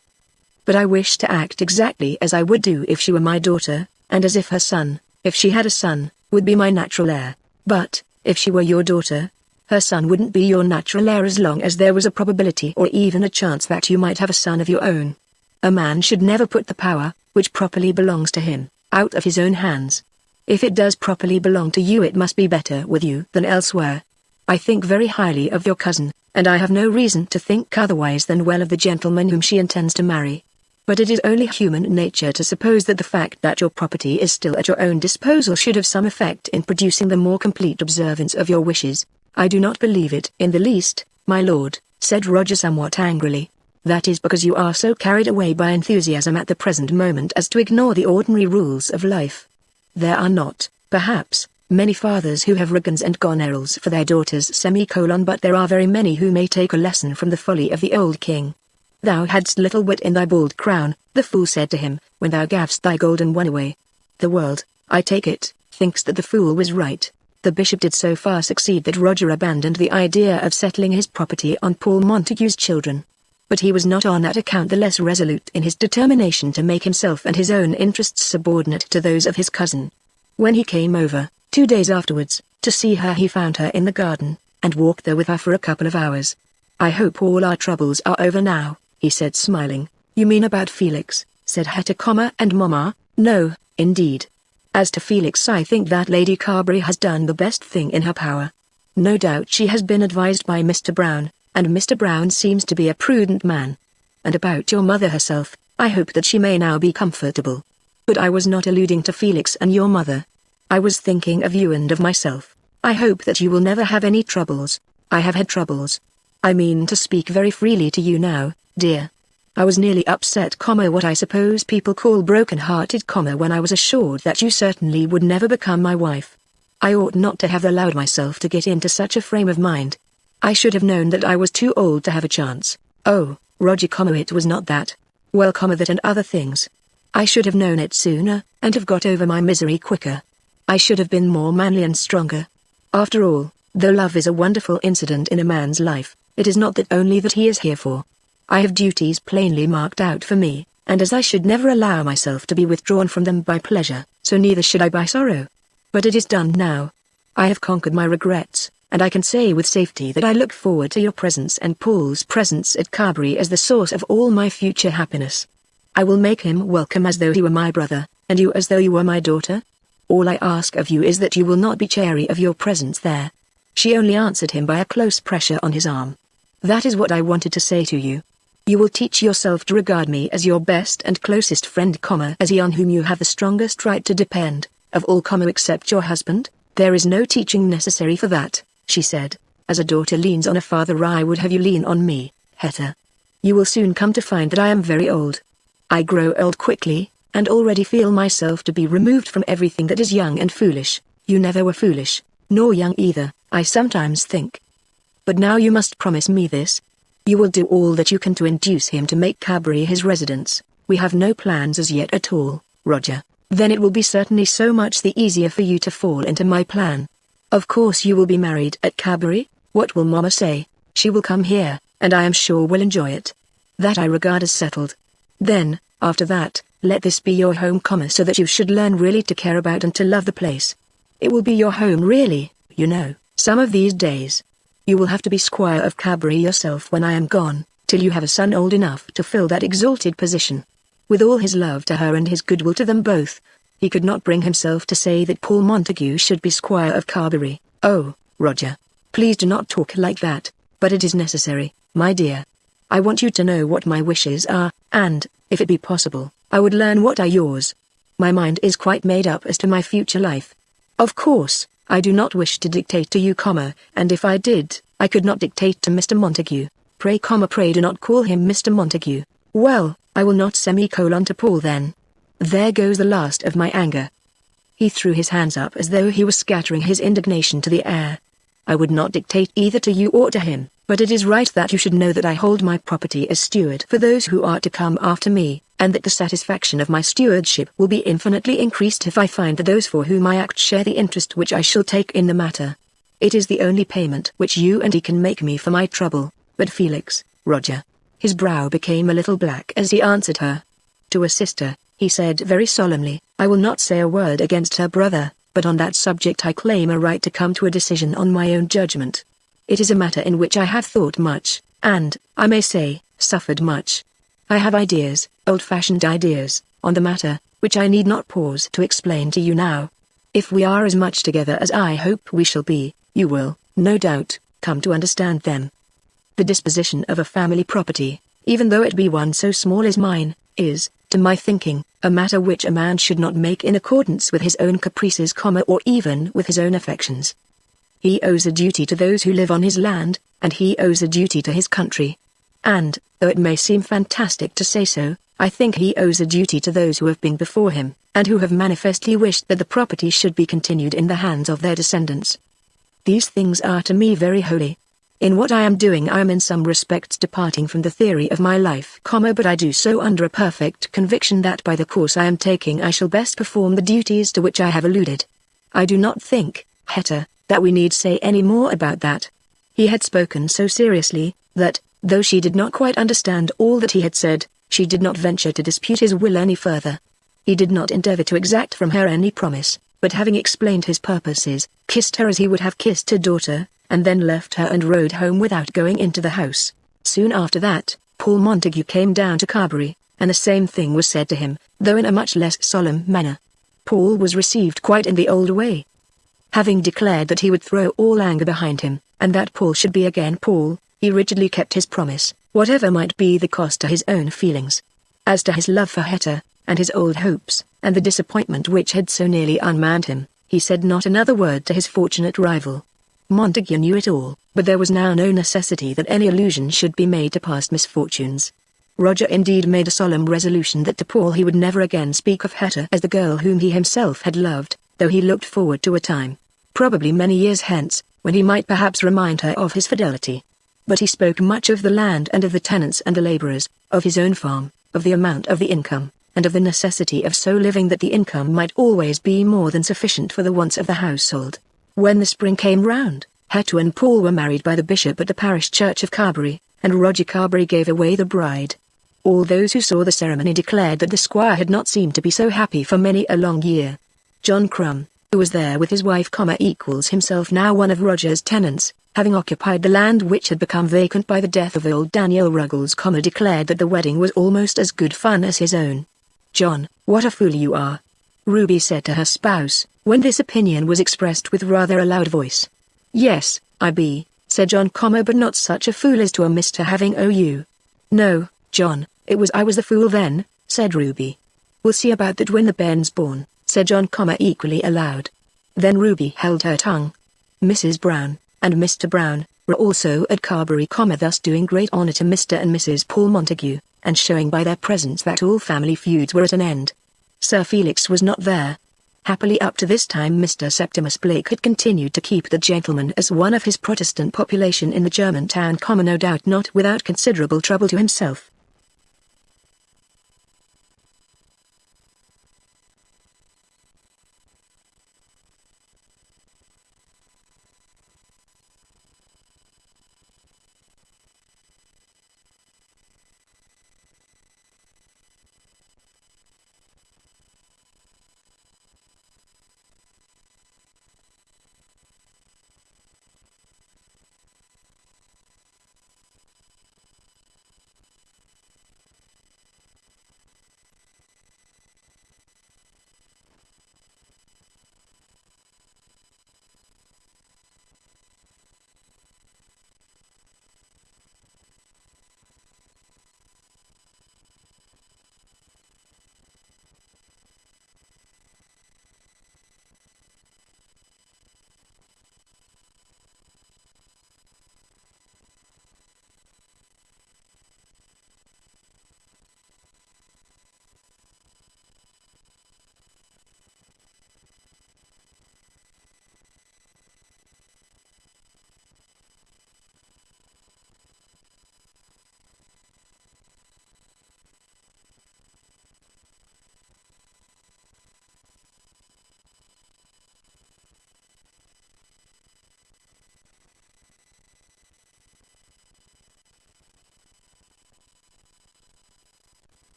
But I wish to act exactly as I would do if she were my daughter, and as if her son, if she had a son, would be my natural heir. But, if she were your daughter, her son wouldn't be your natural heir as long as there was a probability or even a chance that you might have a son of your own. A man should never put the power, which properly belongs to him, out of his own hands. If it does properly belong to you, it must be better with you than elsewhere. I think very highly of your cousin, and I have no reason to think otherwise than well of the gentleman whom she intends to marry. But it is only human nature to suppose that the fact that your property is still at your own disposal should have some effect in producing the more complete observance of your wishes. I do not believe it in the least, my lord, said Roger somewhat angrily. That is because you are so carried away by enthusiasm at the present moment as to ignore the ordinary rules of life. There are not, perhaps, many fathers who have riggans and gonnerals for their daughters, but there are very many who may take a lesson from the folly of the old king. Thou hadst little wit in thy bald crown, the fool said to him, when thou gavest thy golden one away. The world, I take it, thinks that the fool was right. The bishop did so far succeed that Roger abandoned the idea of settling his property on Paul Montague's children. But he was not on that account the less resolute in his determination to make himself and his own interests subordinate to those of his cousin. When he came over, 2 days afterwards, to see her, he found her in the garden, and walked there with her for a couple of hours. I hope all our troubles are over now, he said smiling. You mean about Felix, said Hetta, and Mamma? No, indeed. As to Felix, I think that Lady Carberry has done the best thing in her power. No doubt she has been advised by Mr. Brown, and Mr. Brown seems to be a prudent man. And about your mother herself, I hope that she may now be comfortable. But I was not alluding to Felix and your mother. I was thinking of you and of myself. I hope that you will never have any troubles. I have had troubles. I mean to speak very freely to you now, dear. I was nearly upset, what I suppose people call broken-hearted, when I was assured that you certainly would never become my wife. I ought not to have allowed myself to get into such a frame of mind. I should have known that I was too old to have a chance. Oh, Roger, it was not that. Well, that and other things. I should have known it sooner, and have got over my misery quicker. I should have been more manly and stronger. After all, though love is a wonderful incident in a man's life, it is not that only that he is here for. I have duties plainly marked out for me, and as I should never allow myself to be withdrawn from them by pleasure, so neither should I by sorrow. But it is done now. I have conquered my regrets, and I can say with safety that I look forward to your presence and Paul's presence at Carberry as the source of all my future happiness. I will make him welcome as though he were my brother, and you as though you were my daughter. All I ask of you is that you will not be chary of your presence there. She only answered him by a close pressure on his arm. That is what I wanted to say to you. You will teach yourself to regard me as your best and closest friend, as he on whom you have the strongest right to depend, of all, except your husband. There is no teaching necessary for that, she said. As a daughter leans on a father, I would have you lean on me, Hetta. You will soon come to find that I am very old. I grow old quickly, and already feel myself to be removed from everything that is young and foolish. You never were foolish, nor young either, I sometimes think. But now you must promise me this. You will do all that you can to induce him to make Carberry his residence. We have no plans as yet at all, Roger. Then it will be certainly so much the easier for you to fall into my plan. Of course you will be married at Carberry. What will Mamma say? She will come here, and I am sure will enjoy it. That I regard as settled. Then, after that, let this be your home, so that you should learn really to care about and to love the place. It will be your home really, you know, some of these days. You will have to be squire of Carberry yourself when I am gone, till you have a son old enough to fill that exalted position. With all his love to her and his goodwill to them both, he could not bring himself to say that Paul Montague should be squire of Carberry. Oh, Roger, please do not talk like that, but it is necessary, my dear. I want you to know what my wishes are, and, if it be possible, I would learn what are yours. My mind is quite made up as to my future life. Of course, I do not wish to dictate to you, and if I did, I could not dictate to Mr. Montague. Pray, pray do not call him Mr. Montague. Well, I will not to Paul then. There goes the last of my anger. He threw his hands up as though he was scattering his indignation to the air. I would not dictate either to you or to him, but it is right that you should know that I hold my property as steward for those who are to come after me, and that the satisfaction of my stewardship will be infinitely increased if I find that those for whom I act share the interest which I shall take in the matter. It is the only payment which you and he can make me for my trouble, but Felix, Roger. His brow became a little black as he answered her. To a sister, he said very solemnly, I will not say a word against her brother, but on that subject I claim a right to come to a decision on my own judgment. It is a matter in which I have thought much, and, I may say, suffered much. I have ideas, old-fashioned ideas, on the matter, which I need not pause to explain to you now. If we are as much together as I hope we shall be, you will, no doubt, come to understand them. The disposition of a family property, even though it be one so small as mine, is, to my thinking, a matter which a man should not make in accordance with his own caprices, or even with his own affections. He owes a duty to those who live on his land, and he owes a duty to his country. And, though it may seem fantastic to say so, I think he owes a duty to those who have been before him, and who have manifestly wished that the property should be continued in the hands of their descendants. These things are to me very holy. In what I am doing I am in some respects departing from the theory of my life, but I do so under a perfect conviction that by the course I am taking I shall best perform the duties to which I have alluded. I do not think, Hetta, that we need say any more about that. He had spoken so seriously, that, though she did not quite understand all that he had said, she did not venture to dispute his will any further. He did not endeavor to exact from her any promise, but having explained his purposes, kissed her as he would have kissed a daughter, and then left her and rode home without going into the house. Soon after that, Paul Montague came down to Carbury, and the same thing was said to him, though in a much less solemn manner. Paul was received quite in the old way. Having declared that he would throw all anger behind him, and that Paul should be again Paul, he rigidly kept his promise, whatever might be the cost to his own feelings. As to his love for Hetta, and his old hopes, and the disappointment which had so nearly unmanned him, he said not another word to his fortunate rival. Montague knew it all, but there was now no necessity that any allusion should be made to past misfortunes. Roger indeed made a solemn resolution that to Paul he would never again speak of Hetta as the girl whom he himself had loved, though he looked forward to a time, probably many years hence, when he might perhaps remind her of his fidelity. But he spoke much of the land and of the tenants and the labourers, of his own farm, of the amount of the income, and of the necessity of so living that the income might always be more than sufficient for the wants of the household. When the spring came round, Hetta and Paul were married by the bishop at the parish church of Carbury, and Roger Carbury gave away the bride. All those who saw the ceremony declared that the squire had not seemed to be so happy for many a long year. John Crumb, who was there with his wife, equals himself now one of Roger's tenants, having occupied the land which had become vacant by the death of old Daniel Ruggles, declared that the wedding was almost as good fun as his own. John, what a fool you are, Ruby said to her spouse, when this opinion was expressed with rather a loud voice. Yes, I be, said John, but not such a fool as to omit to having you. No, John, I was the fool then, said Ruby. We'll see about that when the bairn's born, said John, equally aloud. Then Ruby held her tongue. Mrs. Brown, and Mr. Brown, were also at Carbury, thus doing great honour to Mr. and Mrs. Paul Montague, and showing by their presence that all family feuds were at an end. Sir Felix was not there. Happily up to this time Mr. Septimus Blake had continued to keep the gentleman as one of his Protestant population in the German town, no doubt not without considerable trouble to himself.